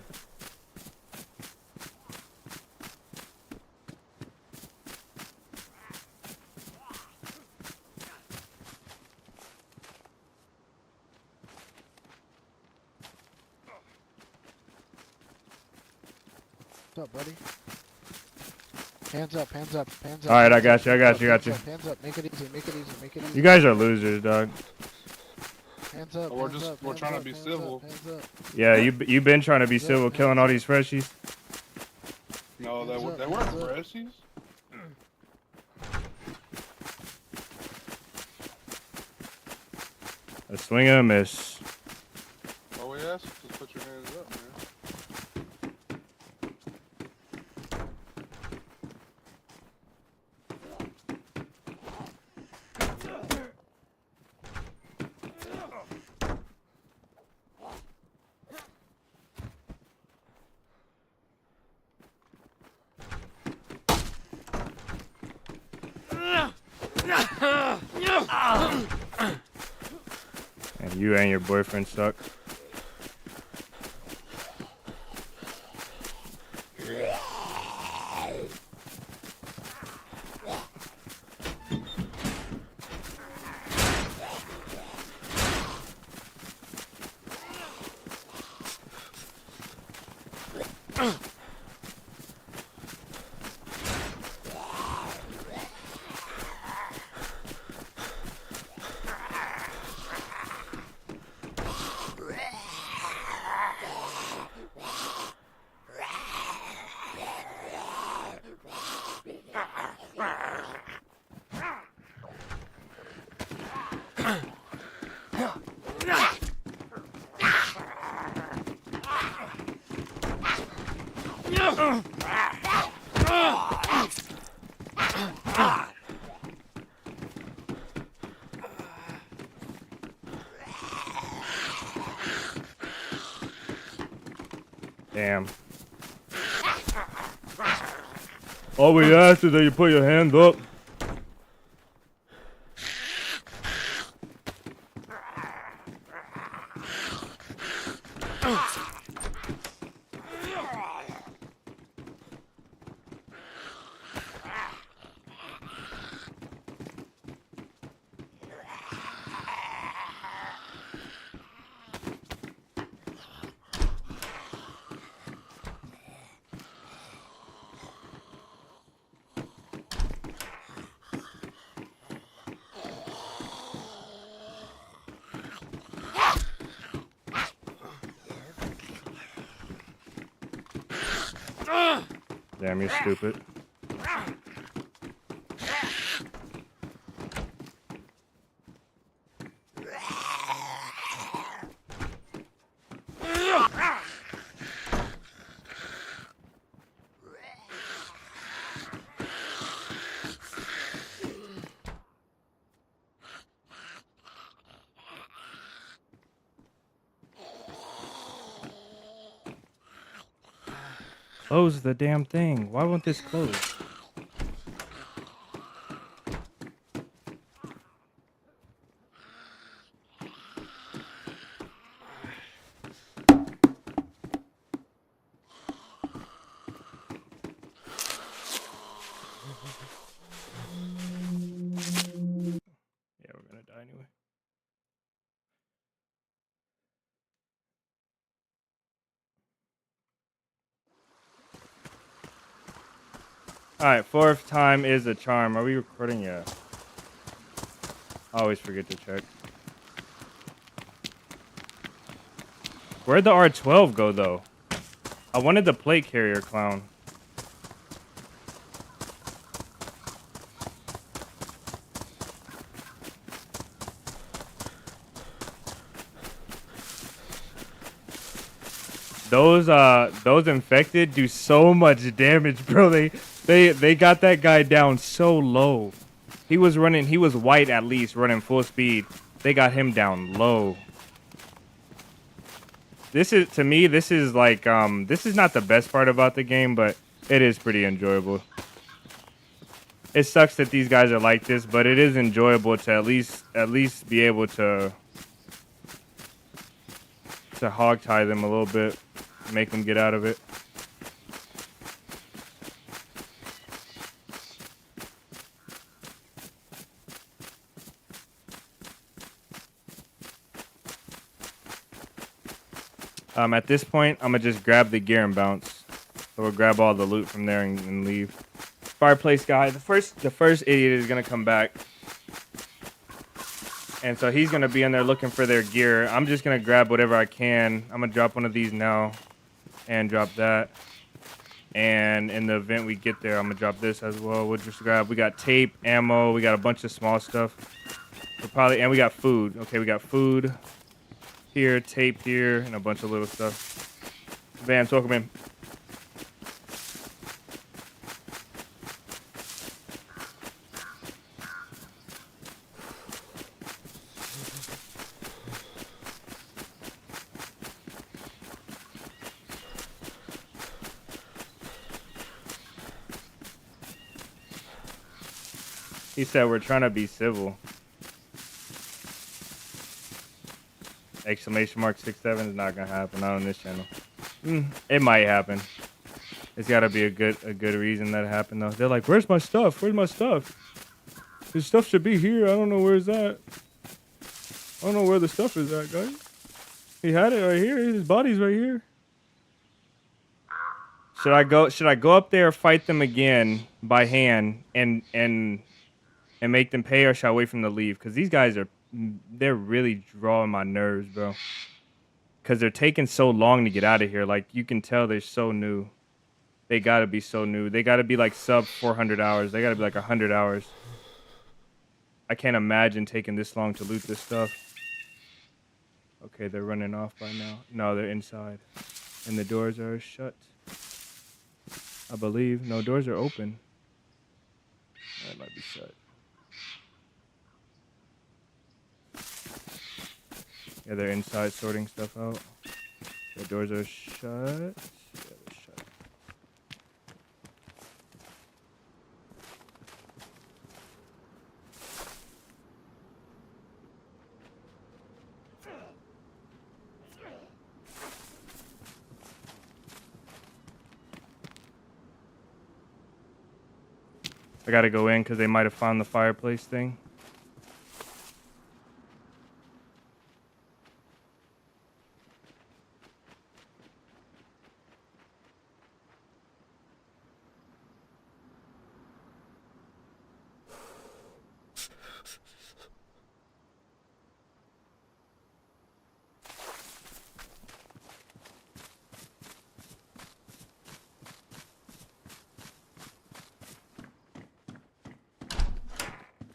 What's up, buddy? Hands up, hands up, hands up. Alright, I got you. Hands up, make it easy, make it easy, make it easy. You guys are losers, dog. Hands up, We're hands just- up, we're hands trying to up, be hands civil. up, hands up. Yeah, you've been trying to be civil, killing all these freshies. No, they Hands weren't up, hands up. freshies. A swing and a miss. All we ask is just put your hands up, man. And you and your boyfriend suck. Damn. All we ask is that you put your hands up. Damn, you're stupid. Close the damn thing. Why won't this close? Yeah, we're gonna die anyway. Alright, fourth time is a charm. Are we recording? Yeah. I always forget to check. Where'd the R12 go, though? I wanted the plate carrier clown. Those infected do so much damage, bro. They got that guy down so low. He was white at least, running full speed. They got him down low. This is, to me, this is like, this is not the best part about the game, but it is pretty enjoyable. It sucks that these guys are like this, but it is enjoyable to at least be able to hog tie them a little bit, make them get out of it. At this point, I'm gonna just grab the gear and bounce. So we'll grab all the loot from there and leave. Fireplace guy, the first idiot is gonna come back, and so he's gonna be in there looking for their gear. I'm just gonna grab whatever I can. I'm gonna drop one of these now, and drop that. And in the event we get there, I'm gonna drop this as well. We'll just grab. We got tape, ammo. We got a bunch of small stuff. And we got food. Okay, we got food here, tape here, and a bunch of little stuff. Vance, welcome in. He said we're trying to be civil. Exclamation mark 67 is not gonna happen, not on this channel. It might happen. It's gotta be a good reason that happened though. They're like, where's my stuff? Where's my stuff? His stuff should be here. I don't know where's that. I don't know where the stuff is at, guys. He had it right here. His body's right here. Should I go up there, fight them again by hand, and make them pay, or should I wait for them to leave? Because these guys they're really drawing my nerves, bro. Because they're taking so long to get out of here. Like, you can tell they're so new. They gotta be so new. They gotta be like sub 400 hours. They gotta be like 100 hours. I can't imagine taking this long to loot this stuff. Okay, they're running off by now. No, they're inside. And the doors are shut. I believe. No, doors are open. That might be shut. Yeah, they're inside sorting stuff out. The doors are shut. Yeah, they're shut. I gotta go in because they might have found the fireplace thing.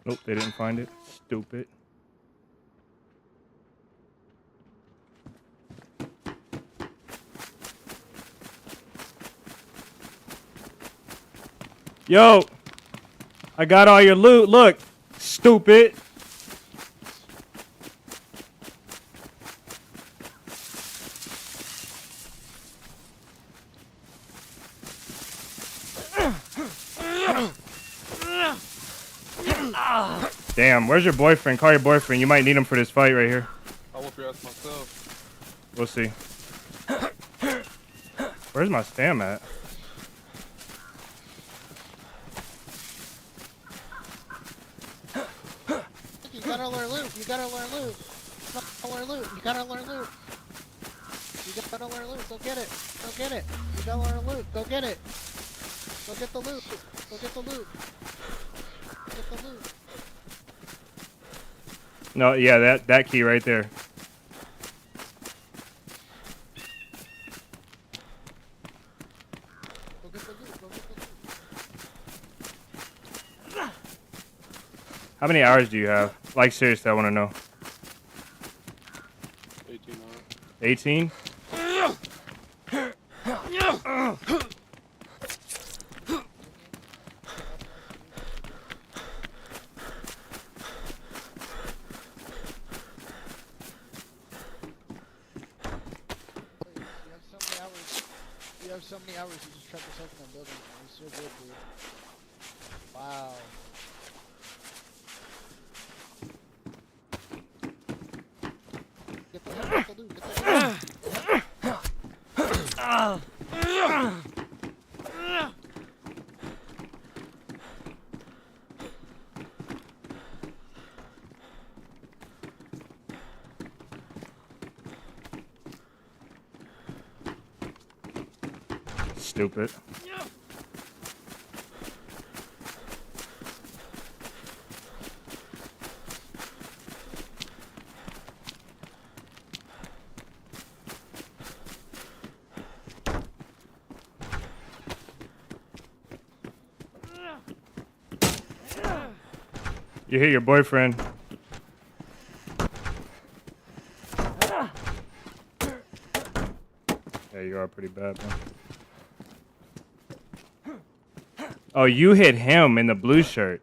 Nope, they didn't find it. Stupid. Yo! I got all your loot. Look! Stupid! Damn, where's your boyfriend? Call your boyfriend. You might need him for this fight right here. I'll whoop your ass myself. We'll see. Where's my stam at? You gotta learn loot. You gotta learn loot. You gotta learn loot. You gotta learn loot. You gotta learn loot. Go get it. Go get it. You gotta learn loot. Go get it. Go get the loot. Go get the loot. Get the loot. No, yeah, that key right there. Go get the loot. Go get the loot. How many hours do you have? Like, seriously, I want to know. 18 hours. 18? You have so many hours. You just trapped yourself in that building. You're so good, dude. Wow. Get the loot. Get the loot. Get the loot. Stupid. You hit your boyfriend. Yeah, you are pretty bad, man. Oh, you hit him in the blue shirt.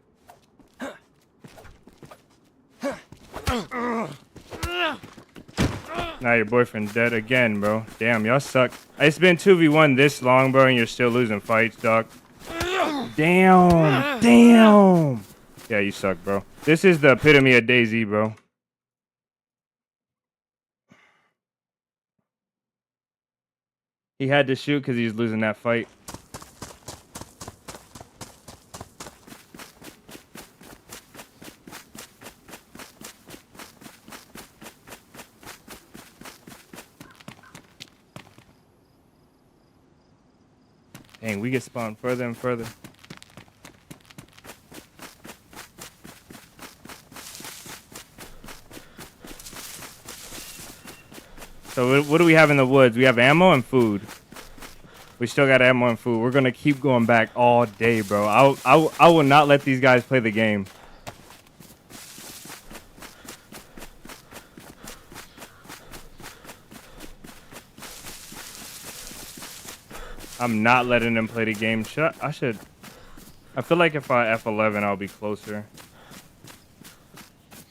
Now your boyfriend's dead again, bro. Damn, y'all suck. It's been 2v1 this long, bro, and you're still losing fights, dog. Damn. Damn. Yeah, you suck, bro. This is the epitome of DayZ, bro. He had to shoot because he was losing that fight. Dang, we get spawned further and further. So what do we have in the woods? We have ammo and food. We still got ammo and food. We're gonna keep going back all day, bro. I will not let these guys play the game. I'm not letting them play the game. I should. I feel like if I F11, I'll be closer.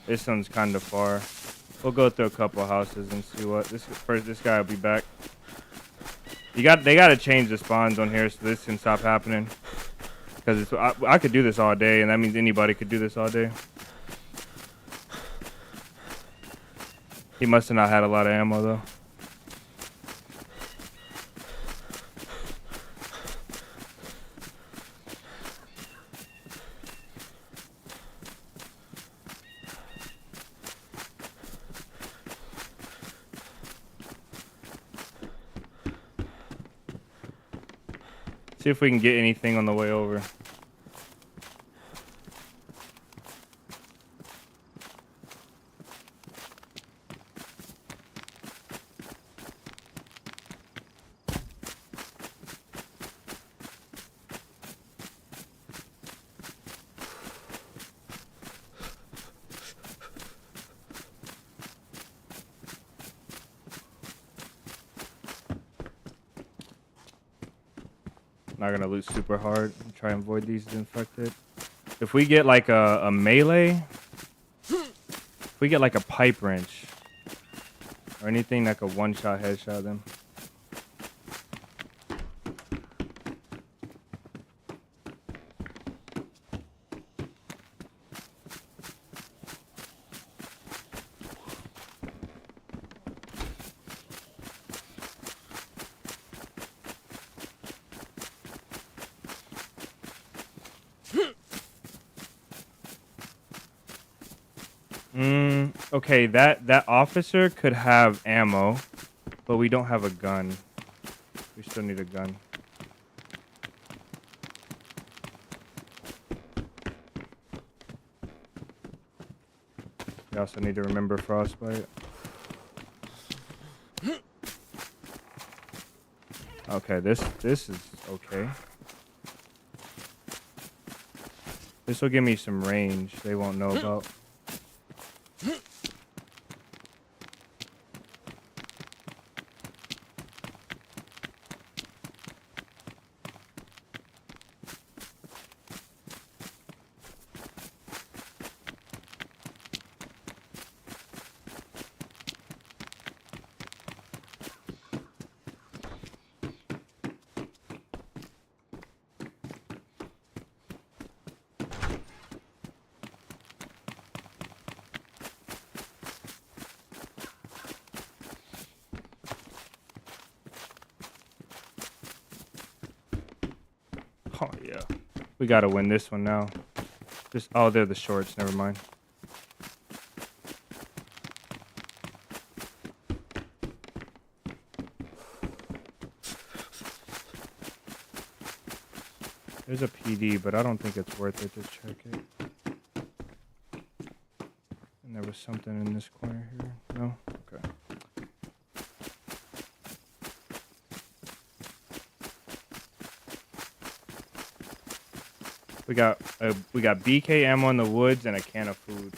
This one's kind of far. We'll go through a couple houses and see what this guy will be back. They gotta change the spawns on here so this can stop happening. Because I could do this all day, and that means anybody could do this all day. He must have not had a lot of ammo though. See if we can get anything on the way over. Not gonna loot super hard and try and avoid these infected. If we get like a melee, if we get like a pipe wrench or anything that could one-shot headshot them. Okay, that officer could have ammo, but we don't have a gun. We still need a gun. We also need to remember frostbite. Okay, this is okay. This will give me some range they won't know about. Oh yeah, we gotta win this one now. Just oh, they're the shorts. Never mind. There's a PD, but I don't think it's worth it to check it. And there was something in this corner here. No? Okay. We got BK ammo in the woods and a can of food.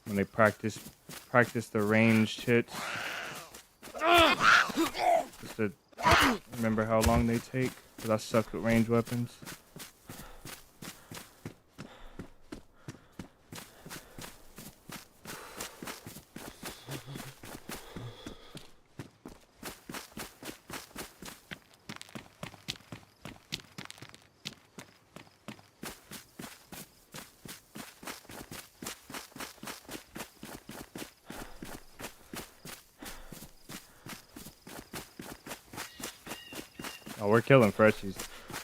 When they practice the ranged hits. Just to remember how long they take, because I suck with ranged weapons. Oh, we're killing freshies.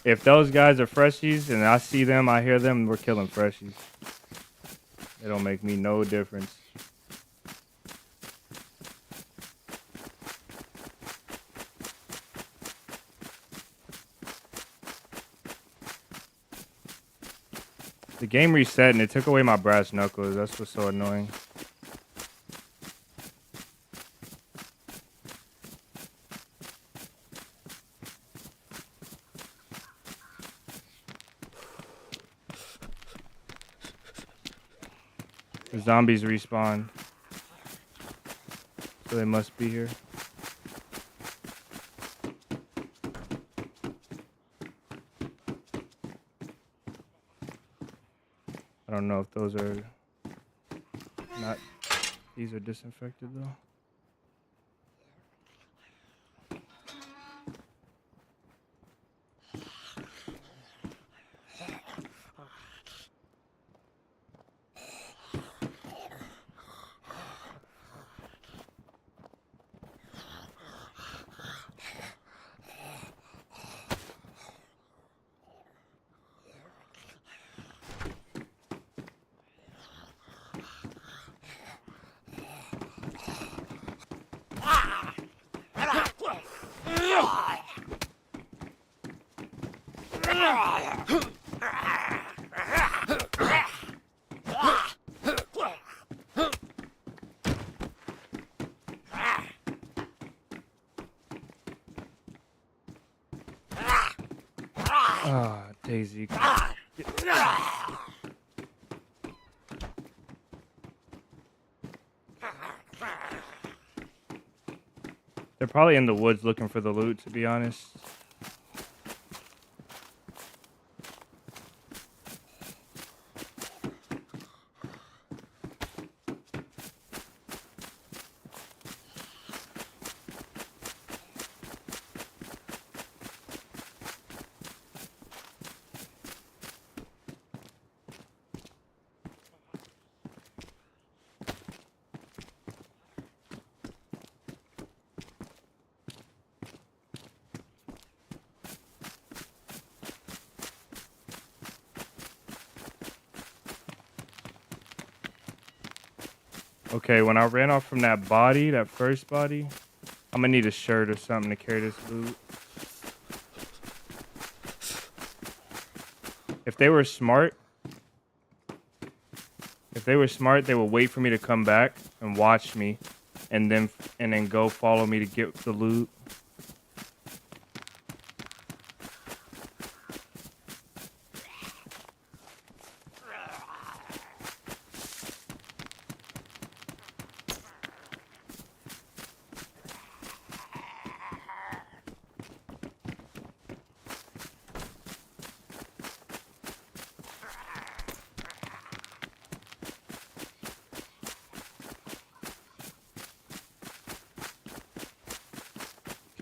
If those guys are freshies and I see them, I hear them, we're killing freshies. It don't make me no difference. The game reset and it took away my brass knuckles. That's what's so annoying. The zombies respawn. So they must be here. I don't know if those are not. These are disinfected though. Ah, DayZ. They're probably in the woods looking for the loot, to be honest. Okay, when I ran off from that body, that first body, I'm gonna need a shirt or something to carry this loot. If they were smart, they would wait for me to come back and watch me, and then go follow me to get the loot.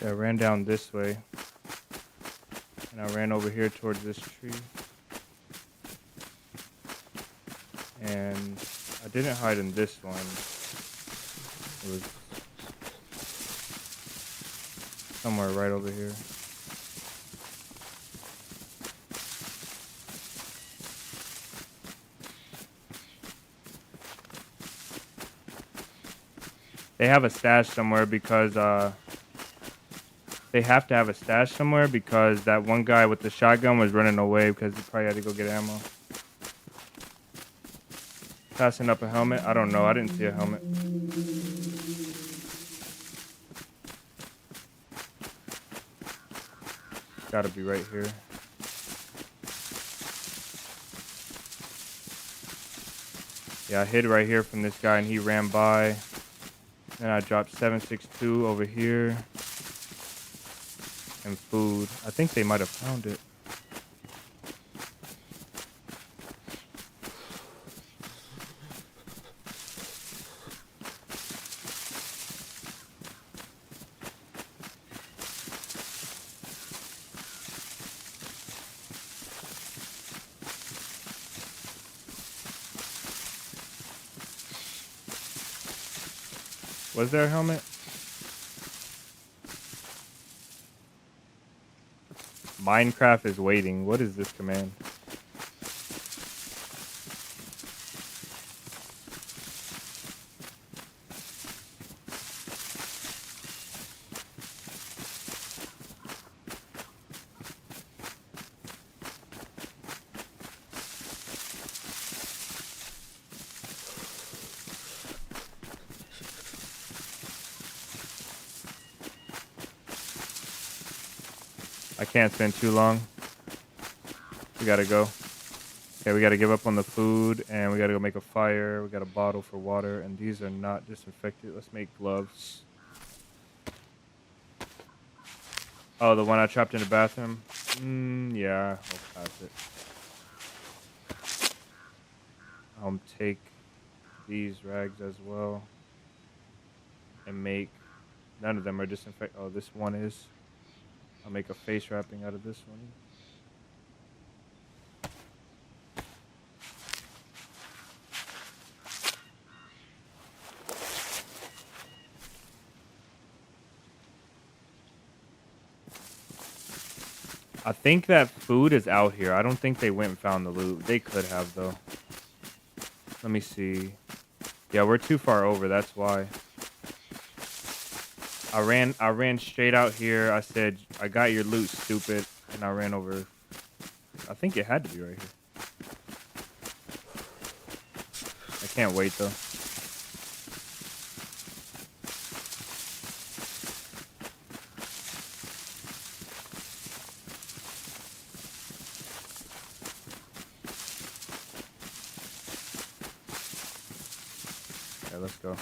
Okay, I ran down this way, and I ran over here towards this tree. And I didn't hide in this one. It was somewhere right over here. They have a stash somewhere because they have to have a stash somewhere because that one guy with the shotgun was running away because he probably had to go get ammo. Passing up a helmet? I don't know. I didn't see a helmet. Gotta be right here. Yeah, I hid right here from this guy and he ran by. Then I dropped 7.62 over here. And food. I think they might have found it. Was there a helmet? Minecraft is waiting. What is this command? I can't spend too long. We gotta go. Okay, we gotta give up on the food and we gotta go make a fire. We got a bottle for water and these are not disinfected. Let's make gloves. Oh, the one I trapped in the bathroom? Yeah, I'll pass it. I'll take these rags as well. And make... None of them are disinfected. Oh, this one is. I'll make a face wrapping out of this one. I think that food is out here. I don't think they went and found the loot. They could have, though. Let me see. Yeah, we're too far over. That's why. I ran straight out here. I said, I got your loot, stupid. And I ran over. I think it had to be right here. I can't wait, though. Okay, let's go.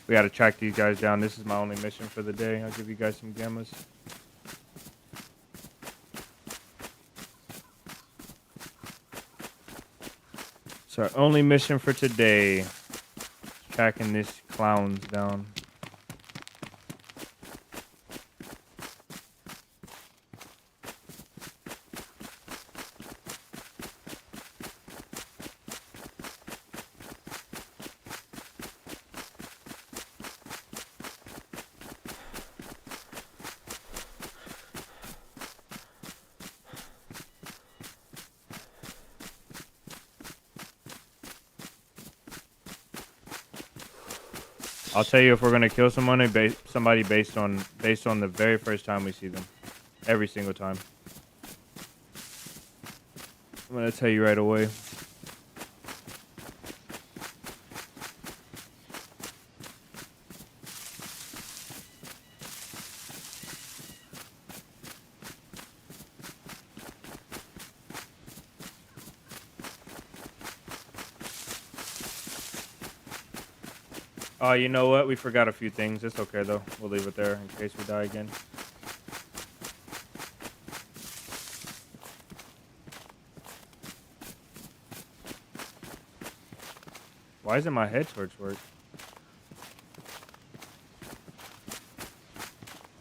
We gotta track these guys down. This is my only mission for the day. I'll give you guys some gammas. So our only mission for today, tracking these clowns down. I'll tell you if we're gonna kill somebody based on the very first time we see them. Every single time. I'm gonna tell you right away. Oh, you know what? We forgot a few things. It's okay though. We'll leave it there in case we die again. Why isn't my head torch work?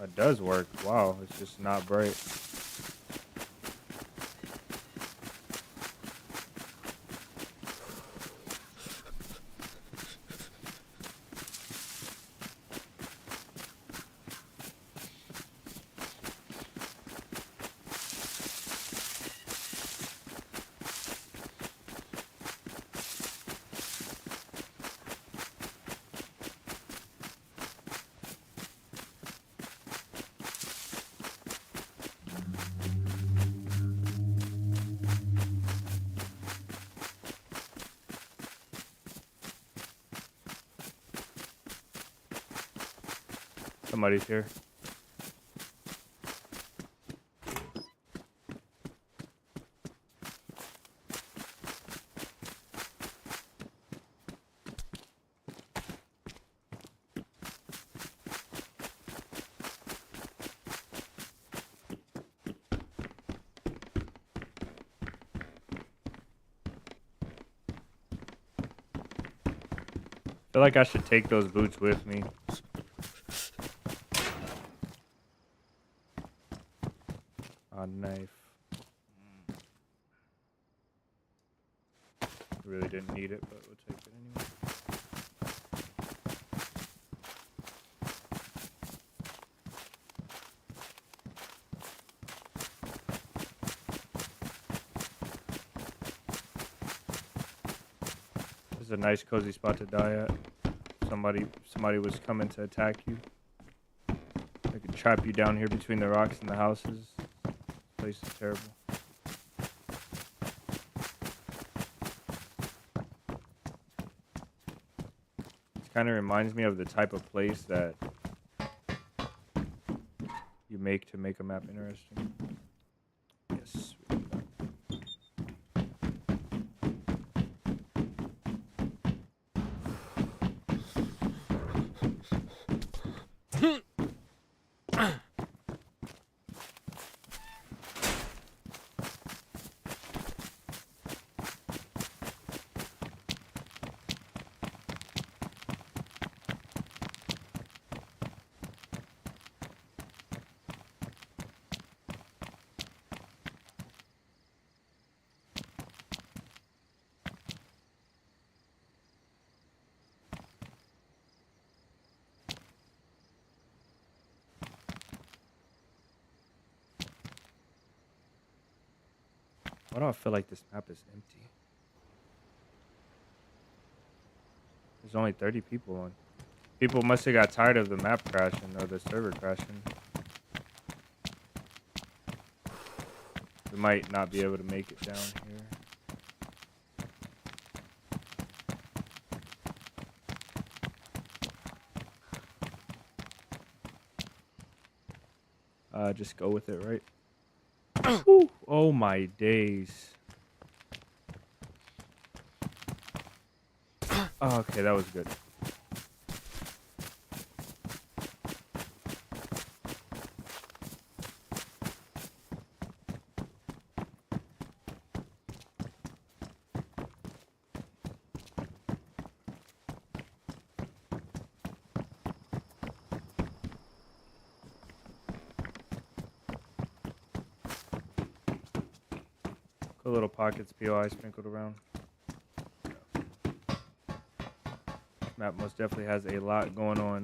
It does work. Wow, it's just not bright. Somebody's here. I feel like I should take those boots with me. A knife. Really didn't need it, but we'll take it anyway. This is a nice cozy spot to die at. Somebody was coming to attack you. They could trap you down here between the rocks and the houses. This place is terrible. This kind of reminds me of the type of place that you make to make a map interesting. Yes. Why do I feel like this map is empty? There's only 30 people on. People must have got tired of the map crashing or the server crashing. We might not be able to make it down here. Just go with it, right? Whew. Oh my days. Oh, okay, that was good. Cool little pockets, POI sprinkled around. Map most definitely has a lot going on.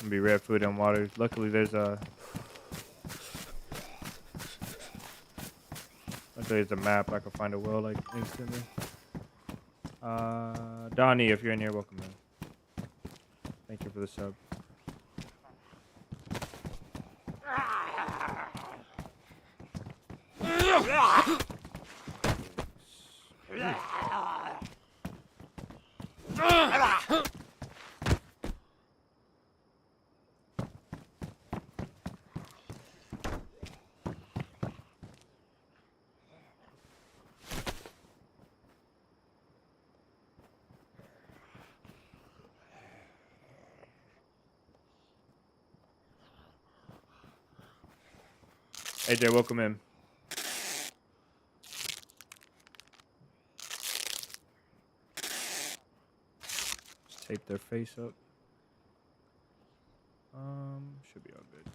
Gonna be red food and water. Luckily, there's a. Luckily, there's a map. I can find a well like instantly. Donnie, if you're in here, welcome in. Thank you for the sub. AJ, welcome in. Just tape their face up. Should be all good.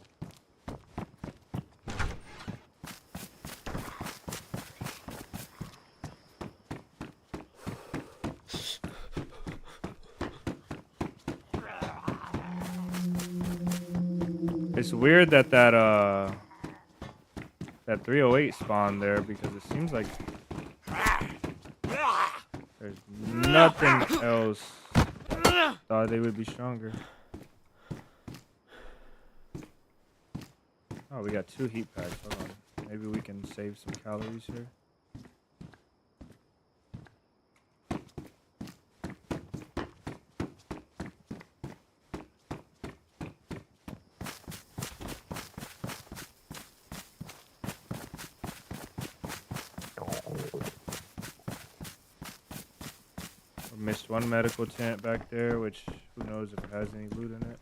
It's weird that that 308 spawned there because it seems like there's nothing else. Thought they would be stronger. Oh, we got 2 heat packs. Hold on. Maybe we can save some calories here. Missed one medical tent back there, which who knows if it has any loot in it.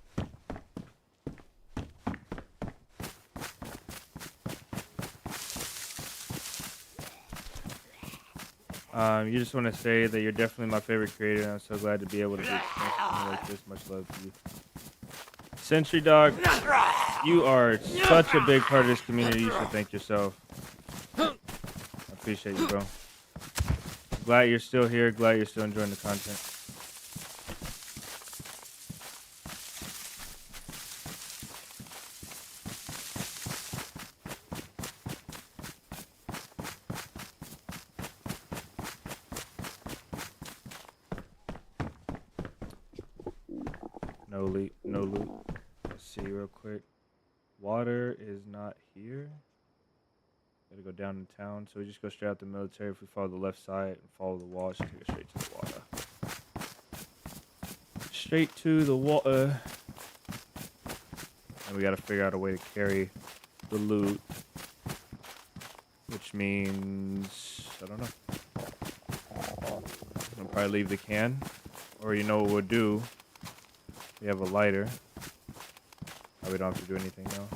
You just want to say that you're definitely my favorite creator, and I'm so glad to be able to do something like this. Much love to you. Sentry Dog, you are such a big part of this community. You should thank yourself. I appreciate you, bro. Glad you're still here. Glad you're still enjoying the content. No loot. Let's see real quick. Water is not here. Gotta go down in town, so we just go straight out the military. If we follow the left side and follow the wall, just take it straight to the water. Straight to the water. And we gotta figure out a way to carry the loot. Which means, I don't know. I'll probably leave the can. Or you know what we'll do. We have a lighter. Oh, we don't have to do anything now.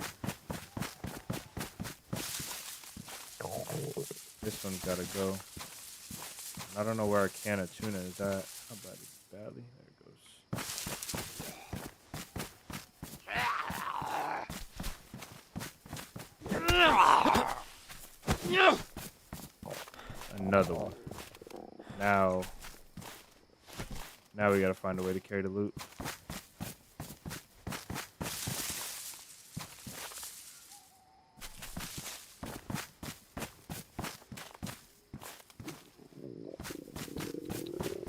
This one's gotta go. I don't know where our can of tuna is at. How bad is it? Badly? There it goes. Another one. Now we gotta find a way to carry the loot.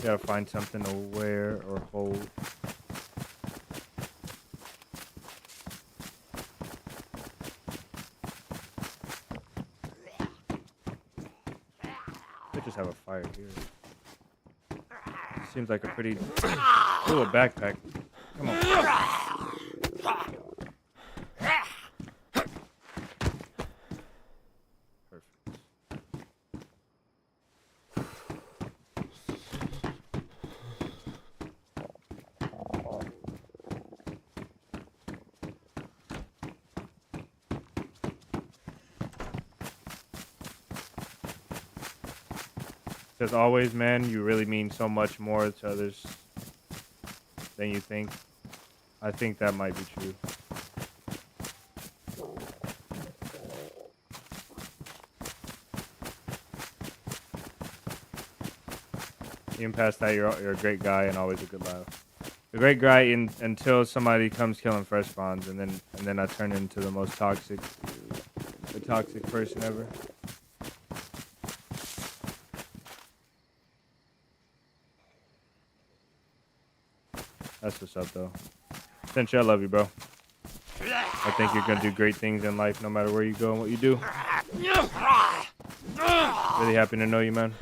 Gotta find something to wear or hold. Could just have a fire here. Seems like a pretty... Ooh, a backpack. Come on. As always, man, you really mean so much more to others than you think. I think that might be true. Even past that, you're a great guy and always a good laugh. a great guy until somebody comes killing fresh spawns, and then I turn into the most toxic person ever. That's what's up, though. Cinch, I love you, bro. I think you're gonna do great things in life, no matter where you go and what you do. Really happy to know you, man.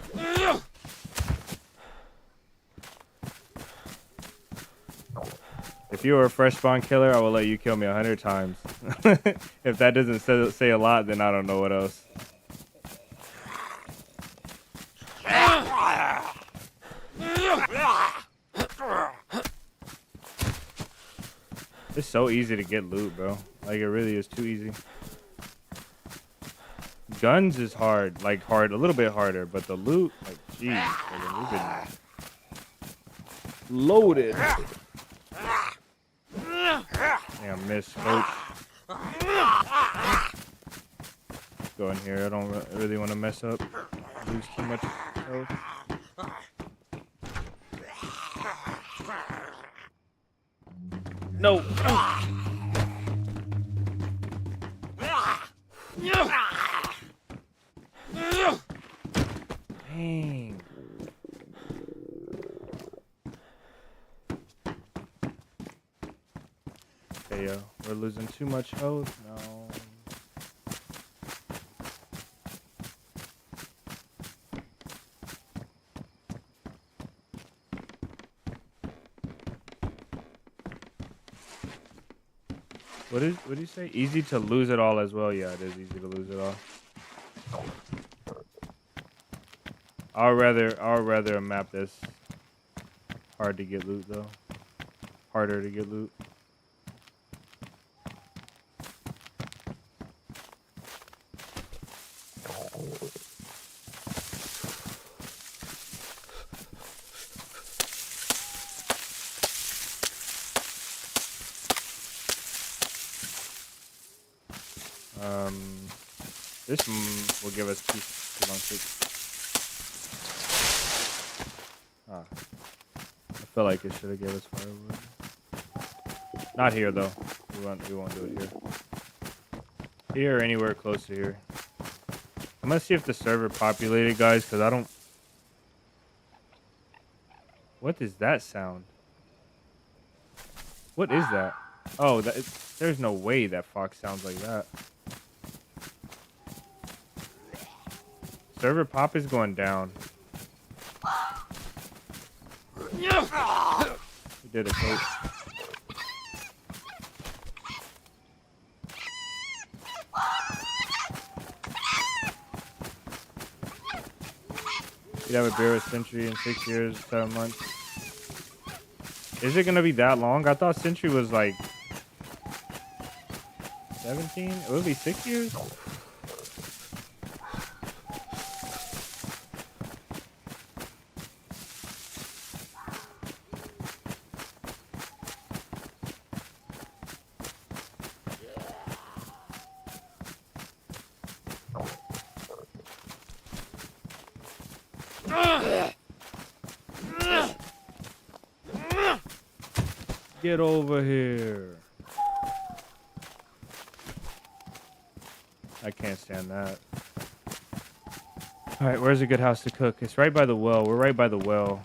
If you were a fresh spawn killer, I will let you kill me 100 times. If that doesn't say a lot, then I don't know what else. It's so easy to get loot, bro. Like, it really is too easy. Guns is hard, like a little bit harder, but the loot, like, jeez, like, we've been loaded. Yeah, miss, coach. Go in here. I don't really want to mess up. Lose too much health. No. Dang. Okay, yo, we're losing too much health. No. What do you say? Easy to lose it all as well. Yeah, it is easy to lose it all. I'd rather a map that's hard to get loot though. Harder to get loot. This will give us too long clicks. I feel like it should have gave us firewood. Not here though. We won't do it here. Here or anywhere close to here. I'm gonna see if the server populated, guys, because I don't. What is that sound? What is that? Oh, there's no way that fox sounds like that. Server pop is going down. We did it, coach. You'd have a beer with Century in 6 years, 7 months. Is it gonna be that long? I thought Century was like 17. It would be 6 years. Get over here. I can't stand that. Alright, where's a good house to cook? It's right by the well. We're right by the well.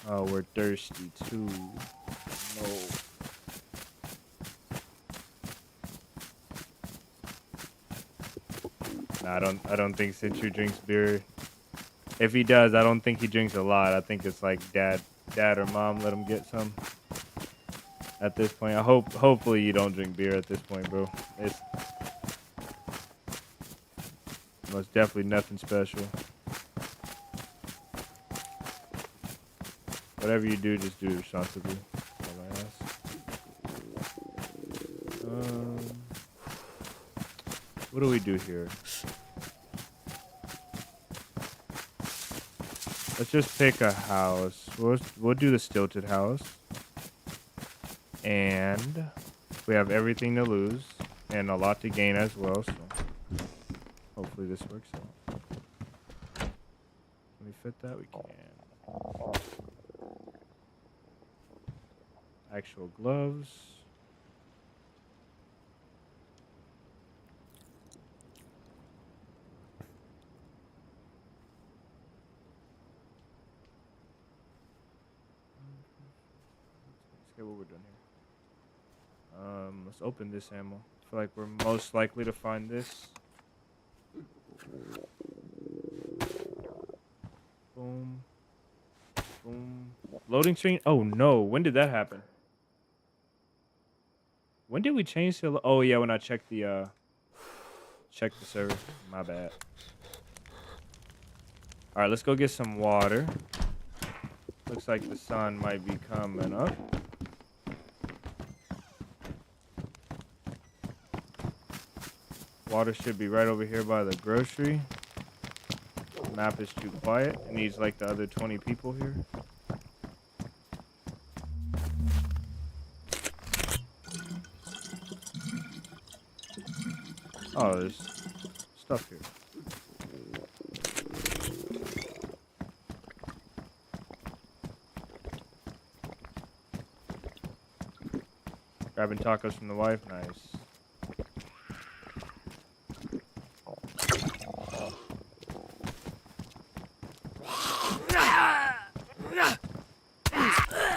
Oh, we're thirsty too. No. Nah, I don't think Century drinks beer. If he does, I don't think he drinks a lot. I think it's like dad or mom let him get some. At this point, hopefully you don't drink beer at this point, bro. It's most definitely nothing special. Whatever you do, just do it responsibly. That's all I ask. What do we do here? Let's just pick a house. We'll do the stilted house. And we have everything to lose and a lot to gain as well, so hopefully this works out. Can we fit that? We can. Actual gloves. Let's get what we're doing here. Let's open this ammo. I feel like we're most likely to find this. Boom. Boom. Loading screen. Oh no! When did that happen? When did we change to? Oh yeah, when I checked the server. My bad. All right, let's go get some water. Looks like the sun might be coming up. Water should be right over here by the grocery. The map is too quiet. It needs like the other 20 people here. Oh, there's stuff here. Grabbing tacos from the wife. Nice.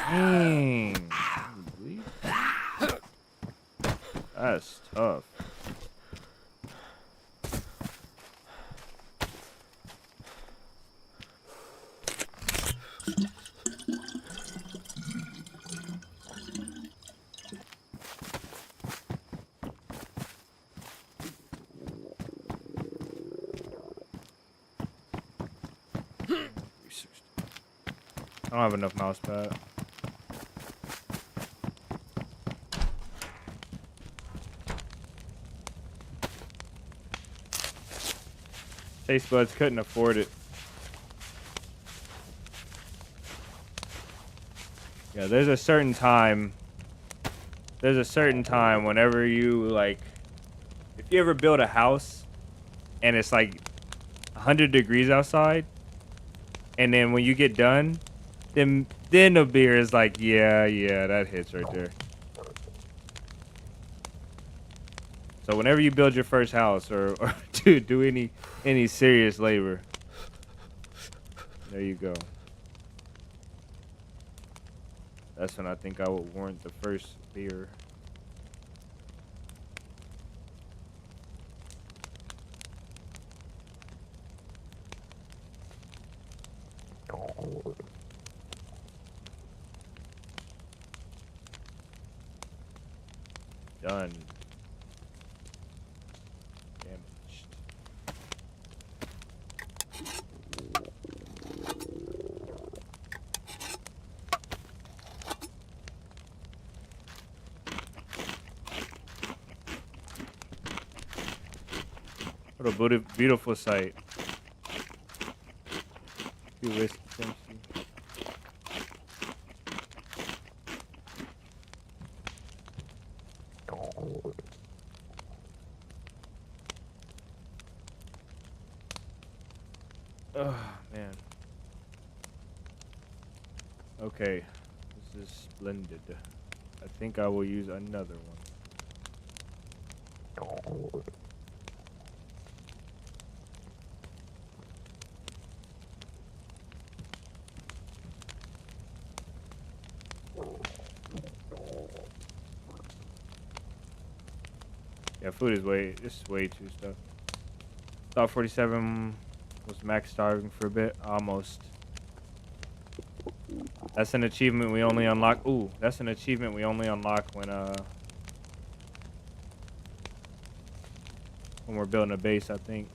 Dang. That's tough. I don't have enough mouse pad. Taste buds couldn't afford it. Yeah, there's a certain time whenever you like, if you ever build a house and it's like 100 degrees outside, and then when you get done, then the beer is like, yeah, that hits right there. So whenever you build your first house or do any serious labor, there you go. That's when I think I would warrant the first beer. Done. Damaged. What a beautiful sight. Few whiskey, thank you. Oh man. Okay, this is splendid. I think I will use another one. Yeah, food is way too stuff. Thought 47 was max starving for a bit, almost. That's an achievement we only unlock. Ooh, that's an achievement we only unlock when we're building a base, I think.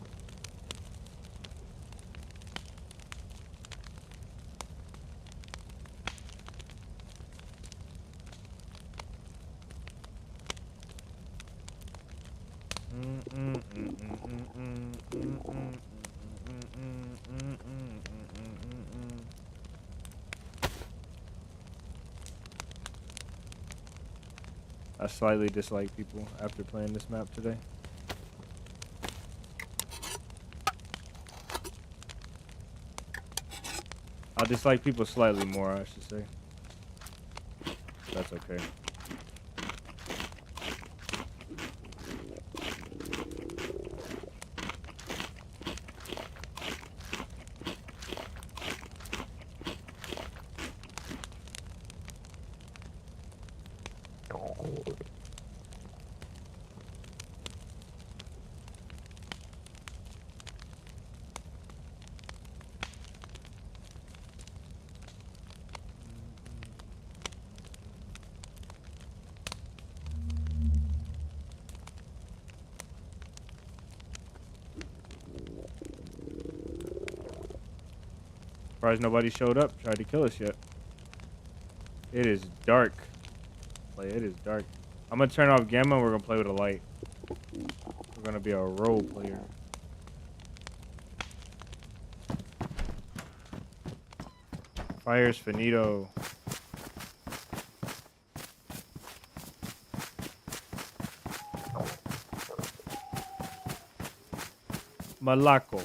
I slightly dislike people after playing this map today. I dislike people slightly more, I should say. That's okay. Surprised nobody showed up, tried to kill us yet. It is dark. Like, it is dark. I'm gonna turn off gamma and we're gonna play with a light. We're gonna be a role player. Fire's finito. Malaco.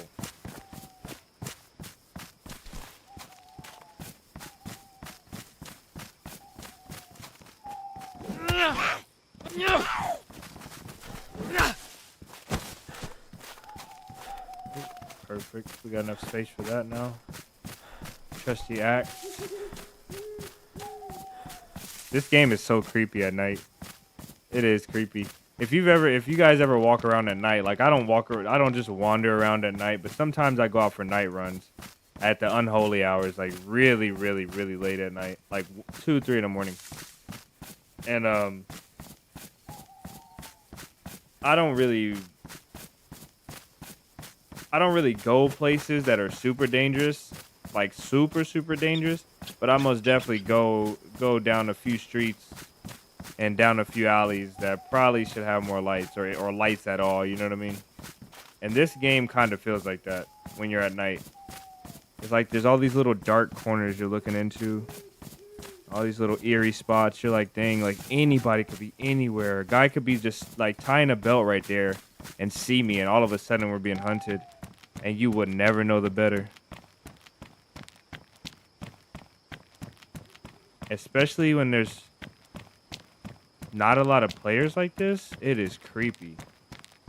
Perfect. We got enough space for that now. Trusty axe. This game is so creepy at night. It is creepy. If you guys ever walk around at night, like I don't just wander around at night, but sometimes I go out for night runs at the unholy hours, like really, really, really late at night, like 2, 3 in the morning. And I don't really go places that are super dangerous, like super, super dangerous, but I most definitely go down a few streets and down a few alleys that probably should have more lights or lights at all, you know what I mean? And this game kind of feels like that when you're at night. It's like there's all these little dark corners you're looking into, all these little eerie spots. You're like, dang, like anybody could be anywhere. A guy could be just like tying a belt right there and see me, and all of a sudden we're being hunted, and you would never know the better. Especially when there's not a lot of players like this, it is creepy.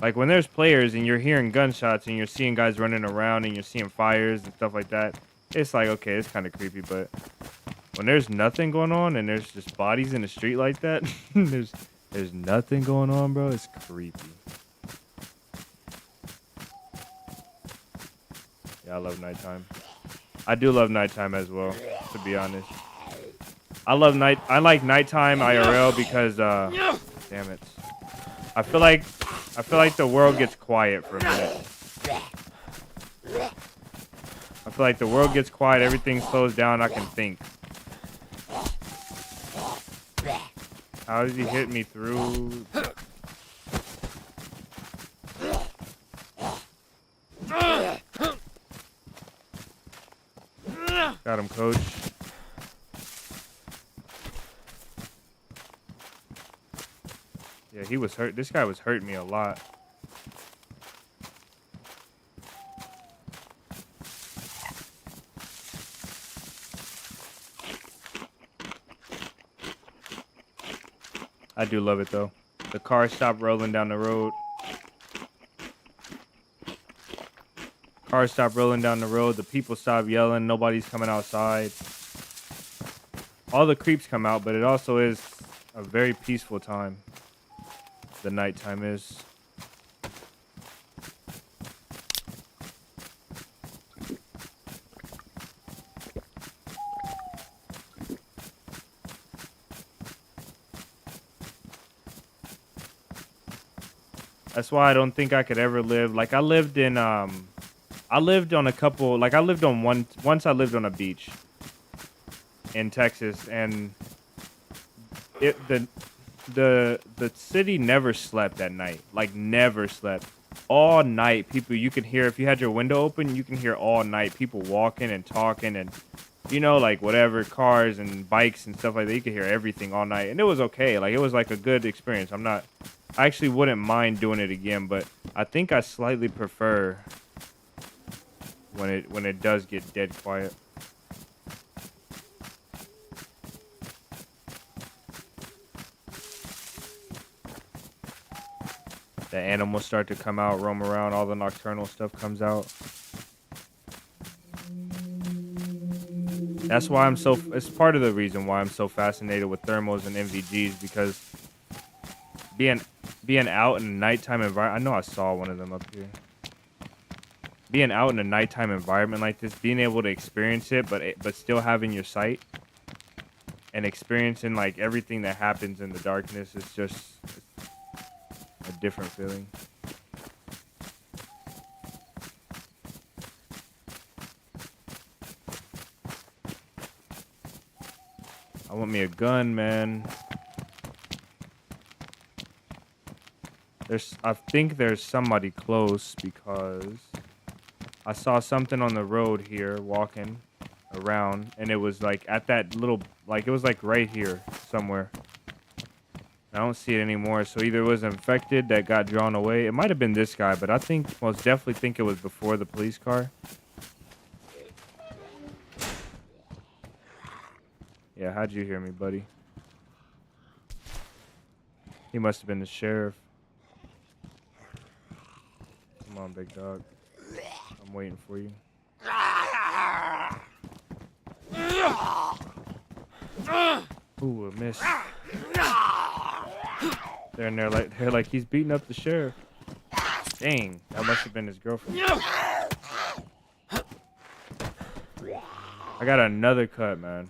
Like when there's players and you're hearing gunshots and you're seeing guys running around and you're seeing fires and stuff like that, it's like, okay, it's kind of creepy. But when there's nothing going on and there's just bodies in the street like that, there's nothing going on, bro. It's creepy. Yeah, I love nighttime. I do love nighttime as well, to be honest. I like nighttime IRL because damn it. I feel like the world gets quiet for a minute. I feel like the world gets quiet, everything slows down, I can think. How did he hit me through? Got him, coach. Yeah, he was hurt. This guy was hurting me a lot. I do love it though. The car stopped rolling down the road. Cars stopped rolling down the road. The people stopped yelling. Nobody's coming outside. All the creeps come out, but it also is a very peaceful time. The nighttime is. That's why I don't think I could ever live. Like I lived on a couple, like I lived on once I lived on a beach in Texas, and the city never slept at night. Like never slept. All night, people, you could hear, if you had your window open, you can hear all night people walking and talking and, you know, like whatever, cars and bikes and stuff like that. You could hear everything all night, and it was okay. Like it was like a good experience. I actually wouldn't mind doing it again, but I think I slightly prefer when it does get dead quiet. The animals start to come out, roam around. All the nocturnal stuff comes out. That's why it's part of the reason why I'm so fascinated with thermals and NVGs, because being out in a nighttime environment, I know I saw one of them up here. Being out in a nighttime environment like this, being able to experience it, but still having your sight and experiencing like everything that happens in the darkness is just a different feeling. I want me a gun, man. I think there's somebody close because I saw something on the road here walking around, and it was like at that little, like it was like right here somewhere. I don't see it anymore, so either it was infected that got drawn away. It might have been this guy, but I most definitely think it was before the police car. Yeah, how'd you hear me, buddy? He must have been the sheriff. Come on, big dog. I'm waiting for you. Ooh, a miss. They're like he's beating up the sheriff. Dang, that must have been his girlfriend. I got another cut, man.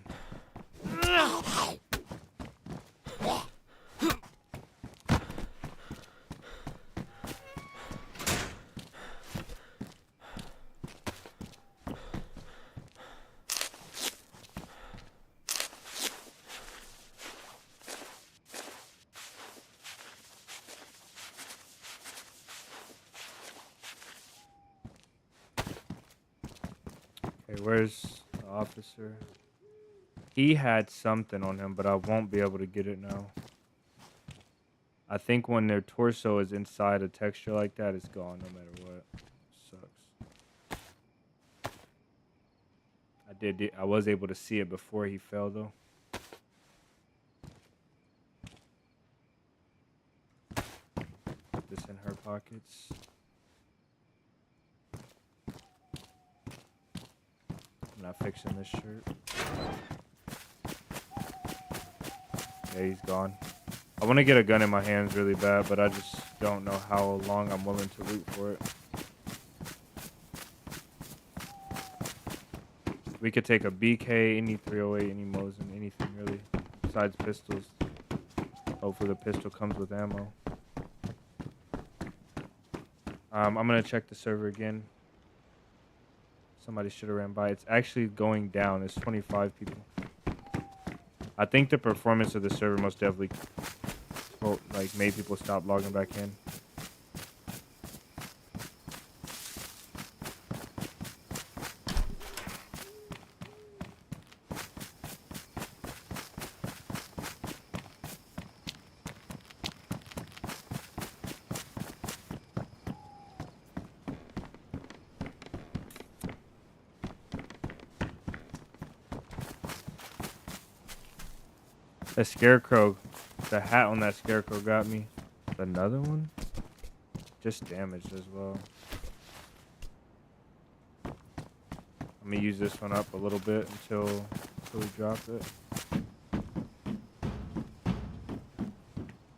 Okay, where's the officer? He had something on him, but I won't be able to get it now. I think when their torso is inside a texture like that, it's gone no matter what. Sucks. I was able to see it before he fell, though. Put this in her pockets. I'm not fixing this shirt. Yeah, he's gone. I want to get a gun in my hands really bad, but I just don't know how long I'm willing to root for it. We could take a BK, any 308, any Mosin, anything really, besides pistols. Hopefully the pistol comes with ammo. I'm going to check the server again. Somebody should have ran by. It's actually going down. There's 25 people. I think the performance of the server most definitely made people stop logging back in. The scarecrow, the hat on that scarecrow got me. Another one? Just damaged as well. I'm gonna use this one up a little bit until we drop it.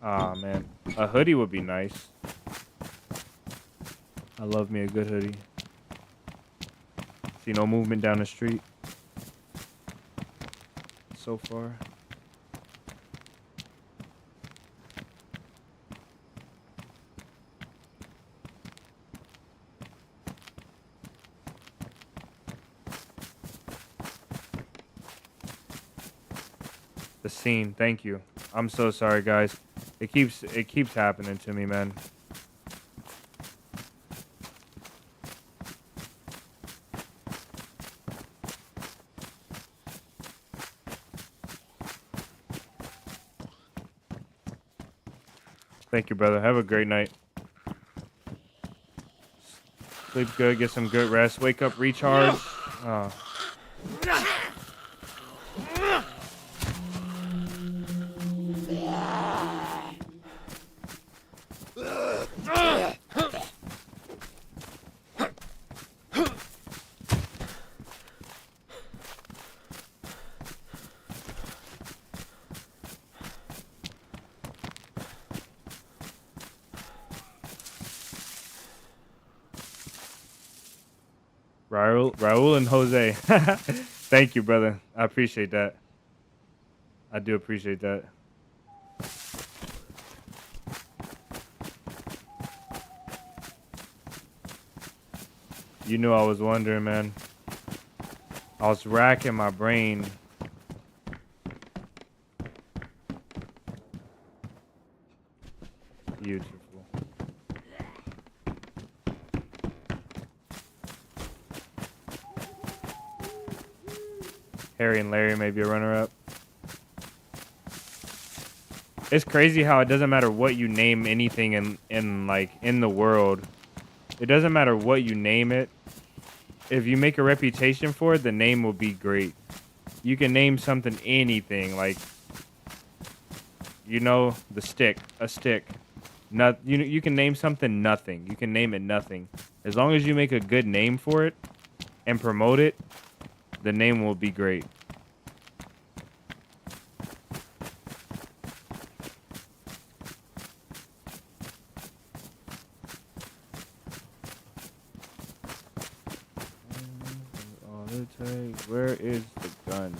Ah, man. A hoodie would be nice. I love me a good hoodie. See no movement down the street so far. The scene, thank you. I'm so sorry, guys. It keeps happening to me, man. Thank you, brother. Have a great night. Sleep good, get some good rest. Wake up, recharge. Oh. Raul and Jose. Thank you, brother. I appreciate that. I do appreciate that. You knew I was wondering, man. I was racking my brain. Beautiful. Harry and Larry may be a runner-up. It's crazy how it doesn't matter what you name anything in the world. It doesn't matter what you name it. If you make a reputation for it, the name will be great. You can name something anything, like, you know, a stick. You can name something nothing. You can name it nothing. As long as you make a good name for it and promote it, the name will be great. Where is the gun?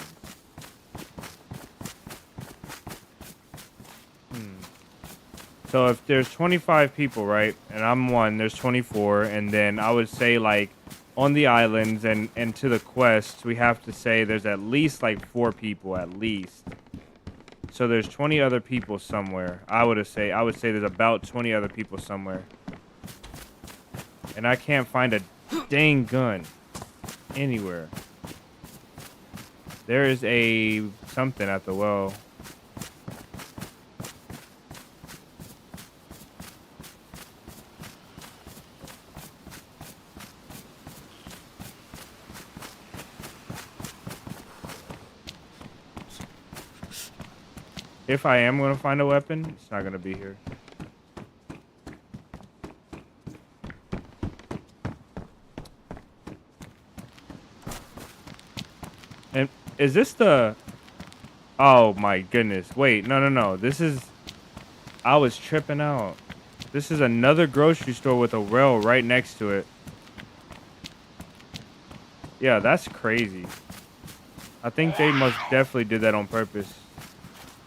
So if there's 25 people, right, and I'm one, there's 24, and then I would say, like, on the islands and to the quests, we have to say there's at least, like, 4 people, at least. So there's 20 other people somewhere. I would say there's about 20 other people somewhere. And I can't find a dang gun anywhere. There is a something at the well. If I am going to find a weapon, it's not going to be here. And is this the... Oh my goodness. Wait, no. This is... I was tripping out. This is another grocery store with a rail right next to it. Yeah, that's crazy. I think they most definitely did that on purpose.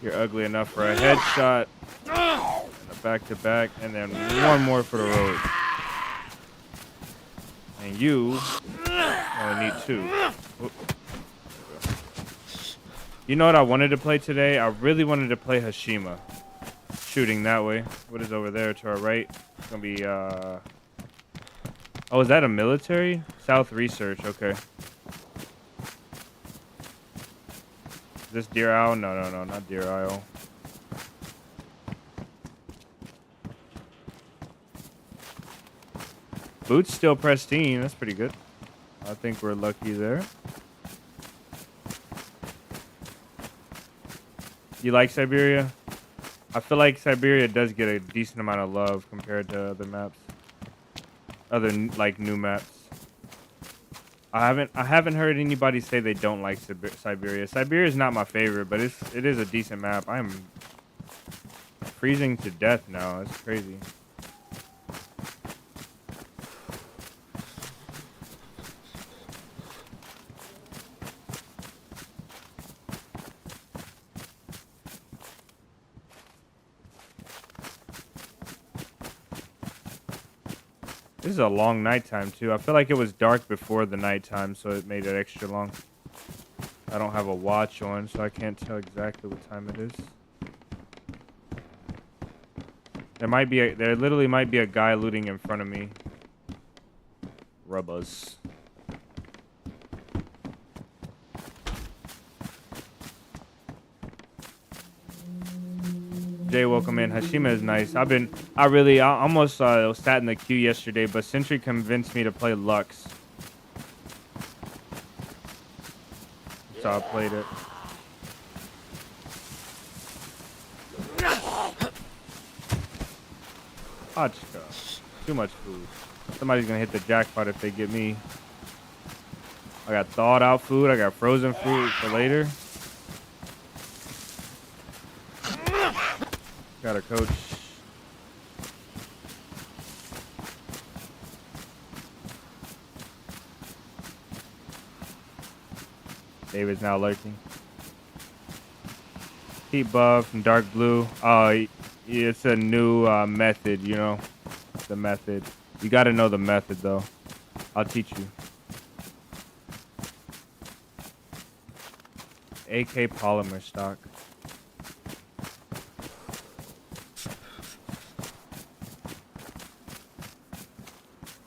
You're ugly enough for a headshot. And a back-to-back. And then one more for the road. And you only need 2. Oop. You know what I wanted to play today? I really wanted to play Hashima. Shooting that way. What is over there to our right? It's gonna be, Oh, is that a military? South Research, okay. Is this Deer Isle? No, not Deer Isle. Boots still pristine. That's pretty good. I think we're lucky there. You like Siberia? I feel like Siberia does get a decent amount of love compared to other maps. Other like new maps. I haven't heard anybody say they don't like Siberia. Siberia is not my favorite, but it is a decent map. I am freezing to death now. It's crazy. This is a long nighttime too. I feel like it was dark before the nighttime, so it made it extra long. I don't have a watch on, so I can't tell exactly what time it is. There literally might be a guy looting in front of me. Rubbers. Jay, welcome in. Hashima is nice. I almost sat in the queue yesterday, but Sentry convinced me to play Lux. So I played it. Hotchka. Too much food. Somebody's gonna hit the jackpot if they get me. I got thawed out food. I got frozen food for later. Got a coach. David's now lurking. Heat buff and dark blue. Oh, it's a new method, you know. The method. You got to know the method, though. I'll teach you. AK polymer stock.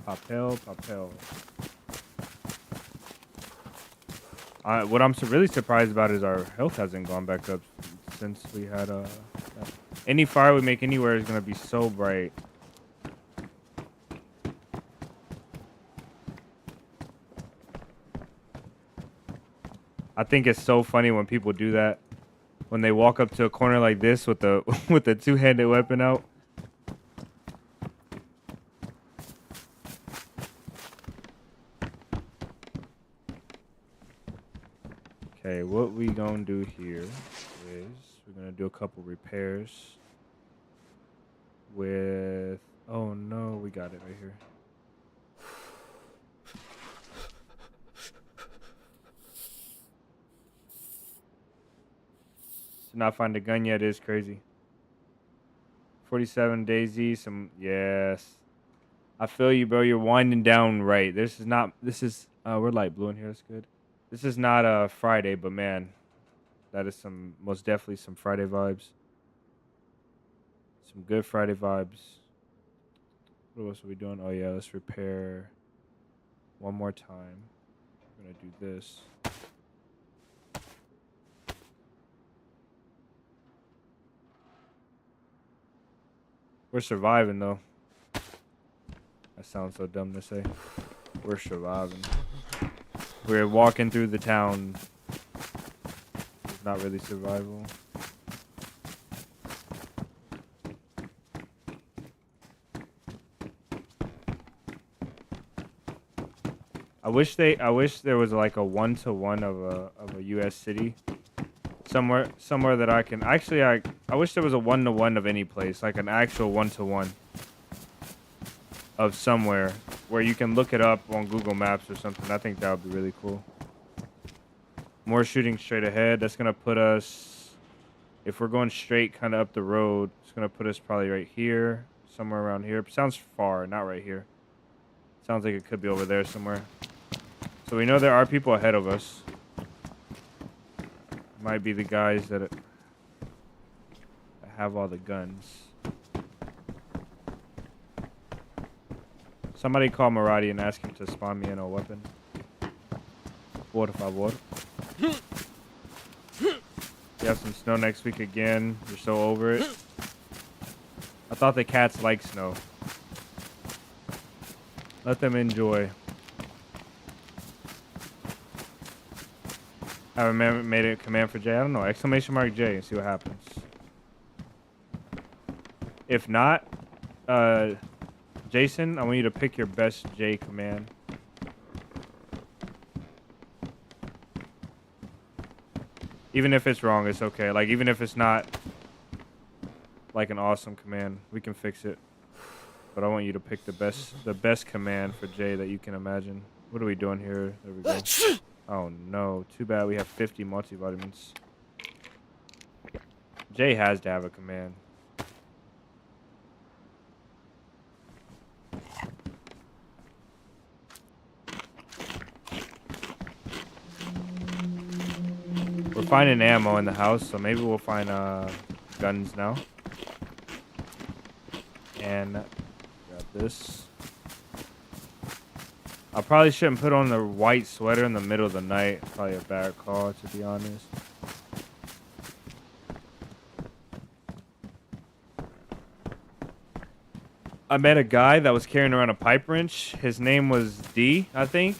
Papel. What I'm really surprised about is our health hasn't gone back up since we had any fire we make anywhere is gonna be so bright. I think it's so funny when people do that. When they walk up to a corner like this with the with the two-handed weapon out. Okay, what we gonna do here is we're gonna do a couple repairs with, oh no, we got it right here. To not find a gun yet is crazy. 47 DayZ, some, yes. I feel you, bro. You're winding down right. This is, we're light blue in here. That's good. This is not a Friday, but man, that is most definitely some Friday vibes. Some good Friday vibes. What else are we doing? Oh yeah, let's repair one more time. We're gonna do this. We're surviving though. That sounds so dumb to say. We're surviving. We're walking through the town. It's not really survival. I wish there was like a 1-to-1 of a US city. Somewhere that I can actually I wish there was a 1-to-1 of any place, like an actual 1-to-1 of somewhere where you can look it up on Google Maps or something. I think that would be really cool. More shooting straight ahead. That's gonna put us, if we're going straight kind of up the road, it's gonna put us probably right here, somewhere around here. Sounds far, not right here. Sounds like it could be over there somewhere. So we know there are people ahead of us. Might be the guys that have all the guns. Somebody call Maradi and ask him to spawn me in a weapon. Por favor. You have some snow next week again. You're so over it. I thought the cats like snow. Let them enjoy. I remember made a command for J. I don't know. Exclamation mark J and see what happens. If not, Jason, I want you to pick your best J command. Even if it's wrong, it's okay. Like, even if it's not like an awesome command, we can fix it. But I want you to pick the best command for J that you can imagine. What are we doing here? There we go. Oh no, too bad we have 50 multivitamins. Jay has to have a command. We're finding ammo in the house, so maybe we'll find guns now. And grab this. I probably shouldn't put on the white sweater in the middle of the night. Probably a bad call, to be honest. I met a guy that was carrying around a pipe wrench. His name was D, I think.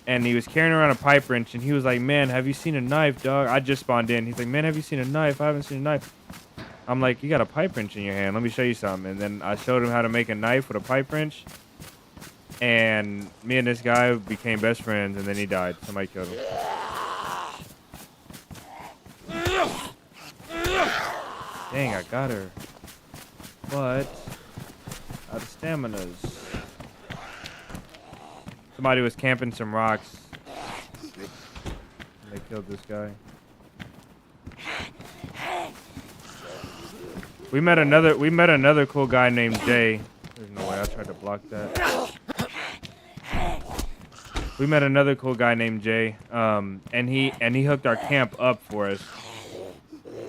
And he was carrying around a pipe wrench, and he was like, man, have you seen a knife, dog? I just spawned in. He's like, man, have you seen a knife? I haven't seen a knife. I'm like, you got a pipe wrench in your hand. Let me show you something. And then I showed him how to make a knife with a pipe wrench. And me and this guy became best friends, and then he died. Somebody killed him. Dang, I got her. But out of staminas. Somebody was camping some rocks. They killed this guy. We met another cool guy named Jay. There's no way I tried to block that. We met another cool guy named Jay. And he hooked our camp up for us.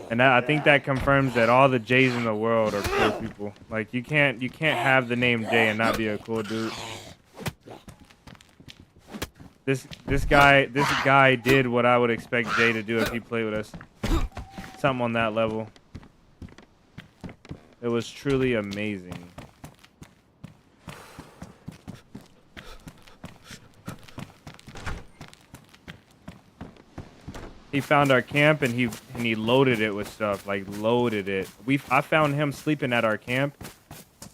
And I think that confirms that all the Jays in the world are cool people. Like you can't have the name Jay and not be a cool dude. This guy did what I would expect Jay to do if he played with us. Something on that level. It was truly amazing. He found our camp and he loaded it with stuff, like loaded it. I found him sleeping at our camp,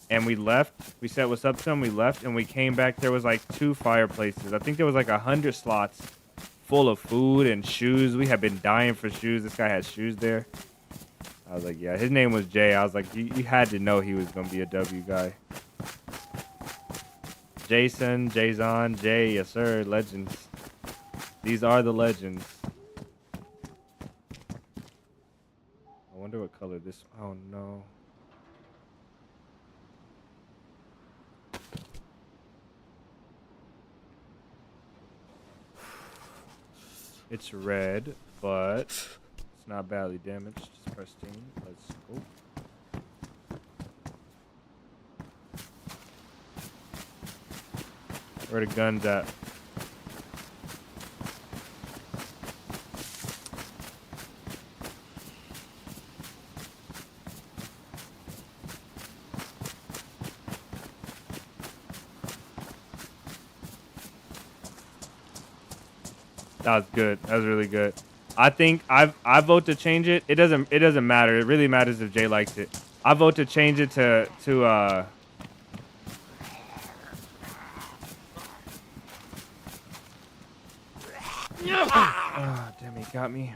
and we left. We said what's up to him. We left and we came back. There was like 2 fireplaces. I think there was like 100 slots full of food and shoes. We had been dying for shoes. This guy had shoes there. I was like, yeah, his name was Jay. I was like, you had to know he was gonna be a W guy. Jason, Jayzon, Jay, yes sir, legends. These are the legends. I wonder what color this. Oh no. It's red, but it's not badly damaged. It's pristine. Let's go. Where the guns at? That was good. That was really good. I think I vote to change it. It doesn't matter. It really matters if Jay likes it. I vote to change it to oh, damn, he got me.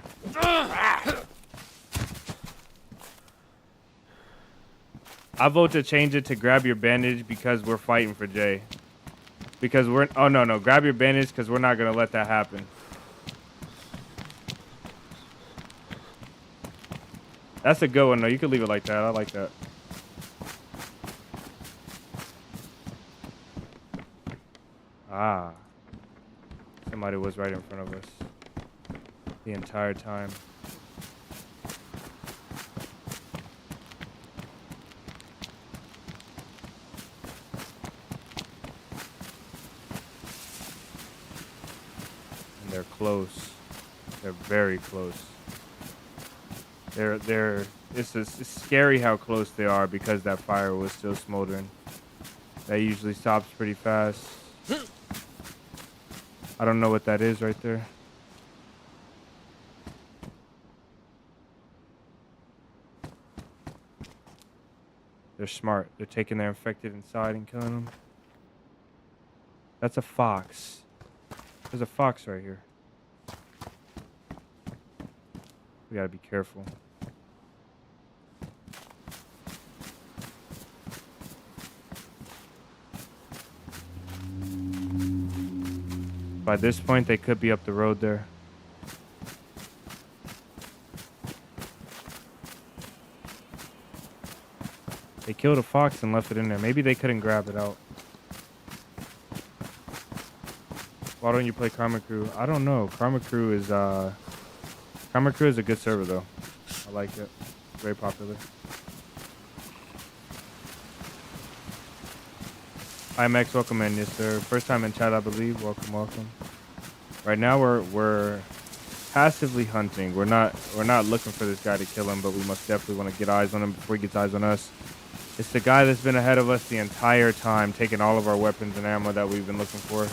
I vote to change it to grab your bandage because we're fighting for Jay. Because we're oh no, grab your bandage because we're not gonna let that happen. That's a good one though. You could leave it like that. I like that. Ah. Somebody was right in front of us the entire time. And they're close. They're very close. It's scary how close they are because that fire was still smoldering. That usually stops pretty fast. I don't know what that is right there. They're smart. They're taking their infected inside and killing them. That's a fox. There's a fox right here. We gotta be careful. By this point, they could be up the road there. They killed a fox and left it in there. Maybe they couldn't grab it out. Why don't you play Karma Crew? I don't know. Karma Crew is a good server though. I like it. Very popular. IMX, welcome in, yes sir. First time in chat, I believe. Welcome, welcome. Right now we're passively hunting. We're not looking for this guy to kill him, but we most definitely want to get eyes on him before he gets eyes on us. It's the guy that's been ahead of us the entire time, taking all of our weapons and ammo that we've been looking for.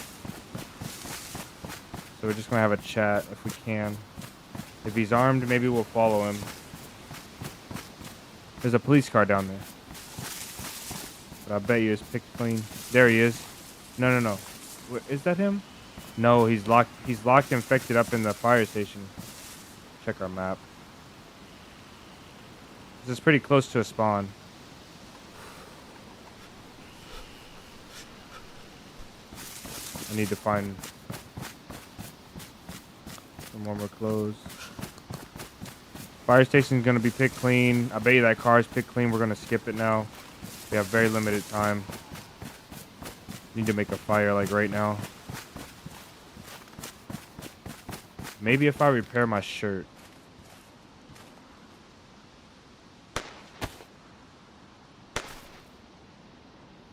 So we're just gonna have a chat if we can. If he's armed, maybe we'll follow him. There's a police car down there. But I bet you it's picked clean. There he is. No. Is that him? No, he's locked infected up in the fire station. Check our map. This is pretty close to a spawn. I need to find Some warmer clothes. Fire station's gonna be picked clean. I bet you that car's picked clean. We're gonna skip it now. We have very limited time. Need to make a fire like right now. Maybe if I repair my shirt.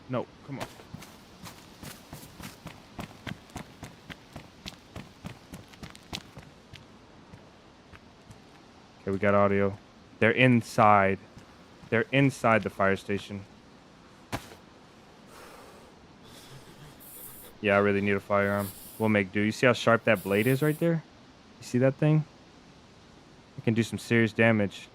No, come on. Okay, we got audio. They're inside. They're inside the fire station. Yeah, I really need a firearm. We'll make do. You see how sharp that blade is right there? You see that thing? It can do some serious damage.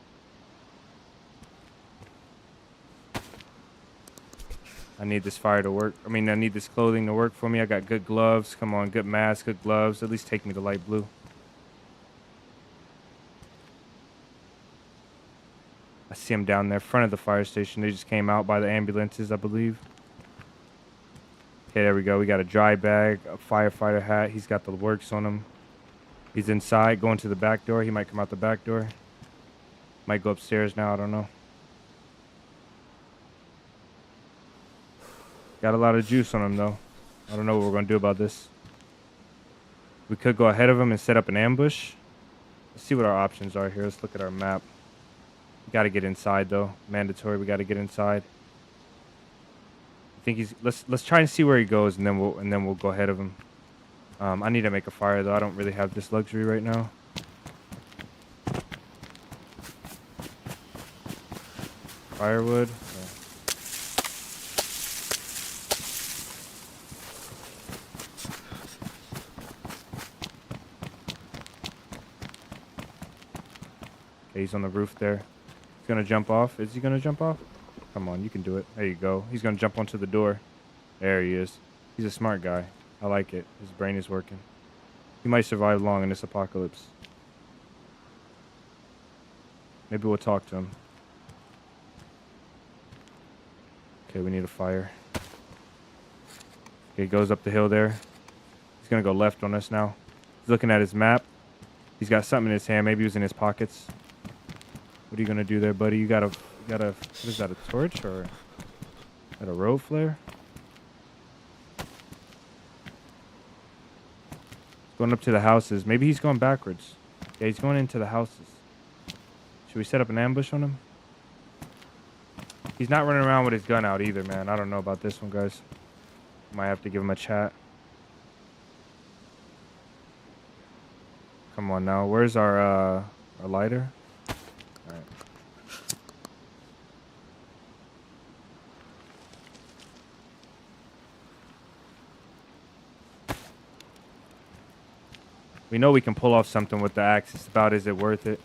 I need this fire to work. I mean, I need this clothing to work for me. I got good gloves. Come on, good mask, good gloves. At least take me to light blue. I see him down there, front of the fire station. They just came out by the ambulances, I believe. Okay, there we go. We got a dry bag, a firefighter hat. He's got the works on him. He's inside, going to the back door. He might come out the back door. Might go upstairs now. I don't know. Got a lot of juice on him, though. I don't know what we're going to do about this. We could go ahead of him and set up an ambush. Let's see what our options are here. Let's look at our map. We got to get inside, though. Mandatory. We got to get inside. I think he's. Let's try and see where he goes, and then we'll go ahead of him. I need to make a fire, though. I don't really have this luxury right now. Firewood. Yeah. Okay, he's on the roof there. He's gonna jump off. Is he gonna jump off? Come on, you can do it. There you go. He's gonna jump onto the door. There he is. He's a smart guy. I like it. His brain is working. He might survive long in this apocalypse. Maybe we'll talk to him. Okay, we need a fire. Okay, he goes up the hill there. He's gonna go left on us now. He's looking at his map. He's got something in his hand. Maybe it was in his pockets. What are you gonna do there, buddy? You got a, what is that, a torch or a road flare? Going up to the houses. Maybe he's going backwards. Yeah, he's going into the houses. Should we set up an ambush on him? He's not running around with his gun out either, man. I don't know about this one, guys. Might have to give him a chat. Come on now. Where's our lighter? All right. We know we can pull off something with the axe. It's about, is it worth it?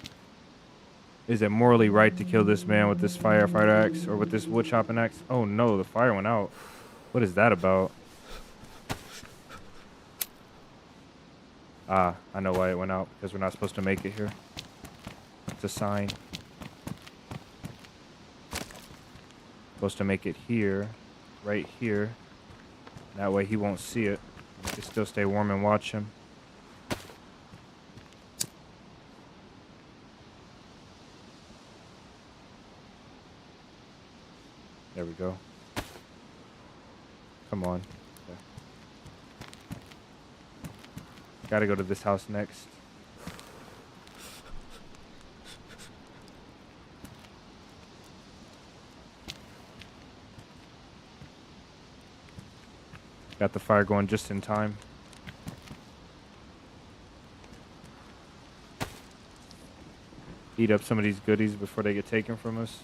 Is it morally right to kill this man with this firefighter axe or with this wood chopping axe? Oh no, the fire went out. What is that about? Ah, I know why it went out. Because we're not supposed to make it here. It's a sign. Supposed to make it here. Right here. That way he won't see it. We can still stay warm and watch him. There we go. Come on. Okay. Gotta go to this house next. Got the fire going just in time. Eat up some of these goodies before they get taken from us.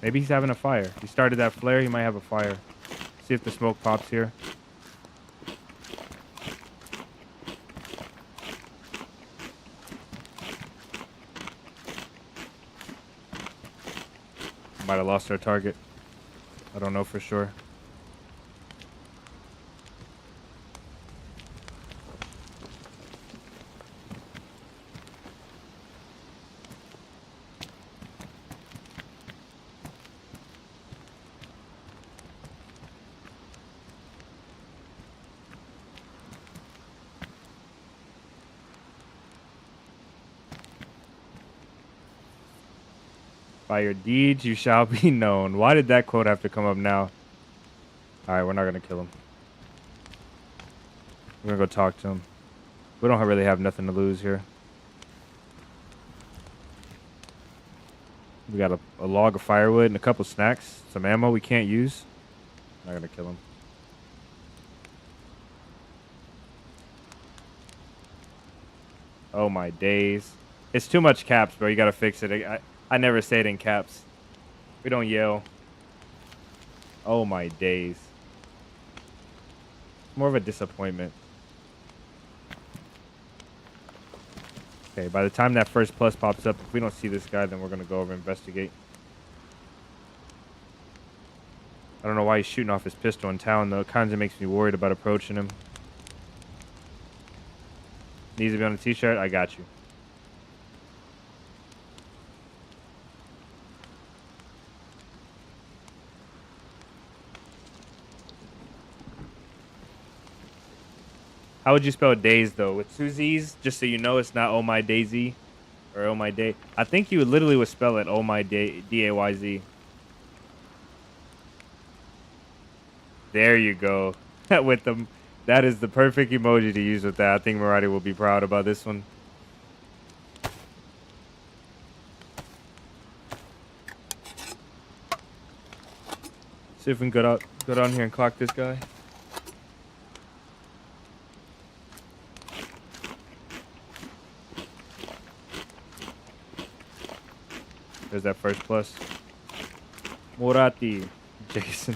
Maybe he's having a fire. He started that flare, he might have a fire. See if the smoke pops here. Might have lost our target. I don't know for sure. By your deeds you shall be known. Why did that quote have to come up now? Alright, we're not gonna kill him. We're gonna go talk to him. We don't really have nothing to lose here. We got a log of firewood and a couple snacks. Some ammo we can't use. Not gonna kill him. Oh my days. It's too much caps, bro. You gotta fix it. I never say it in caps. We don't yell. Oh my days. More of a disappointment. Okay, by the time that first plus pops up, if we don't see this guy, then we're gonna go over and investigate. I don't know why he's shooting off his pistol in town, though. It kind of makes me worried about approaching him. Needs to be on a t-shirt? I got you. How would you spell days, though? With two Z's? Just so you know it's not oh my DayZ or oh my day. I think you literally would spell it oh my day, D-A-Y-Z. There you go. With them. That is the perfect emoji to use with that. I think Maradi will be proud about this one. See if we can go down here and clock this guy. There's that first plus. Morati. Jason.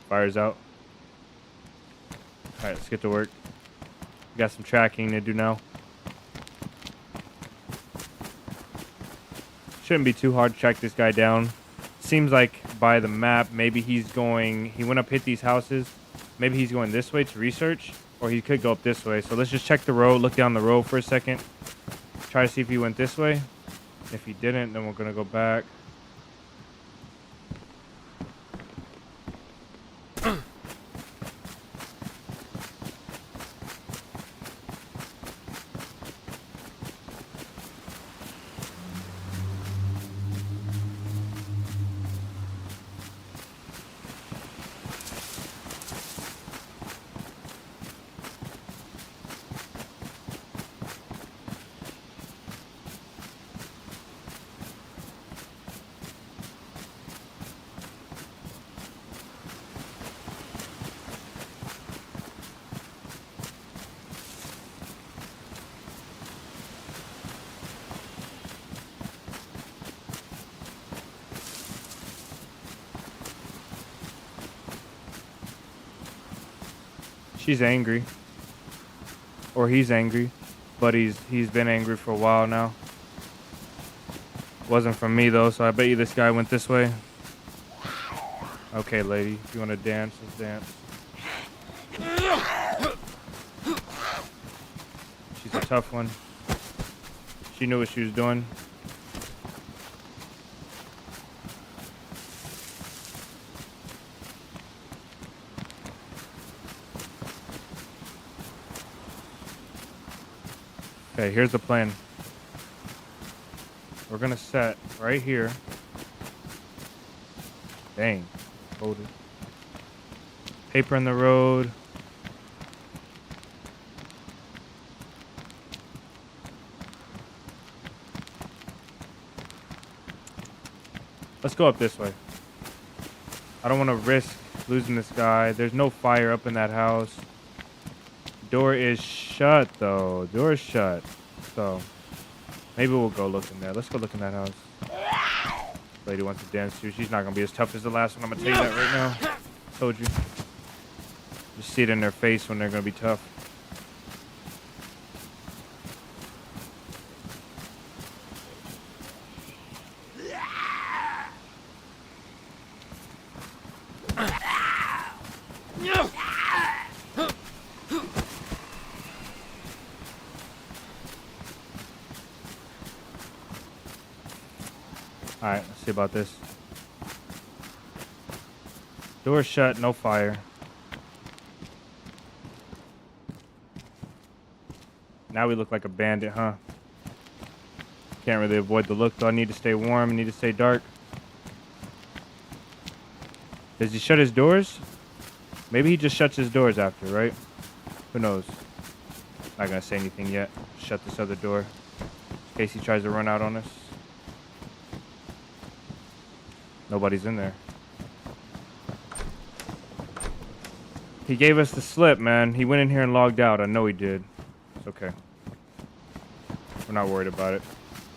Fire's out. Alright, let's get to work. We got some tracking to do now. Shouldn't be too hard to track this guy down. Seems like by the map, maybe he went up, hit these houses. Maybe he's going this way to research, or he could go up this way. So let's just check the road, look down the road for a second. Try to see if he went this way. If he didn't, then we're gonna go back. She's angry. Or he's angry. But he's been angry for a while now. Wasn't from me though, so I bet you this guy went this way. Okay, lady. If you want to dance, let's dance. She's a tough one. She knew what she was doing. Okay, here's the plan. We're gonna set right here. Dang. Hold it. Paper in the road. Let's go up this way. I don't want to risk losing this guy. There's no fire up in that house. Door is shut, though. Door is shut. So, maybe we'll go look in there. Let's go look in that house. Lady wants to dance too. She's not going to be as tough as the last one. I'm going to tell you that right now. Told you. Just see it in their face when they're going to be tough. See about this. Door shut, no fire. Now we look like a bandit, huh? Can't really avoid the look though. I need to stay warm. I need to stay dark. Does he shut his doors? Maybe he just shuts his doors after, right? Who knows? Not gonna say anything yet. Shut this other door in case he tries to run out on us. Nobody's in there. He gave us the slip, man. He went in here and logged out. I know he did. It's okay. We're not worried about it.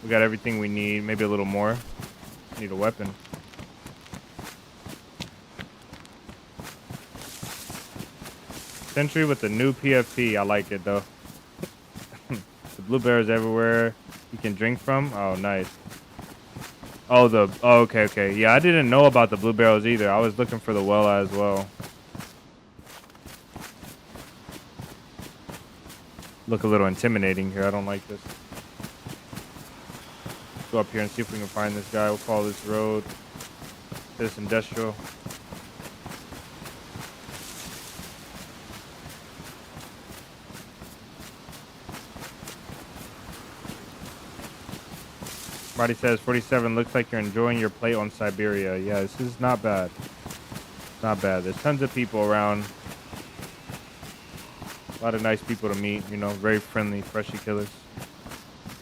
We got everything we need. Maybe a little more. Need a weapon. Sentry with the new PFP. I like it, though. The blueberries everywhere. You can drink from. Oh, nice. Oh, okay. Yeah, I didn't know about the blue barrels either. I was looking for the well as well. Look a little intimidating here. I don't like this. Let's go up here and see if we can find this guy. We'll follow this road. This industrial. Marty says 47 looks like you're enjoying your play on Siberia. Yeah, this is not bad. Not bad. There's tons of people around. A lot of nice people to meet, you know, very friendly, freshie killers.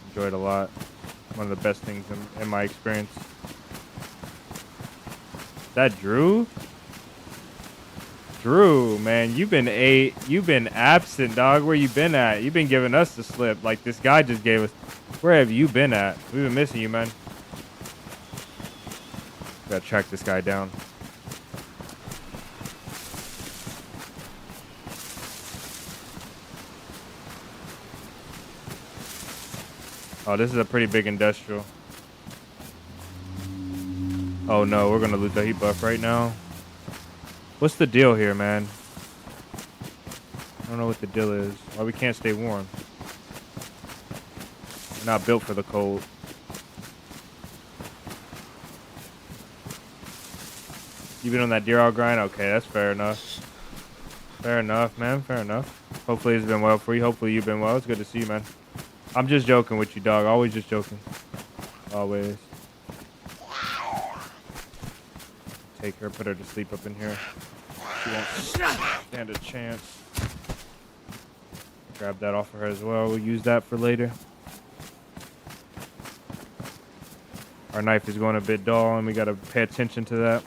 Enjoyed a lot. One of the best things in my experience. Is that Drew? Drew, man, you've been absent, dog. Where you been at? You've been giving us the slip like this guy just gave us. Where have you been at? We've been missing you, man. Gotta track this guy down. Oh, this is a pretty big industrial. Oh no, we're gonna loot the heat buff right now. What's the deal here, man? I don't know what the deal is. Why we can't stay warm? We're not built for the cold. You been on that deer all grind? Okay, that's fair enough. Fair enough, man. Fair enough. Hopefully it's been well for you. Hopefully you've been well. It's good to see you, man. I'm just joking with you, dog. Always just joking. Always. Take her, put her to sleep up in here. She won't stand a chance. Grab that off of her as well. We'll use that for later. Our knife is going a bit dull, and we gotta pay attention to that.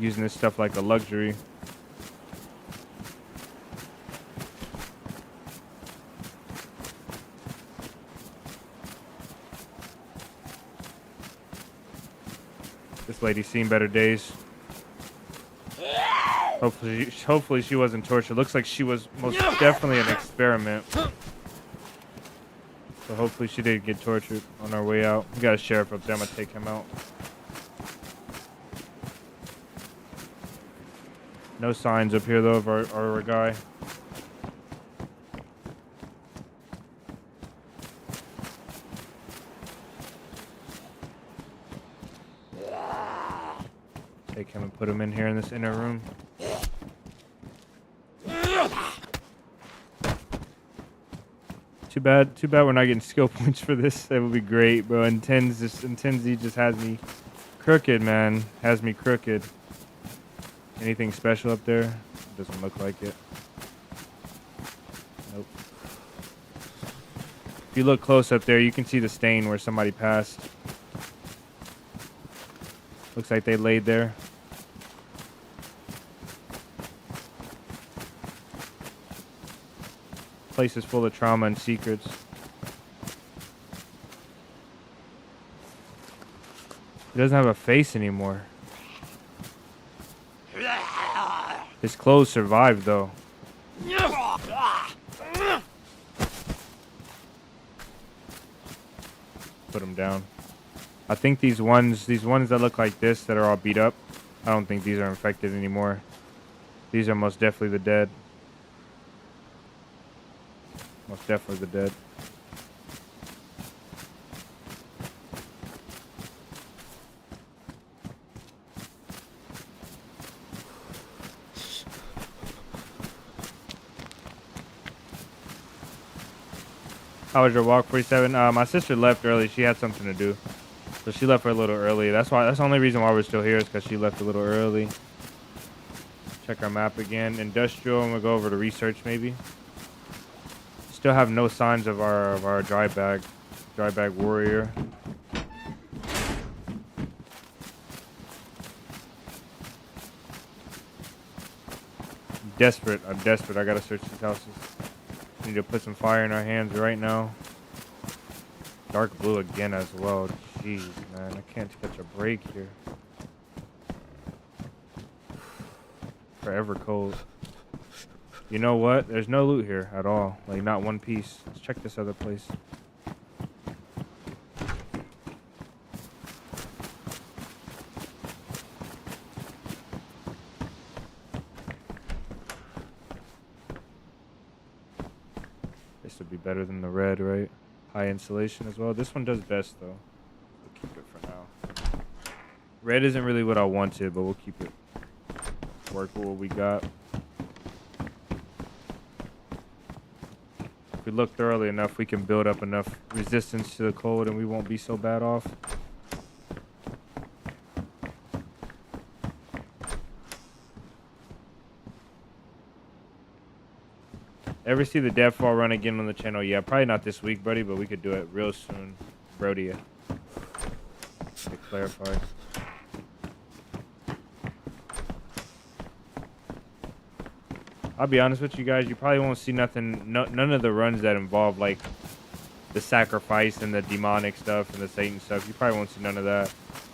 Using this stuff like a luxury. This lady's seen better days. Hopefully she wasn't tortured. Looks like she was most definitely an experiment. So hopefully she didn't get tortured on our way out. We got a sheriff up there. I'm gonna take him out. No signs up here though of our guy. Take him and put him in here in this inner room. Too bad we're not getting skill points for this. That would be great, bro. Intenzi just has me crooked, man. Has me crooked. Anything special up there? Doesn't look like it. Nope. If you look close up there, you can see the stain where somebody passed. Looks like they laid there. Place is full of trauma and secrets. He doesn't have a face anymore. His clothes survived though. Put him down. I think these ones that look like this that are all beat up, I don't think these are infected anymore. These are most definitely the dead. Most definitely the dead. How was your walk, 47? My sister left early. She had something to do, so she left a little early. That's why. That's the only reason why we're still here is because she left a little early. Check our map again. Industrial, and we'll go over to research maybe. Still have no signs of our dry bag warrior. Desperate. I'm desperate. I gotta search these houses. Need to put some fire in our hands right now. Dark blue again as well. Jeez, man. I can't catch a break here. Forever cold. You know what? There's no loot here at all. Like, not one piece. Let's check this other place. This would be better than the red, right? High insulation as well. This one does best, though. We'll keep it for now. Red isn't really what I wanted, but we'll keep it. Work with what we got. If we look thoroughly enough, we can build up enough resistance to the cold and we won't be so bad off. Ever see the Deadfall run again on the channel? Yeah, probably not this week, buddy, but we could do it real soon. Brody, to clarify. I'll be honest with you guys, you probably won't see nothing, none of the runs that involve like the sacrifice and the demonic stuff and the Satan stuff. You probably won't see none of that.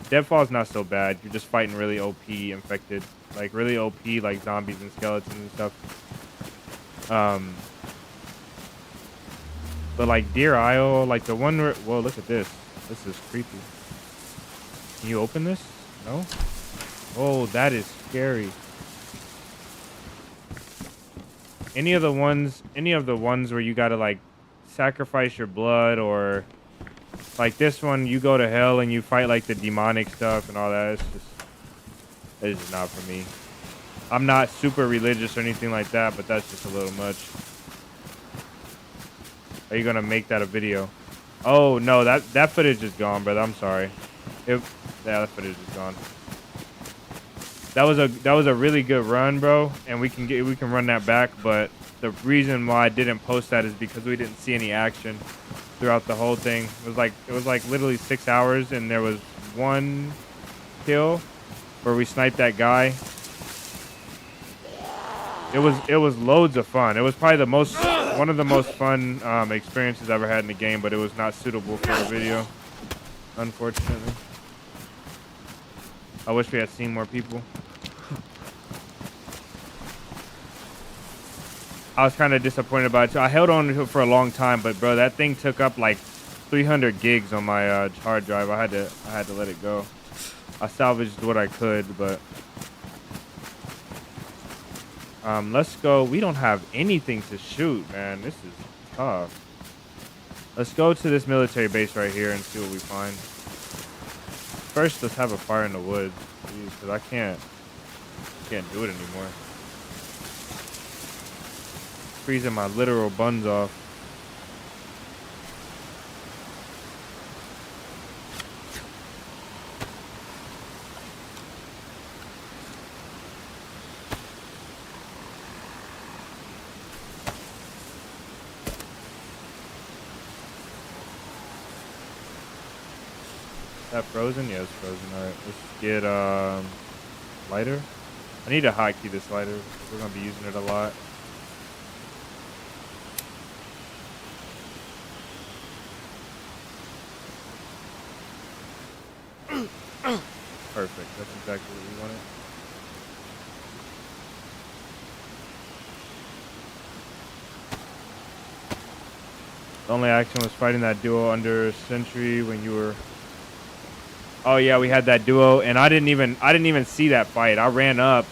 Deadfall's not so bad. You're just fighting really OP infected, like really OP like zombies and skeletons and stuff. But like Deer Isle, like the one where, whoa, look at this. This is creepy. Can you open this? No? Oh, that is scary. Any of the ones where you gotta like sacrifice your blood, or like this one, you go to hell and you fight like the demonic stuff and all that. It's just not for me. I'm not super religious or anything like that, but that's just a little much. Are you gonna make that a video? Oh no, that footage is gone, brother. I'm sorry. Yeah, that footage is gone. That was a really good run, bro, and we can run that back. But the reason why I didn't post that is because we didn't see any action throughout the whole thing. It was like literally 6 hours, and there was one kill where we sniped that guy. It was loads of fun. It was probably one of the most fun experiences I've ever had in the game, but it was not suitable for a video, unfortunately. I wish we had seen more people. I was kind of disappointed about it too. I held on to it for a long time, but bro, that thing took up like 300 gigs on my hard drive. I had to let it go. I salvaged what I could, but let's go. We don't have anything to shoot, man. This is tough. Let's go to this military base right here and see what we find. First, let's have a fire in the woods, because I can't do it anymore. Freezing my literal buns off. Is that frozen? Yeah, it's frozen. Alright, let's get lighter. I need to hotkey this lighter. We're gonna be using it a lot. Perfect. That's exactly what we wanted. The only action was fighting that duo under sentry when you were. Oh yeah, we had that duo, and I didn't even see that fight. I ran up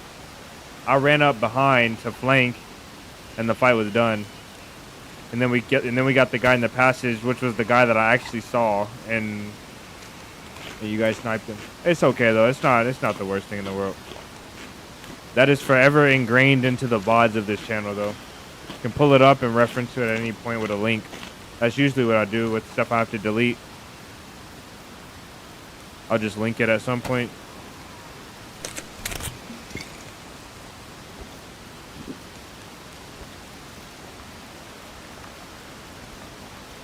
behind to flank, and the fight was done. And then we got the guy in the passage, which was the guy that I actually saw, and you guys sniped him. It's okay though. It's not the worst thing in the world. That is forever ingrained into the VODs of this channel though. You can pull it up and reference to it at any point with a link. That's usually what I do with stuff I have to delete. I'll just link it at some point.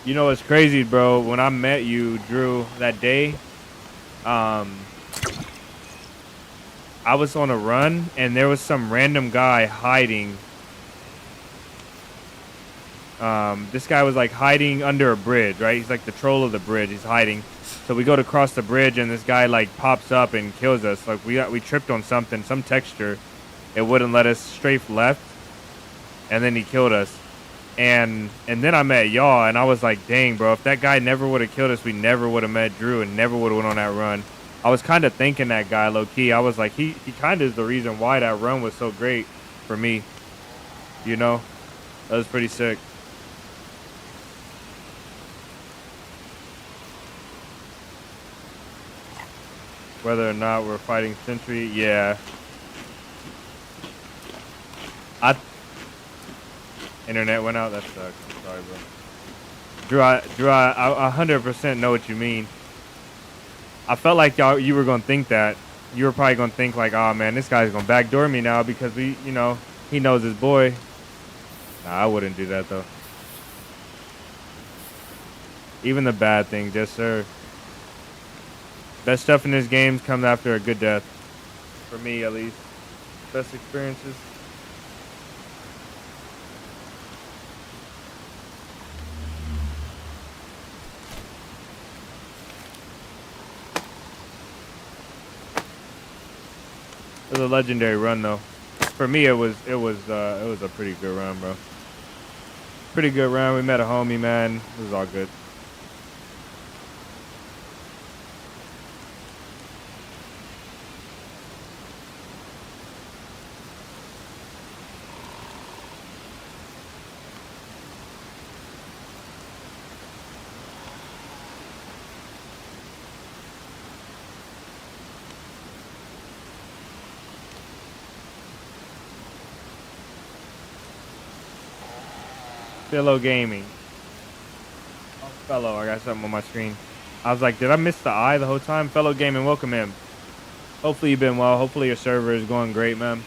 You know what's crazy, bro? When I met you, Drew, that day, I was on a run and there was some random guy hiding. This guy was like hiding under a bridge, right? He's like the troll of the bridge. He's hiding. So we go to cross the bridge and this guy like pops up and kills us. Like we tripped on something, some texture. It wouldn't let us strafe left. And then he killed us. And then I met y'all and I was like, dang, bro, if that guy never would have killed us, we never would have met Drew and never would have went on that run. I was kind of thinking that guy low key. I was like, he kind of is the reason why that run was so great for me. You know, that was pretty sick. Whether or not we're fighting Sentry, yeah. Internet went out. That sucks. I'm sorry, bro. Drew, I 100% know what you mean. I felt like you were gonna think that. You were probably gonna think like, oh man, this guy's gonna backdoor me now because he knows his boy. Nah, I wouldn't do that though. Even the bad things, yes sir. Best stuff in this game comes after a good death. For me, at least. Best experiences. It was a legendary run, though. For me, it was a pretty good run, bro. Pretty good run. We met a homie, man. It was all good. Fellow Gaming. Oh, Fellow, I got something on my screen. I was like, did I miss the I the whole time? Fellow Gaming, welcome in. Hopefully you've been well. Hopefully your server is going great, man.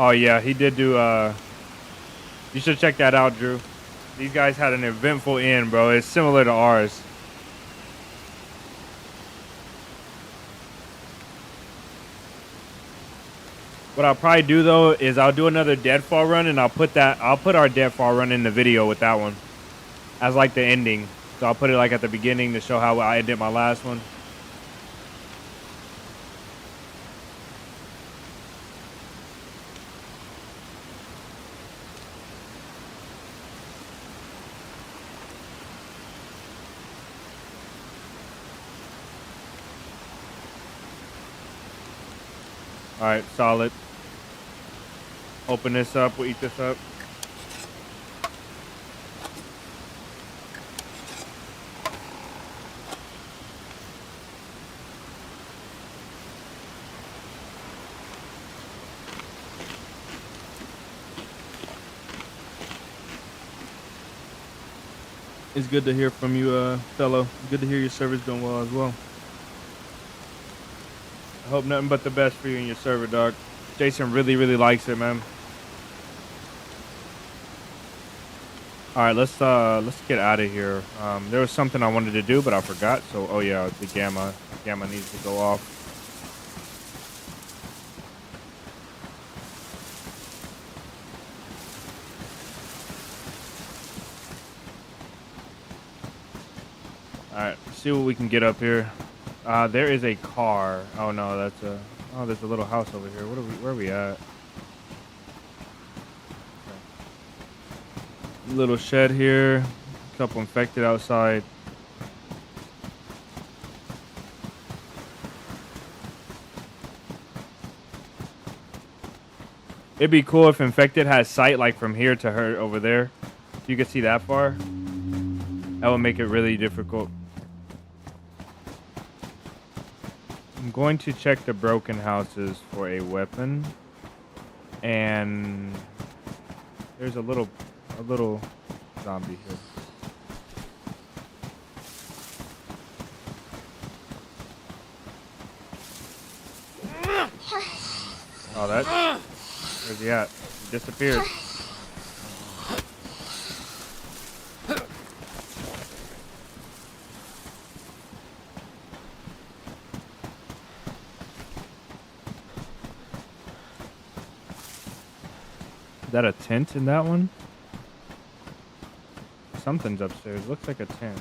Oh yeah, he did do you should check that out, Drew. These guys had an eventful end, bro. It's similar to ours. What I'll probably do though is I'll do another deadfall run and I'll put our deadfall run in the video with that one as like the ending. So I'll put it like at the beginning to show how I did my last one. All right, solid. Open this up. We'll eat this up. It's good to hear from you, fellow. Good to hear your server's doing well as well. I hope nothing but the best for you and your server, dog. Jason really, really likes it, man. All right, let's get out of here. There was something I wanted to do, but I forgot. So, oh yeah, the gamma needs to go off. All right, see what we can get up here. There is a car. Oh no, that's a. Oh, there's a little house over here. Where are we at? Little shed here. A couple infected outside. It'd be cool if infected has sight like from here to her over there. You could see that far. That would make it really difficult. I'm going to check the broken houses for a weapon. And there's a little zombie here. Oh, that. Where's he at? He disappeared. Is that a tent in that one? Something's upstairs. Looks like a tent.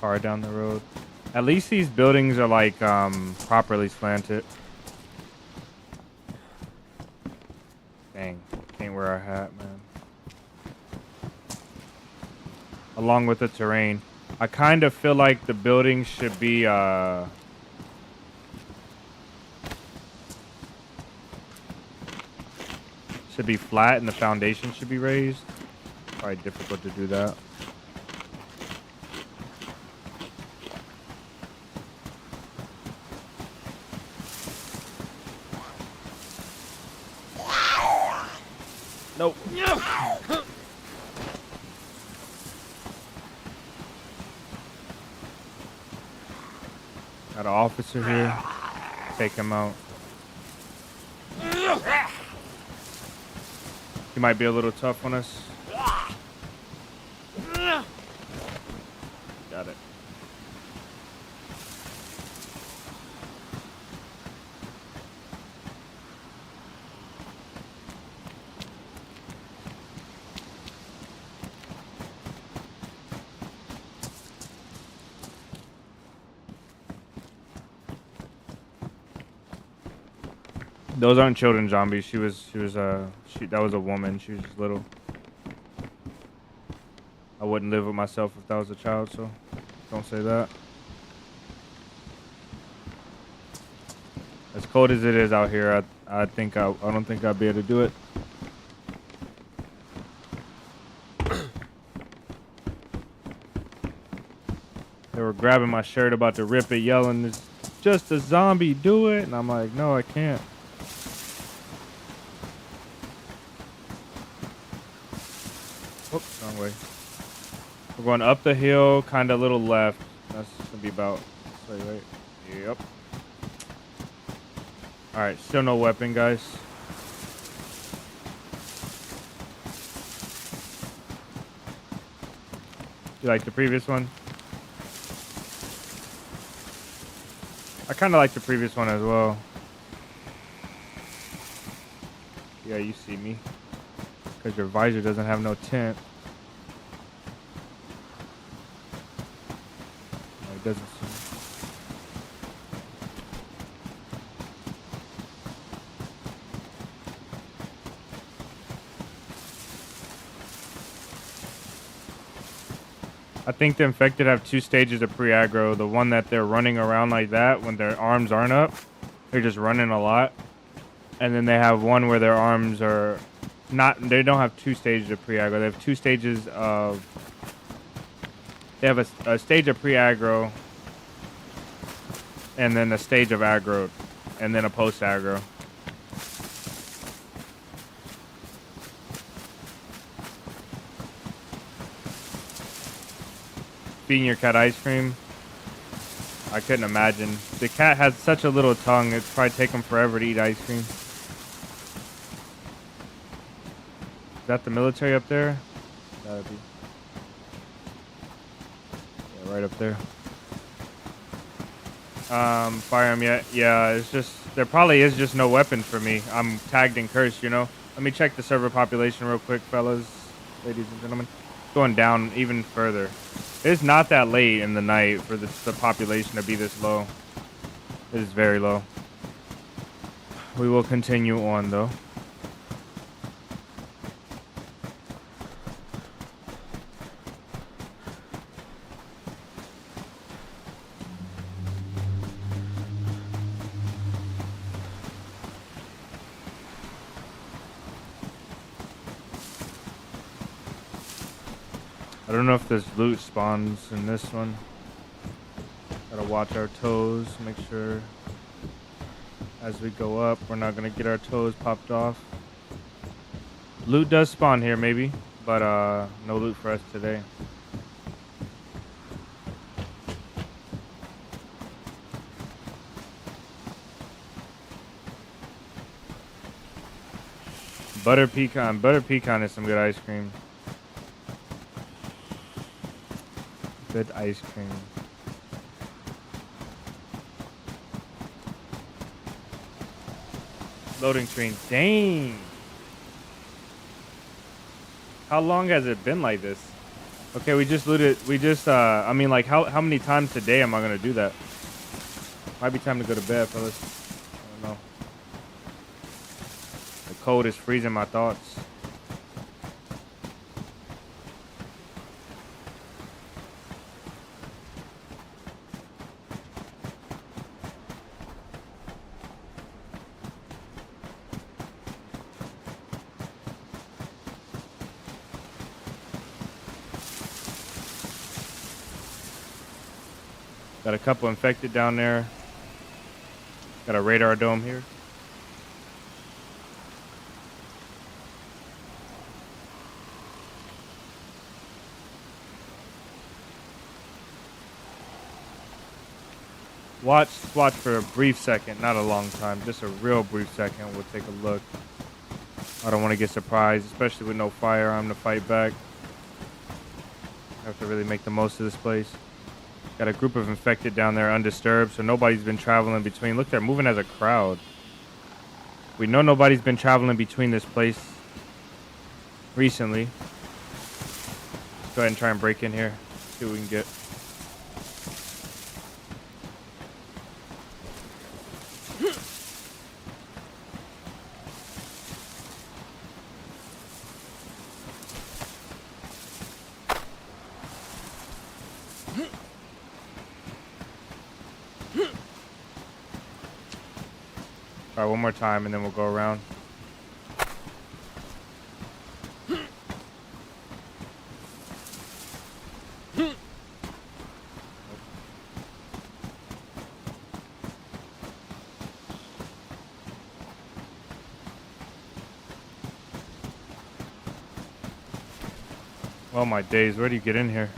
Car down the road. At least these buildings are like properly slanted. Dang, can't wear our hat, man. Along with the terrain. I kind of feel like the buildings should be flat and the foundation should be raised. Probably difficult to do that. Nope. Got an officer here. Take him out. He might be a little tough on us. Got it. Those aren't children zombies. That was a woman. She was just little. I wouldn't live with myself if that was a child, so don't say that. As cold as it is out here, I don't think I'd be able to do it. They were grabbing my shirt, about to rip it, yelling, "It's just a zombie, do it!" And I'm like, no, I can't. Oops, wrong way. We're going up the hill, kind of a little left. That's gonna be about. Wait. Yep. All right, still no weapon, guys. You like the previous one? I kind of like the previous one as well. Yeah, you see me. Because your visor doesn't have no tint. No, it doesn't see me. I think the infected have two stages of pre-aggro. The one that they're running around like that when their arms aren't up. They're just running a lot. And then they have one where their arms are not... They don't have two stages of pre-aggro. They have two stages of... They have a stage of pre-aggro. And then a stage of aggro. And then a post-aggro. feeding your cat ice cream. I couldn't imagine. The cat has such a little tongue, it'd probably take him forever to eat ice cream. Is that the military up there? That'd be. Yeah, right up there. Firearm yet? Yeah, it's just, there probably is just no weapons for me. I'm tagged and cursed, you know? Let me check the server population real quick, fellas, ladies and gentlemen. Going down even further. It's not that late in the night for the population to be this low. It is very low. We will continue on, though. I don't know if there's loot spawns in this one. Gotta watch our toes, make sure as we go up, we're not gonna get our toes popped off. Loot does spawn here, maybe, but no loot for us today. Butter pecan is some good ice cream. Good ice cream. Loading screen. Dang. How long has it been like this? Okay, we just looted. We just, I mean, like, how many times today am I going to do that? Might be time to go to bed, fellas. I don't know. The cold is freezing my thoughts. Got a couple infected down there. Got a radar dome here. Watch for a brief second, not a long time, just a real brief second. We'll take a look. I don't want to get surprised, especially with no firearm to fight back. Have to really make the most of this place. Got a group of infected down there undisturbed, so nobody's been traveling between. Look, they're moving as a crowd. We know nobody's been traveling between this place recently. Let's go ahead and try and break in here. See what we can get. All right, one more time, and then we'll go around. Oh my days, where do you get in here?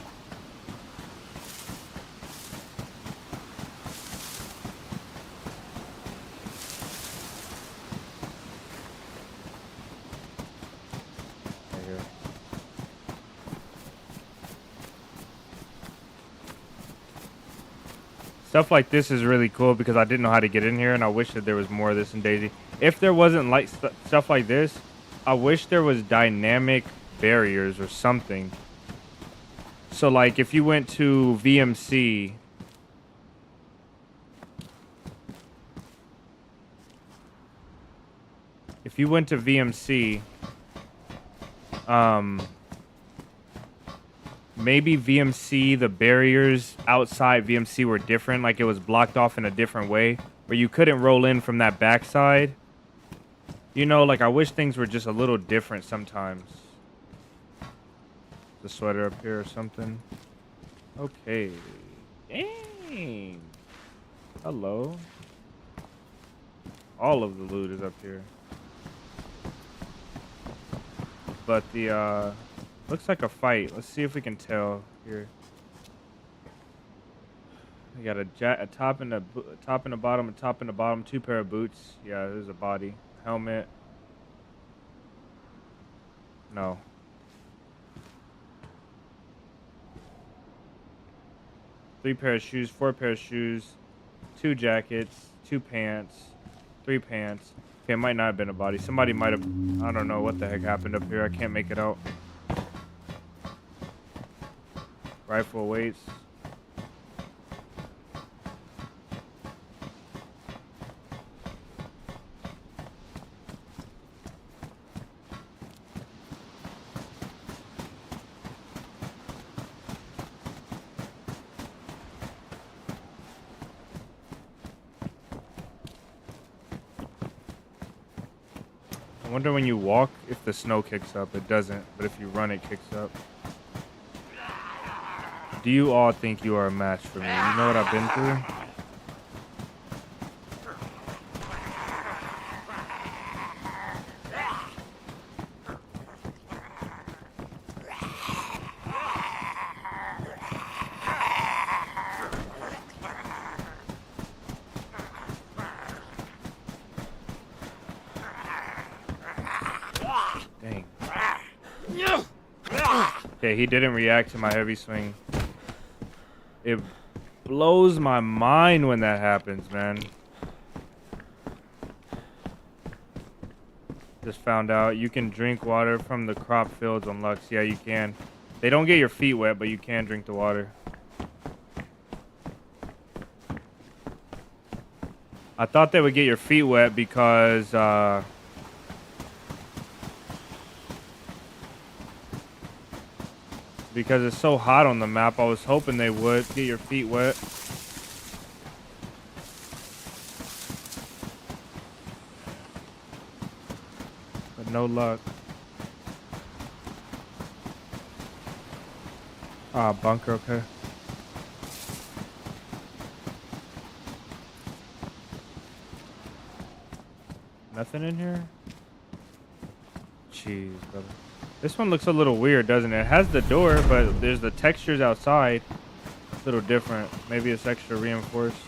Stuff like this is really cool because I didn't know how to get in here, and I wish that there was more of this in DayZ. If there wasn't like stuff like this, I wish there was dynamic barriers or something. So like if you went to VMC, maybe VMC, the barriers outside VMC were different, like it was blocked off in a different way, where you couldn't roll in from that backside. You know, like I wish things were just a little different sometimes. The sweater up here or something. Okay. Dang. Hello. All of the loot is up here. But the, looks like a fight. Let's see if we can tell here. I got a top and a top and a bottom, a top and a bottom, 2 pair of boots. Yeah, there's a body. Helmet. No. Three pair of shoes, 4 pair of shoes, 2 jackets, 2 pants, 3 pants. Okay, it might not have been a body. Somebody might have. I don't know what the heck happened up here. I can't make it out. Rifle weights. I wonder when you walk if the snow kicks up. It doesn't, but if you run, it kicks up. Do you all think you are a match for me? You know what I've been through? Dang. Okay, he didn't react to my heavy swing. It blows my mind when that happens, man. Just found out you can drink water from the crop fields on Lux. Yeah, you can. They don't get your feet wet, but you can drink the water. I thought they would get your feet wet because it's so hot on the map. I was hoping they would get your feet wet. But no luck. Ah, bunker, okay. Nothing in here? Jeez, brother. This one looks a little weird, doesn't it? It has the door, but there's the textures outside. A little different. Maybe it's extra reinforced.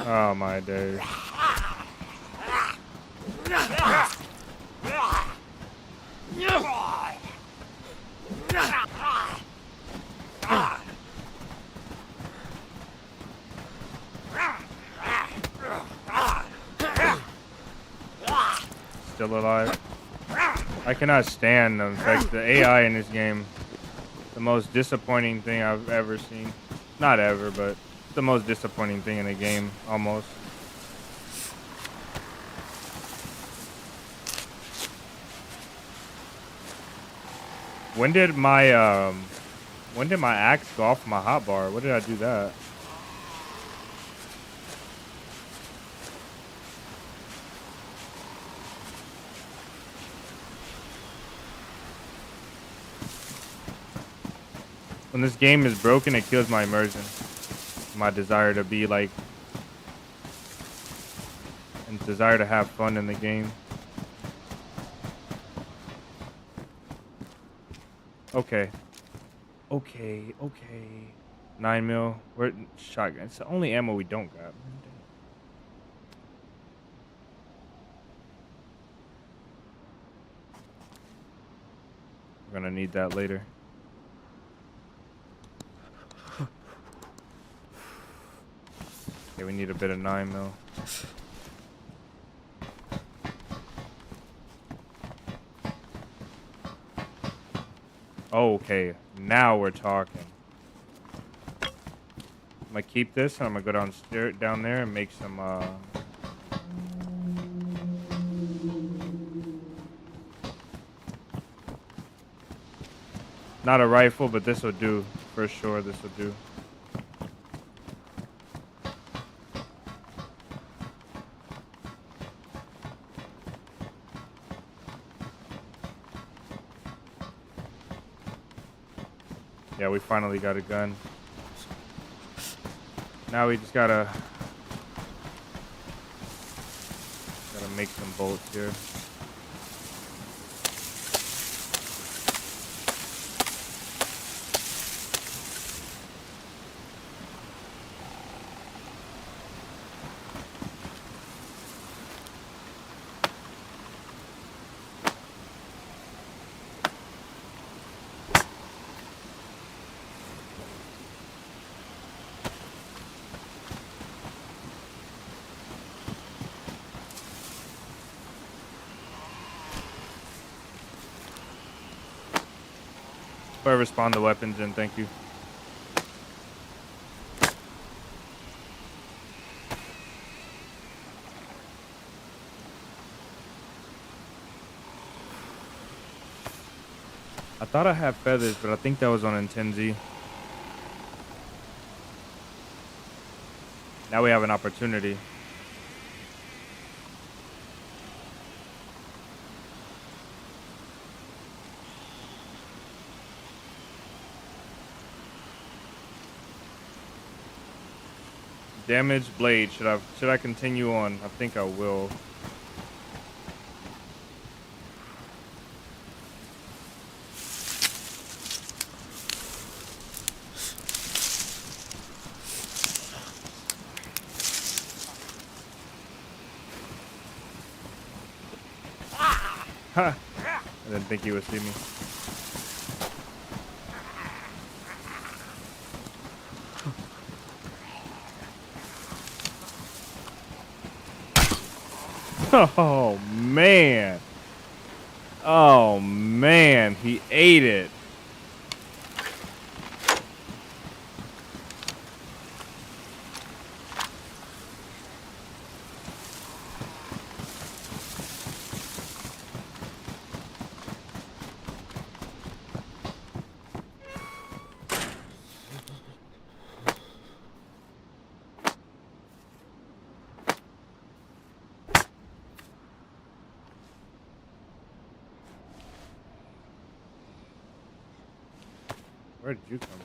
Oh my days. Still alive. I cannot stand them. In fact, the AI in this game, the most disappointing thing I've ever seen. Not ever, but the most disappointing thing in the game, almost. When did my axe go off my hotbar? What did I do that? When this game is broken, it kills my immersion. My desire to be like, and desire to have fun in the game. Okay. 9 mil. Where shotgun? It's the only ammo we don't got. We're gonna need that later. Okay, we need a bit of 9 mil. Okay, now we're talking. I'm gonna keep this and I'm gonna go down there and make some Not a rifle, but this will do. For sure, this will do. Yeah, we finally got a gun. Now we just gotta make some bolts here. Whoever spawned the weapons in, thank you. I thought I had feathers, but I think that was on N10Z. Now we have an opportunity. Damaged blade. Should I continue on? I think I will. Ha! I didn't think he would see me. Oh man. Oh man, he ate it. Where did you come from?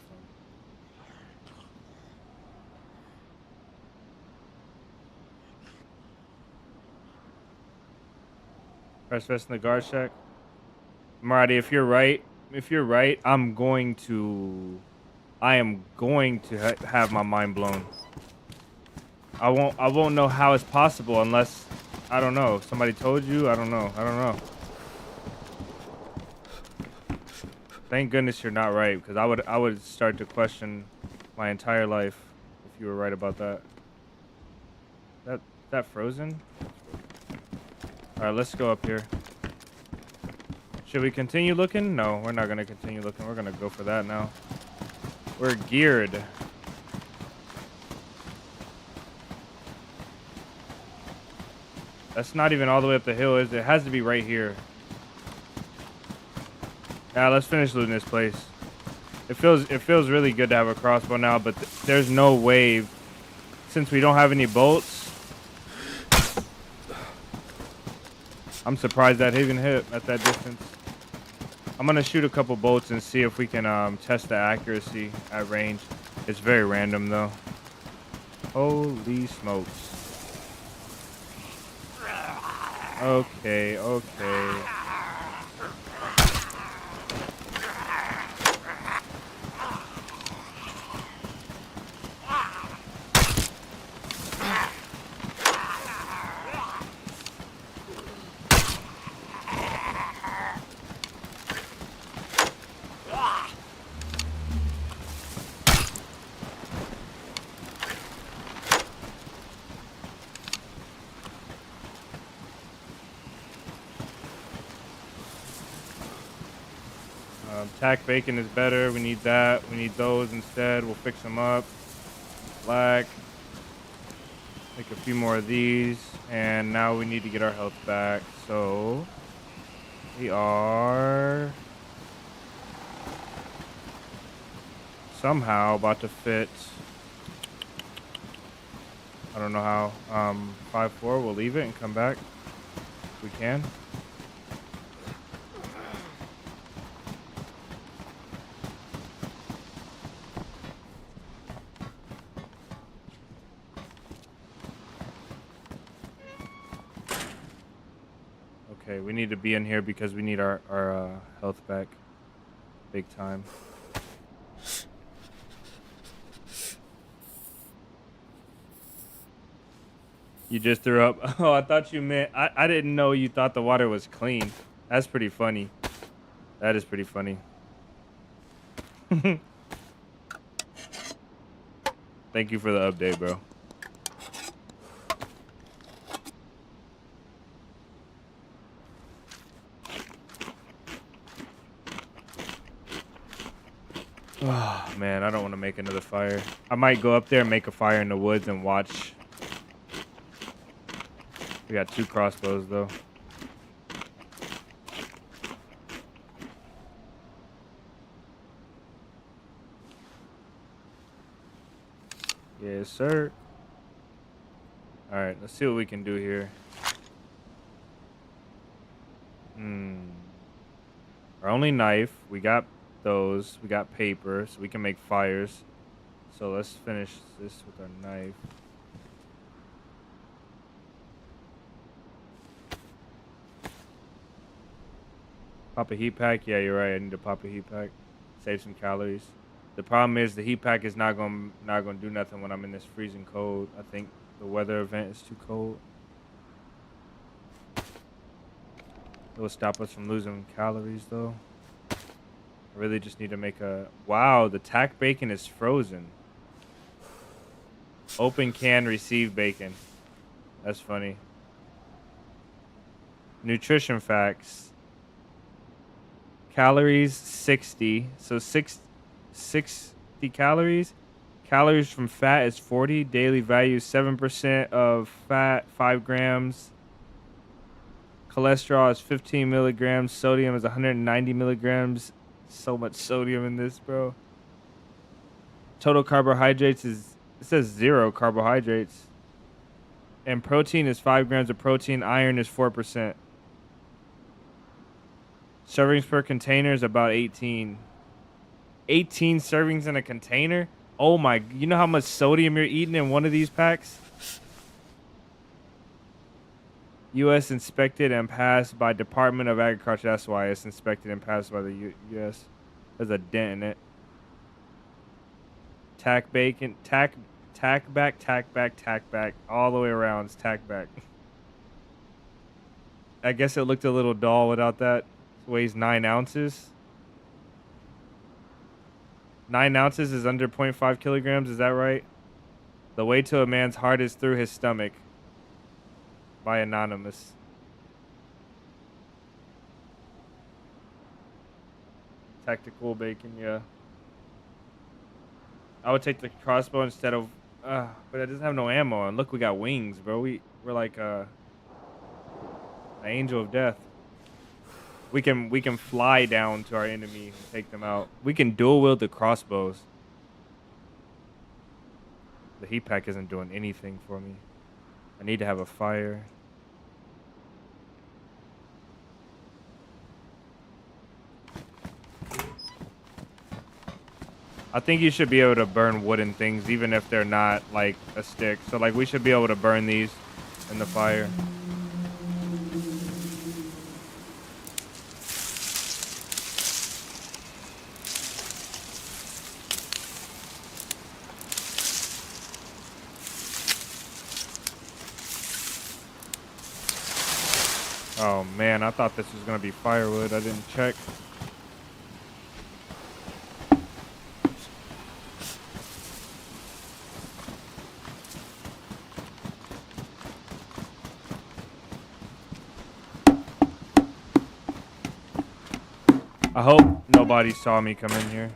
Press vest in the guard shack. Marty, if you're right, I am going to have my mind blown. I won't know how it's possible unless, I don't know, somebody told you. I don't know. Thank goodness you're not right, because I would start to question my entire life if you were right about that. That frozen? All right, let's go up here. Should we continue looking? No, we're not gonna continue looking. We're gonna go for that now. We're geared. That's not even all the way up the hill, is it? It has to be right here. Yeah, let's finish looting this place. It feels really good to have a crossbow now, but there's no way, since we don't have any bolts. I'm surprised that even hit at that distance. I'm gonna shoot a couple bolts and see if we can test the accuracy at range. It's very random though. Holy smokes. Okay. Tack bacon is better. We need that. We need those instead. We'll fix them up. Black. Make a few more of these. And now we need to get our health back. So we are somehow about to fit. I don't know how. 5-4. We'll leave it and come back. If we can. Okay, we need to be in here because we need our health back. Big time. You just threw up. Oh, I thought you meant... I didn't know you thought the water was clean. That's pretty funny. That is pretty funny. Thank you for the update, bro. Oh, man, I don't want to make another fire. I might go up there and make a fire in the woods and watch. We got 2 crossbows, though. Yes, sir. All right, let's see what we can do here. Our only knife. We got those. We got paper, so we can make fires. So let's finish this with our knife. Pop a heat pack? Yeah, you're right. I need to pop a heat pack. Save some calories. The problem is the heat pack is not gonna do nothing when I'm in this freezing cold. I think the weather event is too cold. It will stop us from losing calories though. I really just need to make a... Wow, the tack bacon is frozen. Open can, receive bacon. That's funny. Nutrition facts. Calories 60. So 60 calories. Calories from fat is 40. Daily value 7% of fat, 5 grams. Cholesterol is 15 milligrams. Sodium is 190 milligrams. So much sodium in this, bro. Total carbohydrates is... It says 0 carbohydrates. And protein is 5 grams of protein. Iron is 4%. Servings per container is about 18. 18 servings in a container? Oh my... You know how much sodium you're eating in one of these packs? U.S. inspected and passed by Department of Agriculture. That's why it's inspected and passed by the U.S. There's a dent in it. Tack bacon. Tack back. All the way around. It's tack back. I guess it looked a little dull without that. It weighs 9 ounces. 9 ounces is under 0.5 kilograms. Is that right? The way to a man's heart is through his stomach. By Anonymous. Tactical bacon, yeah. I would take the crossbow instead of... but it doesn't have no ammo. And look, we got wings, bro. We're like an angel of death. We can fly down to our enemy and take them out. We can dual wield the crossbows. The heat pack isn't doing anything for me. I need to have a fire. I think you should be able to burn wooden things even if they're not like a stick. So like we should be able to burn these in the fire. Oh man, I thought this was gonna be firewood. I didn't check. I hope nobody saw me come in here.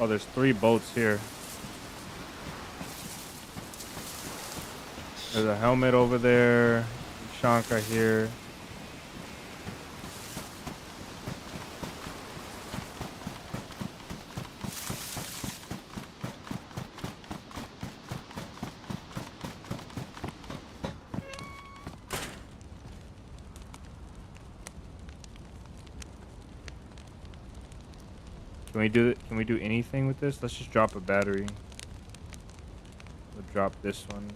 Oh, there's 3 bolts here. There's a helmet over there. Shanka here. Can we do anything with this? Let's just drop a battery. We'll drop this one.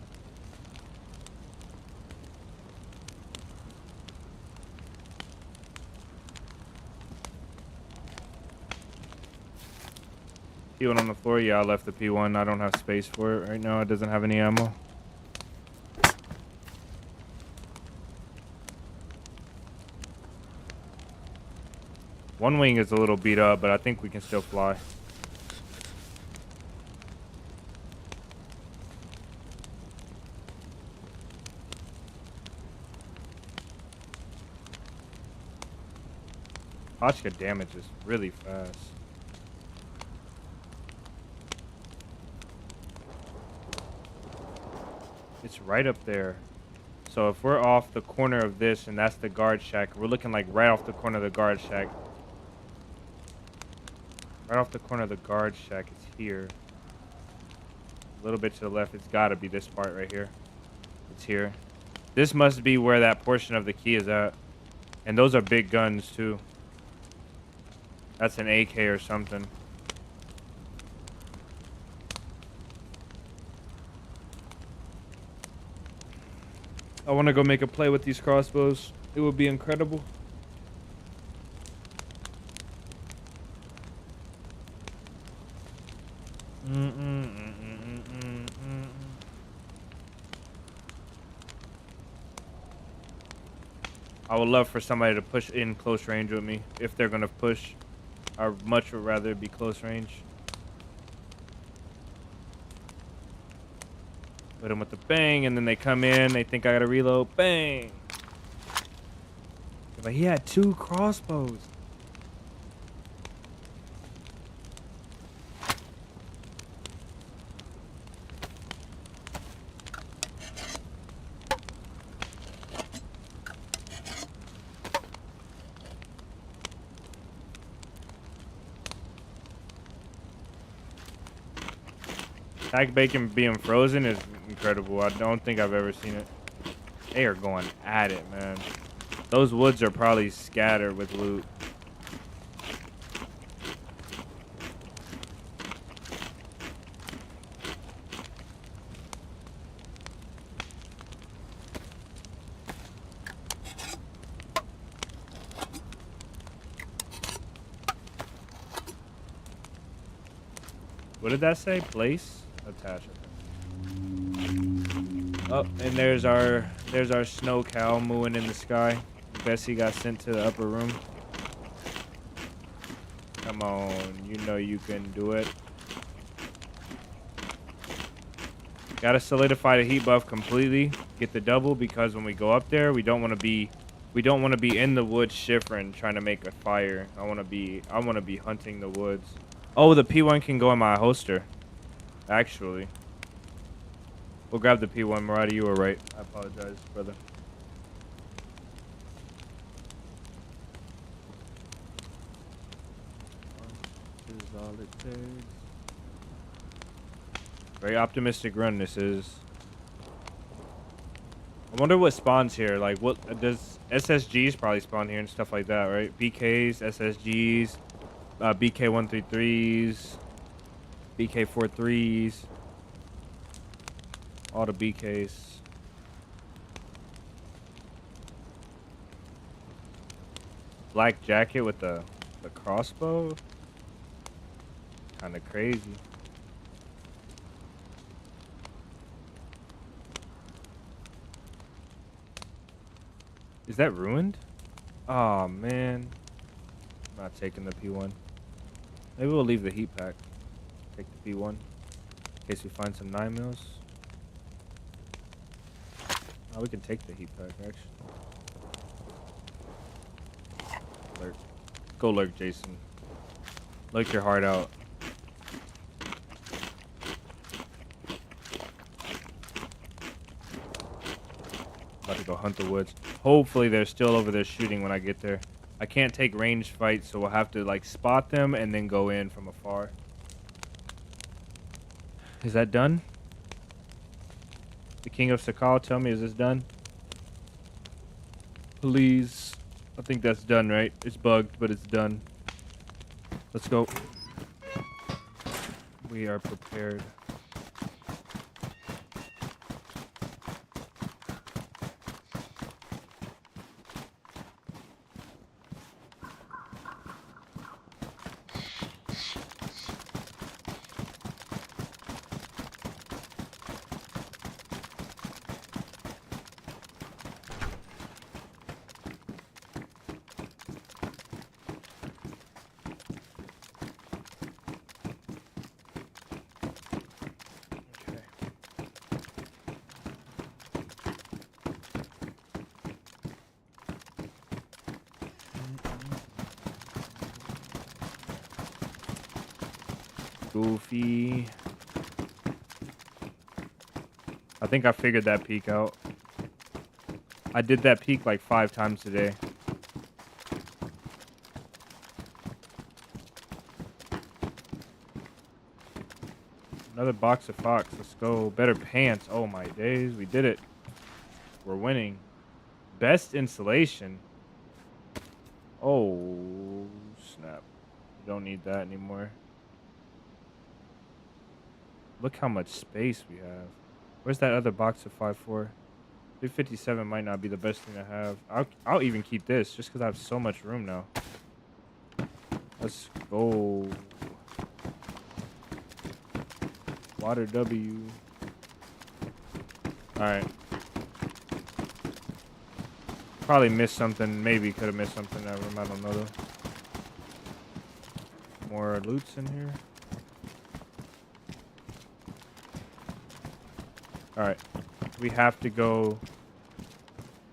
P1 on the floor. Yeah, I left the P1. I don't have space for it right now. It doesn't have any ammo. One wing is a little beat up, but I think we can still fly. Hotchka damages really fast. It's right up there. So if we're off the corner of this and that's the guard shack, we're looking like right off the corner of the guard shack. Right off the corner of the guard shack is here. A little bit to the left, it's gotta be this part right here. It's here. This must be where that portion of the key is at. And those are big guns too. That's an AK or something. I want to go make a play with these crossbows. It would be incredible. I would love for somebody to push in close range with me. If they're gonna push, I much would rather be close range. Put them with the bang, and then they come in. They think I gotta reload. Bang. But he had 2 crossbows. Hack bacon being frozen is incredible. I don't think I've ever seen it. They are going at it, man. Those woods are probably scattered with loot. What did that say? Place? Attach it. Oh, and there's our snow cow mooing in the sky. Bessie got sent to the upper room. Come on, you know you can do it. Gotta solidify the heat buff completely. Get the double because when we go up there, we don't want to be in the woods shivering trying to make a fire. I want to be hunting the woods. Oh, the P1 can go in my holster. Actually. We'll grab the P1. Murata, you were right. I apologize, brother. This is all it takes. Very optimistic run this is. I wonder what spawns here. Like, what does SSGs probably spawn here and stuff like that, right? BKs, SSGs, BK133s, BK43s. All the BKs. Black jacket with the crossbow. Kind of crazy. Is that ruined? Oh man. I'm not taking the P1. Maybe we'll leave the heat pack. Take the P1. In case we find some 9mm. Oh, we can take the heat pack, actually. Lurk. Go lurk, Jason. Lurk your heart out. About to go hunt the woods. Hopefully they're still over there shooting when I get there. I can't take ranged fights, so we'll have to like spot them and then go in from afar. Is that done? The King of Sakal, tell me, is this done? Please. I think that's done, right? It's bugged, but it's done. Let's go. We are prepared. Goofy. I think I figured that peak out. I did that peak like 5 times today. Another box of Fox. Let's go. Better pants. Oh my days. We did it. We're winning. Best insulation. Oh, snap. Don't need that anymore. Look how much space we have. Where's that other box of 5.4? 357 might not be the best thing to have. I'll even keep this just because I have so much room now. Let's go. Water W. Alright. Probably missed something. Maybe could have missed something in that room. I don't know though. More loots in here. Alright. We have to go.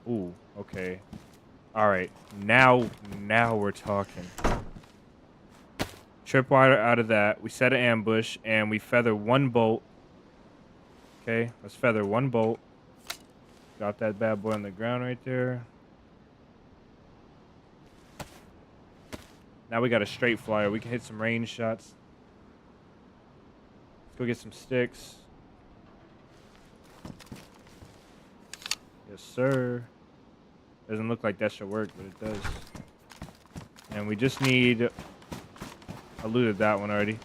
Ooh, okay. Alright. Now we're talking. Tripwire out of that. We set an ambush and we feather 1 bolt. Okay, let's feather 1 bolt. Got that bad boy on the ground right there. Now we got a straight flyer. We can hit some range shots. Let's go get some sticks. Yes, sir. Doesn't look like that should work, but it does. And we just need... I looted that one already.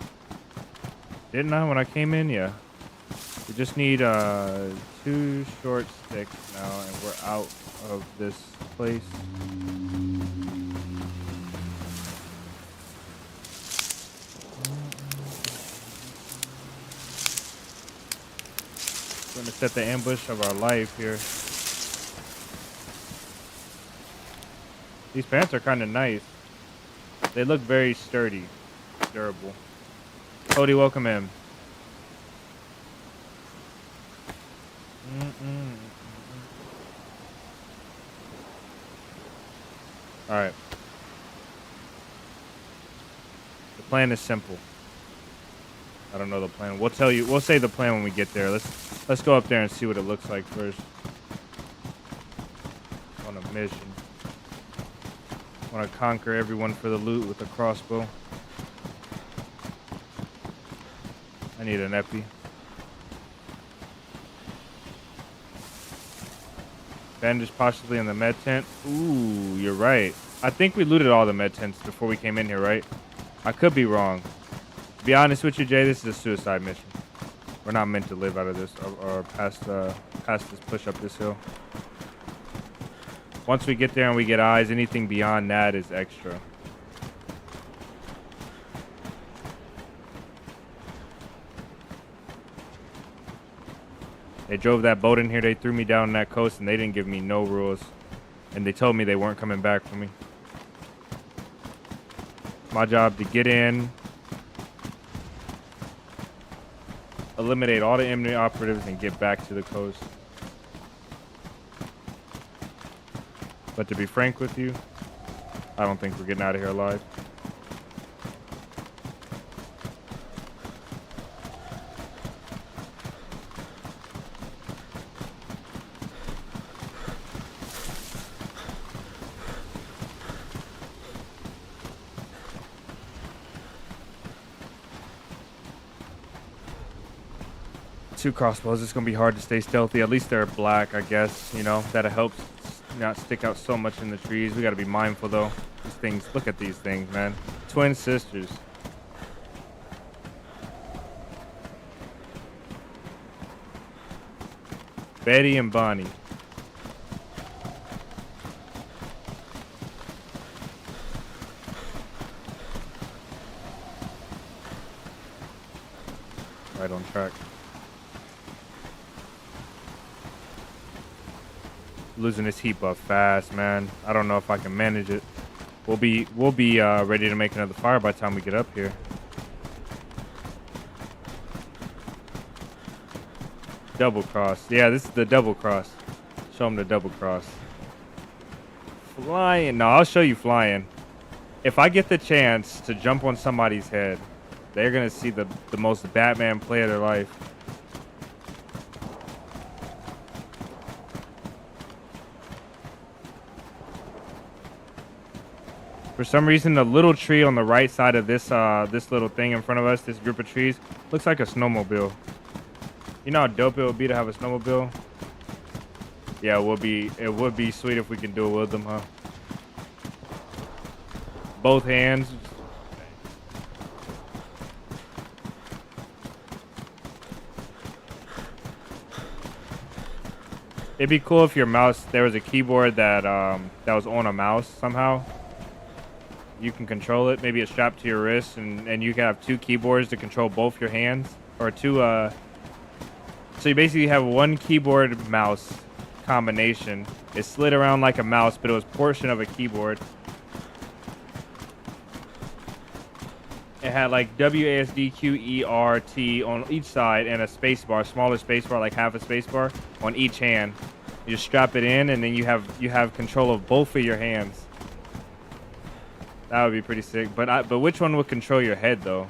Didn't I when I came in? Yeah. We just need 2 short sticks now, and we're out of this place. We're gonna set the ambush of our life here. These pants are kind of nice. They look very sturdy. Durable. Cody, welcome in. All right. The plan is simple. I don't know the plan. We'll tell you. We'll say the plan when we get there. Let's go up there and see what it looks like first. On a mission. Want to conquer everyone for the loot with a crossbow. I need an epi. Bandage possibly in the med tent. Ooh, you're right. I think we looted all the med tents before we came in here, right? I could be wrong. To be honest with you, Jay, this is a suicide mission. We're not meant to live out of this or past this push up this hill. Once we get there and we get eyes, anything beyond that is extra. They drove that boat in here. They threw me down that coast, and they didn't give me no rules. And they told me they weren't coming back for me. My job to get in, eliminate all the enemy operatives, and get back to the coast. But to be frank with you, I don't think we're getting out of here alive. 2 crossbows. It's gonna be hard to stay stealthy. At least they're black, I guess. You know, that helps not stick out so much in the trees. We gotta be mindful though. These things, look at these things, man. Twin sisters. Betty and Bonnie. Right on track. Losing this heat buff fast, man. I don't know if I can manage it. We'll be ready to make another fire by the time we get up here. Double cross. Yeah, this is the double cross. Show them the double cross. Flying. No, I'll show you flying. If I get the chance to jump on somebody's head, they're going to see the most Batman play of their life. For some reason, the little tree on the right side of this this little thing in front of us, this group of trees, looks like a snowmobile. You know how dope it would be to have a snowmobile? Yeah, it would be sweet if we could do it with them, huh? Both hands. It'd be cool if your mouse, there was a keyboard that that was on a mouse somehow. You can control it. Maybe it's strapped to your wrist, and you can have 2 keyboards to control both your hands, or 2 so you basically have 1 keyboard mouse combination. It slid around like a mouse, but it was portion of a keyboard. It had like WASD, QERT on each side and a space bar, smaller space bar, like half a space bar on each hand. You just strap it in, and then you have control of both of your hands. That would be pretty sick. But which one would control your head though?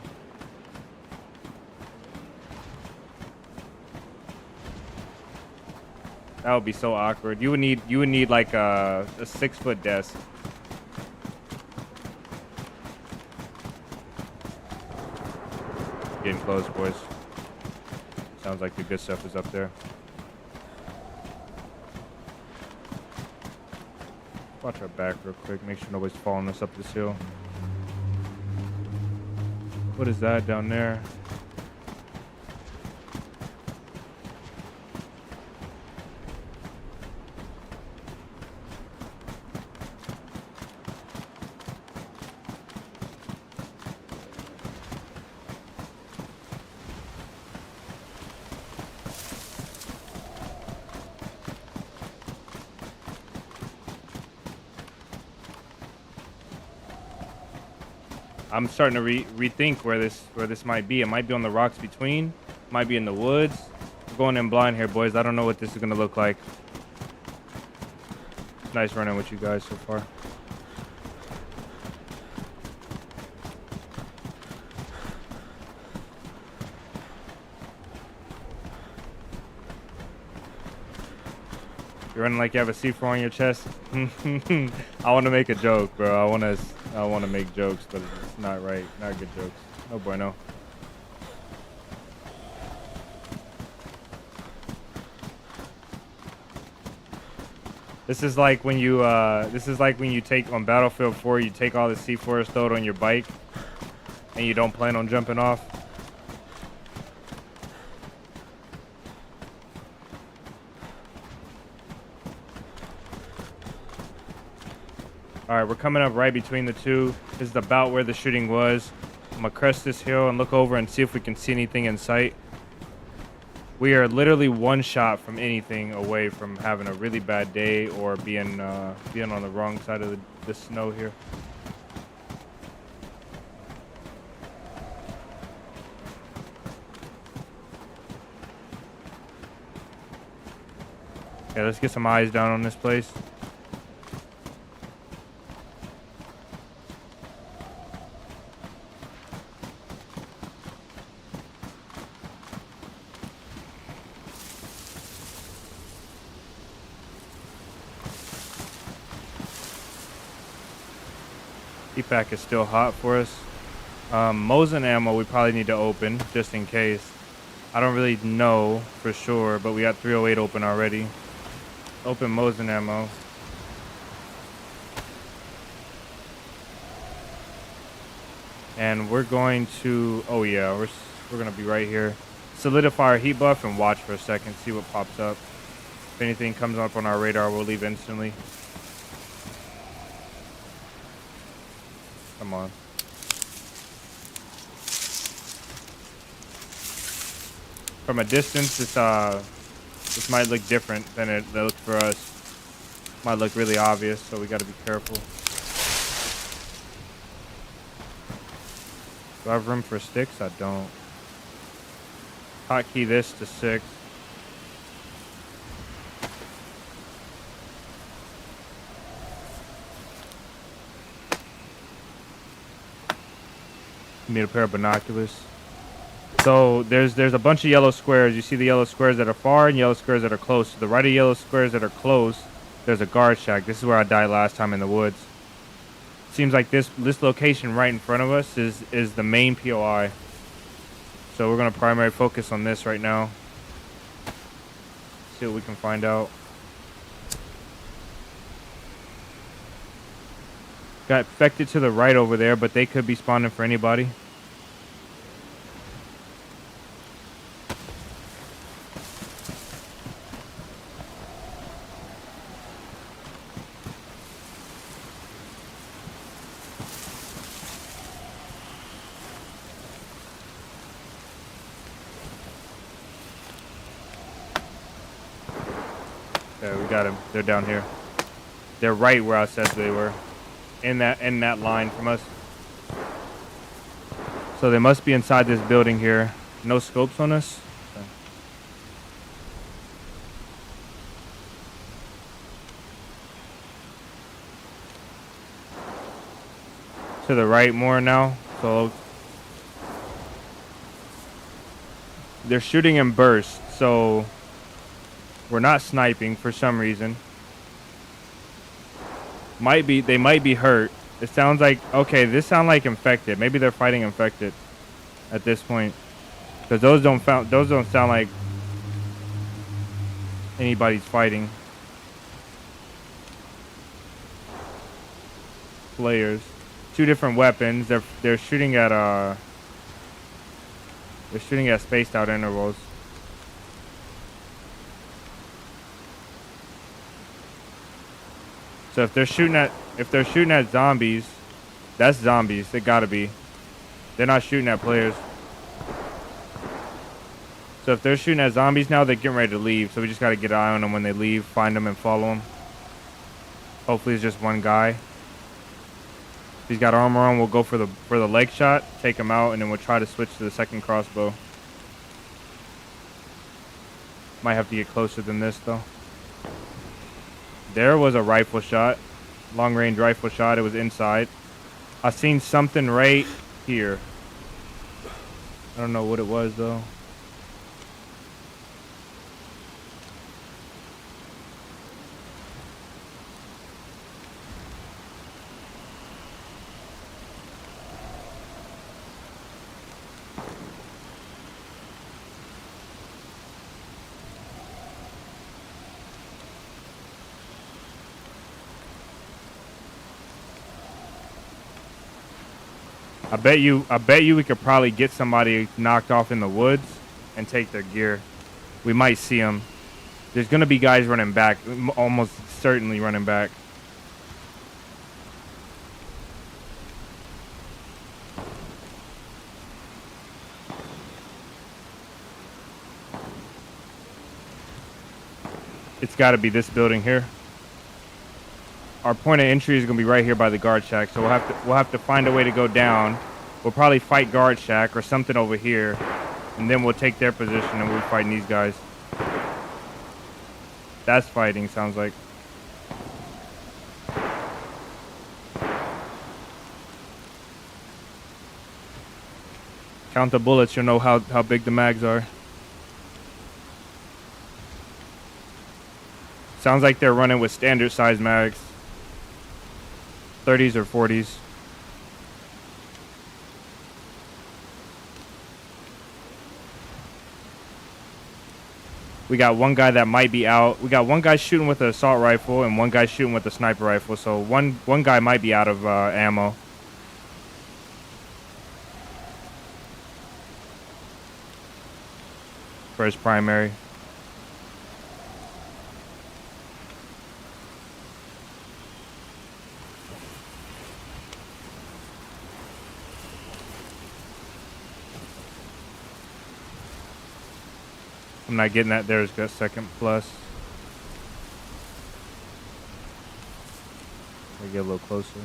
That would be so awkward. You would need like a 6-foot desk. Getting close, boys. Sounds like the good stuff is up there. Watch our back real quick. Make sure nobody's following us up this hill. What is that down there? I'm starting to rethink where this might be. It might be on the rocks between. It might be in the woods. We're going in blind here, boys. I don't know what this is gonna look like. Nice running with you guys so far. You're running like you have a C4 on your chest. I want to make a joke, bro. I want to make jokes, but it's not right. Not good jokes. No bueno. This is like when you take on Battlefield 4, you take all the C4s, throw it on your bike, and you don't plan on jumping off. All right, we're coming up right between the two. This is about where the shooting was. I'm gonna crest this hill and look over and see if we can see anything in sight. We are literally 1 shot from anything away from having a really bad day or being on the wrong side of the snow here. Yeah, let's get some eyes down on this place. Pack is still hot for us. Mosin ammo we probably need to open just in case. I don't really know for sure, but we got 308 open already. Open Mosin ammo. And we're going to, oh yeah, we're gonna be right here. Solidify our heat buff and watch for a second, see what pops up. If anything comes up on our radar, we'll leave instantly. Come on. From a distance, this might look different than it looked for us. Might look really obvious, so we gotta be careful. Do I have room for sticks? I don't. Hotkey this to 6. Need a pair of binoculars. So there's a bunch of yellow squares. You see the yellow squares that are far and yellow squares that are close. To the right of yellow squares that are close, there's a guard shack. This is where I died last time in the woods. Seems like this location right in front of us is the main POI. So we're gonna primary focus on this right now. See what we can find out. Got infected to the right over there, but they could be spawning for anybody. Okay, we got him. They're down here. They're right where I said they were. In that line from us. So they must be inside this building here. No scopes on us. Okay. To the right more now. So they're shooting in bursts. So we're not sniping for some reason. They might be hurt. It sounds like, okay, this sound like infected. Maybe they're fighting infected at this point, because those don't sound like anybody's fighting. Players, 2 different weapons. They're shooting at spaced out intervals. So if they're shooting at zombies, that's zombies. They gotta be. They're not shooting at players. So if they're shooting at zombies now, they're getting ready to leave. So we just gotta get an eye on them when they leave, find them and follow them. Hopefully it's just one guy. If he's got armor on, we'll go for the leg shot, take him out, and then we'll try to switch to the second crossbow. Might have to get closer than this though. There was a rifle shot, long range rifle shot. It was inside. I seen something right here. I don't know what it was though. I bet you we could probably get somebody knocked off in the woods and take their gear. We might see them. There's gonna be guys running back, almost certainly running back. It's gotta be this building here. Our point of entry is gonna be right here by the guard shack, so we'll have to find a way to go down. We'll probably fight guard shack or something over here, and then we'll take their position and we'll be fighting these guys. That's fighting, sounds like. Count the bullets, you'll know how big the mags are. Sounds like they're running with standard size mags. 30s or 40s. We got one guy that might be out. We got one guy shooting with an assault rifle and one guy shooting with a sniper rifle. So one guy might be out of ammo. For his primary. I'm not getting that. There's got second plus. I get a little closer.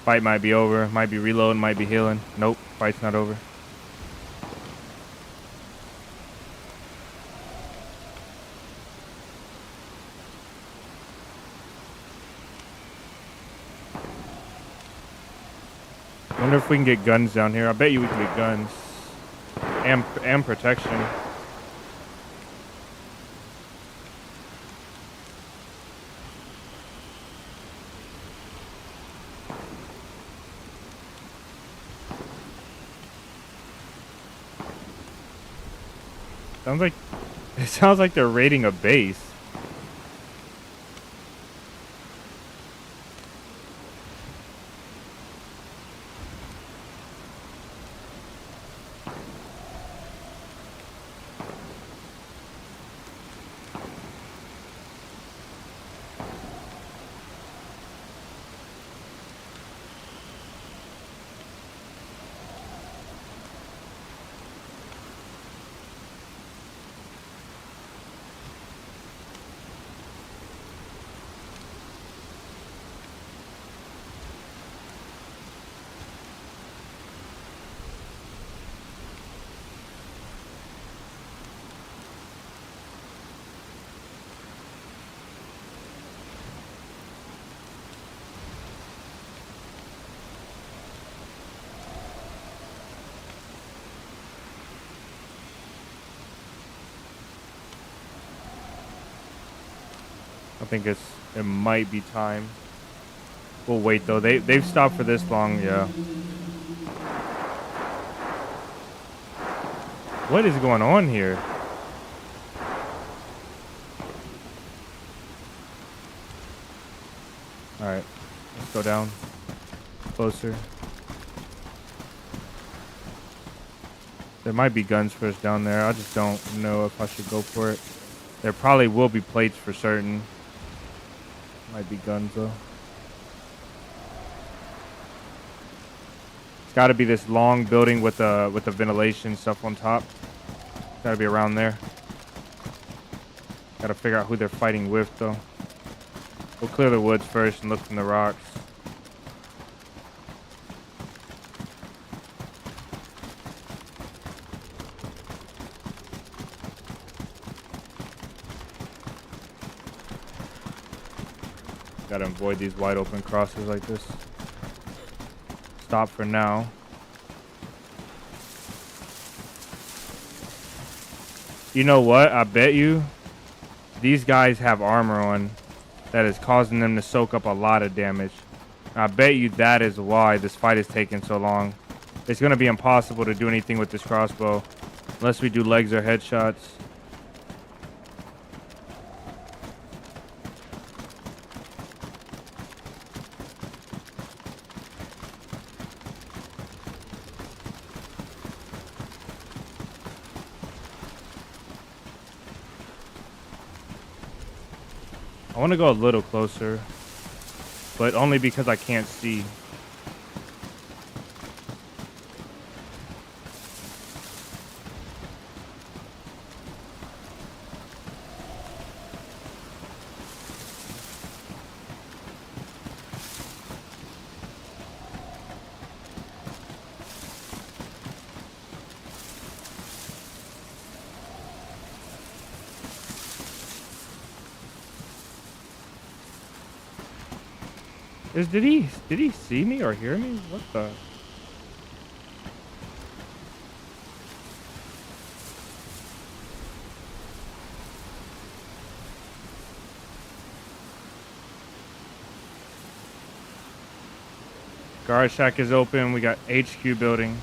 Fight might be over. Might be reloading. Might be healing. Nope. Fight's not over. Wonder if we can get guns down here. I bet you we can get guns. And protection. It sounds like they're raiding a base. I think it might be time. We'll wait though. They've stopped for this long, yeah. What is going on here? Alright, let's go down. Closer. There might be guns for us down there. I just don't know if I should go for it. There probably will be plates for certain. Might be guns though. It's got to be this long building with the ventilation stuff on top. Got to be around there. Got to figure out who they're fighting with though. We'll clear the woods first and look from the rocks. Gotta avoid these wide open crosses like this. Stop for now. You know what? I bet you these guys have armor on that is causing them to soak up a lot of damage. I bet you that is why this fight is taking so long. It's gonna be impossible to do anything with this crossbow unless we do legs or headshots. I want to go a little closer, but only because I can't see. Did he see me or hear me? What the? Guard shack is open. We got HQ building.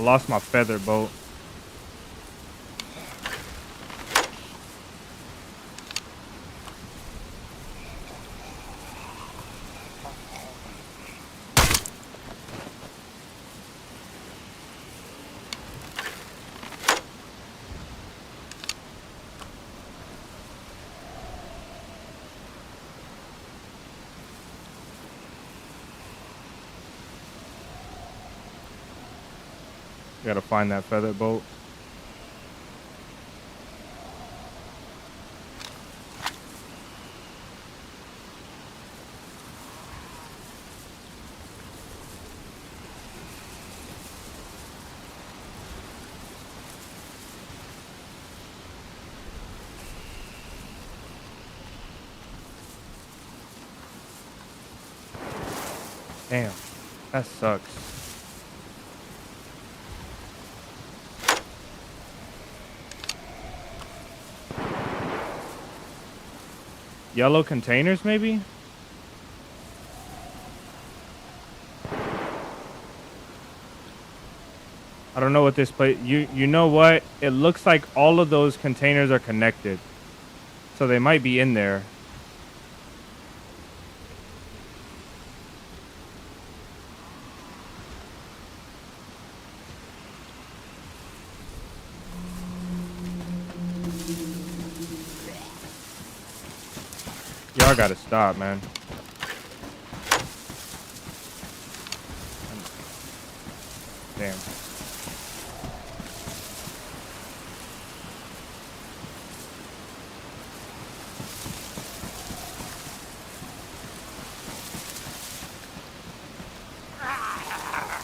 lost my feather boat. Gotta find that feather boat. Damn, that sucks. Yellow containers, maybe? I don't know what this place. You know what? It looks like all of those containers are connected, so they might be in there. Y'all gotta stop, man. Damn.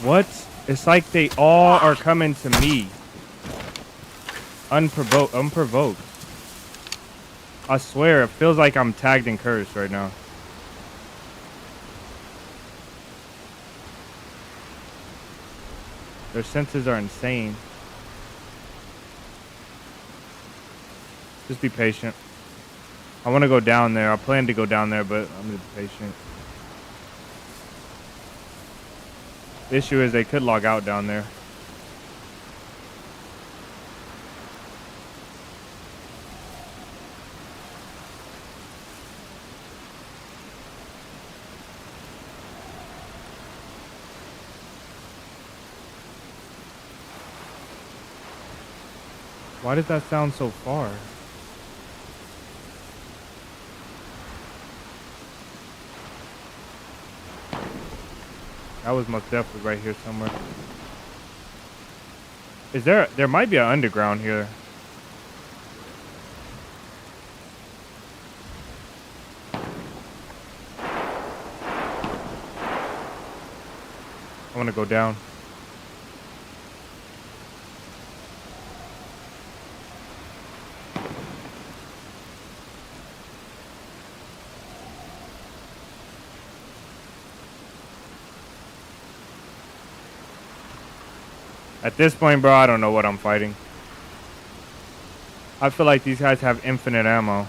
What? It's like they all are coming to me. Unprovoked. I swear, it feels like I'm tagged and cursed right now. Their senses are insane. Just be patient. I want to go down there. I plan to go down there, but I'm going to be patient. The issue is they could log out down there. Why does that sound so far? That was most definitely right here somewhere. Is there might be an underground here. I want to go down. At this point, bro, I don't know what I'm fighting. I feel like these guys have infinite ammo.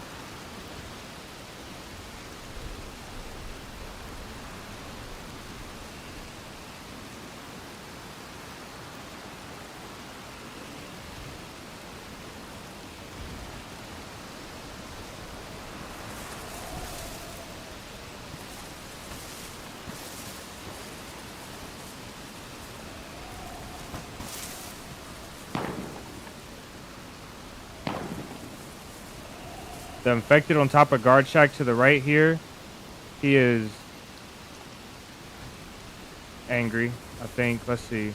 The infected on top of guard shack to the right here, he is angry, I think. Let's see.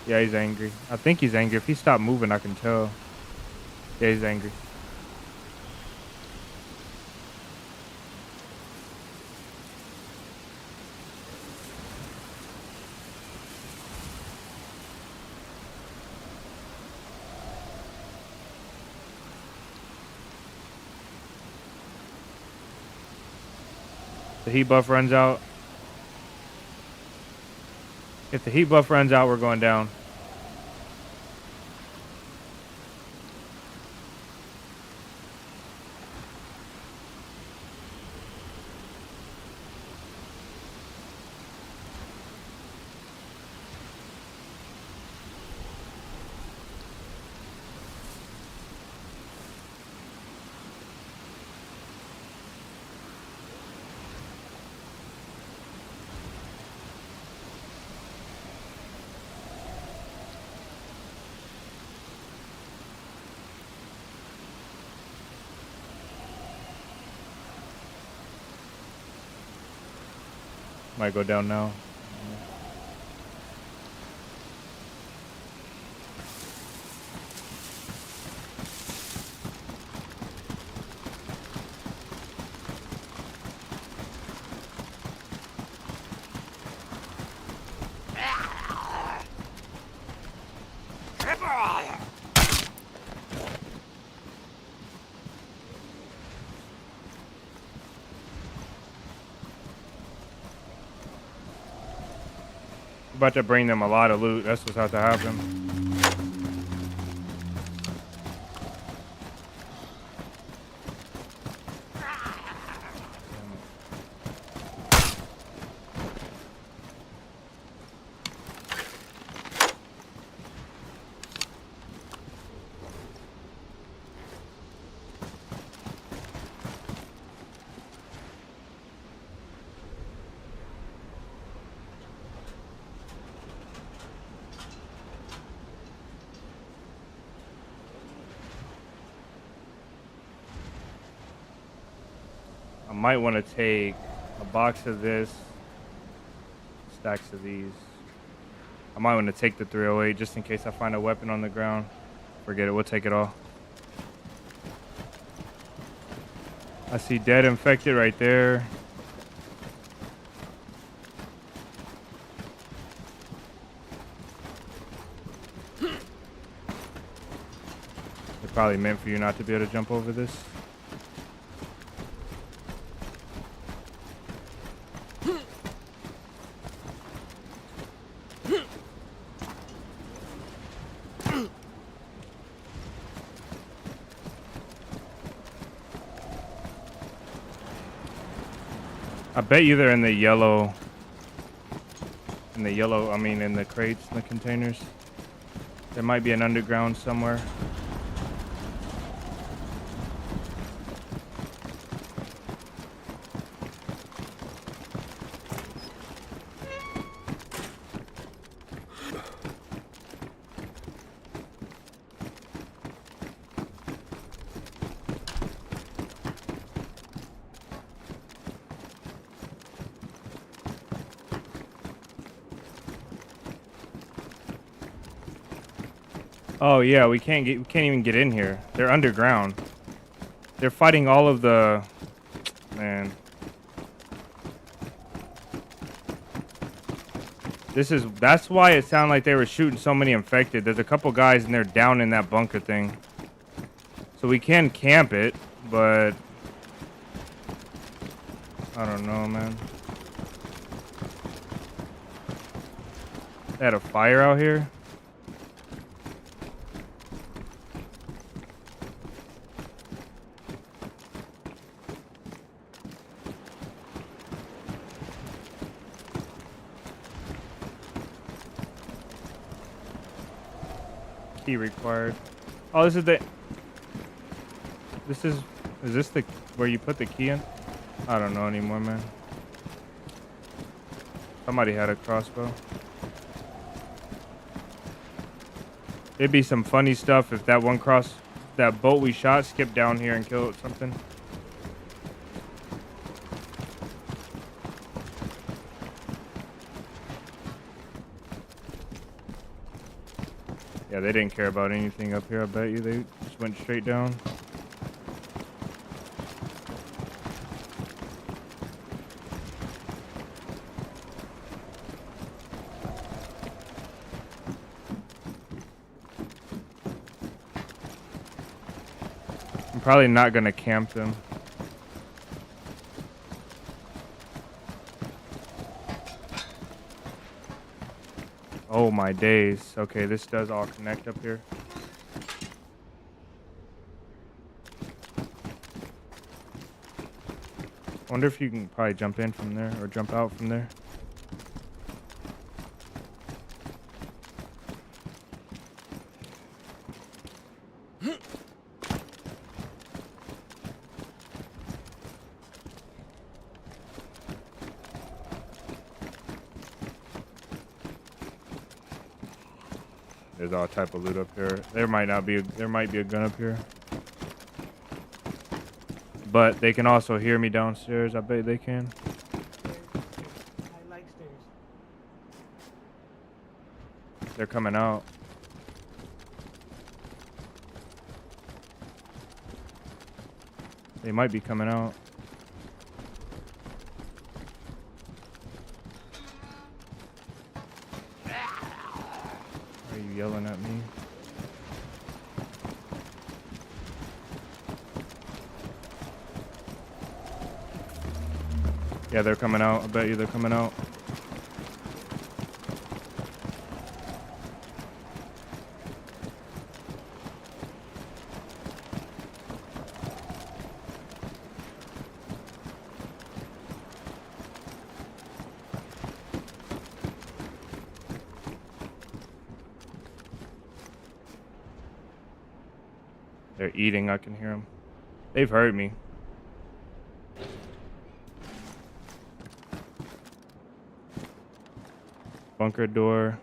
Yeah, he's angry. I think he's angry. If he stopped moving, I can tell. Yeah, he's angry. The heat buff runs out. If the heat buff runs out, we're going down. Might go down now. About to bring them a lot of loot. That's what's about to happen. I might want to take a box of this, stacks of these. I might want to take the 308 just in case I find a weapon on the ground. Forget it, we'll take it all. I see dead infected right there. They're probably meant for you not to be able to jump over this. I bet you they're in the yellow, I mean in the crates, in the containers. There might be an underground somewhere. Oh yeah, we can't even get in here. They're underground. They're fighting all of the, man. That's why it sounded like they were shooting so many infected. There's a couple guys and they're down in that bunker thing. So we can camp it, but I don't know, man. They had a fire out here. Key required. Oh, this is this the where you put the key in? I don't know anymore, man. Somebody had a crossbow. It'd be some funny stuff if that boat we shot skipped down here and killed something. Yeah, they didn't care about anything up here, I bet you. They just went straight down. I'm probably not gonna camp them. Oh my days. Okay, this does all connect up here. Wonder if you can probably jump in from there or jump out from there. There's all type of loot up here. There might be a gun up here. But they can also hear me downstairs. I bet they can. They're coming out. They might be coming out. Are you yelling at me? Yeah, they're coming out. I bet you they're coming out. They're eating. I can hear them. They've heard me. Bunker door.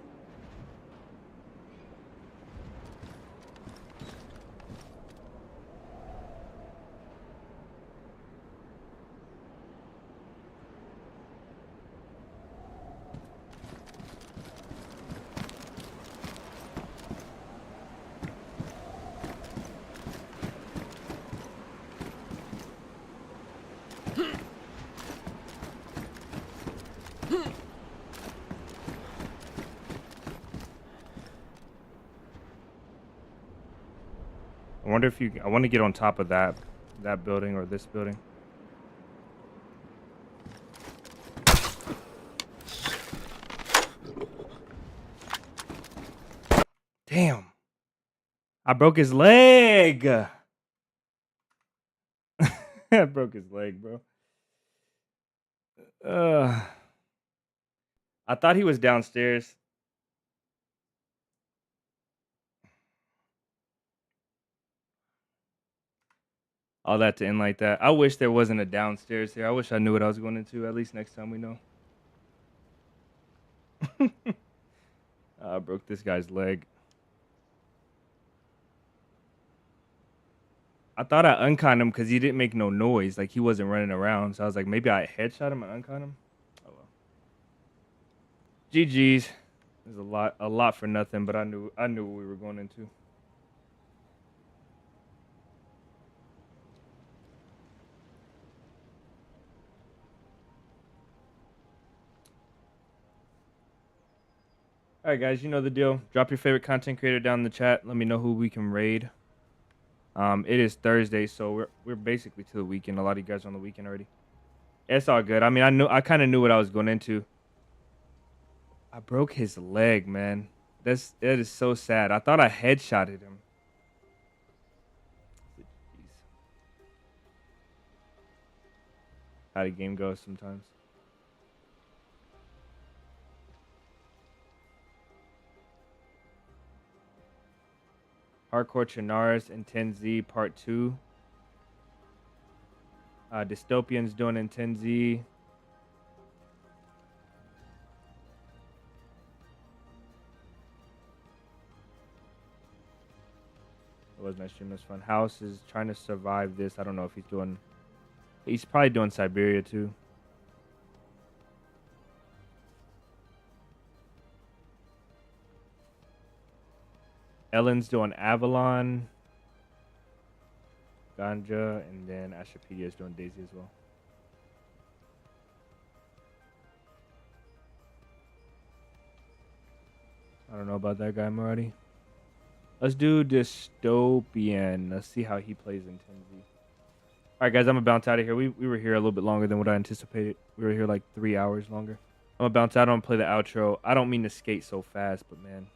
I wonder if you. I want to get on top of that building or this building. Damn! I broke his leg. I broke his leg, bro. I thought he was downstairs. All that to end like that. I wish there wasn't a downstairs here. I wish I knew what I was going into. At least next time we know. I broke this guy's leg. I thought I unconned him because he didn't make no noise. Like he wasn't running around. So I was like, maybe I headshot him and unconned him. Oh well. GG's. There's a lot for nothing, but I knew what we were going into. All right, guys, you know the deal. Drop your favorite content creator down in the chat. Let me know who we can raid. It is Thursday, so we're basically to the weekend. A lot of you guys are on the weekend already. It's all good. I mean, I kind of knew what I was going into. I broke his leg, man. That is so sad. I thought I headshotted him. Jeez. How the game goes sometimes. Hardcore Chinaris and 10Z Part 2. Dystopian's doing in 10Z. It was nice stream. It was fun. House is trying to survive this. I don't know if he's doing... He's probably doing Siberia too. Ellen's doing Avalon, Ganja, and then Astropedia is doing DayZ as well. I don't know about that guy, Marty. Let's do Dystopian. Let's see how he plays in 10Z. All right, guys, I'm going to bounce out of here. We were here a little bit longer than what I anticipated. We were here like 3 hours longer. I'm going to bounce out. I'm going to play the outro. I don't mean to skate so fast, but man.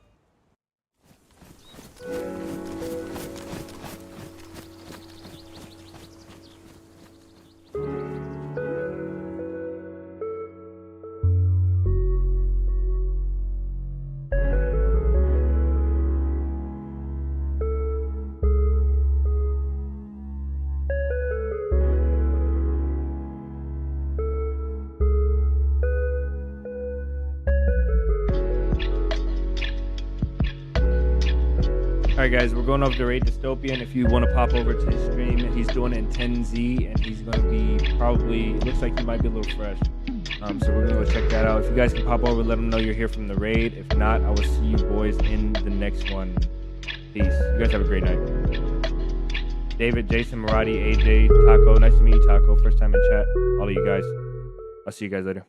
Alright guys, we're going over to raid Dystopian. If you want to pop over to his stream, he's doing it in 10Z and he's going to be probably, looks like he might be a little fresh. So we're gonna go check that out. If you guys can pop over, let them know you're here from the raid. If not, I will see you boys in the next one. Peace. You guys have a great night. David, Jason, Marati, AJ, Taco. Nice to meet you, Taco. First time in chat. All of you guys. I'll see you guys later.